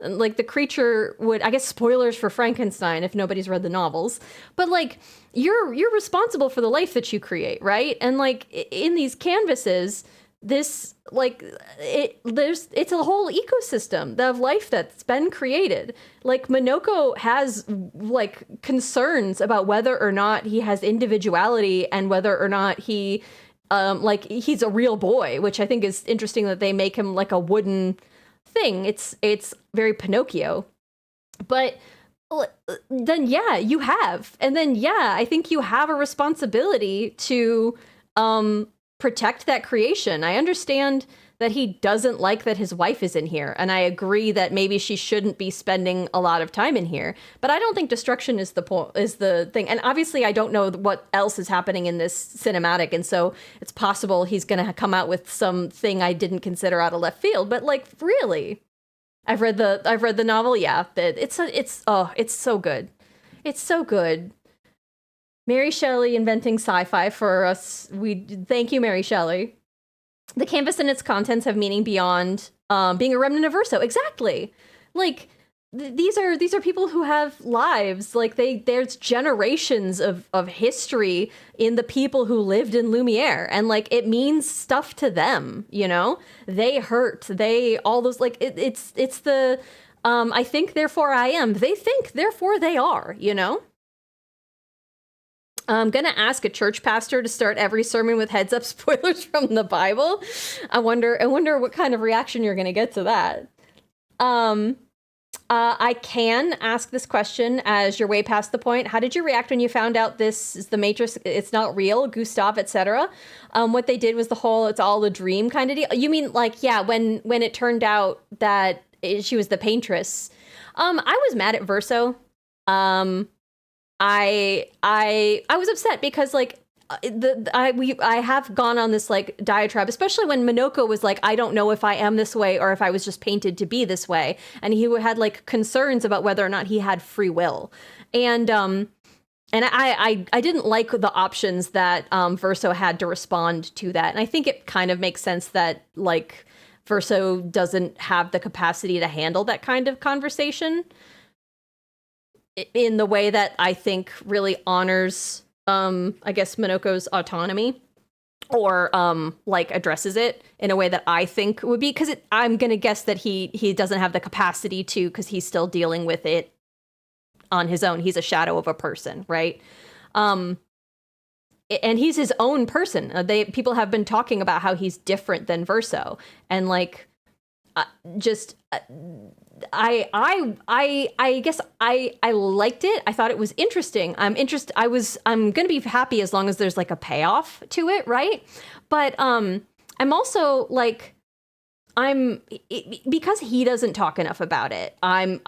Like, the creature would, I guess, spoilers for Frankenstein if nobody's read the novels, but like, you're responsible for the life that you create, right? And like, in these canvases, this, like, it's a whole ecosystem of life that's been created. Like, Minoko has like concerns about whether or not he has individuality and whether or not he like he's a real boy, which I think is interesting that they make him like a wooden thing. It's very Pinocchio. But then you have. And then I think you have a responsibility to protect that creation. I understand that he doesn't like that his wife is in here, and I agree that maybe she shouldn't be spending a lot of time in here, but I don't think destruction is the thing. And obviously I don't know what else is happening in this cinematic, and so it's possible he's gonna come out with something I didn't consider out of left field, but like, really, I've read the novel. Yeah, it's so good. It's so good. Mary Shelley inventing sci-fi for us. We thank you, Mary Shelley. The canvas and its contents have meaning beyond being a remnant of Verso. Exactly. Like these are people who have lives. Like there's generations of history in the people who lived in Lumière, and like it means stuff to them. You know, they hurt. They all those like it's the I think therefore I am. They think therefore they are. You know. I'm gonna ask a church pastor to start every sermon with heads up spoilers from the Bible. I wonder what kind of reaction you're gonna get to that. I can ask this question as you're way past the point. How did you react when you found out this is the Matrix? It's not real, Gustav, etc. What they did was the whole "it's all a dream" kind of deal. You mean like, yeah, when it turned out that she was the paintress. I was mad at Verso. I was upset because like I have gone on this like diatribe, especially when Minoko was like, I don't know if I am this way or if I was just painted to be this way, and he had like concerns about whether or not he had free will, and I didn't like the options that Verso had to respond to that, and I think it kind of makes sense that like Verso doesn't have the capacity to handle that kind of conversation in the way that I think really honors, I guess, Minoko's autonomy, or like addresses it in a way that I think would be, because I'm going to guess that he doesn't have the capacity to, because he's still dealing with it on his own. He's a shadow of a person, right? And he's his own person. People have been talking about how he's different than Verso, and like I guess I liked it. I thought it was interesting. I'm gonna be happy as long as there's like a payoff to it, right? But I'm also like because he doesn't talk enough about it. I'm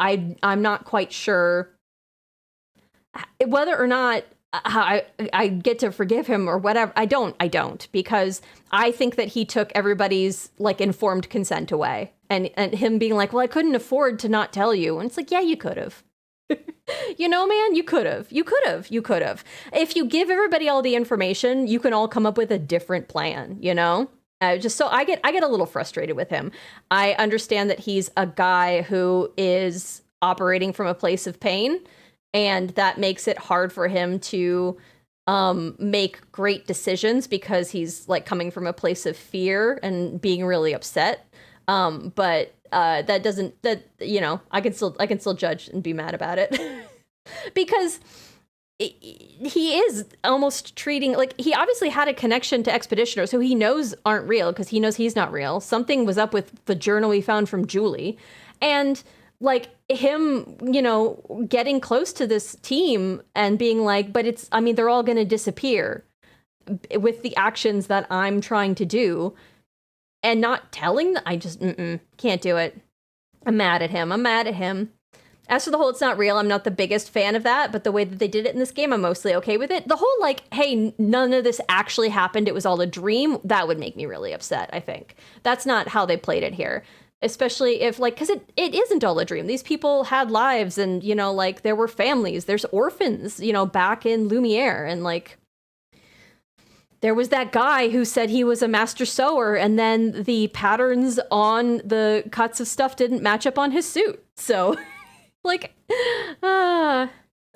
not quite sure whether or not I get to forgive him or whatever. I don't, because I think that he took everybody's like informed consent away, and him being like, well, I couldn't afford to not tell you. And it's like, yeah, you could have. You know, man, you could have. If you give everybody all the information, you can all come up with a different plan, you know? Just so I get a little frustrated with him. I understand that he's a guy who is operating from a place of pain, and that makes it hard for him to make great decisions because he's like coming from a place of fear and being really upset. But that doesn't, you know, I can still judge and be mad about it because he is almost treating, like, he obviously had a connection to Expeditioners who he knows aren't real because he knows he's not real. Something was up with the journal he found from Julie, and like him, you know, getting close to this team and being like, but they're all going to disappear with the actions that I'm trying to do, and not telling them. I just can't do it. I'm mad at him. As for the whole "it's not real," I'm not the biggest fan of that, but the way that they did it in this game, I'm mostly okay with it. The whole like, hey, none of this actually happened, it was all a dream, that would make me really upset, I think. That's not how they played it here. Especially if, like, because it isn't all a dream. These people had lives, and, you know, like, there were families. There's orphans, you know, back in Lumière. And, like, there was that guy who said he was a master sewer, and then the patterns on the cuts of stuff didn't match up on his suit. So, like,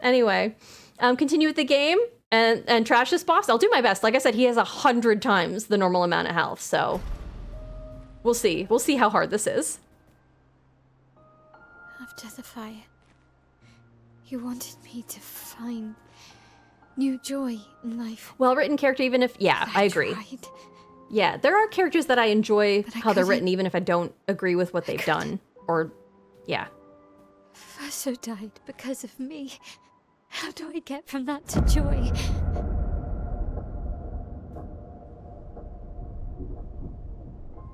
anyway, continue with the game and trash this boss. I'll do my best. Like I said, he has 100 times the normal amount of health, so we'll see. We'll see how hard this is. After the fire, you wanted me to find new joy in life. Well-written character, even if... Yeah, I agree. Tried. Yeah, there are characters that I enjoy But I how they're couldn't. written, even if I don't agree with what they've done. Or, yeah. Verso died because of me. How do I get from that to joy?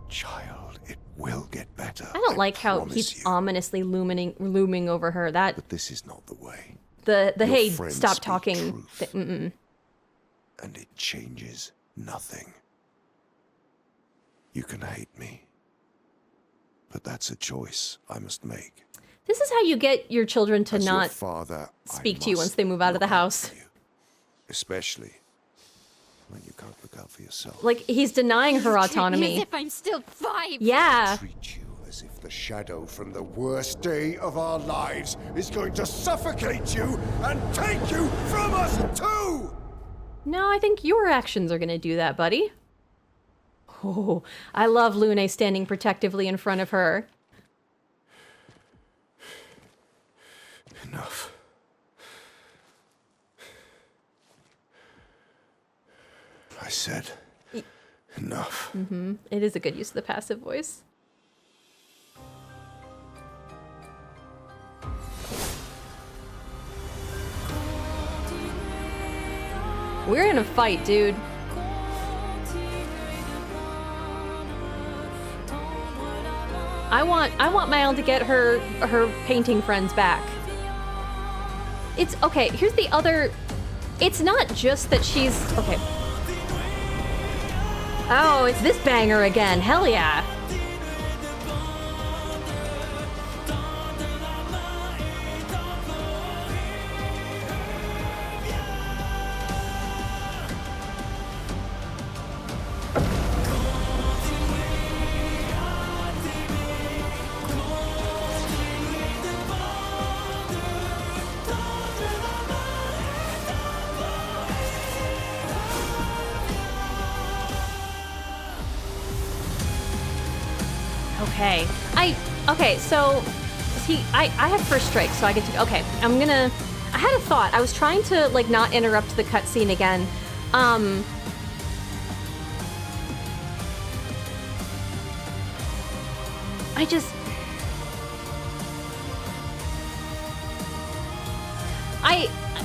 Child, it will get better. I don't like how promise he's you. ominously looming over her. That But this is not the way. the Your hey, friends stop speak talking. truth. And it changes nothing. You can hate me, But that's a choice I must make. This is how you get your children to As your not father, speak I to you once must they move out of the look out house. for you, especially when you can't look out for yourself. Like, he's denying her Treat me autonomy. as if I'm still 5. Yeah. Treat you as if the shadow from the worst day of our lives is going to suffocate you and take you from us too! No, I think your actions are gonna do that, buddy. Oh, I love Lune standing protectively in front of her. Enough. I said enough. Mm-hmm. It is a good use of the passive voice. We're in a fight, dude. I want Mael to get her painting friends back. It's okay, here's the other. It's not just that she's okay. Oh, it's this banger again. Hell yeah. Okay, so see, I have first strike, so I get to. Okay, I had a thought. I was trying to like not interrupt the cutscene again.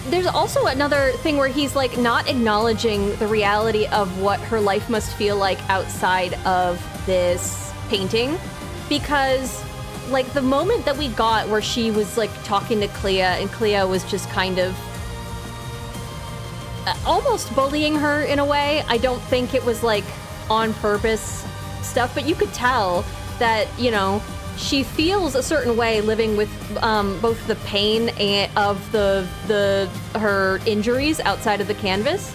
There's also another thing where he's like not acknowledging the reality of what her life must feel like outside of this painting, because like the moment that we got where she was like talking to Clea and Clea was just kind of almost bullying her in a way. I don't think it was like on purpose stuff, but you could tell that, you know, she feels a certain way living with both the pain of her injuries outside of the canvas,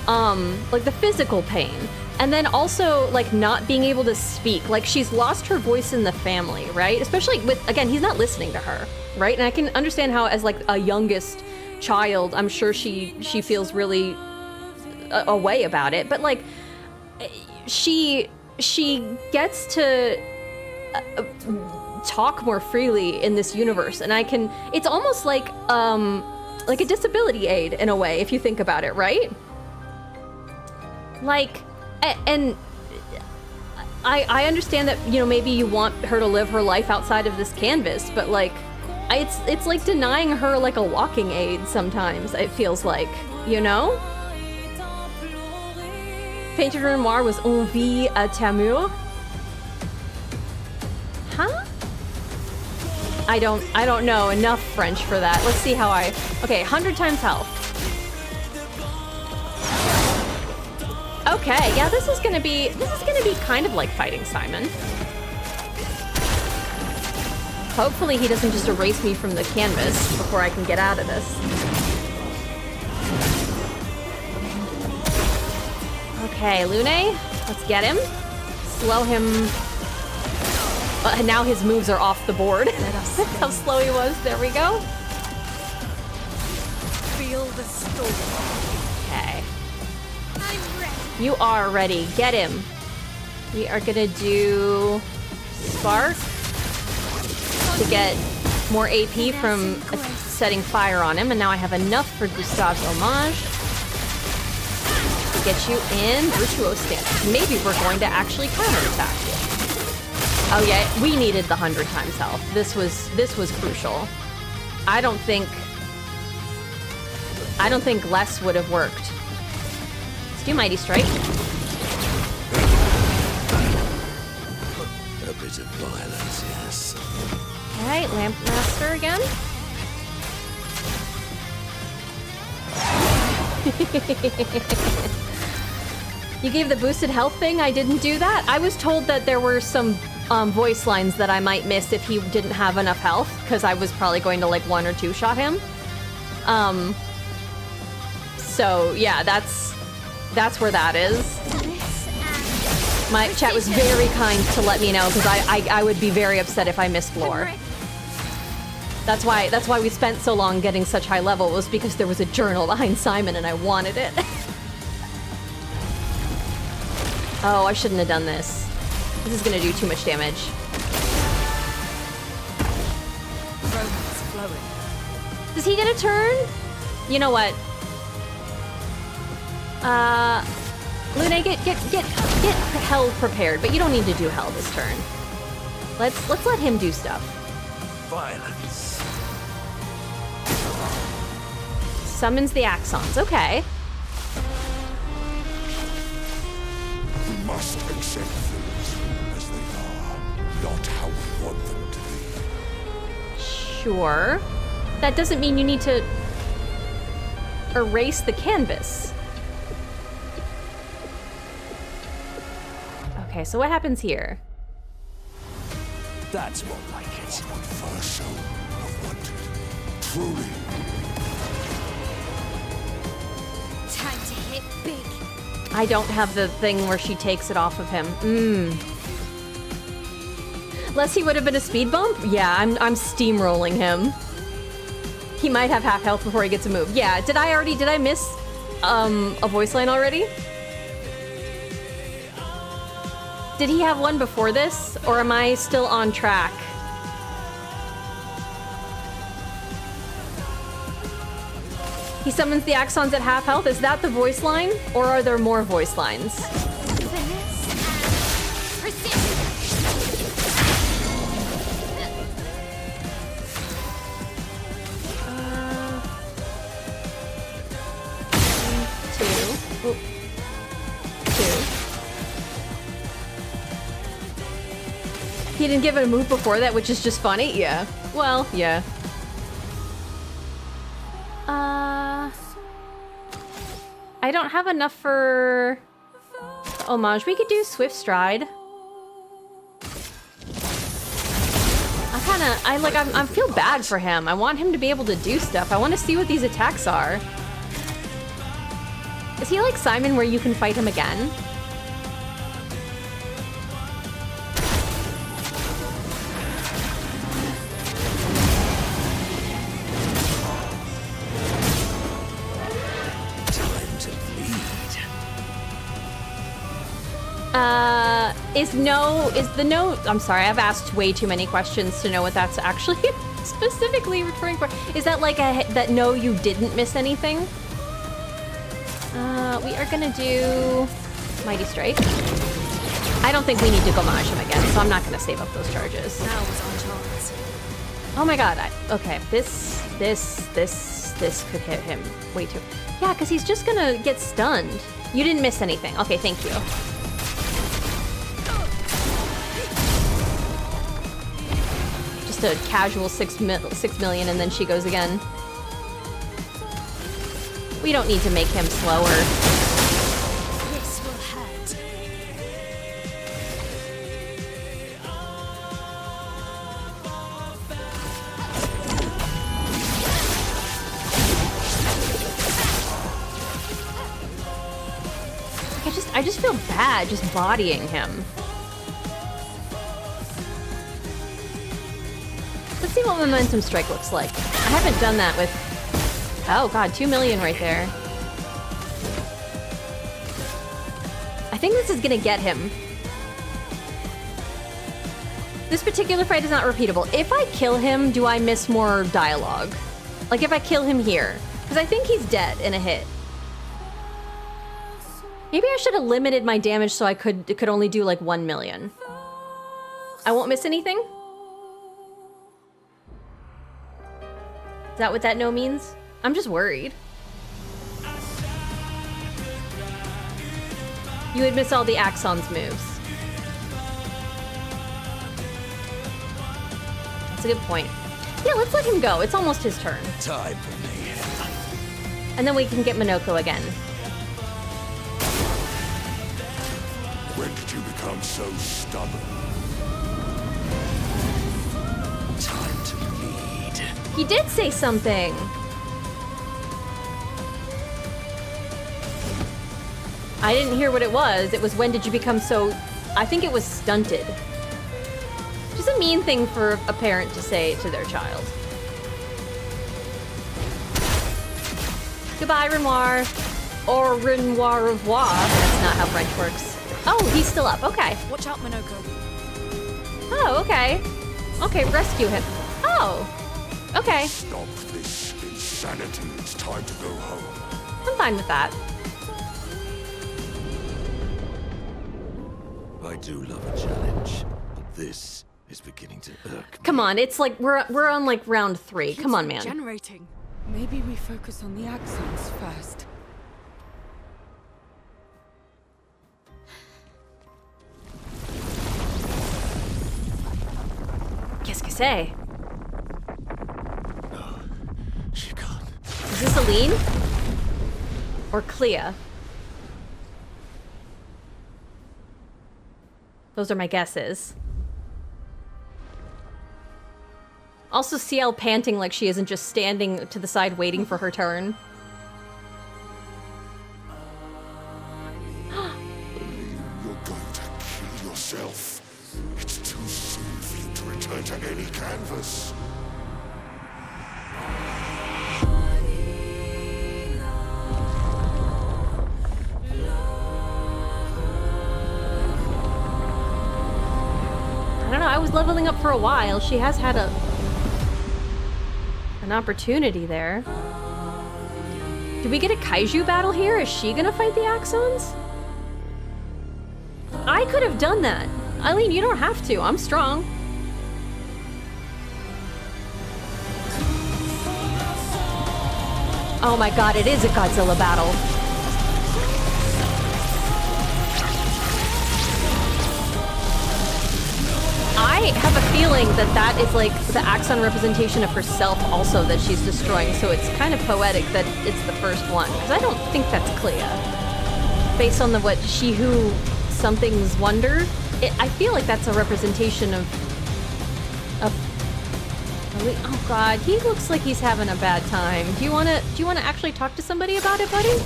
like the physical pain, and then also like not being able to speak. Like she's lost her voice in the family, right? Especially with, again, he's not listening to her, right? And I can understand how, as like a youngest child, I'm sure she feels really a way about it, but like she gets to talk more freely in this universe, and it's almost like a disability aid in a way, if you think about it, right? Like, and I understand that, you know, maybe you want her to live her life outside of this canvas, but like it's like denying her like a walking aid sometimes, it feels like, you know? Painted Renoir was envie à Tamur. Huh? I don't know enough French for that. Let's see how okay, 100 times health. Okay, yeah, this is gonna be kind of like fighting Simon. Hopefully he doesn't just erase me from the canvas before I can get out of this. Okay, Lune, let's get him. Slow him. And now his moves are off the board. That's how slow he was. There we go. Feel the storm. Okay. I'm ready. You are ready. Get him. We are gonna do Spark to get more AP from setting fire on him, and now I have enough for Gustave's homage to get you in Virtuose stance. Maybe we're going to actually counterattack you. Oh yeah, we needed the 100 times health. This was crucial. I don't think less would have worked. Let's do Mighty Strike. A bit of violence, yes. Alright, Lamp Master again. You gave the boosted health thing, I didn't do that. I was told that there were some voice lines that I might miss if he didn't have enough health, because I was probably going to like 1 or 2 shot him. So yeah, that's where that is. My chat was very kind to let me know, because I would be very upset if I missed lore. That's why we spent so long getting such high level, was because there was a journal behind Simon and I wanted it. Oh, I shouldn't have done this. This is gonna do too much damage. Does he get a turn? You know what? Lune, get hell prepared, but you don't need to do hell this turn. Let's let him do stuff. Violence. Summons the Axons. Okay. We must accept things as they are, not how we want them to be. Sure. That doesn't mean you need to erase the canvas. Okay, so what happens here? That's more like it. What Verso have wanted. Truly. Time to hit big. I don't have the thing where she takes it off of him. Less he would have been a speed bump? Yeah, I'm steamrolling him. He might have half health before he gets a move. Yeah, did I miss a voice line already? Did he have one before this, or am I still on track? He summons the Axons at half health. Is that the voice line, or are there more voice lines? Two. He didn't give it a move before that, which is just funny. Yeah. Well, yeah. I don't have enough for homage. We could do Swift Stride. I feel bad for him. I want him to be able to do stuff. I want to see what these attacks are. Is he like Simon where you can fight him again? Is the no, I'm sorry, I've asked way too many questions to know what that's actually specifically referring for. Is that like that no, you didn't miss anything? We are gonna do Mighty Strike. I don't think we need to Gomage him again, so I'm not gonna save up those charges. Now was on chance. Oh my god, okay, this could hit him way too. Yeah, because he's just gonna get stunned. You didn't miss anything. Okay, thank you. Just a casual 6 million and then she goes again. We don't need to make him slower. This will hurt. I just feel bad just bodying him. Let's see what Momentum Strike looks like. I haven't done that with... Oh god, 2 million right there. I think this is gonna get him. This particular fight is not repeatable. If I kill him, do I miss more dialogue? Like if I kill him here? Because I think he's dead in a hit. Maybe I should have limited my damage so I could only do like 1 million. I won't miss anything? Is that what that no means? I'm just worried. You would miss all the Axon's moves. That's a good point. Yeah, let's let him go. It's almost his turn. Time for me. And then we can get Minoko again. When did you become so stubborn? He did say something. I didn't hear what it was. It was when did you become so... I think it was stunted. Which is a mean thing for a parent to say to their child. Goodbye, Renoir. Or Renoir revoir. That's not how French works. Oh, he's still up. Okay. Watch out, Monoko. Oh, okay. Okay, rescue him. Oh. Okay. Stop this insanity. It's time to go home. I'm fine with that. I do love a challenge, but this is beginning to irk me. Come on, it's like we're on like round 3. Come on, man. Generating. Maybe we focus on the axons first. Qu'est-ce que c'est? No, she can't. Is this Aline? Or Clea? Those are my guesses. Also, CL panting like she isn't just standing to the side waiting for her turn. You're going to kill yourself. It's too soon for you to return to any canvas. I don't know, I was leveling up for a while. She has had an opportunity there. Do we get a kaiju battle here? Is she gonna fight the Axons? I could have done that. Eileen, you don't have to. I'm strong. Oh my god, it is a Godzilla battle. I have a feeling that that is like the Axon representation of herself also that she's destroying, so it's kind of poetic that it's the first one, because I don't think that's Clea. Based on the what she who something's wonder, I feel like that's a representation of oh god, he looks like he's having a bad time. Do you wanna actually talk to somebody about it, buddy?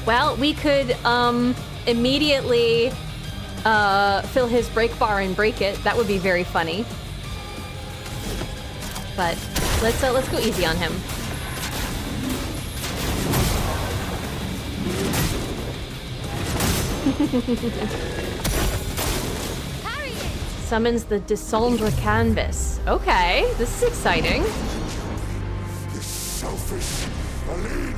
Well, we could immediately fill his break bar and break it. That would be very funny. But let's go easy on him. Summons the Descendre canvas. Okay, this is exciting. This selfish Aline.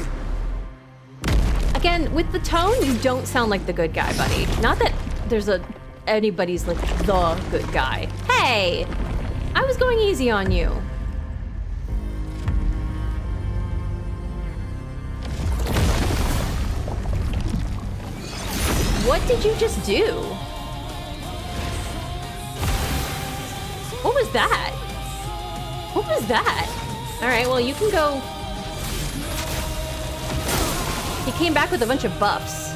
Again, with the tone, you don't sound like the good guy, buddy. Not that there's anybody's like the good guy. Hey, I was going easy on you. What did you just do? What was that? What was that? All right, well, you can go. He came back with a bunch of buffs.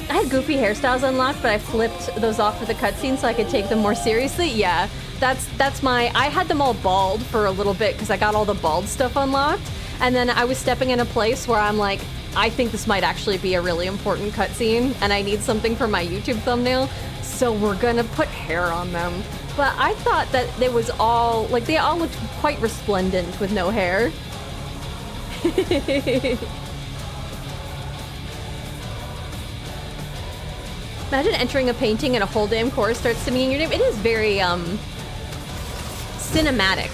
I had goofy hairstyles unlocked, but I flipped those off for the cutscene so I could take them more seriously. Yeah, that's my... I had them all bald for a little bit because I got all the bald stuff unlocked. And then I was stepping in a place where I'm like, I think this might actually be a really important cutscene and I need something for my YouTube thumbnail. So we're gonna put hair on them. But I thought that it was all... Like, they all looked quite resplendent with no hair. Imagine entering a painting and a whole damn chorus starts singing your name. It is very cinematic.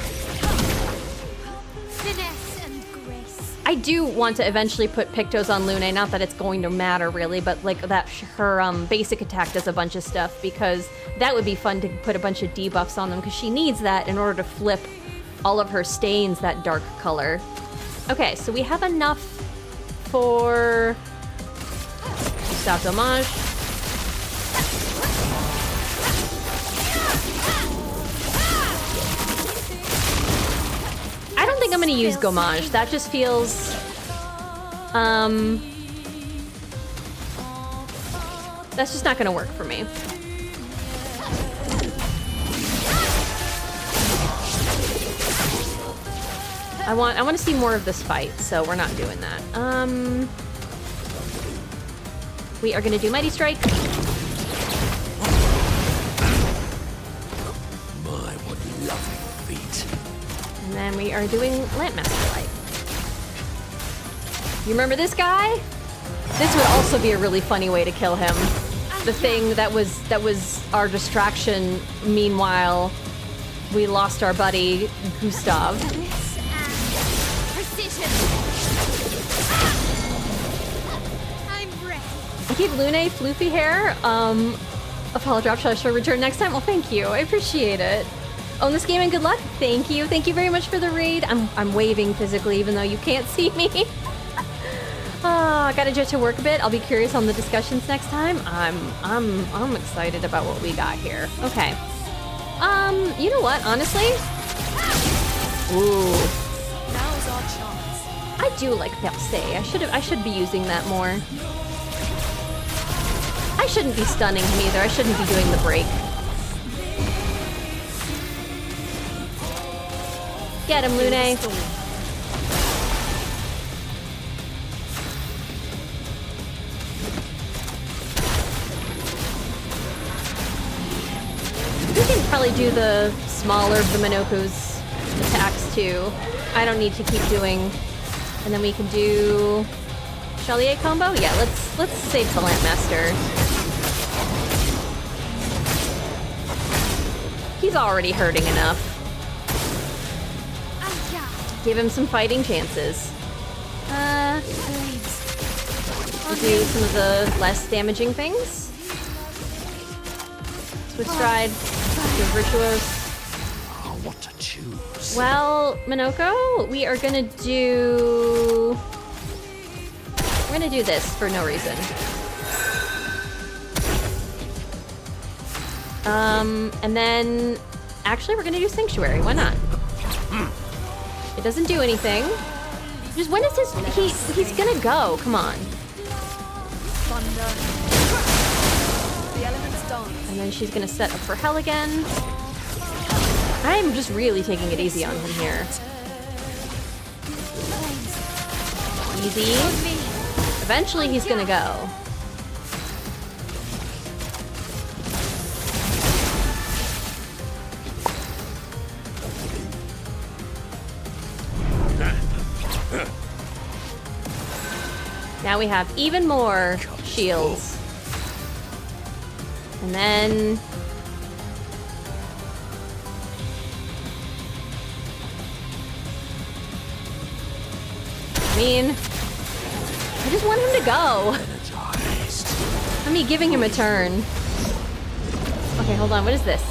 Finesse and grace. I do want to eventually put Pictos on Lune, not that it's going to matter really, but like that her basic attack does a bunch of stuff, because that would be fun to put a bunch of debuffs on them, because she needs that in order to flip all of her stains that dark color. Okay, so we have enough for Stop Dommage. I don't think I'm gonna use Gommage. That just feels... That's just not gonna work for me. I want to see more of this fight, so we're not doing that. We are gonna do Mighty Strike. My, what lovely feet. And then we are doing Lampmaster Light. You remember this guy? This would also be a really funny way to kill him. The thing that was our distraction. Meanwhile, we lost our buddy Gustav. I gave Lune floofy hair. Apollo drop shall I shall return next time? Well, thank you. I appreciate it. Own this game and good luck. Thank you. Thank you very much for the raid. I'm waving physically even though you can't see me. I gotta jet to work a bit. I'll be curious on the discussions next time. I'm excited about what we got here. Okay. You know what? Honestly, ooh, Now's our chance. I do like Percé. I should be using that more. I shouldn't be stunning him either. I shouldn't be doing the break. Get him, Lune. We can probably do the smaller of the Minoku's attacks too. I don't need to keep doing. And then we can do Chalier combo. Yeah, let's save the Lampmaster. He's already hurting enough. Give him some fighting chances. We'll do some of the less damaging things. Swift Stride, do Virtuos. Oh, what to choose? Well, Minoko, we're gonna do this for no reason. And then actually we're gonna do Sanctuary. Why not? It doesn't do anything. Just when is he's gonna go? Come on. Thunder. The element's done. And then she's gonna set up for hell again. I'm just really taking it easy on him here. Easy. Eventually he's gonna go. Now we have even more shields. And then... I mean... I just want him to go. Let me giving him a turn. Okay, hold on. What is this?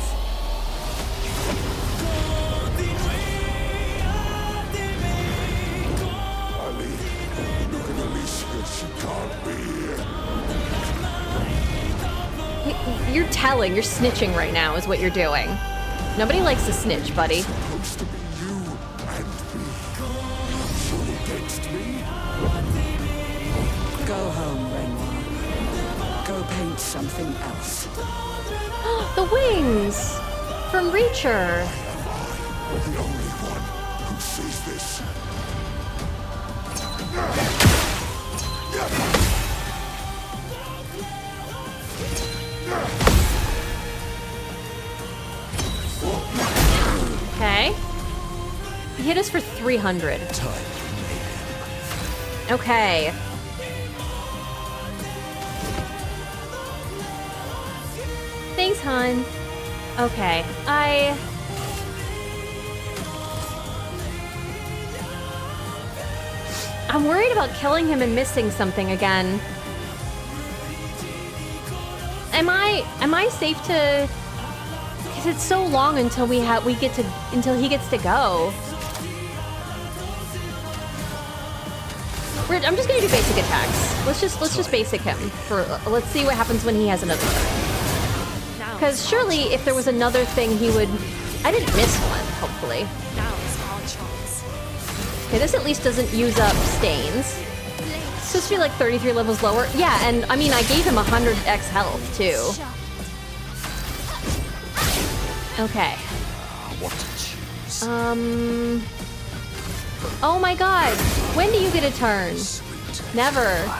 You're telling, you're snitching right now is what you're doing. Nobody likes to snitch, buddy. Supposed to be you and me. So against me? Go home, Renoir. Go paint something else. The wings! From Reacher. The only one who sees this. Okay. He hit us for 300. Okay. Thanks, hon. Okay, I'm worried about killing him and missing something again. Am I safe to? Because it's so long until until he gets to go. I'm just gonna do basic attacks. Let's just basic him let's see what happens when he has another turn. Because surely if there was another thing he would... I didn't miss one, hopefully. Now's our chance. Okay, this at least doesn't use up stains. It's supposed to be like 33 levels lower. Yeah, and I mean, I gave him 100x health too. Okay. What to choose? Oh my god. When do you get a turn? Never.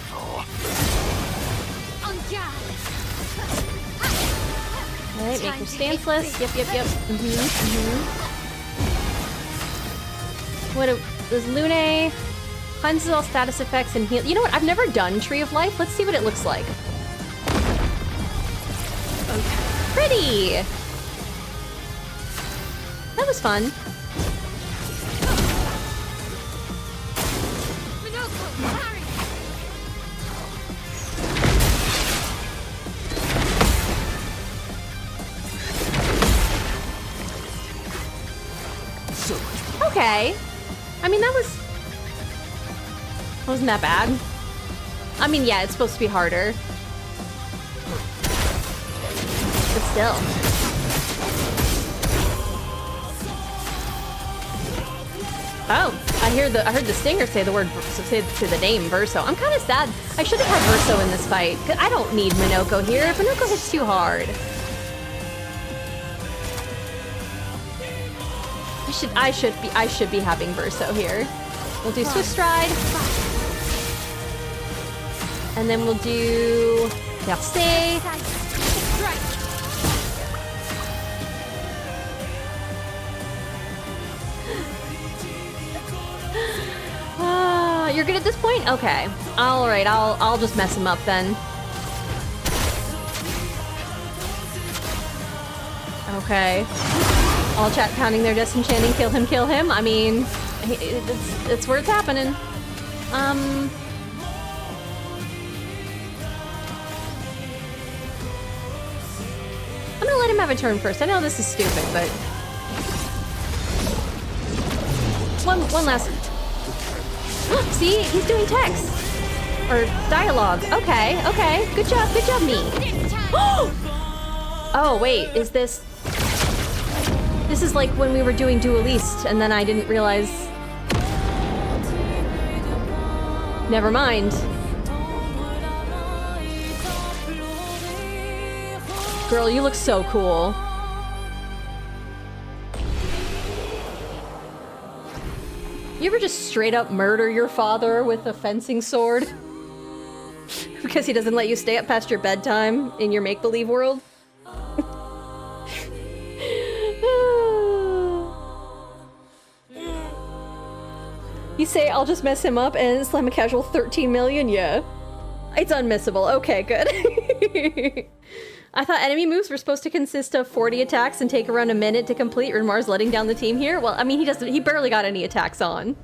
Alright, make him stanceless. Yep. What does Lune cleanses all status effects and heal? You know what? I've never done Tree of Life. Let's see what it looks like. Okay. Pretty. That was fun. Okay. I mean, wasn't that bad. I mean, yeah, it's supposed to be harder. But still. Oh, I heard the stinger say the name Verso. I'm kind of sad. I should have had Verso in this fight. 'Cause I don't need Minoko here. Minoko hits too hard. I should be having Verso here. We'll do Swift Stride. And then we'll do Percé. You're good at this point? Okay. Alright, I'll just mess him up then. Okay. All chat pounding their disenchanting, kill him. I mean, it's where it's happening. I'm gonna let him have a turn first. I know this is stupid, but one last. See, he's doing text or dialogue. Okay. Good job, me. Oh wait, is this? This is like when we were doing Dueliste, and then I didn't realize. Never mind. Girl, you look so cool. You ever just straight up murder your father with a fencing sword? Because he doesn't let you stay up past your bedtime in your make-believe world? You say, I'll just mess him up and slam a casual 13 million? Yeah. It's unmissable. Okay, good. I thought enemy moves were supposed to consist of 40 attacks and take around a minute to complete. Renoir's letting down the team here. Well, I mean, he barely got any attacks on.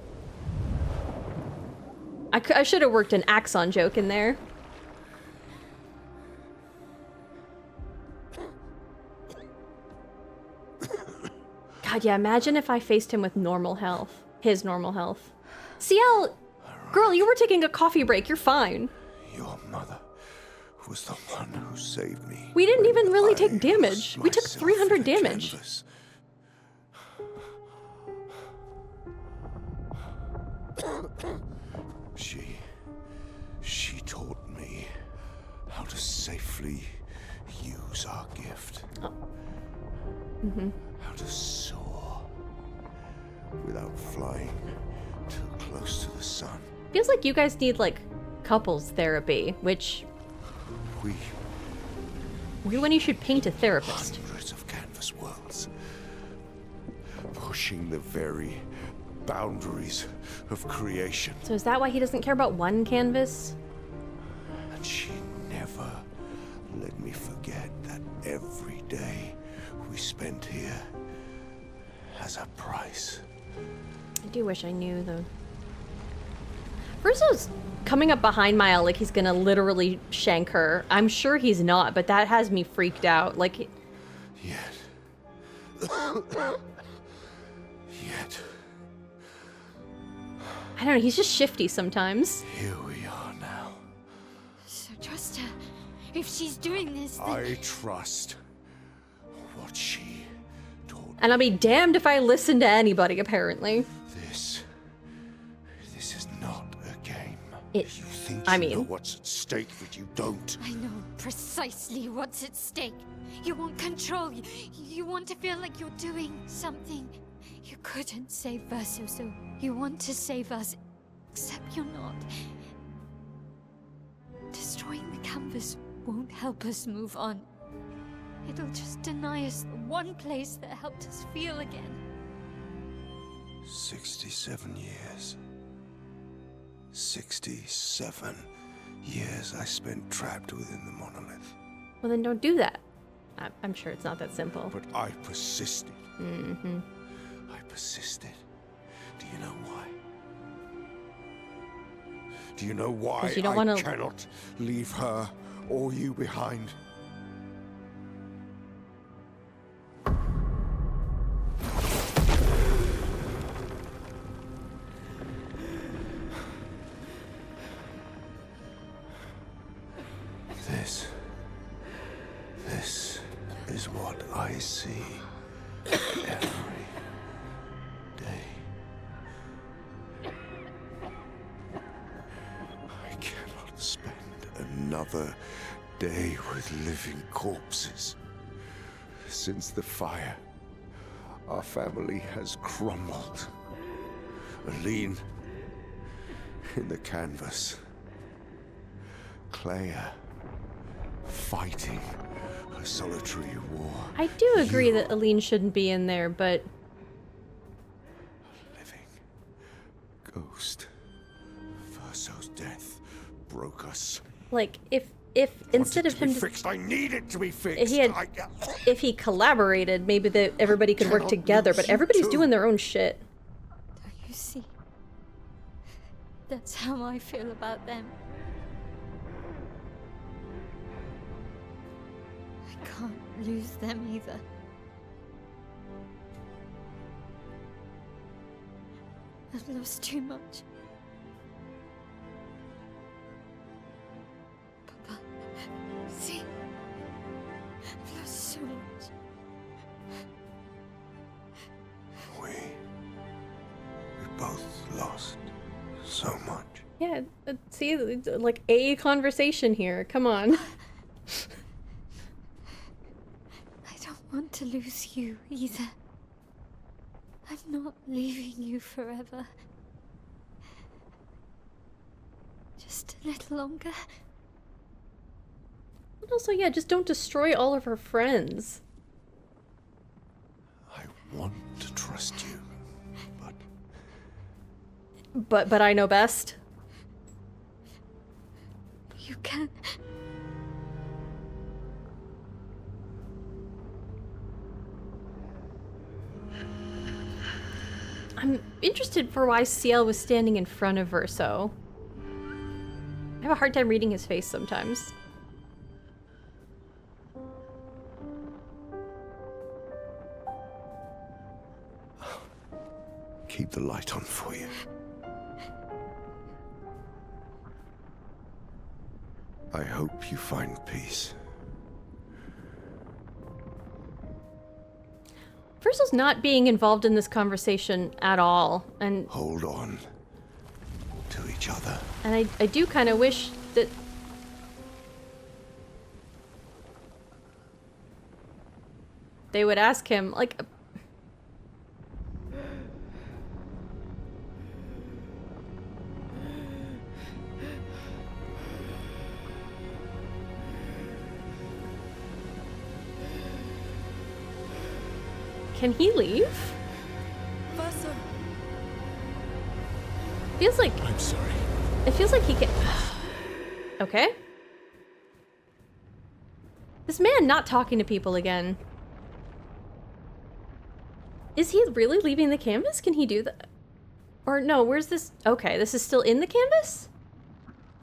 I should have worked an Axon joke in there. God, yeah, imagine if I faced him with normal health. His normal health. CL, girl, you were taking a coffee break. You're fine. Your mother was the one who saved me. We didn't even really take damage. We took 300 damage. She taught me how to safely use our gift. Oh. How to soar without flying too close to the sun. Feels like you guys need like couples therapy, which you're when you should paint a therapist. Hundreds of canvas worlds, pushing the very boundaries of creation. So is that why he doesn't care about one canvas? And she never let me forget that every day we spent here has a price. I do wish I knew though. Verso's coming up behind Maya like he's gonna literally shank her. I'm sure he's not, but that has me freaked out. Like, Yet. I don't know, he's just shifty sometimes. Here we are now. So trust her. If she's doing this, then... I trust what she told me. And I'll be damned if I listen to anybody, apparently. This You think you know what's at stake, but you don't. I know precisely what's at stake. You want control. You want to feel like you're doing something. You couldn't save Verso, so you want to save us. Except you're not. Destroying the canvas won't help us move on. It'll just deny us the one place that helped us feel again. 67 years. 67 years I spent trapped within the monolith. Well, then don't do that. I'm sure it's not that simple. But I persisted. Mm-hmm. I persisted. Do you know why? Do you know why you don't I cannot leave her or you behind? This is what I see every day. I cannot spend another day with living corpses. Since the fire, our family has crumbled. Aline in the canvas. Clair fighting a solitary war. I do agree that Aline shouldn't be in there, but... Living ghost. Verso's death broke us. Like, if instead of him... fixed, I need it to be fixed. If he collaborated, maybe everybody could work together, but everybody's doing their own shit. Don't you see? That's how I feel about them. I can't lose them either. I've lost too much. Papa, see? I've lost so much. We both lost so much. Yeah, see, like a conversation here. Come on. I want to lose you either. I'm not leaving you forever. Just a little longer. And also, yeah, just don't destroy all of her friends. I want to trust you, But I know best. You can. I'm interested for why Ciel was standing in front of Verso. I have a hard time reading his face sometimes. keep the light on for you. I hope you find peace. Verso's not being involved in this conversation at all, and hold on to each other. And I do kind of wish that they would ask him, like, can he leave? Verso. Feels like... I'm sorry. It feels like he can... Okay. This man not talking to people again. Is he really leaving the canvas? Can he do that? Or no, where's this? Okay, this is still in the canvas?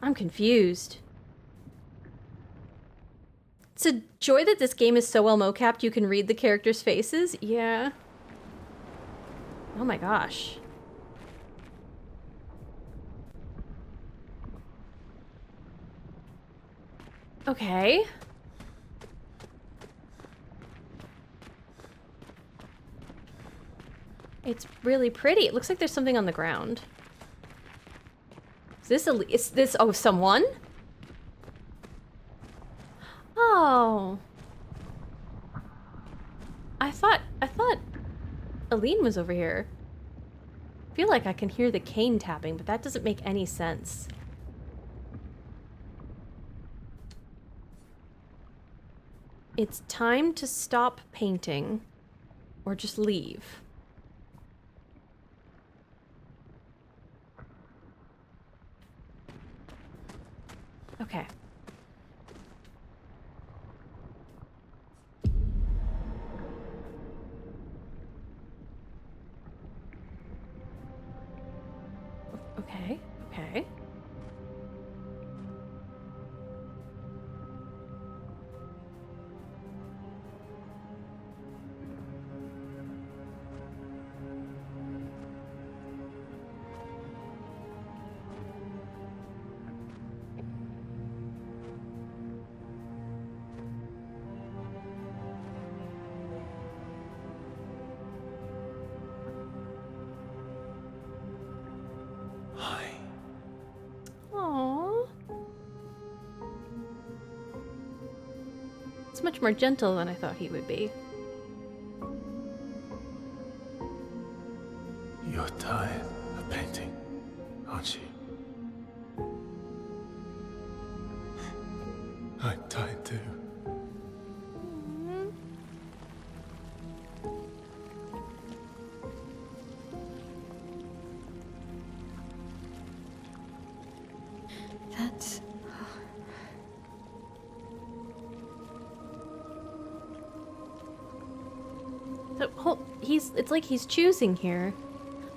I'm confused. It's a joy that this game is so well mocapped you can read the characters' faces. Yeah. Oh my gosh. Okay. It's really pretty. It looks like there's something on the ground. Is this, oh, someone? Oh. I thought Aline was over here. I feel like I can hear the cane tapping, but that doesn't make any sense. It's time to stop painting or just leave. Okay. Okay, okay. It's much more gentle than I thought he would be. You're tired of painting, aren't you? I'm tired too. That's... So, it's like he's choosing here.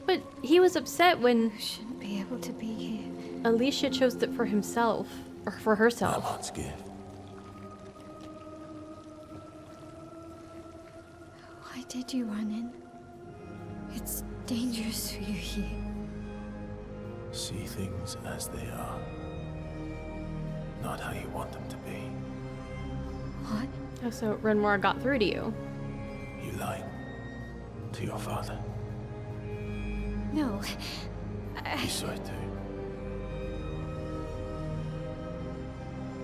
But he was upset when... shouldn't be able to be here. Alicia chose it for himself. Or for herself. I'm not scared. Why did you run in? It's dangerous for you here. See things as they are. Not how you want them to be. What? Oh, so Renoir got through to you. You lied to your father. No. You saw it too.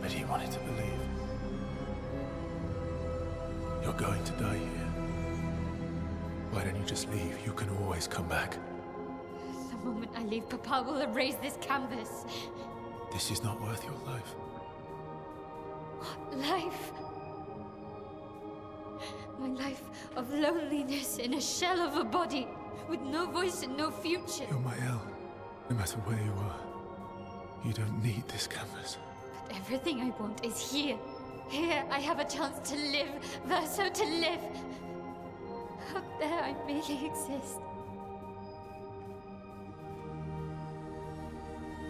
But he wanted to believe. You're going to die here. Why don't you just leave? You can always come back. The moment I leave, Papa will erase this canvas. This is not worth your life. What life? My life of loneliness in a shell of a body, with no voice and no future. You're my Elle. No matter where you are, you don't need this canvas. But everything I want is here. Here I have a chance to live, Verso to live. Up there I merely exist.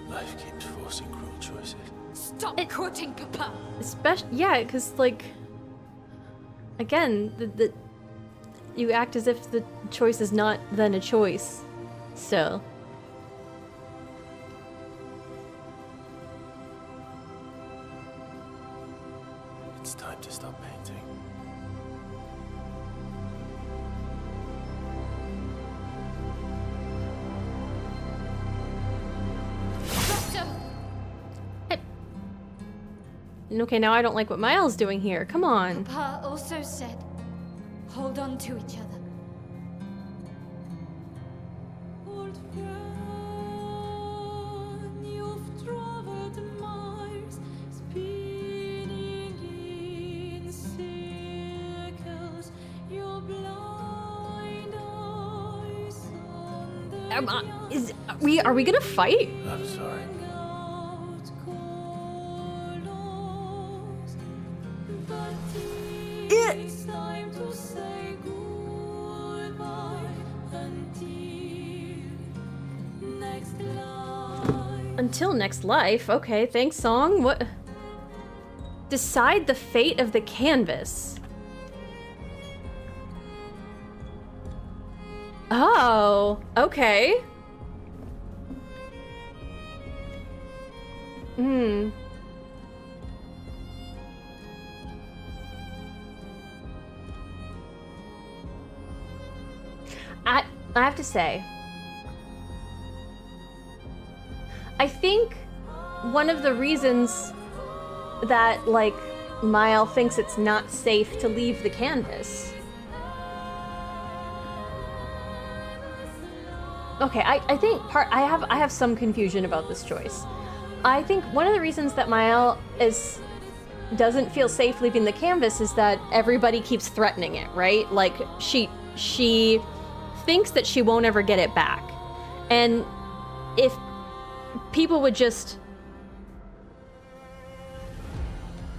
Life keeps forcing cruel choices. Stop quoting Papa! Especially, yeah, because, like... Again, you act as if the choice is not then a choice. So... It's time to stop painting. Okay, now I don't like what Miles doing here. Come on. Papa also said, hold on to each other. Old friend, you've traveled miles, spinning in circles, your blind eyes on the Are we gonna fight? I'm sorry. Until next life. Okay, thanks, song. What? Decide the fate of the canvas. Oh, okay. I have to say, I think one of the reasons that, like, Mael thinks it's not safe to leave the canvas. Okay, I think I have some confusion about this choice. I think one of the reasons that Mael doesn't feel safe leaving the canvas is that everybody keeps threatening it, right? Like, she thinks that she won't ever get it back. And if people would just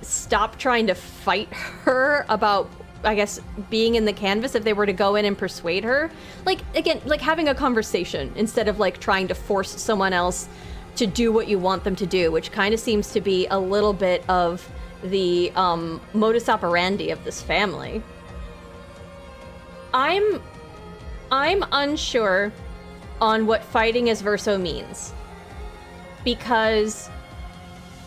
stop trying to fight her about, I guess, being in the canvas, if they were to go in and persuade her, like, again, like having a conversation instead of like trying to force someone else to do what you want them to do, which kind of seems to be a little bit of the modus operandi of this family. I'm unsure on what fighting as Verso means, because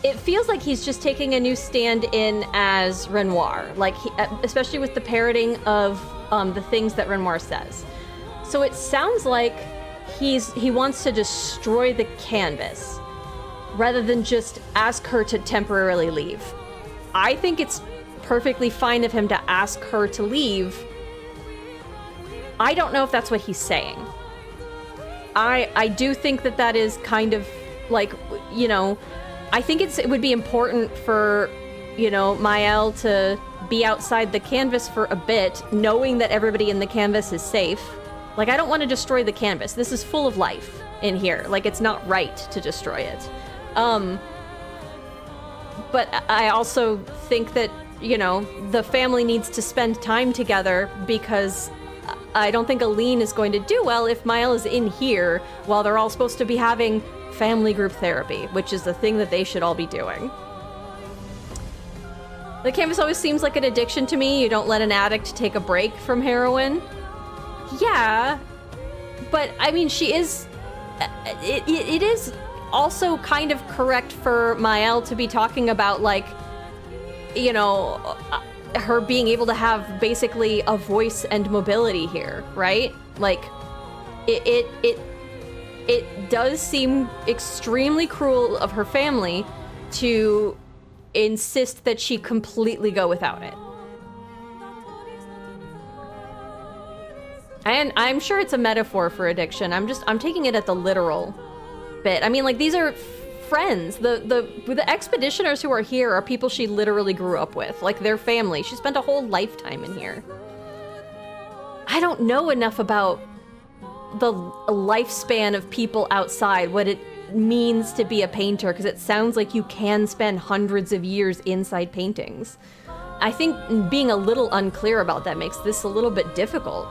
it feels like he's just taking a new stand in as Renoir, like especially with the parroting of the things that Renoir says. So it sounds like he wants to destroy the canvas rather than just ask her to temporarily leave. I think it's perfectly fine of him to ask her to leave. I don't know if that's what he's saying. I do think that is kind of like, you know, I think it would be important for, you know, Mael to be outside the canvas for a bit, knowing that everybody in the canvas is safe. Like, I don't want to destroy the canvas. This is full of life in here. Like, it's not right to destroy it. But I also think that, you know, the family needs to spend time together, because I don't think Aline is going to do well if Mael is in here while they're all supposed to be having family group therapy, which is the thing that they should all be doing. The canvas always seems like an addiction to me. You don't let an addict take a break from heroin. Yeah, but I mean, she is... It is also kind of correct for Mael to be talking about, like, you know, her being able to have basically a voice and mobility here, right? Like, it does seem extremely cruel of her family to insist that she completely go without it. And I'm sure it's a metaphor for addiction. I'm taking it at the literal bit. I mean, like, these are friends. The expeditioners who are here are people she literally grew up with, like their family. She spent a whole lifetime in here. I don't know enough about the lifespan of people outside, what it means to be a painter, because it sounds like you can spend hundreds of years inside paintings. I think being a little unclear about that makes this a little bit difficult.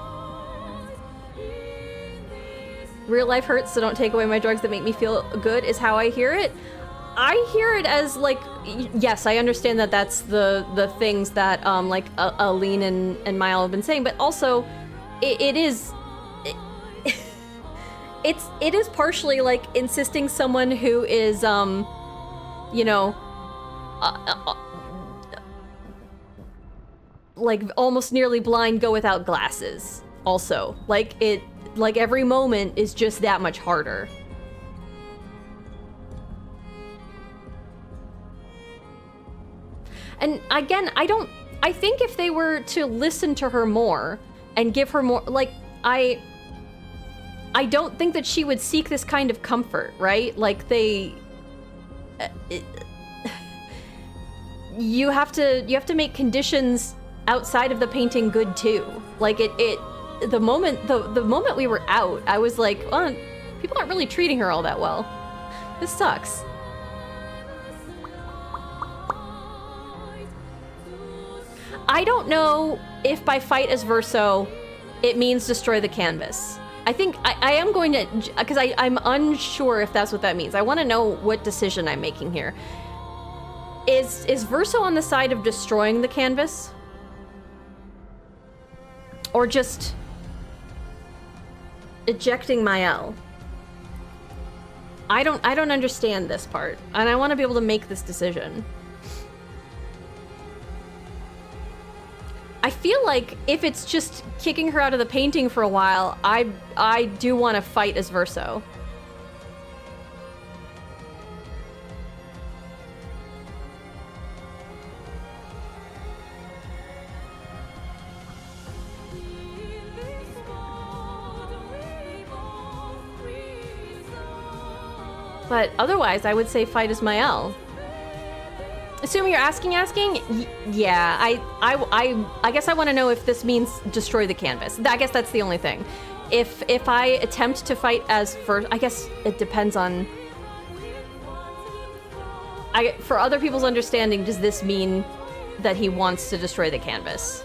Real life hurts, so don't take away my drugs that make me feel good, is how I hear it. I hear it as, like, yes, I understand that that's the things that like Aline and Mael have been saying, but also it is partially like insisting someone who is you know, like almost nearly blind go without glasses. Also, like every moment is just that much harder. And again, I think if they were to listen to her more and give her more, like, I don't think that she would seek this kind of comfort, right? Like, you have to make conditions outside of the painting good too. Like, the moment we were out, I was like, oh, people aren't really treating her all that well. This sucks. I don't know if by fight as Verso, it means destroy the canvas. I think I am going to, because I'm unsure if that's what that means. I want to know what decision I'm making here. Is Verso on the side of destroying the canvas? Or just ejecting Mael? I don't understand this part, and I want to be able to make this decision. I feel like if it's just kicking her out of the painting for a while, I do want to fight as Verso. But otherwise, I would say fight Ismael. Assuming you're asking? Yeah, I guess I want to know if this means destroy the canvas. I guess that's the only thing. If I attempt to fight as first, I guess it depends on... for other people's understanding, does this mean that he wants to destroy the canvas?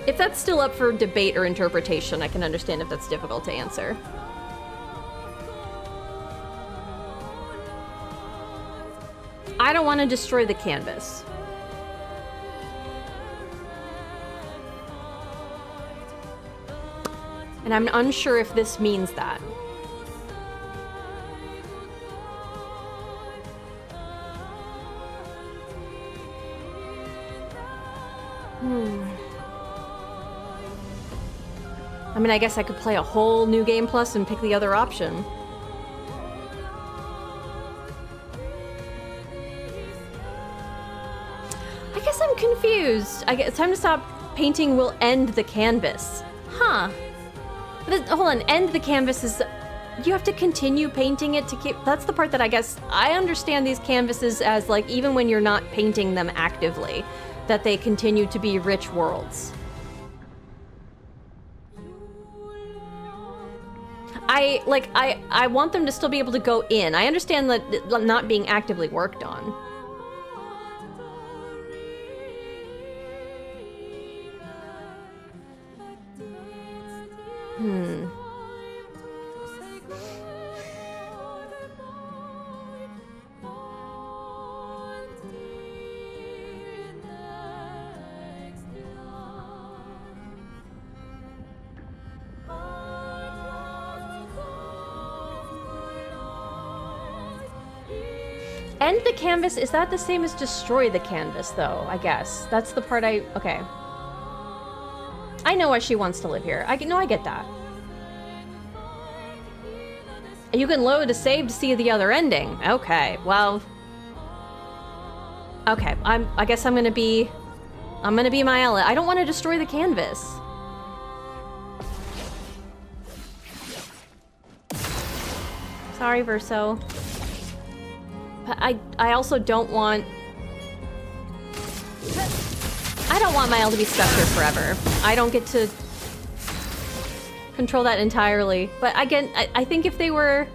If that's still up for debate or interpretation, I can understand if that's difficult to answer. I don't want to destroy the canvas. And I'm unsure if this means that. I mean, I guess I could play a whole new game plus and pick the other option. I guess I'm confused. I guess time to stop painting will end the canvas. Huh. But hold on, end the canvas is... You have to continue painting it to keep... That's the part that I guess... I understand these canvases as, like, even when you're not painting them actively, that they continue to be rich worlds. I want them to still be able to go in. I understand that not being actively worked on. End the canvas, is that the same as destroy the canvas, though, I guess? That's the part okay. I know why she wants to live here. I get that. You can load a save to see the other ending. Okay, well... Okay, I guess I'm gonna be Maela. I don't want to destroy the canvas. Sorry, Verso. But I also don't want... I don't want Maela to be stuck here forever. I don't get to control that entirely. But again, I think if they were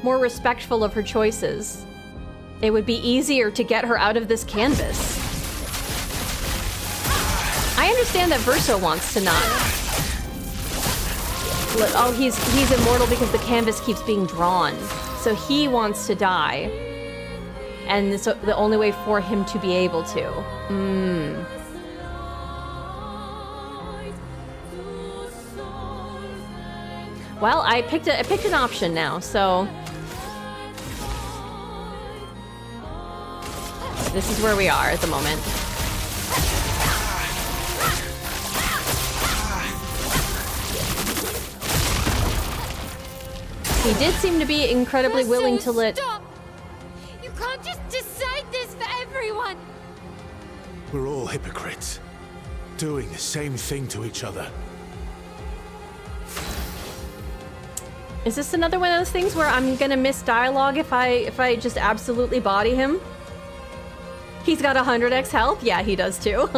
more respectful of her choices, it would be easier to get her out of this canvas. I understand that Verso wants to not. Oh, he's immortal because the canvas keeps being drawn. So he wants to die. And so the only way for him to be able to. Well, I picked an option now, so this is where we are at the moment. He did seem to be incredibly willing to let... Stop! You can't just decide this for everyone! We're all hypocrites, doing the same thing to each other. Is this another one of those things where I'm gonna miss dialogue if I just absolutely body him? He's got 100x health? Yeah, he does too.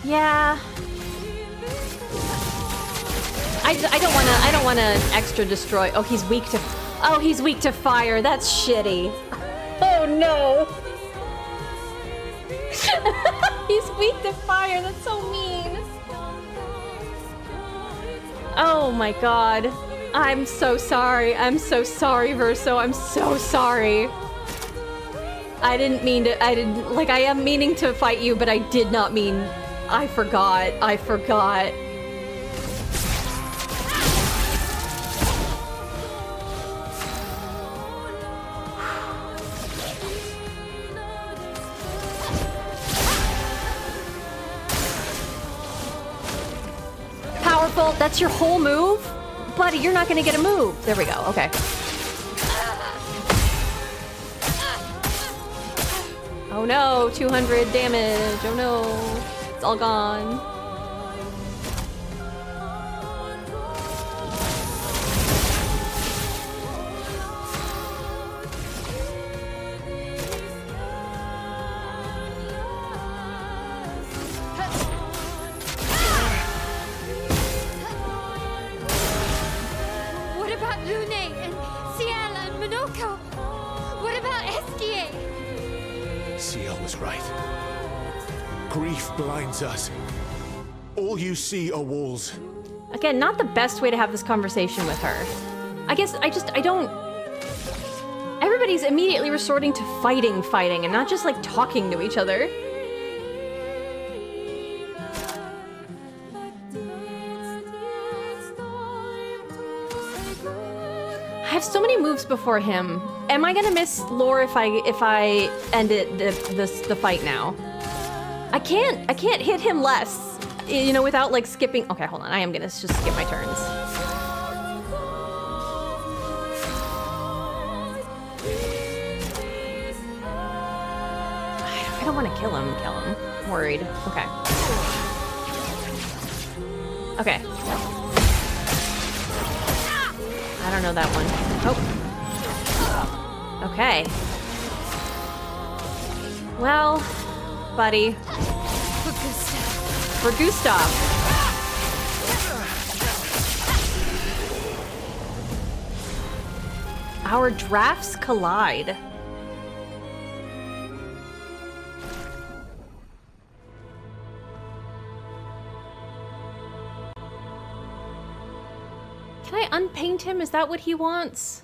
Yeah. I don't wanna extra destroy. Oh, he's weak to fire. That's shitty. Oh no. He's weak to fire. That's so mean. Oh my god. I'm so sorry. I'm so sorry, Verso. I'm so sorry. I didn't mean to. I am meaning to fight you, but I did not mean. I forgot. Powerful. That's your whole move? Buddy, you're not gonna get a move. There we go. Okay. Oh no, 200 damage. Oh no. It's all gone. about Lune and Ciel and Monoko? What about Esquier? Ciel was right. Grief blinds us. All you see are walls. Again, not the best way to have this conversation with her. I guess I don't... Everybody's immediately resorting to fighting, and not just like talking to each other. I have so many moves before him. Am I gonna miss lore if I end it the fight now? I can't hit him less, you know, without like skipping. Okay, hold on. I am gonna just skip my turns. I don't want to kill him. I'm worried. Okay. Okay. I don't know that one. Oh. Okay. Well, buddy. For Gustav. Our drafts collide. Can I unpaint him? Is that what he wants?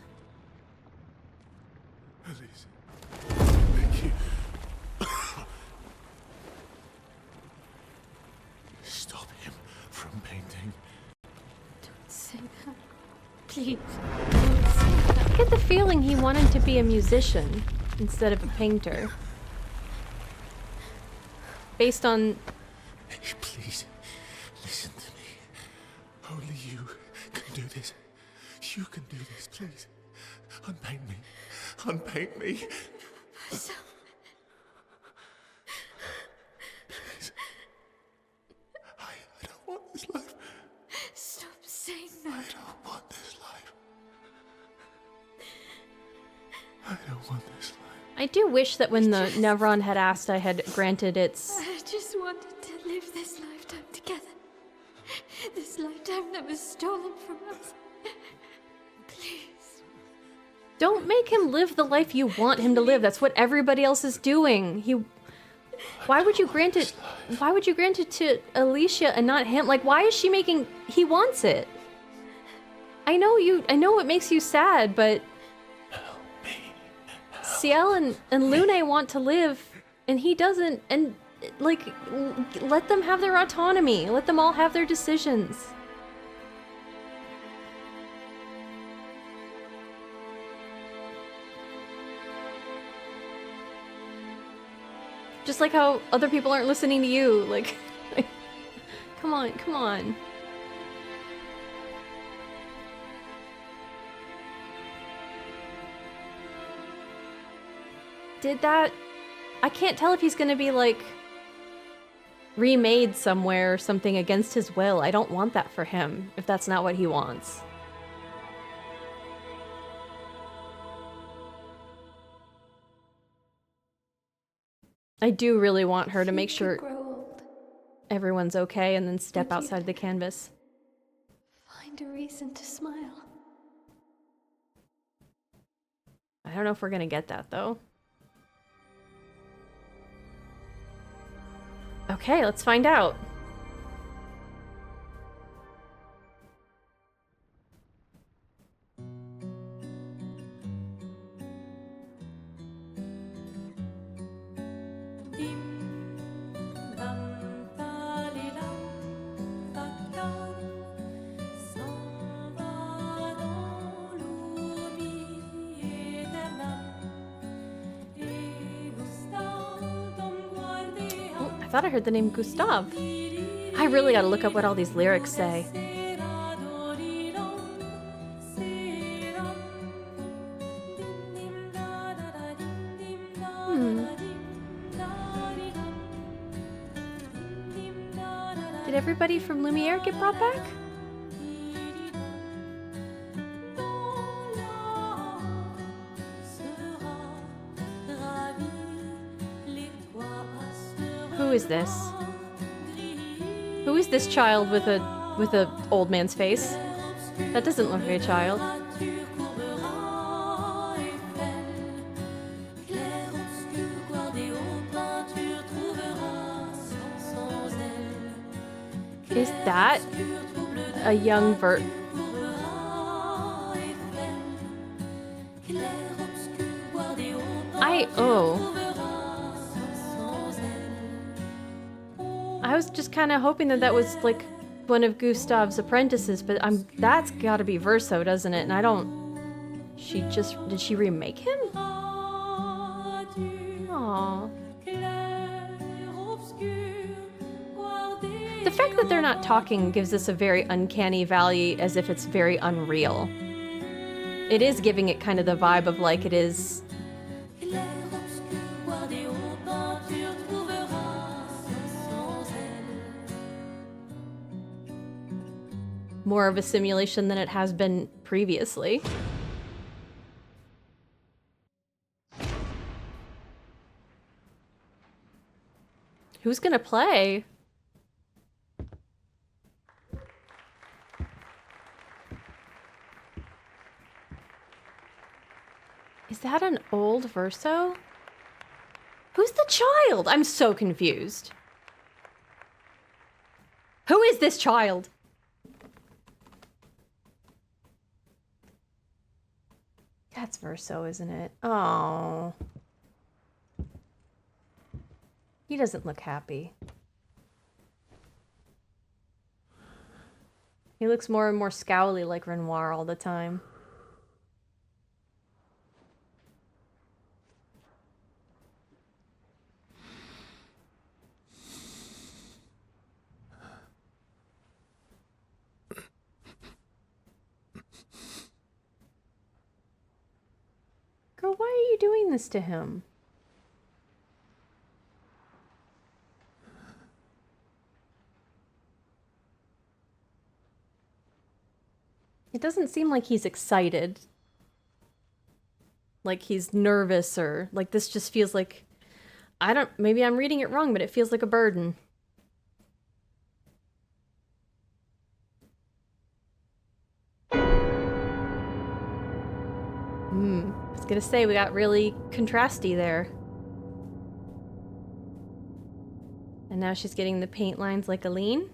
Elise, thank you. Stop him from painting. Don't say that. Please. I get the feeling he wanted to be a musician instead of a painter. Based on... Please, listen to me. Only you can do this. You can do this, please. Unpaint me. Unpaint me. So... Please. I don't want this life. Stop saying that. I don't want this life. I don't want this life. I do wish that when the Nevron had asked, I had granted its... I just wanted to live this lifetime together. This lifetime that was stolen from us. Please. Don't make him live the life you want him to live. That's what everybody else is doing. Why would you grant it? Why would you grant it to Alicia and not him? Like, why is she making... He wants it. I know it makes you sad, but... Ciel and Lune want to live, and he doesn't, and, like, let them have their autonomy. Let them all have their decisions. Just like how other people aren't listening to you, like come on, come on. Did that... I can't tell if he's gonna be, like, remade somewhere or something against his will. I don't want that for him, if that's not what he wants. I do really want her to make sure everyone's okay and then step outside the canvas. Find a reason to smile. I don't know if we're gonna get that, though. Okay, let's find out. I thought I heard the name Gustav. I really gotta look up what all these lyrics say. Did everybody from Lumière get brought back? Who is this? Who is this child with a old man's face? That doesn't look like a child. Is that a young Vert? I was just kind of hoping that was like one of Gustav's apprentices, but that's got to be Verso, doesn't it? And I don't. Did she remake him? Aww. The fact that they're not talking gives us a very uncanny valley, as if it's very unreal. It is giving it kind of the vibe of like it is. More of a simulation than it has been previously. Who's gonna play? Is that an old Verso? Who's the child? I'm so confused. Who is this child? That's Verso, isn't it? Oh. He doesn't look happy. He looks more and more scowly like Renoir all the time. Girl, why are you doing this to him? It doesn't seem like he's excited. Like he's nervous or like this just feels like... maybe I'm reading it wrong, but it feels like a burden. I was gonna say, we got really contrasty there. And now she's getting the paint lines like Aline.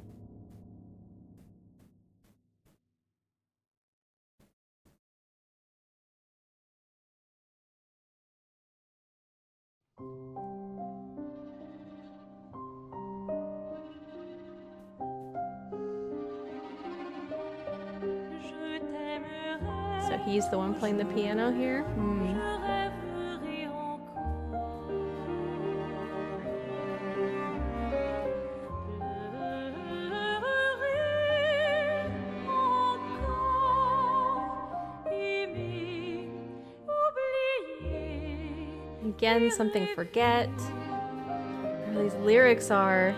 So he's the one playing the piano here? Again, something forget. Where these lyrics are.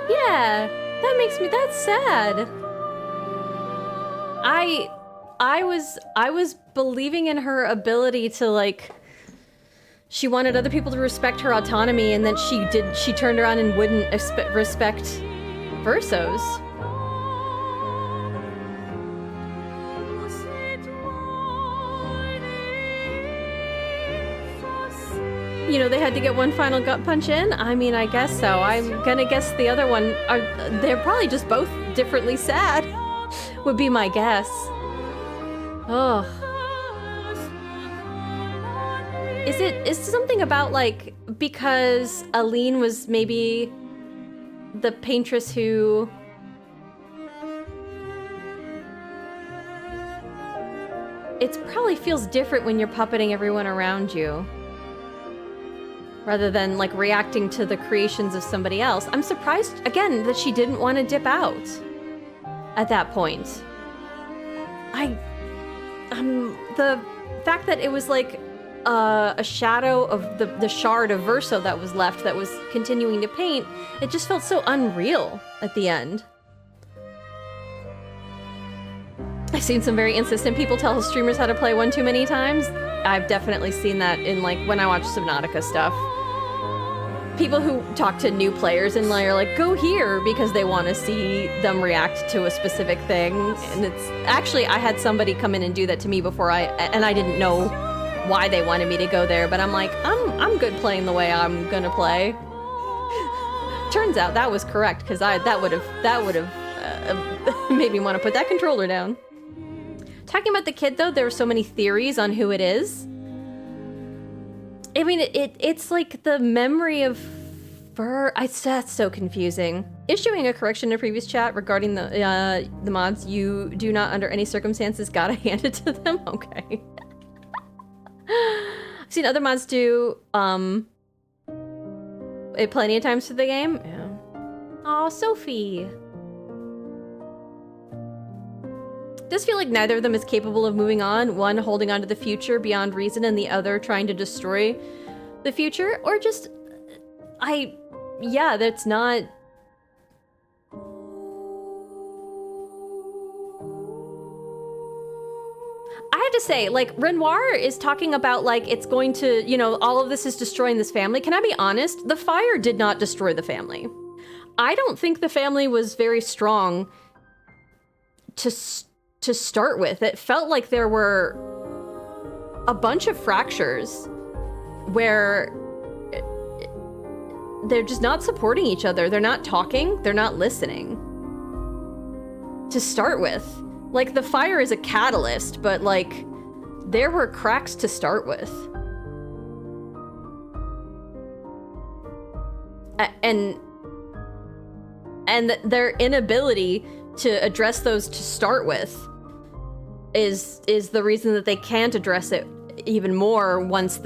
Yeah, that makes me, that's sad. I was believing in her ability to like, she wanted other people to respect her autonomy, and then she turned around and wouldn't respect Verso's. You know, they had to get one final gut punch in? I mean, I guess so. I'm gonna guess the other one, they're probably just both differently sad, would be my guess. Oh. Is it something about, like, because Aline was maybe the paintress who... It probably feels different when you're puppeting everyone around you, rather than, like, reacting to the creations of somebody else. I'm surprised, again, that she didn't want to dip out at that point. The fact that it was, like, a shadow of the shard of Verso that was left that was continuing to paint, it just felt so unreal at the end. I've seen some very insistent people tell streamers how to play one too many times. I've definitely seen that in, like, when I watch Subnautica stuff. People who talk to new players and are like, go here, because they want to see them react to a specific thing. And it's actually, I had somebody come in and do that to me before and I didn't know why they wanted me to go there, but I'm like, I'm good playing the way I'm gonna play. Turns out that was correct, because that would have made me want to put that controller down. Talking about the kid, though, there are so many theories on who it is. I mean, it's like the memory of that's so confusing. Issuing a correction in a previous chat regarding the mods, you do not under any circumstances gotta hand it to them. Okay. I've seen other mods do it plenty of times for the game. Yeah. Aw, Sophie. Does feel like neither of them is capable of moving on, one holding on to the future beyond reason and the other trying to destroy the future, or just yeah, that's not. I have to say, like, Renoir is talking about, like, it's going to, you know, all of this is destroying this family. Can I be honest? The fire did not destroy the family. I don't think the family was very strong to start with. It felt like there were a bunch of fractures where they're just not supporting each other. They're not talking. They're not listening. To start with. Like, the fire is a catalyst, but, like, there were cracks to start with. And their inability to address those to start with is the reason that they can't address it even more once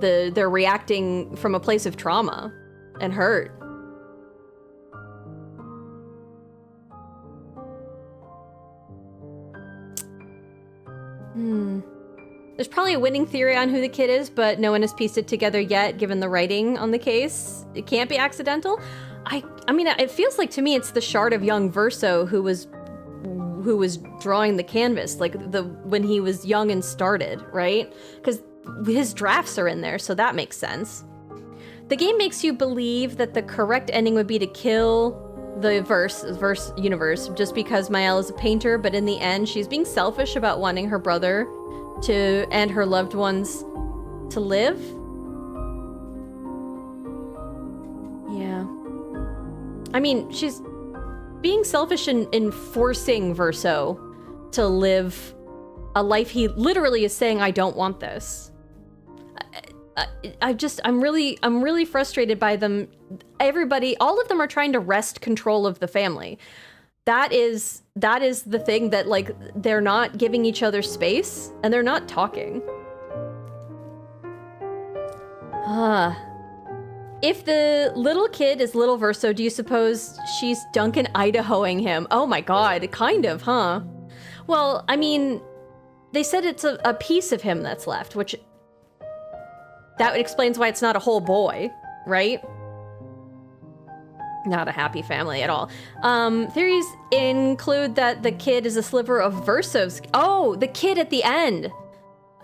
they're reacting from a place of trauma and hurt. There's probably a winning theory on who the kid is, but no one has pieced it together yet, given the writing on the case. It can't be accidental. I mean, it feels like to me it's the shard of young Verso who was drawing the canvas, like when he was young and started, right? Because his drafts are in there, so that makes sense. The game makes you believe that the correct ending would be to kill the verse universe just because Maëlle is a painter, but in the end, she's being selfish about wanting her brother to and her loved ones to live. Yeah. I mean, she's being selfish in forcing Verso to live a life he literally is saying, I don't want this. I'm really frustrated by them. Everybody, all of them are trying to wrest control of the family. That is the thing, that, like, they're not giving each other space and they're not talking. If the little kid is little Verso, do you suppose she's Duncan Idahoing him? Oh my god, kind of, huh? Well, I mean, they said it's a piece of him that's left, which that explains why it's not a whole boy, right? Not a happy family at all. Theories include that the kid is a sliver of Verso's. Oh, the kid at the end.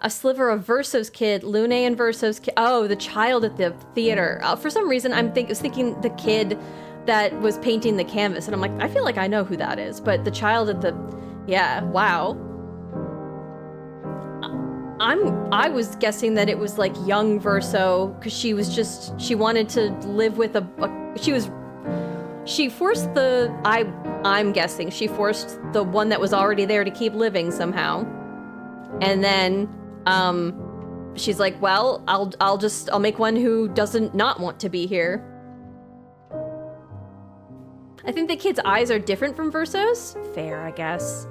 A sliver of Verso's kid, Lune and Verso's kid. Oh, the child at the theater. For some reason, I was thinking the kid that was painting the canvas, and I'm like, I feel like I know who that is. But the child at the, yeah, wow. I was guessing that it was like young Verso, because she wanted to live with she forced I'm guessing she forced the one that was already there to keep living somehow. And then she's like, well, I'll make one who doesn't not want to be here. I think the kid's eyes are different from Verso's. Fair, I guess.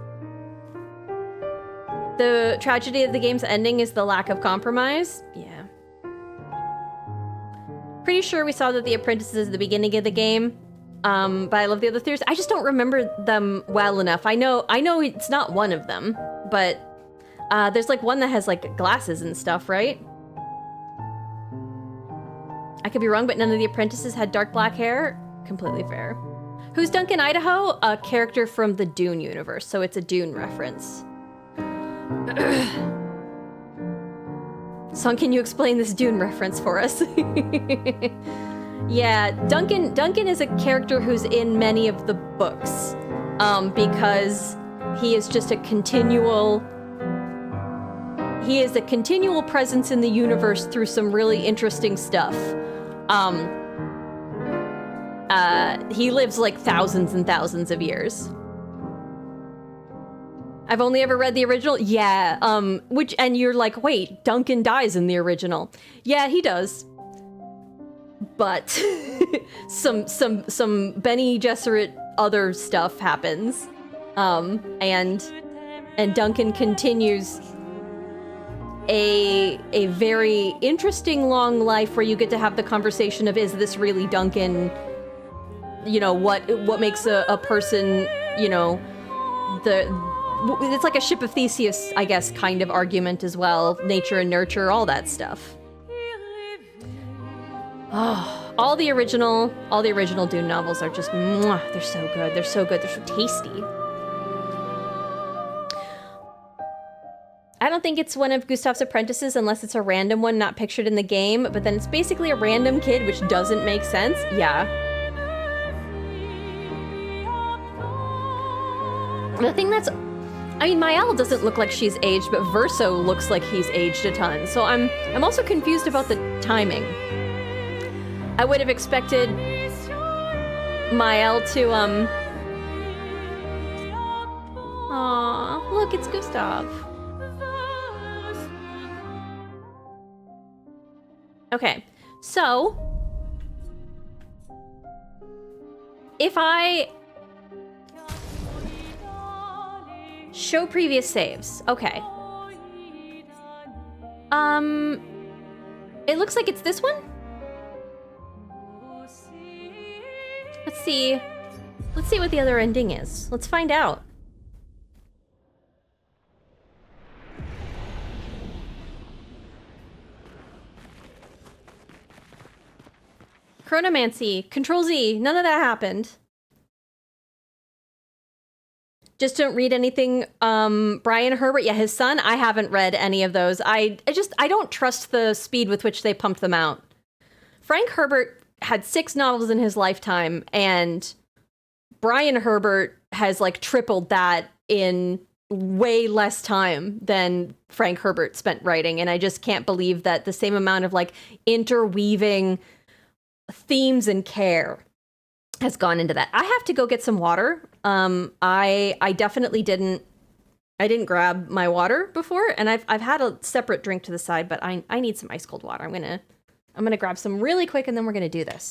The tragedy of the game's ending is the lack of compromise. Yeah. Pretty sure we saw that the apprentices at the beginning of the game, but I love the other theories. I just don't remember them well enough. I know it's not one of them, but there's like one that has like glasses and stuff, right? I could be wrong, but none of the apprentices had dark black hair. Completely fair. Who's Duncan Idaho? A character from the Dune universe, so it's a Dune reference. Son, can you explain this Dune reference for us? Yeah, Duncan is a character who's in many of the books, because he is just a continual presence in the universe through some really interesting stuff. he lives like thousands and thousands of years. I've only ever read the original. Yeah, and you're like, wait, Duncan dies in the original. Yeah, he does. But some Bene Gesserit other stuff happens. And Duncan continues a very interesting long life where you get to have the conversation of, is this really Duncan? You know, what makes a person, you know, it's like a ship of Theseus, I guess, kind of argument as well. Nature and nurture, all that stuff. Oh, all the original Dune novels are just, mwah, they're so good. They're so good. They're so tasty. I don't think it's one of Gustav's apprentices unless it's a random one not pictured in the game, but then it's basically a random kid, which doesn't make sense. Yeah. The thing that's, I mean, Mael doesn't look like she's aged, but Verso looks like he's aged a ton. So I'm also confused about the timing. I would have expected Mael to, Aw, look, it's Gustav. Okay, so if I show previous saves, okay. It looks like it's this one? Let's see what the other ending is. Let's find out. Chronomancy, Control Z, none of that happened. Just don't read anything. Brian Herbert, yeah, his son, I haven't read any of those. I don't trust the speed with which they pumped them out. Frank Herbert had 6 novels in his lifetime, and Brian Herbert has like tripled that in way less time than Frank Herbert spent writing, and I just can't believe that the same amount of like interweaving themes and care has gone into that. I have to go get some water. I definitely didn't grab my water before, and I've had a separate drink to the side, but I need some ice cold water. I'm gonna grab some really quick, and then we're gonna do this.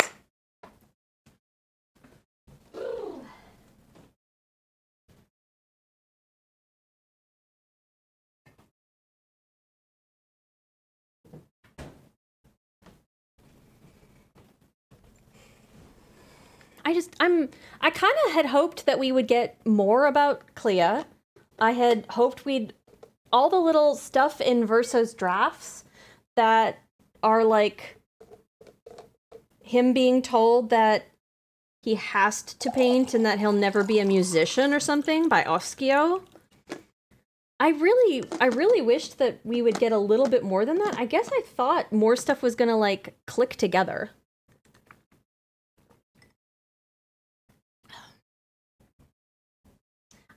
I kind of had hoped that we would get more about Clair. I had hoped all the little stuff in Verso's drafts that are like him being told that he has to paint and that he'll never be a musician or something by Obscur. I really wished that we would get a little bit more than that. I guess I thought more stuff was gonna like click together.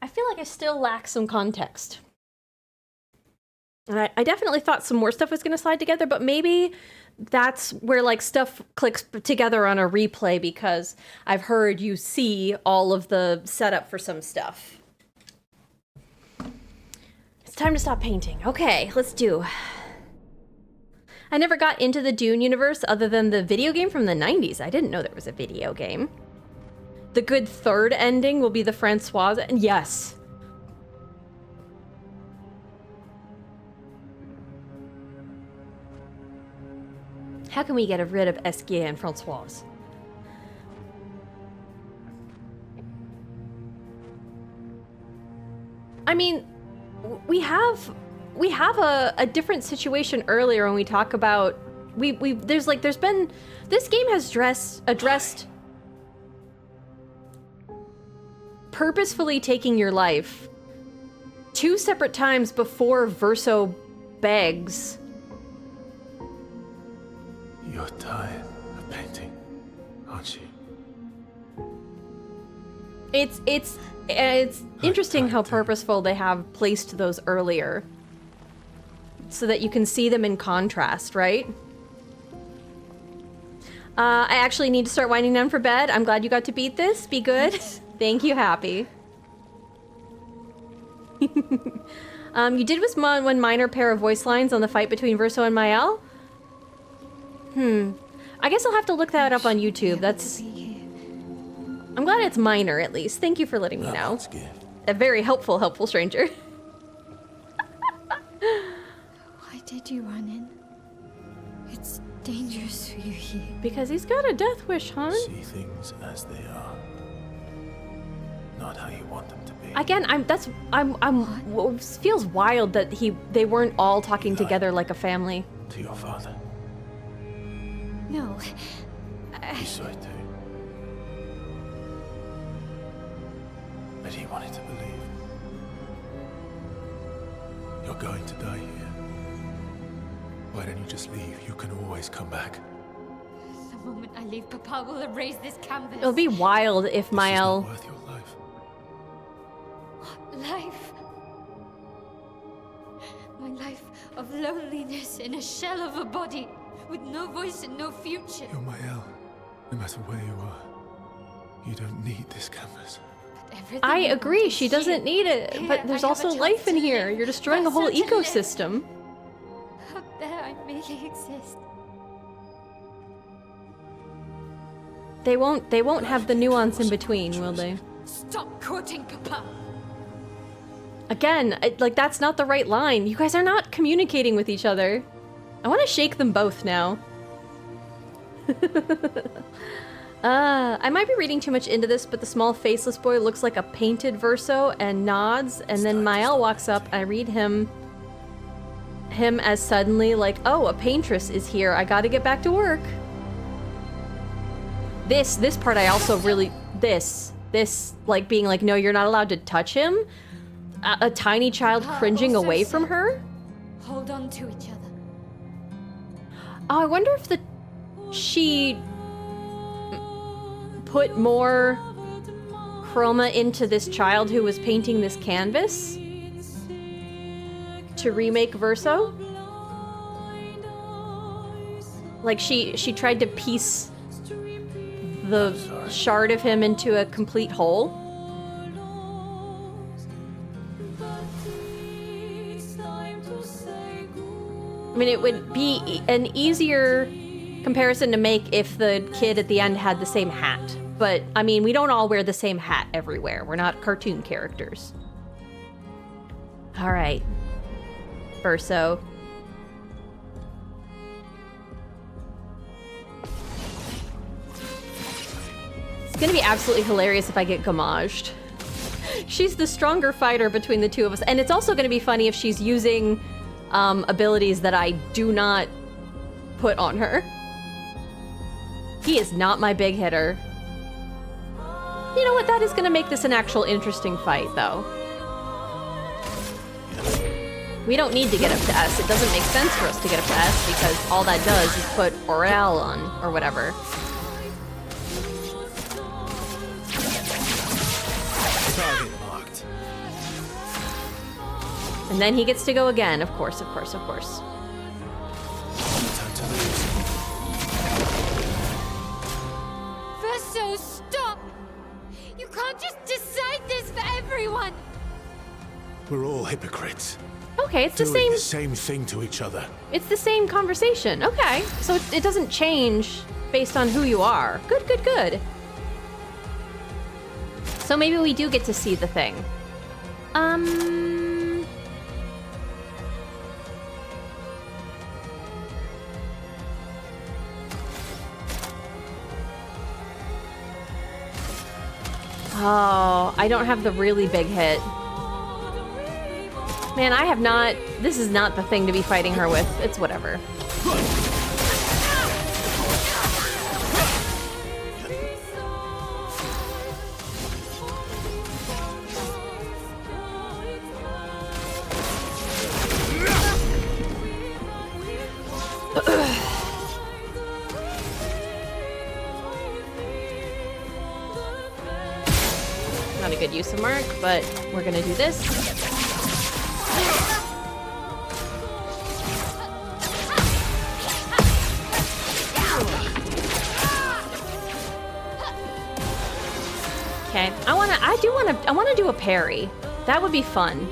I feel like I still lack some context. I definitely thought some more stuff was going to slide together, but maybe that's where like stuff clicks together on a replay, because I've heard you see all of the setup for some stuff. It's time to stop painting. Okay, let's do. I never got into the Dune universe other than the video game from the 90s. I didn't know there was a video game. The good third ending will be the Francoise, and yes. How can we get rid of Esquier and Francoise? I mean, we have a different situation earlier when we talk about this game has addressed purposefully taking your life 2 separate times before Verso begs. You're tired of painting, aren't you? It's interesting how purposeful they have placed those earlier, so that you can see them in contrast, right? I actually need to start winding down for bed. I'm glad you got to beat this. Be good. Thank you, Happy. You did with one minor pair of voice lines on the fight between Verso and Mael? I guess I'll have to look that up on YouTube. That's... I'm glad it's minor, at least. Thank you for letting me know. A very helpful stranger. Why did you run in? It's dangerous for you here. Because he's got a death wish, hon. See things as they are, not how you want them to be. Again, it feels wild that they weren't all talking together like a family. To your father. No. He saw it too. But he wanted to believe. You're going to die here. Why don't you just leave? You can always come back. The moment I leave, Papa will erase this canvas. It'll be wild if Mael... This is not worth your life. What life? My life of loneliness in a shell of a body, with no voice and no future. You're Mael. No matter where you are, you don't need this canvas. I agree, she doesn't need it, but there's also life in here. You're destroying a whole ecosystem. Up there I merely exist. They won't have the nuance in between, will they? Stop quoting Papa. Again, like that's not the right line. You guys are not communicating with each other. I want to shake them both now. I might be reading too much into this, but the small faceless boy looks like a painted Verso and nods, and then Mael walks up. I read him as suddenly like, oh, a paintress is here. I gotta get back to work. This part I also really, this like being like, no, you're not allowed to touch him. A tiny child cringing away from her. Hold on to each other. Oh, I wonder if she put more chroma into this child who was painting this canvas to remake Verso. Like she tried to piece the shard of him into a complete whole. I mean, it would be an easier comparison to make if the kid at the end had the same hat. But, I mean, we don't all wear the same hat everywhere. We're not cartoon characters. All right. Verso. It's gonna be absolutely hilarious if I get gommaged. She's the stronger fighter between the two of us. And it's also gonna be funny if she's using abilities that I do not put on her. He is not my big hitter. You know what? That is gonna make this an actual interesting fight, though. We don't need to get up to S. It doesn't make sense for us to get up to S because all that does is put Orel on, or whatever. Target marked. And then he gets to go again, of course, of course, of course. Verso, stop! You can't just decide this for everyone! We're all hypocrites. Okay, it's doing the same thing to each other. It's the same conversation. Okay, so it doesn't change based on who you are. Good, good, good. So maybe we do get to see the thing. Oh, I don't have the really big hit. Man, I have not... This is not the thing to be fighting her with. It's whatever. Not a good use of mark, but we're gonna do this. I want to do a parry. That would be fun.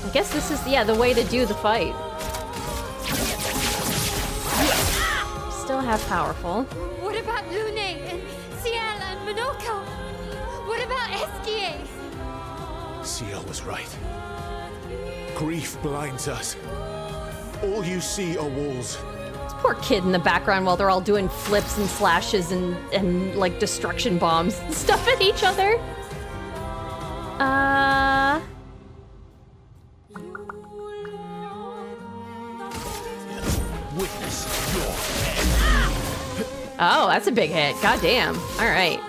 I guess this is, yeah, the way to do the fight. Still have powerful. What about Lune and Ciel and Monoko? What about Esquier? Ciel was right. Grief blinds us. All you see are walls. This poor kid in the background while they're all doing flips and slashes and like destruction bombs and stuff at each other. Witness your head. Oh, that's a big hit. God damn. All right.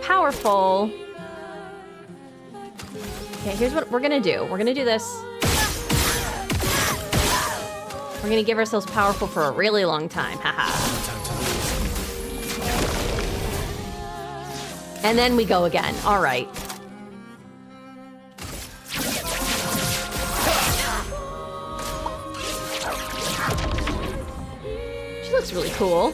Powerful. Okay, here's what we're gonna do. We're gonna do this. We're gonna give ourselves powerful for a really long time. Haha. And then we go again. All right. She looks really cool.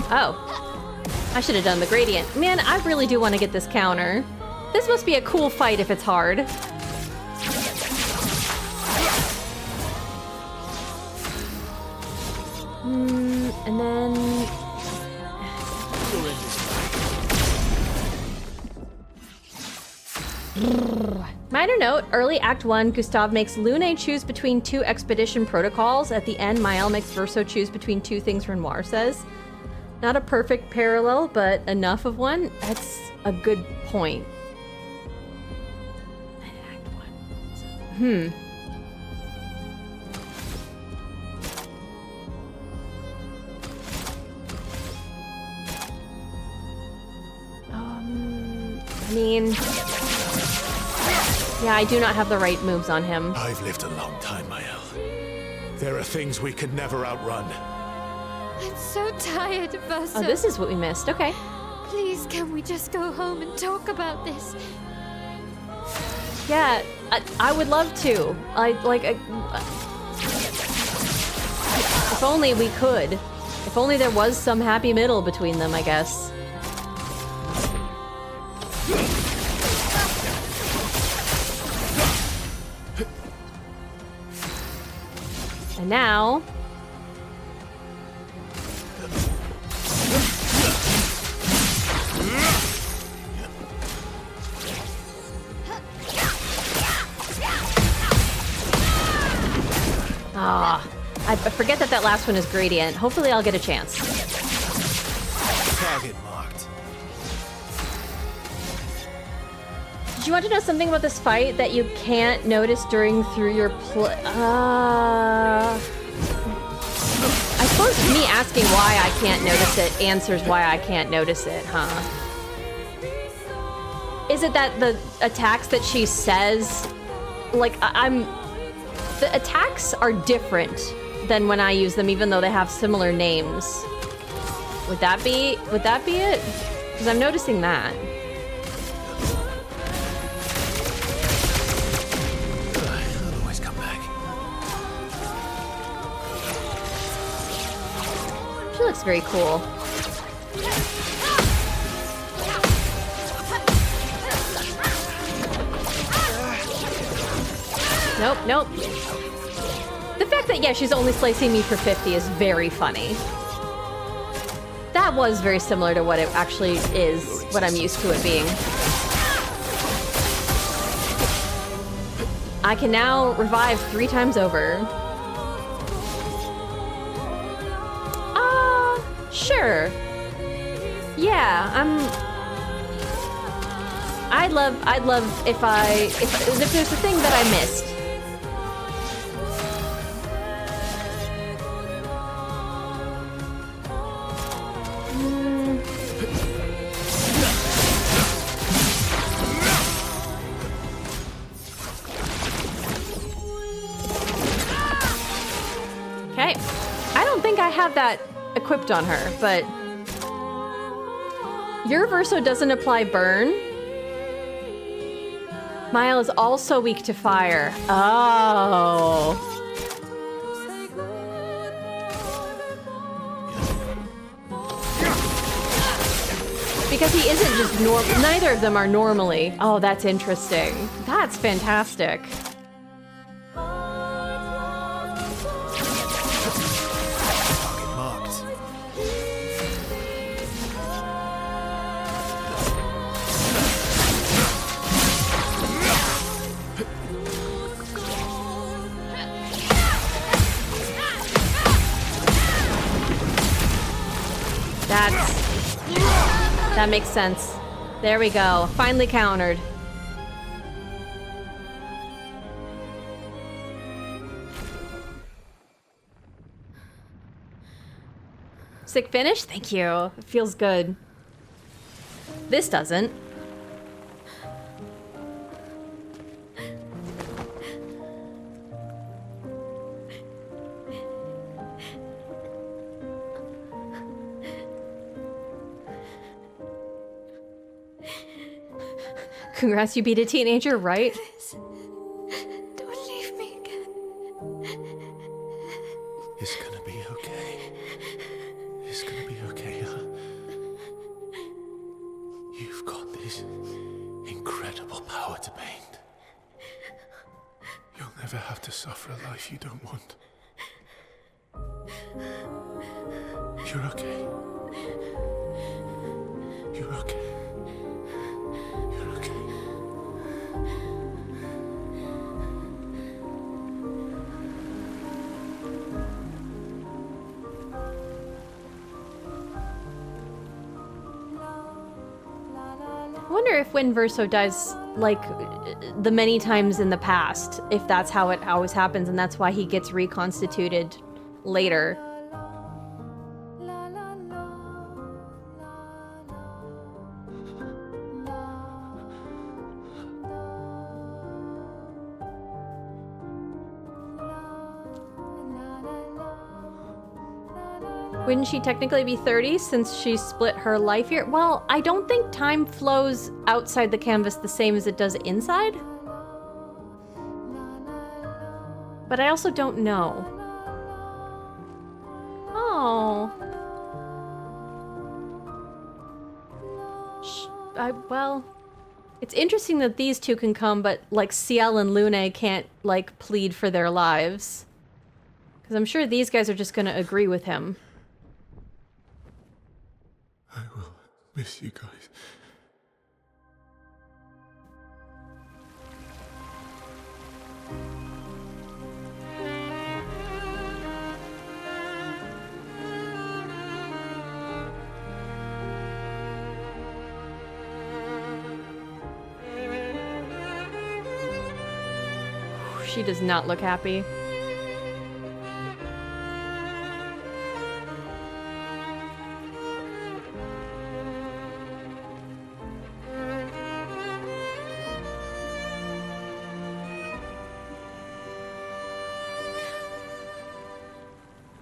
Oh. I should have done the gradient. Man, I really do want to get this counter. This must be a cool fight if it's hard. And then... Minor note, early Act 1, Gustave makes Lune choose between 2 expedition protocols. At the end, Maël makes Verso choose between 2 things Renoir says. Not a perfect parallel, but enough of one. That's a good point. Act 1. I mean... Yeah, I do not have the right moves on him. I've lived a long time, Maël. There are things we could never outrun. I'm so tired, Verso. Oh, this is what we missed. Okay. Please, can we just go home and talk about this? Yeah, I would love to. If only we could. If only there was some happy middle between them, I guess. And now... I forget that last one is gradient. Hopefully I'll get a chance. Target marked. Did you want to know something about this fight that you can't notice through your play? I suppose me asking why I can't notice it answers why I can't notice it, huh? Is it that the attacks that she says, like, the attacks are different than when I use them, even though they have similar names. Would that be it? Because I'm noticing that. I'll always come back. She looks very cool. Nope. The fact that, yeah, she's only slicing me for 50 is very funny. That was very similar to what it actually is, what I'm used to it being. I can now revive 3 times over. Sure. Yeah, I'd love if there's a thing that I missed. Okay. I don't think I have that equipped on her, but Your Verso doesn't apply burn. Mile is also weak to fire. Oh. Because he isn't just normal. Neither of them are normally. Oh, that's interesting. That's fantastic. That makes sense. There we go. Finally countered. Sick finish? Thank you. It feels good. This doesn't. Congrats, you beat a teenager, right? Don't leave me again. It's gonna be okay. It's gonna be okay, huh? You've got this incredible power to paint. You'll never have to suffer a life you don't want. You're okay. You're okay. I wonder if when Verso dies, like, the many times in the past, if that's how it always happens and that's why he gets reconstituted later. Wouldn't she technically be 30 since she split her life here? Well, I don't think time flows outside the canvas the same as it does inside. But I also don't know. Oh. Well, it's interesting that these two can come, but like Ciel and Lune can't like plead for their lives. Because I'm sure these guys are just gonna agree with him. I will miss you guys. She does not look happy.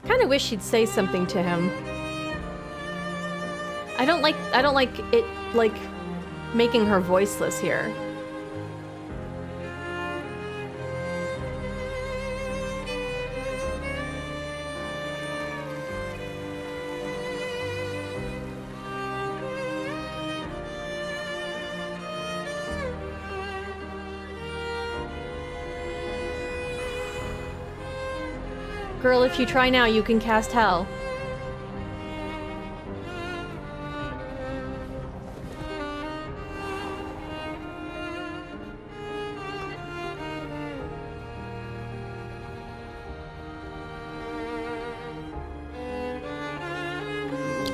I wish she'd say something to him. I don't like it, like, making her voiceless here. Girl, if you try now, you can cast hell.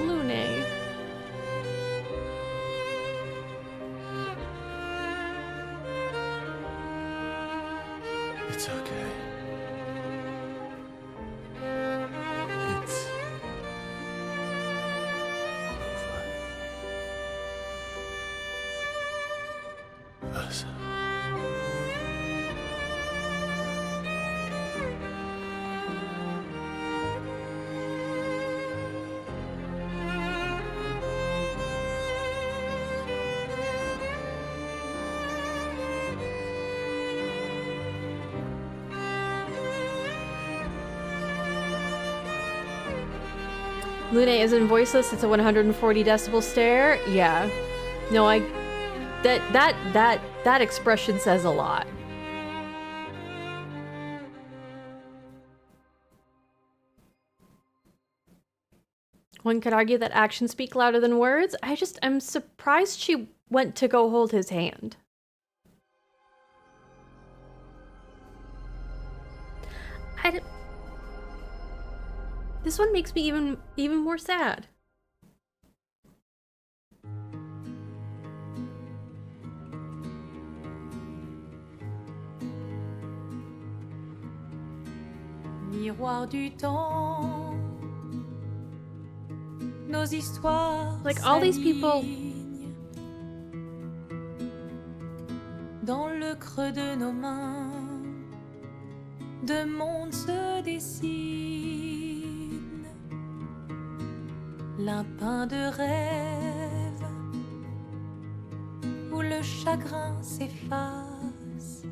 Lune. It's okay. Verso. Lune isn't voiceless, it's a 140 decibel stare. Yeah. No, that expression says a lot. One could argue that actions speak louder than words. I'm surprised she went to go hold his hand. This one makes me even more sad. Miroir du temps, nos histoires. Like all these people. Dans le creux de nos mains, deux mondes se dessinent. L'un peint de rêve, où le chagrin s'efface.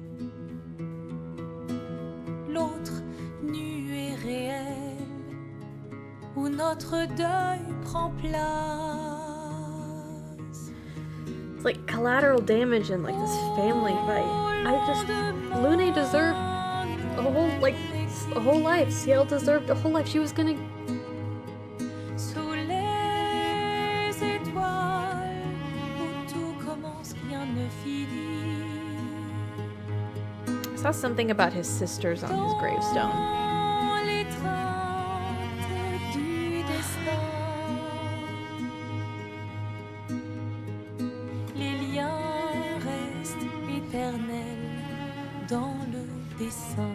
L'autre nu et réel, où notre deuil prend place. It's like collateral damage in like this family fight. Lune deserved a whole life. Ciel deserved a whole life. She was gonna. Sous les étoiles, où tout commence, rien ne finit. I saw something about his sisters on his gravestone. Dans le dessin.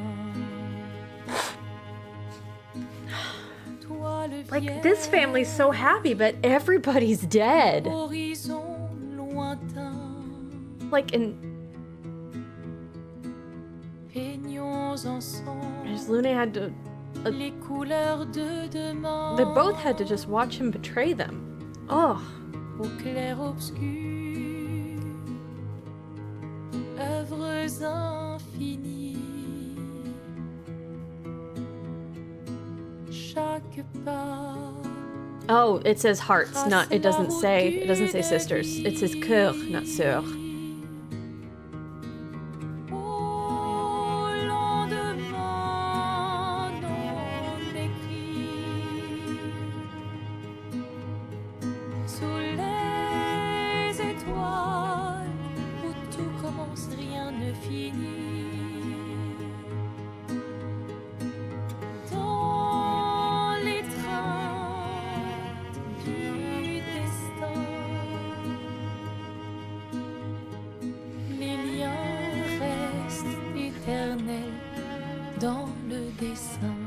Like, this family's so happy, but everybody's dead. Like, Lune had to... they both had to just watch him betray them. Oh. Au clair obscur, œuvres infinies. Chaque pas. Oh, it says hearts, not, it doesn't say sisters. It says cœur, not sœur. Dans le dessin.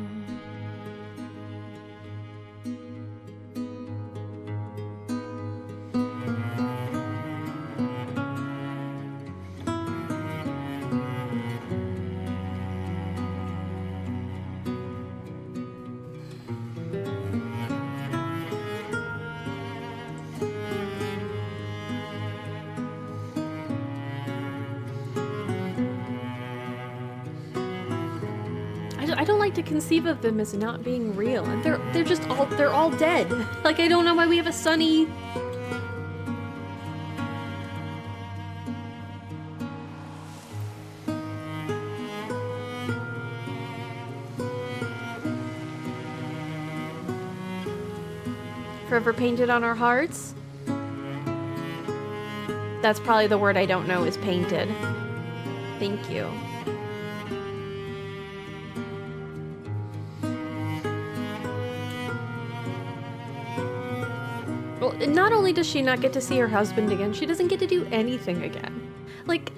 I don't like to conceive of them as not being real, and they're all dead. Like, I don't know why we have a Sunny. Forever painted on our hearts. That's probably the word I don't know is painted. Thank you. Well, not only does she not get to see her husband again, she doesn't get to do anything again. Like,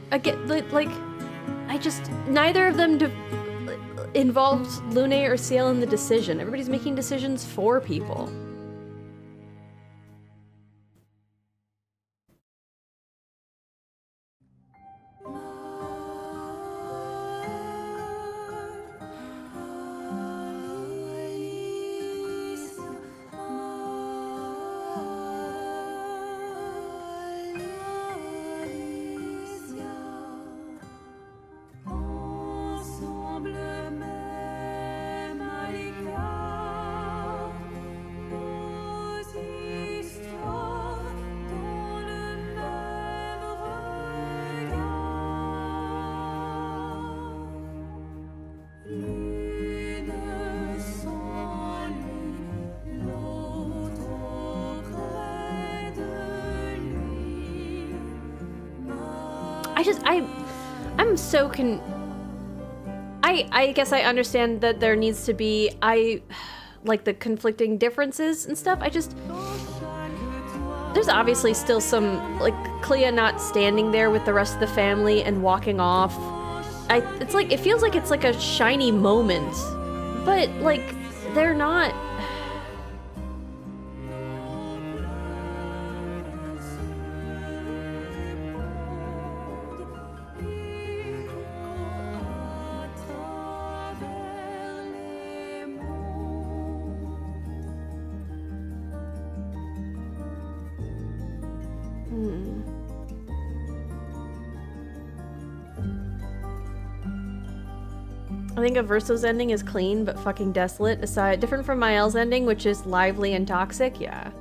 neither of them involved Lune or Ciel in the decision. Everybody's making decisions for people. I'm so I guess I understand that there needs to be, like the conflicting differences and stuff. There's obviously still some, like, Clea not standing there with the rest of the family and walking off. It's like, it feels like it's like a shiny moment, but like, they're not. I think a Verso's ending is clean but fucking desolate. Aside, different from Mael's ending, which is lively and toxic. Yeah,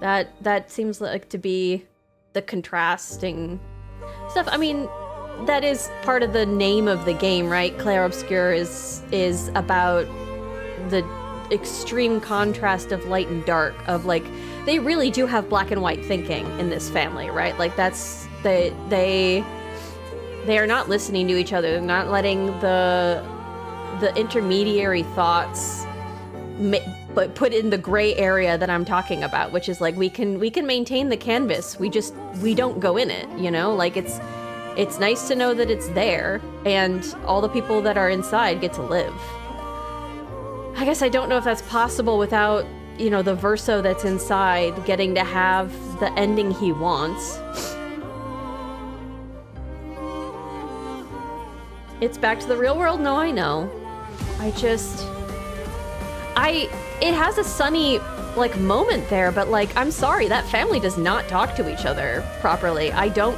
that seems like to be the contrasting stuff. I mean, that is part of the name of the game, right? Clair Obscur is about the extreme contrast of light and dark. Of like, they really do have black and white thinking in this family, right? Like that's they are not listening to each other. They're not letting the intermediary thoughts but put in the gray area that I'm talking about, which is like we can maintain the canvas. We don't go in it, you know? Like it's nice to know that it's there and all the people that are inside get to live. I guess I don't know if that's possible without, you know, the Verso that's inside getting to have the ending he wants. It's back to the real world? No, I know. It has a sunny, like, moment there, but, like, I'm sorry, that family does not talk to each other properly. I don't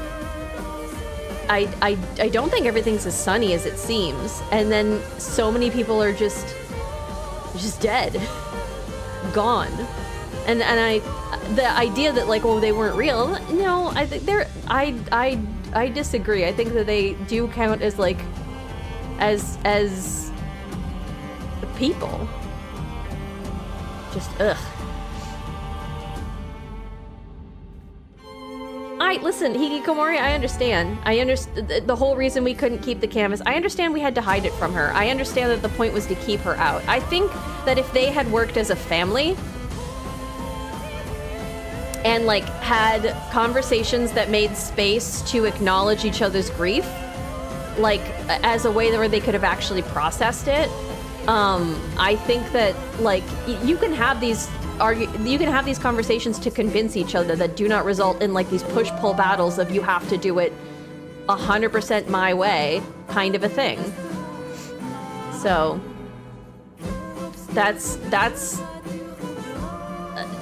think everything's as sunny as it seems. And then so many people are just dead. Gone. And the idea that, like, oh, they weren't real, no, I think I disagree. I think that they do count as, like, as people. Just ugh. Listen, Hikikomori, I understand. The whole reason we couldn't keep the canvas. I understand we had to hide it from her. I understand that the point was to keep her out. I think that if they had worked as a family and like had conversations that made space to acknowledge each other's grief, like as a way where they could have actually processed it, I think that like you can have these conversations to convince each other that do not result in like these push-pull battles of you have to do it 100% my way kind of a thing. So that's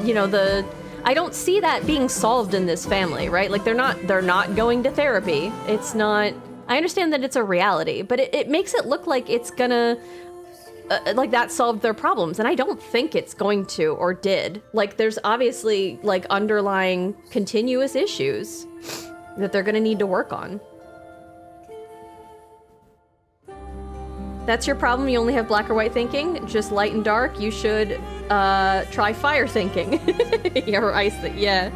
you know, I don't see that being solved in this family, right? Like they're not going to therapy. It's not. I understand that it's a reality, but it makes it look like it's gonna like that solved their problems, and I don't think it's going to or did. Like there's obviously like underlying continuous issues that they're gonna need to work on. That's your problem? You only have black or white thinking? Just light and dark? You should try fire thinking. Yeah, or ice yeah.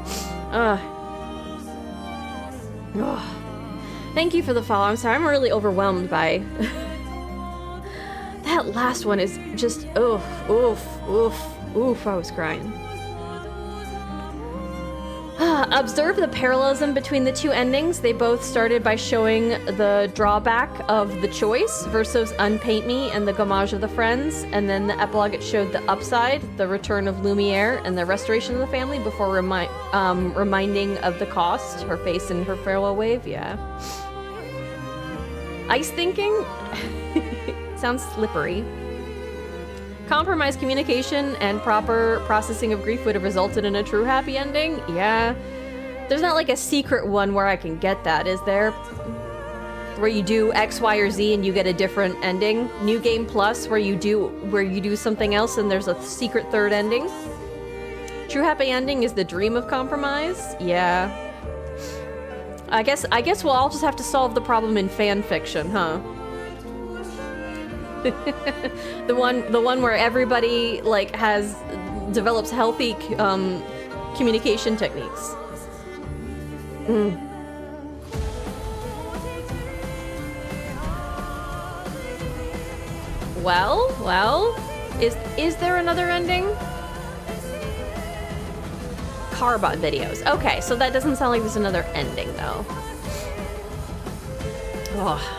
Thank you for the follow. I'm sorry, I'm really overwhelmed by that last one is just oof, I was crying. Observe the parallelism between the two endings. They both started by showing the drawback of the choice, Verso's Unpaint Me and the Gommage of the Friends, and then the epilogue it showed the upside, the return of Lumière and the restoration of the family before reminding of the cost, her face in her farewell wave, yeah. Ice thinking? Sounds slippery. Compromised communication and proper processing of grief would have resulted in a true happy ending? Yeah. There's not like a secret one where I can get that, is there? Where you do X, Y, or Z and you get a different ending? New Game Plus where you do something else and there's a secret third ending? True happy ending is the dream of compromise? Yeah. I guess we'll all just have to solve the problem in fan fiction, huh? the one where everybody like develops healthy communication techniques. Well, is there another ending? Carbot videos. Okay, so that doesn't sound like there's another ending, though. Oh.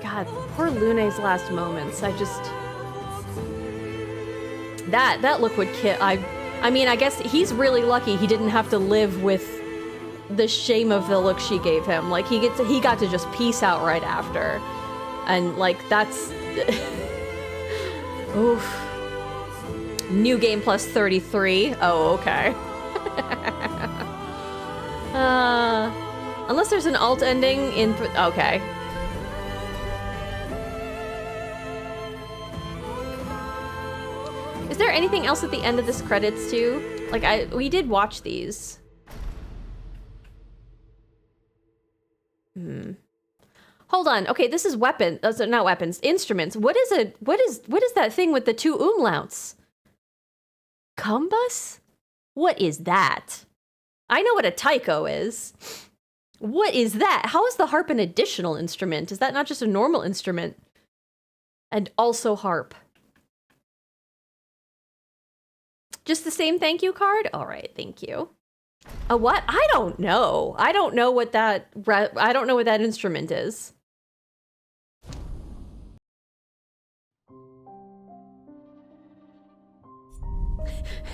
God, poor Lune's last moments. I just... That look would kill... I mean, I guess he's really lucky he didn't have to live with the shame of the look she gave him. Like, he got to just peace out right after. And, like, that's... Oof. New game plus 33. Oh, okay. Unless there's an alt ending in... Okay. Is there anything else at the end of this credits too? Like, we did watch these. Hold on. Okay, this is weapon. Not weapons. Instruments. What is that thing with the 2 umlauts? Cumbus? What is that? I know what a taiko is. What is that? How is the harp an additional instrument? Is that not just a normal instrument? And also harp. Just the same thank you card? All right, thank you. A what? I don't know. I don't know what that instrument is.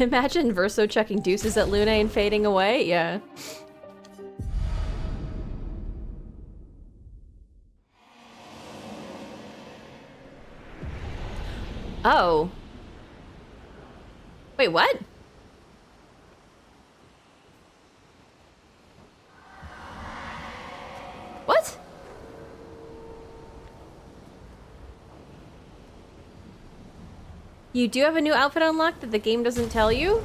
Imagine Verso checking deuces at Lune and fading away. Yeah. Oh. Wait, what? What? You do have a new outfit unlocked that the game doesn't tell you?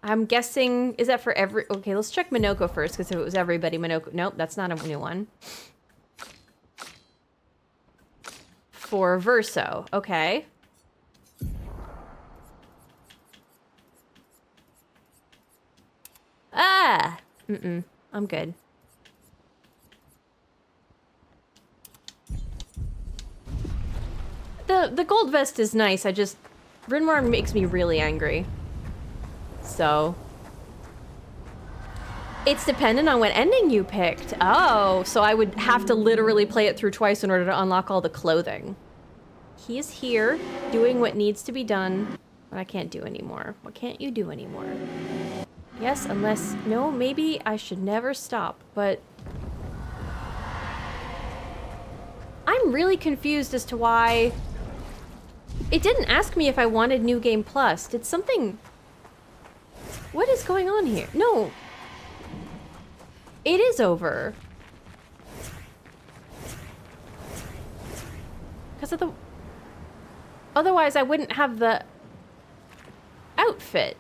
I'm guessing, is that for every... Okay, let's check Minoko first, because if it was everybody, Minoko... Nope, that's not a new one. For Verso, okay. Ah! I'm good. The gold vest is nice, I just... Renoir makes me really angry. So... It's dependent on what ending you picked. Oh, so I would have to literally play it through twice in order to unlock all the clothing. He is here, doing what needs to be done, but I can't do anymore. What can't you do anymore? Yes, unless... No, maybe I should never stop, but... I'm really confused as to why... It didn't ask me if I wanted New Game Plus. Did something... What is going on here? No. It is over. Because of the... Otherwise, I wouldn't have the... outfit.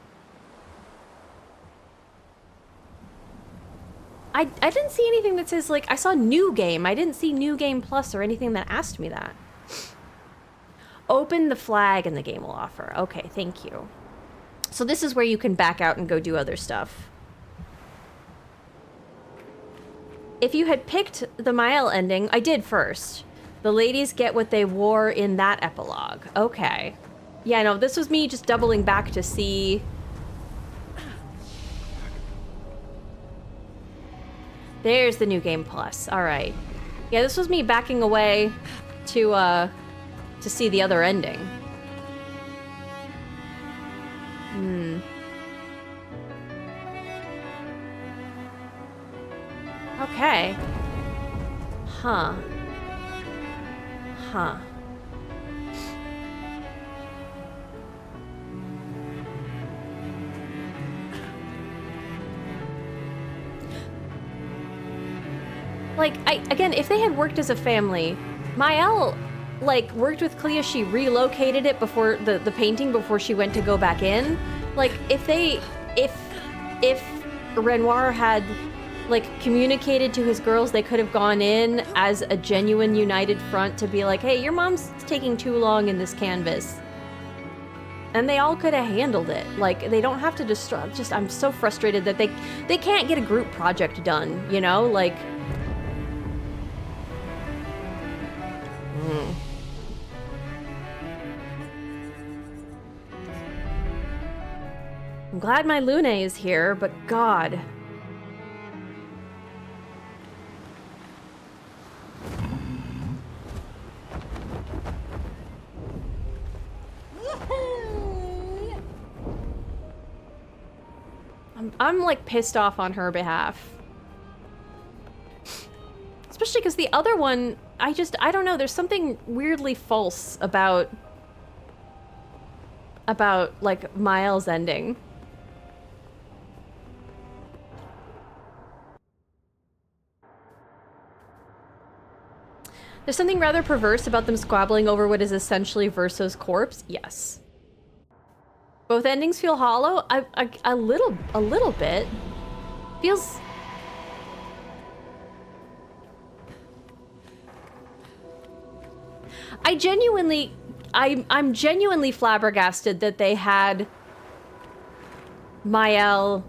I didn't see anything that says, like, I saw New Game. I didn't see New Game Plus or anything that asked me that. Open the flag and the game will offer. Okay, thank you. So this is where you can back out and go do other stuff. If you had picked the Mael ending, I did first. The ladies get what they wore in that epilogue. Okay. Yeah, no, this was me just doubling back to see... There's the New Game Plus. All right. Yeah, this was me backing away to see the other ending. Okay. Huh. Huh. Like, again, if they had worked as a family, Mael, like, worked with Clea, she relocated it before, the painting before she went to go back in. Like, if Renoir had, like, communicated to his girls, they could have gone in as a genuine united front to be like, hey, your mom's taking too long in this canvas. And they all could have handled it. Like, they don't have to destroy. I'm so frustrated that they can't get a group project done, you know? Like... I'm glad my Lune is here, but God... I'm like pissed off on her behalf. Especially because the other one, I don't know, there's something weirdly false about like Miles ending. There's something rather perverse about them squabbling over what is essentially Verso's corpse. Yes. Both endings feel hollow. A little bit. Feels. I'm genuinely flabbergasted that they had Mael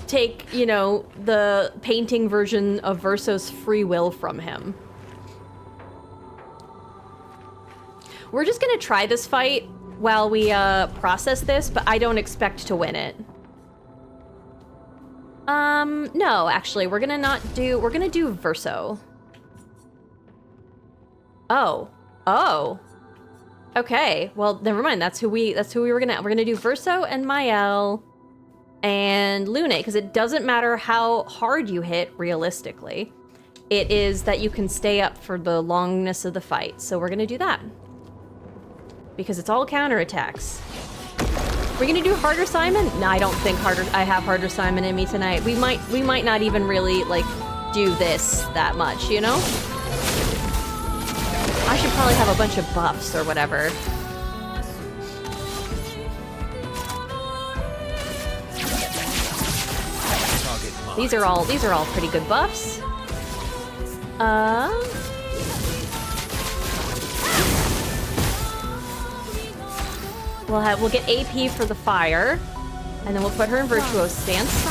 take, you know, the painting version of Verso's free will from him. We're just gonna try this fight while we process this, but I don't expect to win it. No, actually, we're gonna do Verso. Oh. Okay, well, never mind. That's who we're gonna do Verso and Mael and Lune, because it doesn't matter how hard you hit realistically. It is that you can stay up for the longness of the fight. So we're gonna do that. Because it's all counterattacks. We're gonna do Harder Simon? No, I don't think I have Harder Simon in me tonight. We might not even really like do this that much, you know? I should probably have a bunch of buffs or whatever. These are all pretty good buffs. We'll get AP for the fire, and then we'll put her in Virtuoso stance.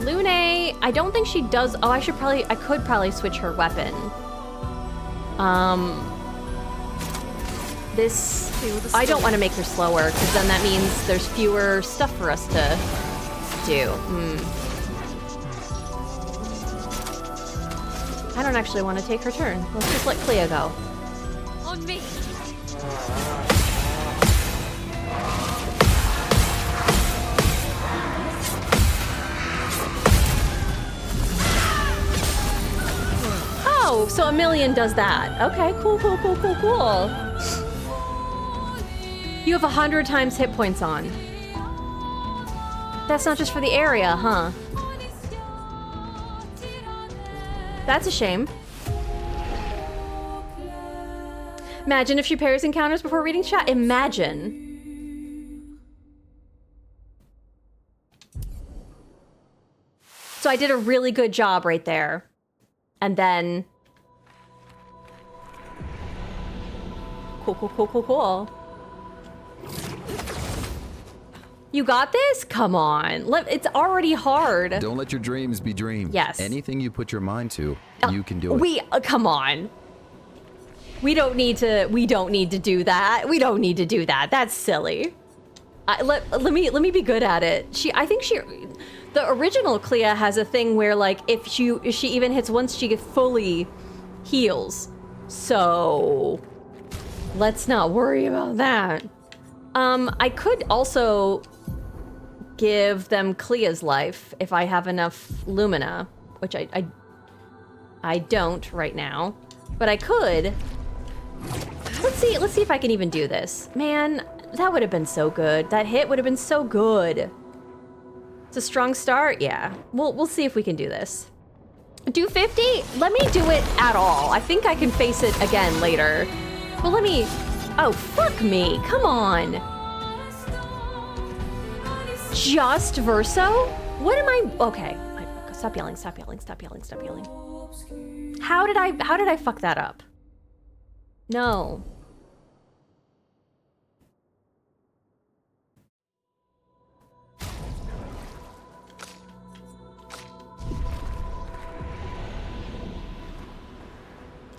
Lune, I don't think she does. Oh, I could probably switch her weapon. I don't want to make her slower, because then that means there's fewer stuff for us to do. I don't actually want to take her turn. Let's just let Clair go. On me. Oh, so a million does that. Okay, cool. You have 100 times hit points on. That's not just for the area, huh? That's a shame. Imagine if she pairs encounters before reading chat. Imagine. So I did a really good job right there. And then... Cool. You got this? Come on. It's already hard. Don't let your dreams be dreams. Yes. Anything you put your mind to, you can do it. Come on. We don't need to do that. We don't need to do that. That's silly. Let me be good at it. The original Clair has a thing where like if she even hits once, she fully heals. So let's not worry about that. I could also give them Clea's life if I have enough Lumina, which I don't right now, but I could. Let's see if I can even do this. Man, that would have been so good. That hit would have been so good. It's a strong start, yeah. We'll see if we can do this. Do 50? Let me do it at all. I think I can face it again later. But let me... Oh, fuck me. Come on. Just Verso? What am I... Okay. Stop yelling. How did I fuck that up? No.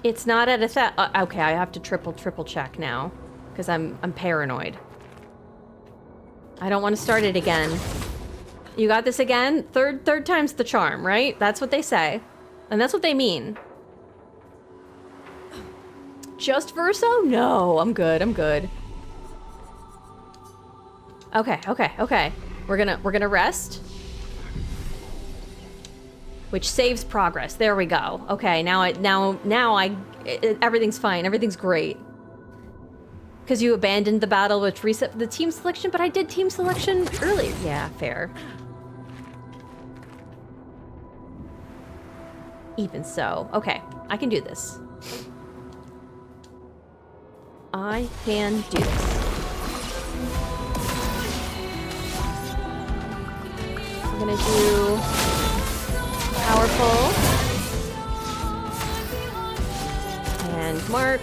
It's not at a okay, I have to triple check now because I'm paranoid. I don't want to start it again. You got this again? Third time's the charm, right? That's what they say. And that's what they mean. Just Verso? No, I'm good. Okay. We're gonna rest. Which saves progress. There we go. Okay, now everything's fine. Everything's great. Because you abandoned the battle, which reset the team selection, but I did team selection earlier. Yeah, fair. Even so. Okay, I can do this. I can do this. I'm gonna do powerful and mark.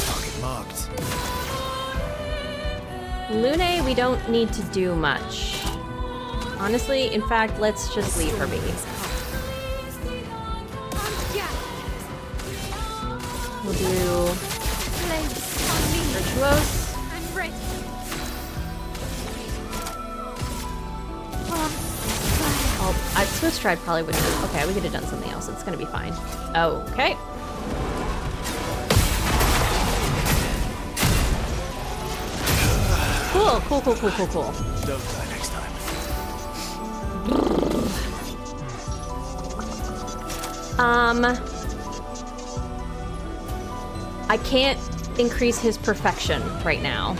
Target marked. Lune, we don't need to do much. Honestly, in fact, let's just leave her be. We'll do Virtuose. I'm ready. Oh, Swiss Stride probably wouldn't have. Okay, we could have done something else. It's gonna be fine. Okay. Cool. Don't die next time. I can't increase his perfection right now.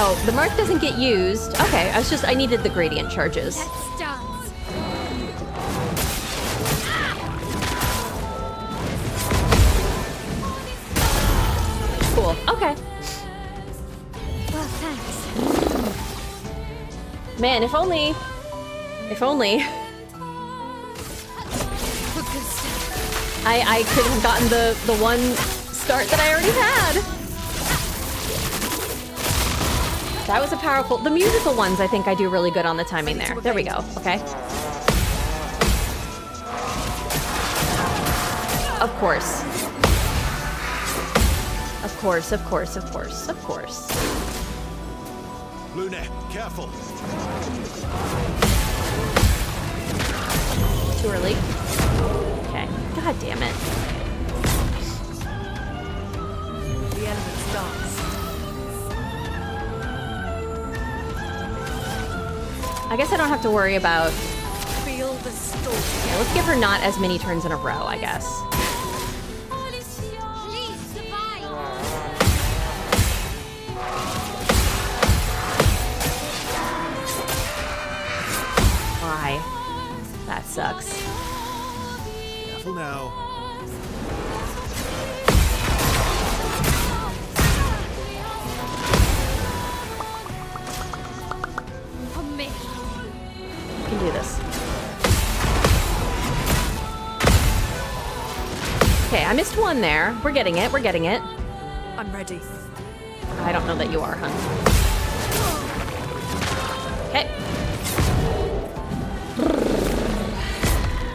Oh, the mark doesn't get used. Okay, I needed the gradient charges. Let's dance. Cool. Okay. Well, thanks. Man, if only. I could have gotten the one start that I already had. That was a powerful. The musical ones, I think I do really good on the timing there. There we go. Okay. Of course. Lune, careful. Too early. Okay. God damn it. The elements dance. I guess I don't have to worry about. Feel the storm. Yeah, let's give her not as many turns in a row, I guess. Please survive. Why? That sucks. Careful now. On me. I can do this. Okay, I missed one there. We're getting it. I'm ready. I don't know that you are, hun. Okay.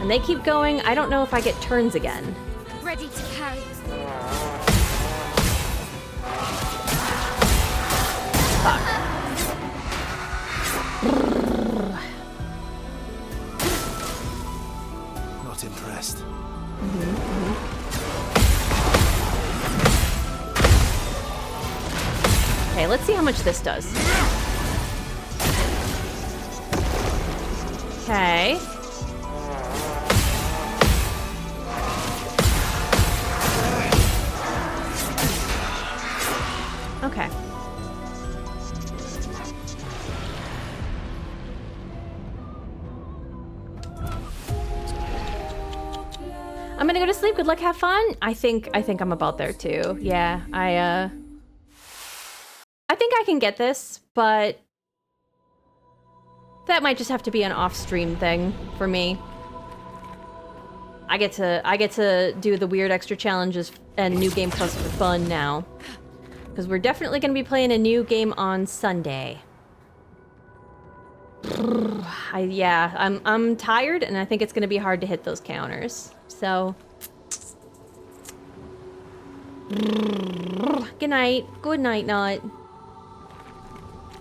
And they keep going. I don't know if I get turns again. Ready to carry. Fuck. Not impressed. Okay, let's see how much this does. Okay. Okay. I'm gonna go to sleep. Good luck, have fun. I think I'm about there too. Yeah, I think I can get this, but that might just have to be an off-stream thing for me. I get to do the weird extra challenges and New Game Plus for fun now. Because we're definitely going to be playing a new game on Sunday. I'm tired, and I think it's going to be hard to hit those counters. So, good night. Good night, Nut.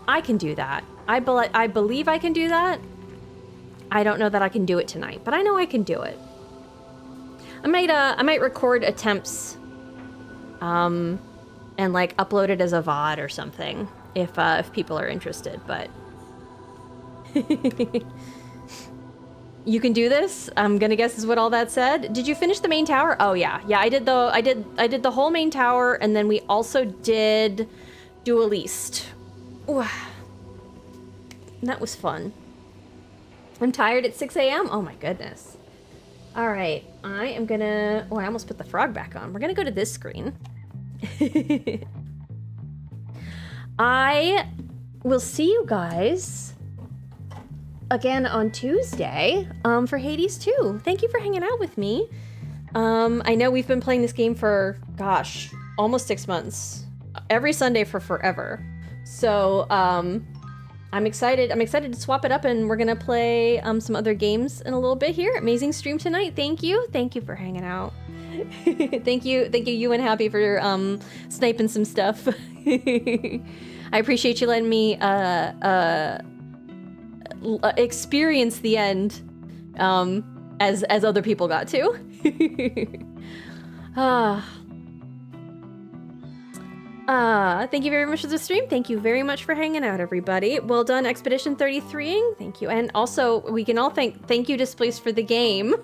I can do that. I believe I can do that. I don't know that I can do it tonight, but I know I can do it. I might record attempts, and like upload it as a VOD or something if people are interested. But you can do this. I'm gonna guess is what all that said. Did you finish the main tower? Oh yeah, I did the whole main tower, and then we also did Dual East. Ooh. And that was fun. I'm tired at 6 a.m. Oh my goodness. All right, I am gonna, oh, I almost put the frog back on. We're gonna go to this screen. I will see you guys again on Tuesday for Hades 2. Thank you for hanging out with me. I know we've been playing this game for, gosh, almost 6 months. Every Sunday for forever. So, I'm excited to swap it up, and we're gonna play some other games in a little bit here. Amazing stream tonight. Thank you for hanging out. thank you and Happy for sniping some stuff. I appreciate you letting me experience the end as other people got to. Thank you very much for the stream. Thank you very much for hanging out, everybody. Well done, Expedition 33ing. Thank you. And also, we can all thank you, Displaced, for the game.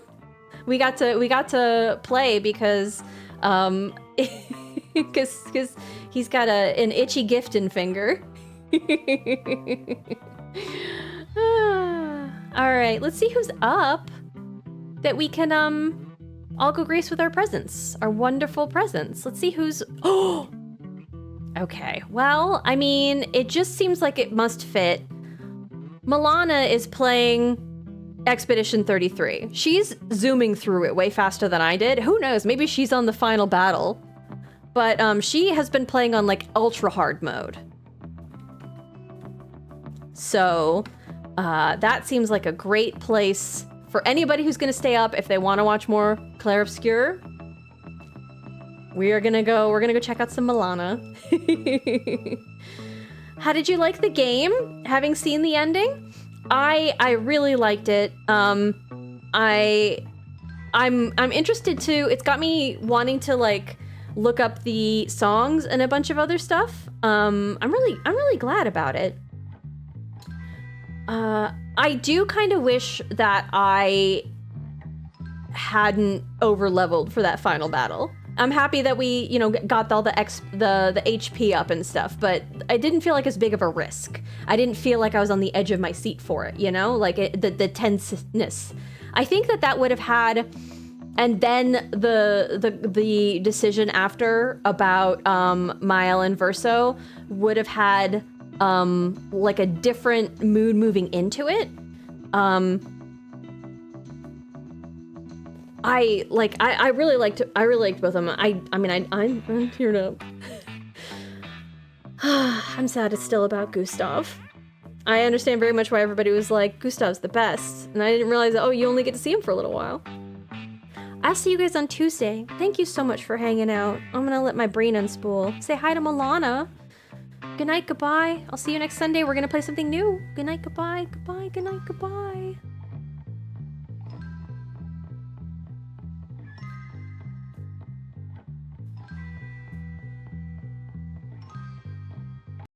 We got to play because because he's got an itchy gifting finger. All right, let's see who's up that we can all go grace with our presents, our wonderful presents. Let's see who's Okay, well, I mean, it just seems like it must fit. Milana is playing Expedition 33. She's zooming through it way faster than I did. Who knows, maybe she's on the final battle. But she has been playing on like ultra hard mode. So that seems like a great place for anybody who's gonna stay up if they wanna watch more Clair Obscur. We're gonna go check out some Milana. How did you like the game? Having seen the ending? I really liked it. I'm interested too. It's got me wanting to like look up the songs and a bunch of other stuff. I'm really glad about it. I do kind of wish that I hadn't over-leveled for that final battle. I'm happy that we, got all the HP up and stuff, but I didn't feel like as big of a risk. I didn't feel like I was on the edge of my seat for it, like the tenseness. I think that would have had, and then the decision after about Mile and Verso would have had like a different mood moving into it. I really liked both of them. I'm teared up. I'm sad it's still about Gustav. I understand very much why everybody was like, Gustav's the best. And I didn't realize that, you only get to see him for a little while. I'll see you guys on Tuesday. Thank you so much for hanging out. I'm gonna let my brain unspool. Say hi to Milana. Good night, goodbye. I'll see you next Sunday. We're gonna play something new. Good night, goodbye, goodbye, good night, goodbye.